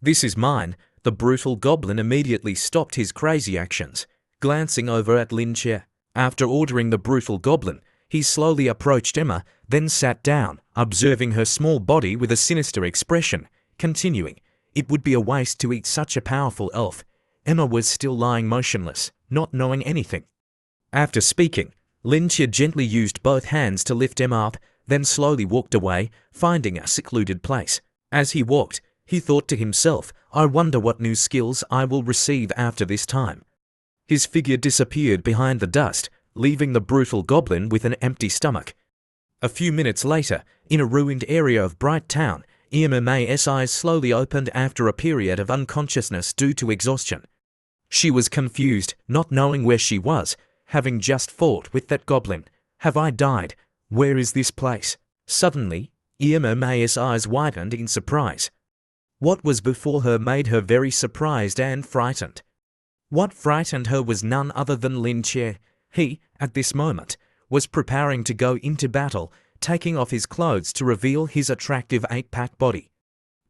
"This is mine." The brutal goblin immediately stopped his crazy actions, glancing over at Lin Qian. After ordering the brutal goblin, he slowly approached Emma, then sat down, observing her small body with a sinister expression, continuing, "It would be a waste to eat such a powerful elf." Emma was still lying motionless, not knowing anything. After speaking, Lin Qian gently used both hands to lift Emma up, then slowly walked away, finding a secluded place. As he walked, he thought to himself, "I wonder what new skills I will receive after this time." His figure disappeared behind the dust, leaving the brutal goblin with an empty stomach. A few minutes later, in a ruined area of Bright Town, Emma's eyes slowly opened after a period of unconsciousness due to exhaustion. She was confused, not knowing where she was, having just fought with that goblin. "Have I died? Where is this place?" Suddenly, Emma's eyes widened in surprise. What was before her made her very surprised and frightened. What frightened her was none other than Lin Qian. He, at this moment, was preparing to go into battle, taking off his clothes to reveal his attractive 8-pack body.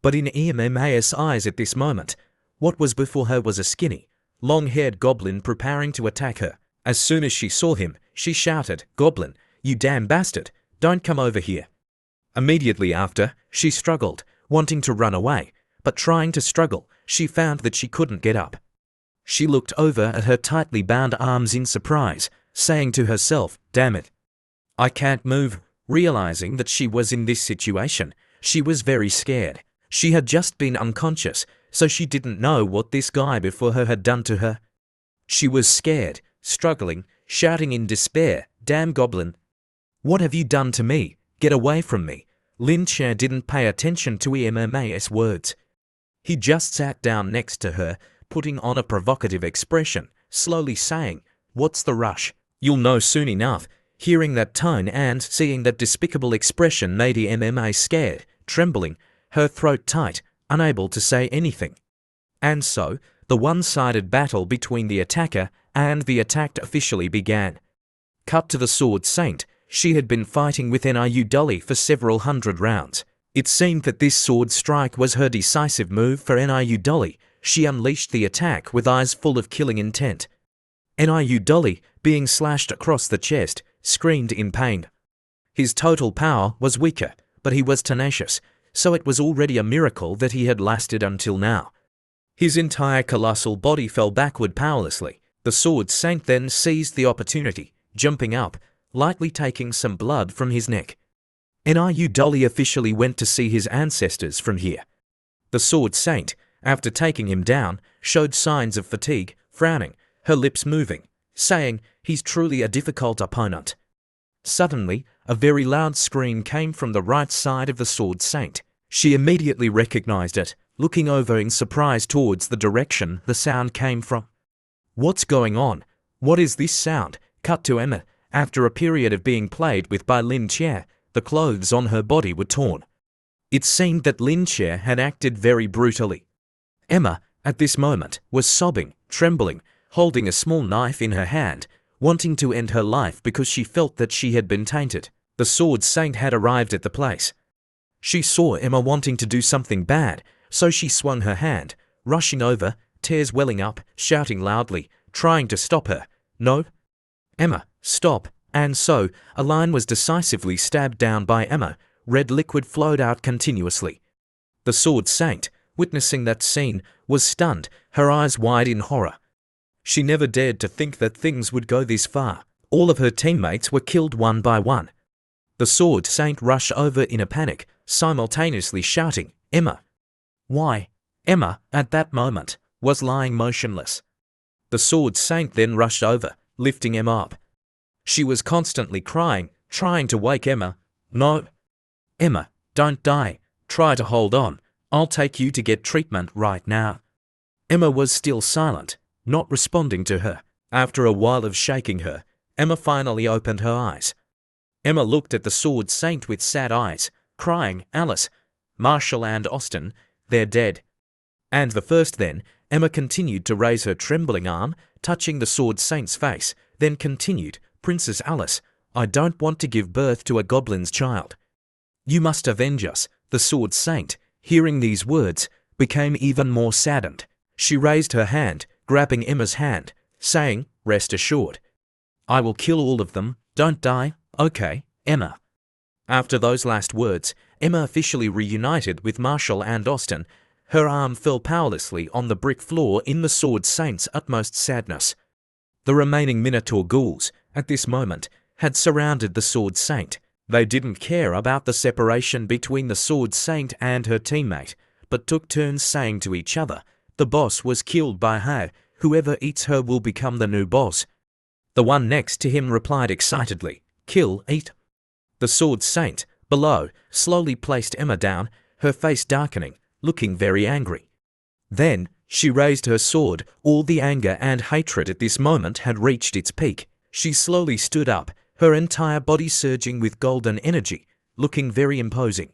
But in Emma's eyes at this moment, what was before her was a skinny, long-haired goblin preparing to attack her. As soon as she saw him, she shouted, "Goblin, you damn bastard, don't come over here." Immediately after, she struggled, wanting to run away, but trying to struggle, she found that she couldn't get up. She looked over at her tightly bound arms in surprise, saying to herself, "Damn it, I can't move." Realizing that she was in this situation, she was very scared. She had just been unconscious, so she didn't know what this guy before her had done to her. She was scared, struggling, shouting in despair, "Damn goblin! What have you done to me? Get away from me!" Lin Qian didn't pay attention to Emma's words. He just sat down next to her, putting on a provocative expression, slowly saying, "What's the rush? You'll know soon enough." Hearing that tone and seeing that despicable expression made Emma scared, trembling, her throat tight, unable to say anything. And so, the one-sided battle between the attacker and the attacked officially began. Cut to the Sword Saint. She had been fighting with NIU Dolly for several hundred rounds. It seemed that this sword strike was her decisive move for NIU Dolly. She unleashed the attack with eyes full of killing intent. NIU Dolly, being slashed across the chest, screamed in pain. His total power was weaker, but he was tenacious, so it was already a miracle that he had lasted until now. His entire colossal body fell backward powerlessly. The Sword Saint then seized the opportunity, jumping up, lightly taking some blood from his neck. NIU Dolly officially went to see his ancestors from here. The Sword Saint, after taking him down, showed signs of fatigue, frowning, her lips moving, saying, "He's truly a difficult opponent." Suddenly, a very loud scream came from the right side of the Sword Saint. She immediately recognized it, looking over in surprise towards the direction the sound came from. "What's going on? What is this sound?" Cut to Emma. After a period of being played with by Lin Chia, the clothes on her body were torn. It seemed that Lin Chia had acted very brutally. Emma, at this moment, was sobbing, trembling, holding a small knife in her hand, wanting to end her life because she felt that she had been tainted. The Sword Saint had arrived at the place. She saw Emma wanting to do something bad, so she swung her hand, rushing over, tears welling up, shouting loudly, trying to stop her. "No! Emma, stop!" And so, a line was decisively stabbed down by Emma. Red liquid flowed out continuously. The Sword Saint, witnessing that scene, was stunned, her eyes wide in horror. She never dared to think that things would go this far. All of her teammates were killed one by one. The Sword Saint rushed over in a panic, simultaneously shouting, "Emma!" Why? Emma, at that moment, was lying motionless. The Sword Saint then rushed over, lifting Emma up. She was constantly crying, trying to wake Emma. "No! Emma, don't die. Try to hold on. I'll take you to get treatment right now." Emma was still silent, not responding to her. After a while of shaking her, Emma finally opened her eyes. Emma looked at the Sword Saint with sad eyes, crying, "Alice, Marshall and Austin, they're dead." And the first then, Emma continued to raise her trembling arm, touching the Sword Saint's face, then continued, "Princess Alice, I don't want to give birth to a goblin's child. You must avenge us." The Sword Saint, hearing these words, became even more saddened. She raised her hand, grabbing Emma's hand, saying, "Rest assured. I will kill all of them. Don't die, okay, Emma." After those last words, Emma officially reunited with Marshall and Austin. Her arm fell powerlessly on the brick floor in the Sword Saint's utmost sadness. The remaining Minotaur ghouls, at this moment, had surrounded the Sword Saint. They didn't care about the separation between the Sword Saint and her teammate, but took turns saying to each other, "The boss was killed by her. Whoever eats her will become the new boss." The one next to him replied excitedly, "Kill, eat." The Sword Saint, below, slowly placed Emma down, her face darkening, looking very angry. Then, she raised her sword. All the anger and hatred at this moment had reached its peak. She slowly stood up, her entire body surging with golden energy, looking very imposing.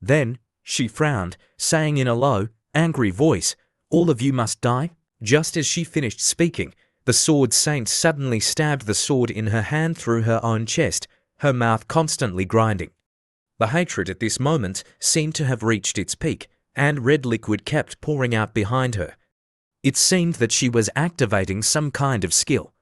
Then, she frowned, saying in a low, angry voice, "All of you must die." Just as she finished speaking, the Sword Saint suddenly stabbed the sword in her hand through her own chest, her mouth constantly grinding. The hatred at this moment seemed to have reached its peak, and red liquid kept pouring out behind her. It seemed that she was activating some kind of skill.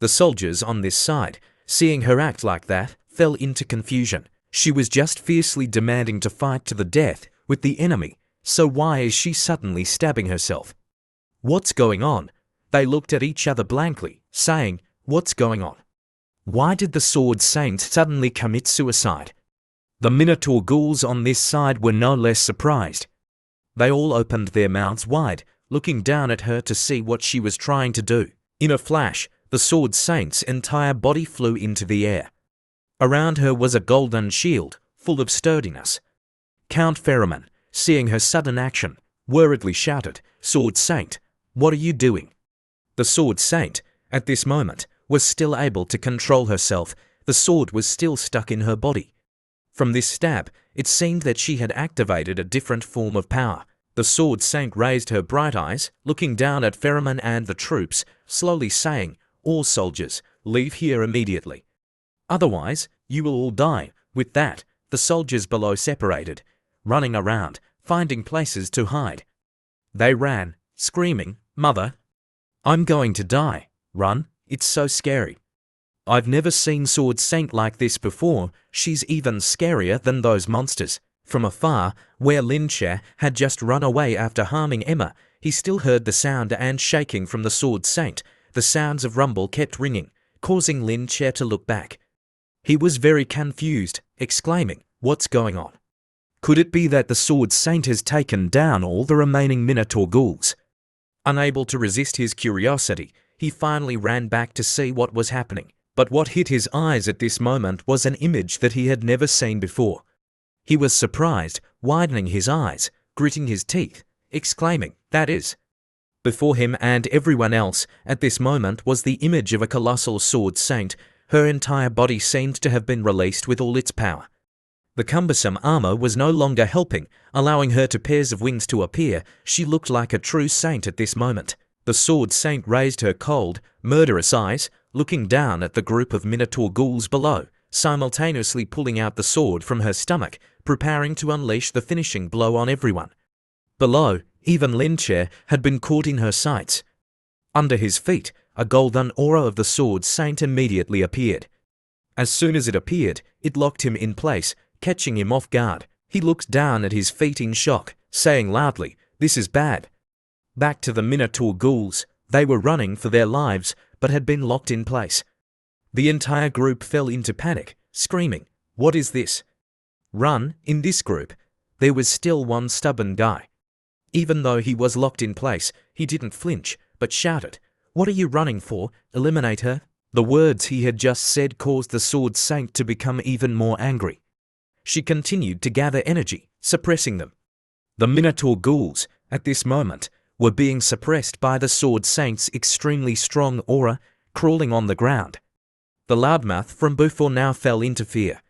The soldiers on this side, seeing her act like that, fell into confusion. She was just fiercely demanding to fight to the death with the enemy, so why is she suddenly stabbing herself? What's going on? They looked at each other blankly, saying, "What's going on? Why did the Sword Saint suddenly commit suicide?" The Minotaur ghouls on this side were no less surprised. They all opened their mouths wide, looking down at her to see what she was trying to do. In a flash, the Sword Saint's entire body flew into the air. Around her was a golden shield, full of sturdiness. Count Ferriman, seeing her sudden action, worriedly shouted, "Sword Saint, what are you doing?" The Sword Saint, at this moment, was still able to control herself. The sword was still stuck in her body. From this stab, it seemed that she had activated a different form of power. The Sword Saint raised her bright eyes, looking down at Pheromone and the troops, slowly saying, "All soldiers, leave here immediately. Otherwise, you will all die." With that, the soldiers below separated, running around, finding places to hide. They ran, screaming, "Mother, I'm going to die. Run, it's so scary. I've never seen Sword Saint like this before. She's even scarier than those monsters." From afar, where Lin Che had just run away after harming Emma, he still heard the sound and shaking from the Sword Saint. The sounds of rumble kept ringing, causing Lin Che to look back. He was very confused, exclaiming, "What's going on? Could it be that the Sword Saint has taken down all the remaining Minotaur ghouls?" Unable to resist his curiosity, he finally ran back to see what was happening. But what hit his eyes at this moment was an image that he had never seen before. He was surprised, widening his eyes, gritting his teeth, exclaiming, "That is." Before him and everyone else at this moment was the image of a colossal Sword Saint. Her entire body seemed to have been released with all its power. The cumbersome armor was no longer helping, allowing her to pairs of wings to appear. She looked like a true saint at this moment. The Sword Saint raised her cold, murderous eyes, looking down at the group of Minotaur ghouls below, simultaneously pulling out the sword from her stomach, preparing to unleash the finishing blow on everyone. Below, even Lin Che had been caught in her sights. Under his feet, a golden aura of the Sword Saint immediately appeared. As soon as it appeared, it locked him in place, catching him off guard. He looked down at his feet in shock, saying loudly, "This is bad." Back to the Minotaur ghouls, they were running for their lives, but had been locked in place. The entire group fell into panic, screaming, "What is this?" Run, in this group, there was still one stubborn guy. Even though he was locked in place, he didn't flinch, but shouted, "What are you running for? Eliminate her." The words he had just said caused the Sword Saint to become even more angry. She continued to gather energy, suppressing them. The Minotaur ghouls, at this moment, were being suppressed by the Sword Saint's extremely strong aura, crawling on the ground. The loudmouth from before now fell into fear.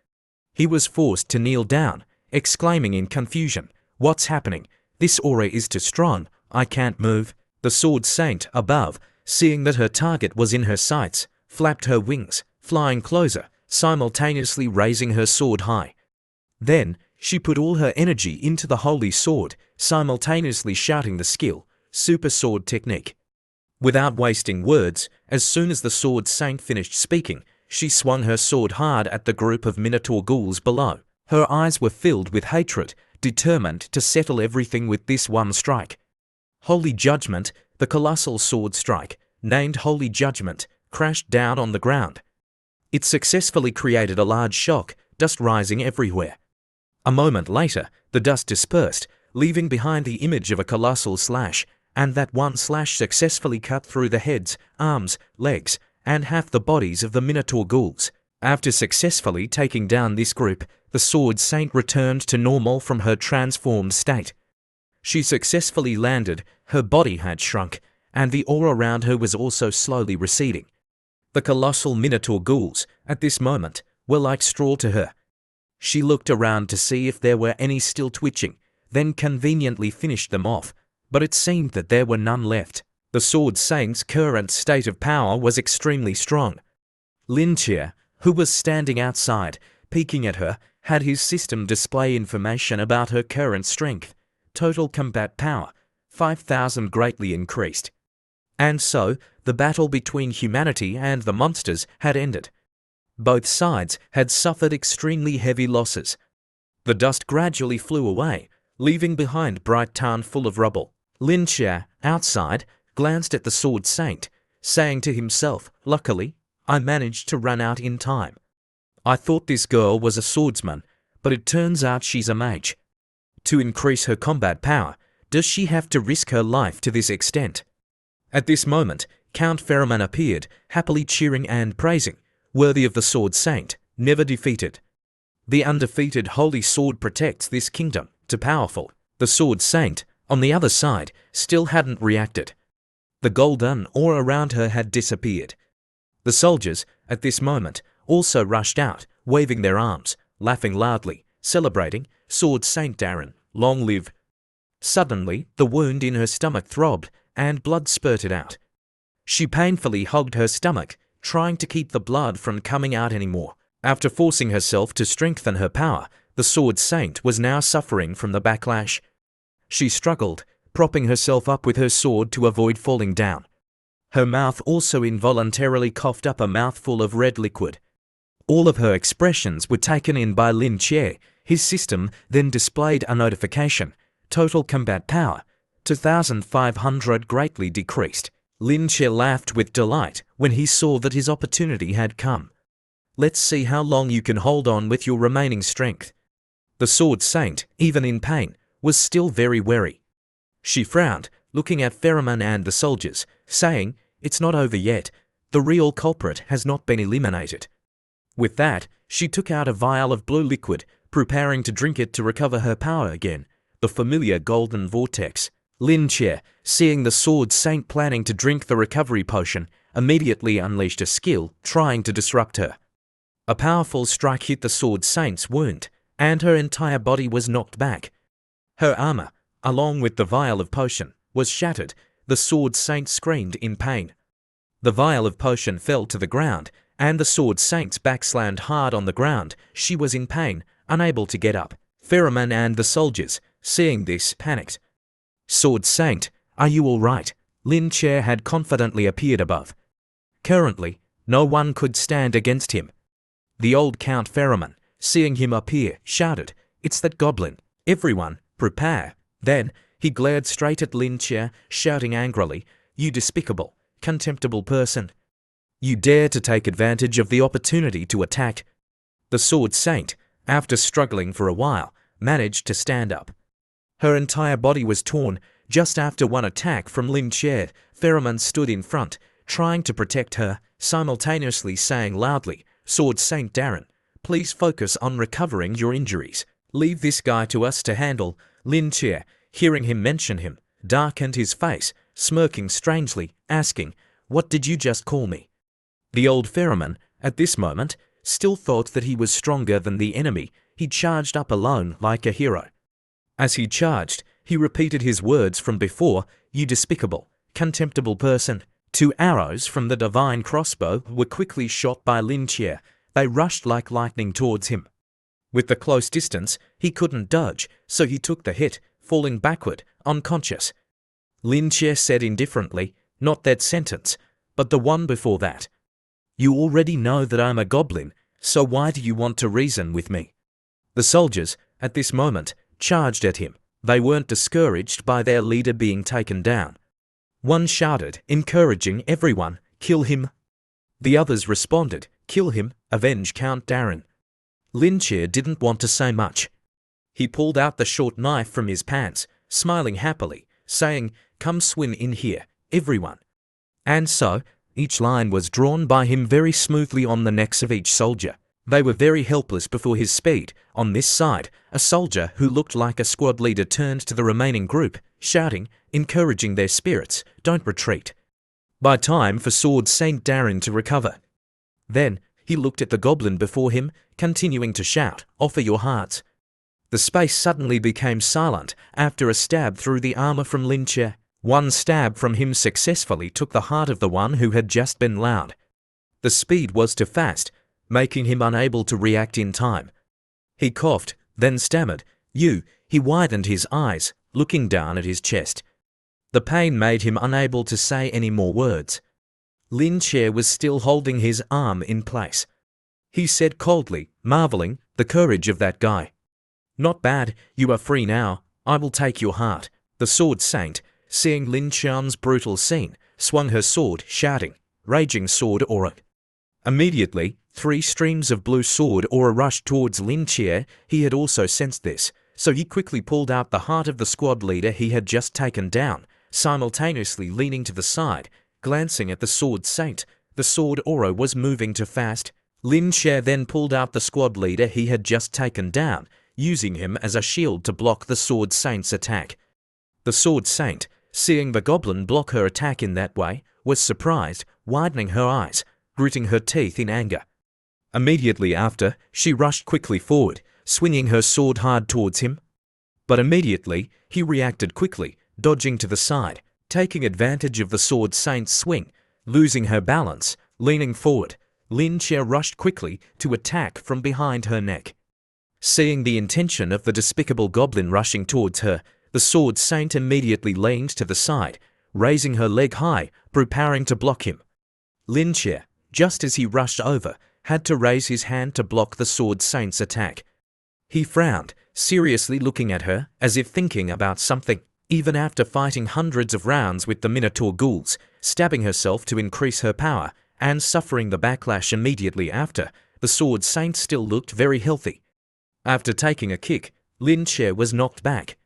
He was forced to kneel down, exclaiming in confusion, "What's happening? This aura is too strong, I can't move." The Sword Saint, above, seeing that her target was in her sights, flapped her wings, flying closer, simultaneously raising her sword high. Then, she put all her energy into the holy sword, simultaneously shouting the skill, Super Sword Technique. Without wasting words, as soon as the Sword Saint finished speaking, she swung her sword hard at the group of Minotaur ghouls below. Her eyes were filled with hatred, determined to settle everything with this one strike. Holy Judgment, the colossal sword strike, named Holy Judgment, crashed down on the ground. It successfully created a large shock, dust rising everywhere. A moment later, the dust dispersed, leaving behind the image of a colossal slash, and that one slash successfully cut through the heads, arms, legs, and half the bodies of the Minotaur ghouls. After successfully taking down this group, the Sword Saint returned to normal from her transformed state. She successfully landed, her body had shrunk, and the aura around her was also slowly receding. The colossal Minotaur ghouls, at this moment, were like straw to her. She looked around to see if there were any still twitching, then conveniently finished them off, but it seemed that there were none left. The Sword Saint's current state of power was extremely strong. Lin Che, who was standing outside, peeking at her, had his system display information about her current strength. Total combat power, 5,000 greatly increased. And so, the battle between humanity and the monsters had ended. Both sides had suffered extremely heavy losses. The dust gradually flew away, leaving behind bright town full of rubble. Lin Che, outside, glanced at the Sword Saint, saying to himself, "Luckily, I managed to run out in time. I thought this girl was a swordsman, but it turns out she's a mage. To increase her combat power, does she have to risk her life to this extent?" At this moment, Count Pheromone appeared, happily cheering and praising, "Worthy of the Sword Saint, never defeated. The undefeated holy sword protects this kingdom, too powerful." The Sword Saint, on the other side, still hadn't reacted. The golden aura around her had disappeared. The soldiers, at this moment, also rushed out, waving their arms, laughing loudly, celebrating, "Sword Saint Darren, long live." Suddenly, the wound in her stomach throbbed, and blood spurted out. She painfully hugged her stomach, trying to keep the blood from coming out anymore. After forcing herself to strengthen her power, the Sword Saint was now suffering from the backlash. She struggled, propping herself up with her sword to avoid falling down. Her mouth also involuntarily coughed up a mouthful of red liquid. All of her expressions were taken in by Lin Che. His system then displayed a notification. Total combat power, 2,500, greatly decreased. Lin Che laughed with delight when he saw that his opportunity had come. "Let's see how long you can hold on with your remaining strength." The Sword Saint, even in pain, was still very wary. She frowned, looking at Pheromone and the soldiers, saying, "It's not over yet. The real culprit has not been eliminated." With that, she took out a vial of blue liquid, preparing to drink it to recover her power again, the familiar golden vortex. Lin Che, seeing the Sword Saint planning to drink the recovery potion, immediately unleashed a skill, trying to disrupt her. A powerful strike hit the Sword Saint's wound, and her entire body was knocked back. Her armor, along with the vial of potion, was shattered. The Sword Saint screamed in pain. The vial of potion fell to the ground, and the Sword Saint's back slammed hard on the ground. She was in pain, unable to get up. Pheromone and the soldiers, seeing this, panicked. "Sword Saint, are you all right?" Lin Che had confidently appeared above. Currently, no one could stand against him. The old Count Pheromone, seeing him appear, shouted, "It's that goblin! Everyone, prepare!" Then, he glared straight at Lin Che, shouting angrily, "You despicable, contemptible person! You dare to take advantage of the opportunity to attack!" The Sword Saint, after struggling for a while, managed to stand up. Her entire body was torn. Just after one attack from Lin Che, Pheromone stood in front, trying to protect her, simultaneously saying loudly, "Sword Saint Darren, please focus on recovering your injuries. Leave this guy to us to handle." Lin Che, hearing him mention him, darkened his face, smirking strangely, asking, "What did you just call me?" The old Pheromone, at this moment, still thought that he was stronger than the enemy. He charged up alone like a hero. As he charged, he repeated his words from before, "You despicable, contemptible person." 2 arrows from the divine crossbow were quickly shot by Lin Che. They rushed like lightning towards him. With the close distance, he couldn't dodge, so he took the hit, falling backward, unconscious. Lin Che said indifferently, "Not that sentence, but the one before that. You already know that I'm a goblin, so why do you want to reason with me?" The soldiers, at this moment, charged at him. They weren't discouraged by their leader being taken down. One shouted, encouraging everyone, "Kill him!" The others responded, "Kill him, avenge Count Darren." Lin Che didn't want to say much. He pulled out the short knife from his pants, smiling happily, saying, "Come swim in here, everyone." And so, each line was drawn by him very smoothly on the necks of each soldier. They were very helpless before his speed. On this side, a soldier who looked like a squad leader turned to the remaining group, shouting, encouraging their spirits, "Don't retreat. Buy time for Sword Saint Darren to recover." Then, he looked at the goblin before him, continuing to shout, "Offer your hearts." The space suddenly became silent after a stab through the armor from Lin Che. One stab from him successfully took the heart of the one who had just been loud. The speed was too fast, making him unable to react in time. He coughed, then stammered, "You." He widened his eyes, looking down at his chest. The pain made him unable to say any more words. Lin Che was still holding his arm in place. He said coldly, marveling, "The courage of that guy. Not bad, you are free now. I will take your heart." The Sword Saint, seeing Lin Che's brutal scene, swung her sword, shouting, "Raging sword aura." Immediately, 3 streams of blue sword aura rushed towards Lin Che. He had also sensed this, so he quickly pulled out the heart of the squad leader he had just taken down, simultaneously leaning to the side, glancing at the Sword Saint. The sword aura was moving too fast. Lin Che then pulled out the squad leader he had just taken down, using him as a shield to block the Sword Saint's attack. The Sword Saint, seeing the goblin block her attack in that way, was surprised, widening her eyes, gritting her teeth in anger. Immediately after, she rushed quickly forward, swinging her sword hard towards him. But immediately, he reacted quickly, dodging to the side, taking advantage of the sword saint's swing. Losing her balance, leaning forward, Lin Che rushed quickly to attack from behind her neck. Seeing the intention of the despicable goblin rushing towards her, the sword saint immediately leaned to the side, raising her leg high, preparing to block him. Lin Che, just as he rushed over, had to raise his hand to block the sword saint's attack. He frowned, seriously looking at her, as if thinking about something. Even after fighting hundreds of rounds with the Minotaur ghouls, stabbing herself to increase her power, and suffering the backlash immediately after, the sword saint still looked very healthy. After taking a kick, Lin Che was knocked back.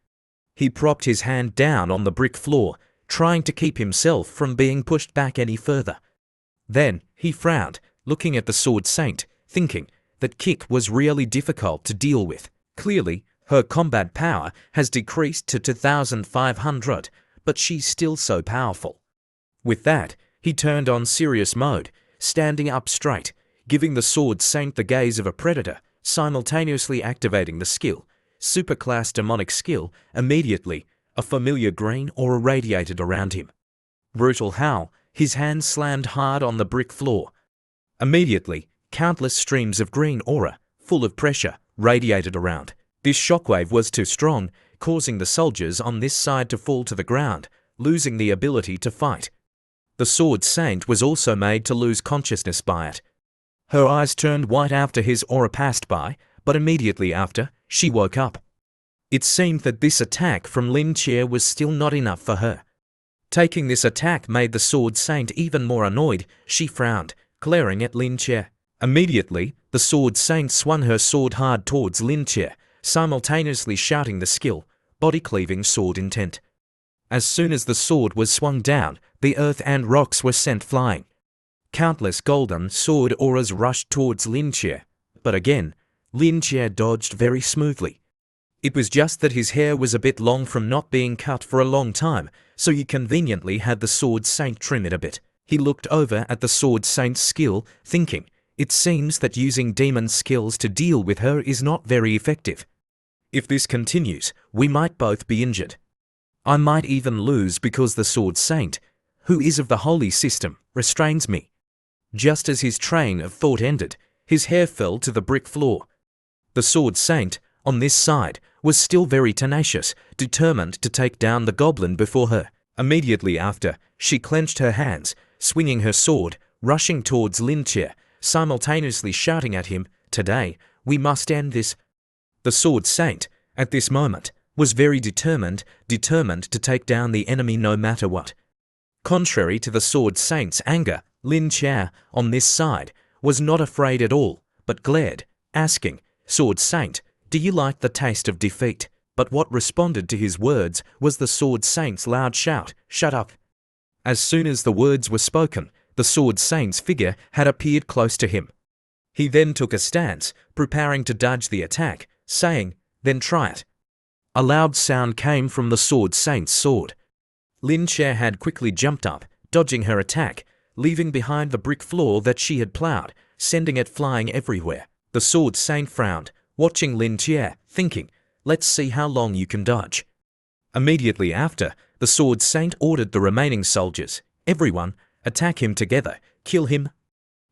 He propped his hand down on the brick floor, trying to keep himself from being pushed back any further. Then, he frowned, looking at the sword saint, thinking that kick was really difficult to deal with. Clearly, her combat power has decreased to 2,500, but she's still so powerful. With that, he turned on serious mode, standing up straight, giving the sword saint the gaze of a predator, simultaneously activating the skill, superclass demonic skill. Immediately, a familiar green aura radiated around him. Brutal howl, his hand slammed hard on the brick floor. Immediately, countless streams of green aura, full of pressure, radiated around. This shockwave was too strong, causing the soldiers on this side to fall to the ground, losing the ability to fight. The sword saint was also made to lose consciousness by it. Her eyes turned white after his aura passed by, but immediately after, she woke up. It seemed that this attack from Lin Che was still not enough for her. Taking this attack made the sword saint even more annoyed. She frowned, glaring at Lin Che. Immediately, the sword saint swung her sword hard towards Lin Che, simultaneously shouting the skill, body-cleaving sword intent. As soon as the sword was swung down, the earth and rocks were sent flying. Countless golden sword auras rushed towards Lin Che, but again, Lin Che dodged very smoothly. It was just that his hair was a bit long from not being cut for a long time, so he conveniently had the sword saint trim it a bit. He looked over at the sword saint's skill, thinking, it seems that using demon skills to deal with her is not very effective. If this continues, we might both be injured. I might even lose because the sword saint, who is of the holy system, restrains me. Just as his train of thought ended, his hair fell to the brick floor. The sword saint, on this side, was still very tenacious, determined to take down the goblin before her. Immediately after, she clenched her hands, swinging her sword, rushing towards Lin Che, simultaneously shouting at him, "Today, we must end this." The sword saint, at this moment, was very determined to take down the enemy no matter what. Contrary to the sword saint's anger, Lin Che, on this side, was not afraid at all, but glared, asking, "Sword saint, do you like the taste of defeat?" But what responded to his words was the sword saint's loud shout, "Shut up!" As soon as the words were spoken, the sword saint's figure had appeared close to him. He then took a stance, preparing to dodge the attack, saying, "Then try it." A loud sound came from the sword saint's sword. Lin Che had quickly jumped up, dodging her attack, leaving behind the brick floor that she had plowed, sending it flying everywhere. The sword saint frowned, watching Lin Che, thinking, "Let's see how long you can dodge." Immediately after, the sword saint ordered the remaining soldiers, "Everyone, attack him together, kill him."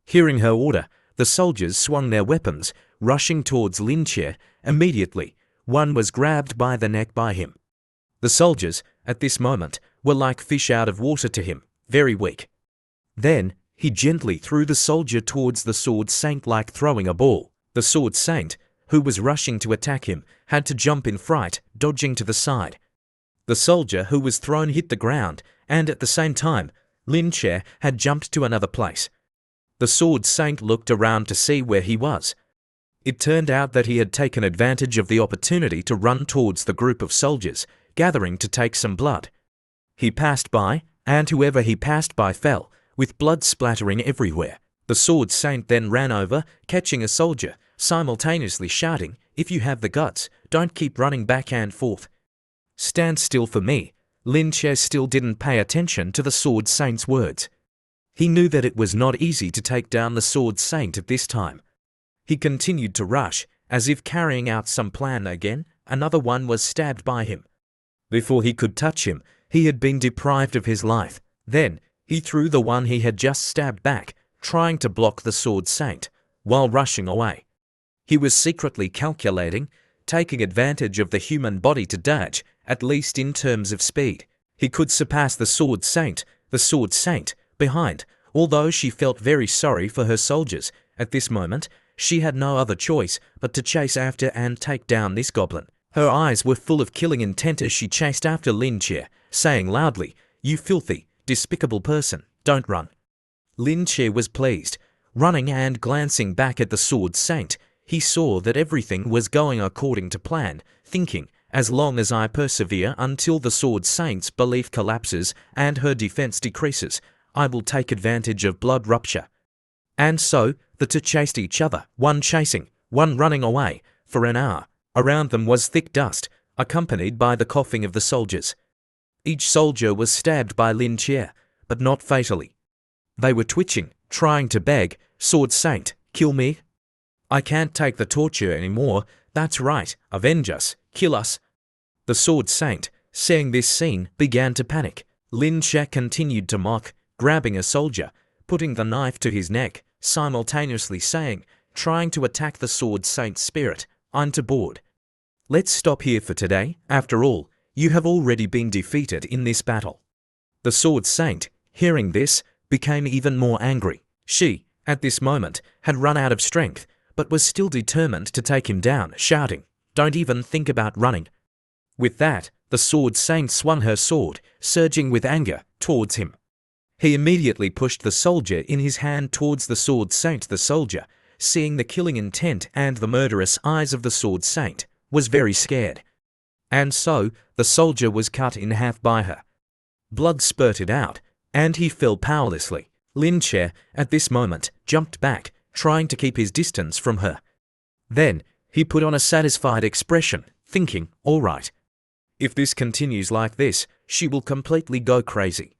Hearing her order, the soldiers swung their weapons, rushing towards Lin Che. Immediately, one was grabbed by the neck by him. The soldiers, at this moment, were like fish out of water to him, very weak. Then, he gently threw the soldier towards the sword saint like throwing a ball. The sword saint, who was rushing to attack him, had to jump in fright, dodging to the side. The soldier who was thrown hit the ground, and at the same time, Lin Che had jumped to another place. The sword saint looked around to see where he was. It turned out that he had taken advantage of the opportunity to run towards the group of soldiers, gathering to take some blood. He passed by, and whoever he passed by fell, with blood splattering everywhere. The sword saint then ran over, catching a soldier, simultaneously shouting, "If you have the guts, don't keep running back and forth. Stand still for me. Lin Che still didn't pay attention to the Sword Saint's words. He knew that it was not easy to take down the Sword Saint at this time. He continued to rush, as if carrying out some plan again. Another one was stabbed by him. Before he could touch him, he had been deprived of his life. Then, he threw the one he had just stabbed back, trying to block the Sword Saint, while rushing away. He was secretly calculating, taking advantage of the human body to dodge, at least in terms of speed. He could surpass the Sword Saint, behind. Although she felt very sorry for her soldiers, at this moment, she had no other choice but to chase after and take down this goblin. Her eyes were full of killing intent as she chased after Lin Che, saying loudly, "You filthy, despicable person, don't run." Lin Che was pleased. Running and glancing back at the Sword Saint, he saw that everything was going according to plan, thinking, as long as I persevere until the Sword Saint's belief collapses and her defense decreases, I will take advantage of blood rupture. And so, the two chased each other, one chasing, one running away, for an hour. Around them was thick dust, accompanied by the coughing of the soldiers. Each soldier was stabbed by Lin Che, but not fatally. They were twitching, trying to beg, "Sword Saint, kill me. I can't take the torture anymore. That's right, avenge us, kill us." The Sword Saint, seeing this scene, began to panic. Lin Che continued to mock, grabbing a soldier, putting the knife to his neck, simultaneously saying, trying to attack the Sword Saint's spirit, "I'm too bored. Let's stop here for today. After all, you have already been defeated in this battle." The Sword Saint, hearing this, became even more angry. She, at this moment, had run out of strength, but was still determined to take him down, shouting, "Don't even think about running." With that, the Sword Saint swung her sword, surging with anger, towards him. He immediately pushed the soldier in his hand towards the Sword Saint. The soldier, seeing the killing intent and the murderous eyes of the Sword Saint, was very scared. And so, the soldier was cut in half by her. Blood spurted out, and he fell powerlessly. Lin Che, at this moment, jumped back, trying to keep his distance from her. Then, he put on a satisfied expression, thinking, "All right. If this continues like this, she will completely go crazy."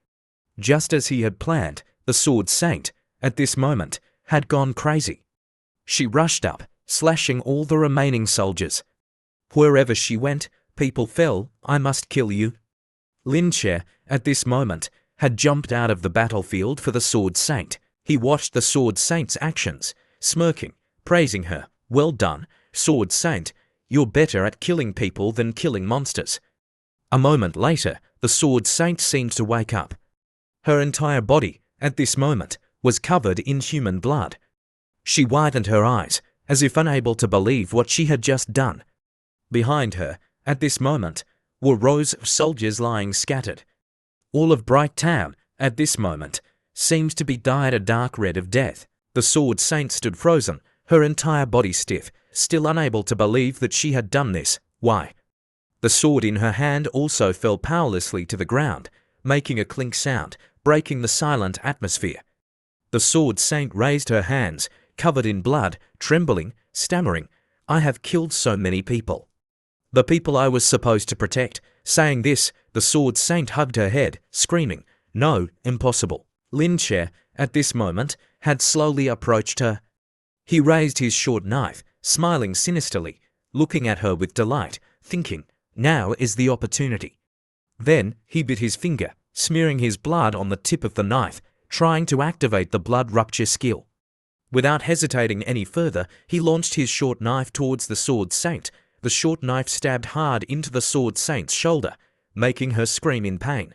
Just as he had planned, the Sword Saint, at this moment, had gone crazy. She rushed up, slashing all the remaining soldiers. Wherever she went, people fell. "I must kill you." Lin Che, at this moment, had jumped out of the battlefield for the Sword Saint. He watched the Sword Saint's actions, smirking, praising her. "Well done, Sword Saint. You're better at killing people than killing monsters." A moment later, the Sword Saint seemed to wake up. Her entire body, at this moment, was covered in human blood. She widened her eyes, as if unable to believe what she had just done. Behind her, at this moment, were rows of soldiers lying scattered. All of Bright Town, at this moment, seemed to be dyed a dark red of death. The Sword Saint stood frozen, her entire body stiff, still unable to believe that she had done this. Why? The sword in her hand also fell powerlessly to the ground, making a clink sound, breaking the silent atmosphere. The Sword Saint raised her hands, covered in blood, trembling, stammering, "I have killed so many people. The people I was supposed to protect." Saying this, the Sword Saint hugged her head, screaming, "No, impossible." Lin Che, at this moment, had slowly approached her. He raised his short knife, smiling sinisterly, looking at her with delight, thinking, "Now is the opportunity." Then he bit his finger, smearing his blood on the tip of the knife, trying to activate the blood rupture skill. Without hesitating any further, he launched his short knife towards the Sword Saint. The short knife stabbed hard into the Sword Saint's shoulder, making her scream in pain.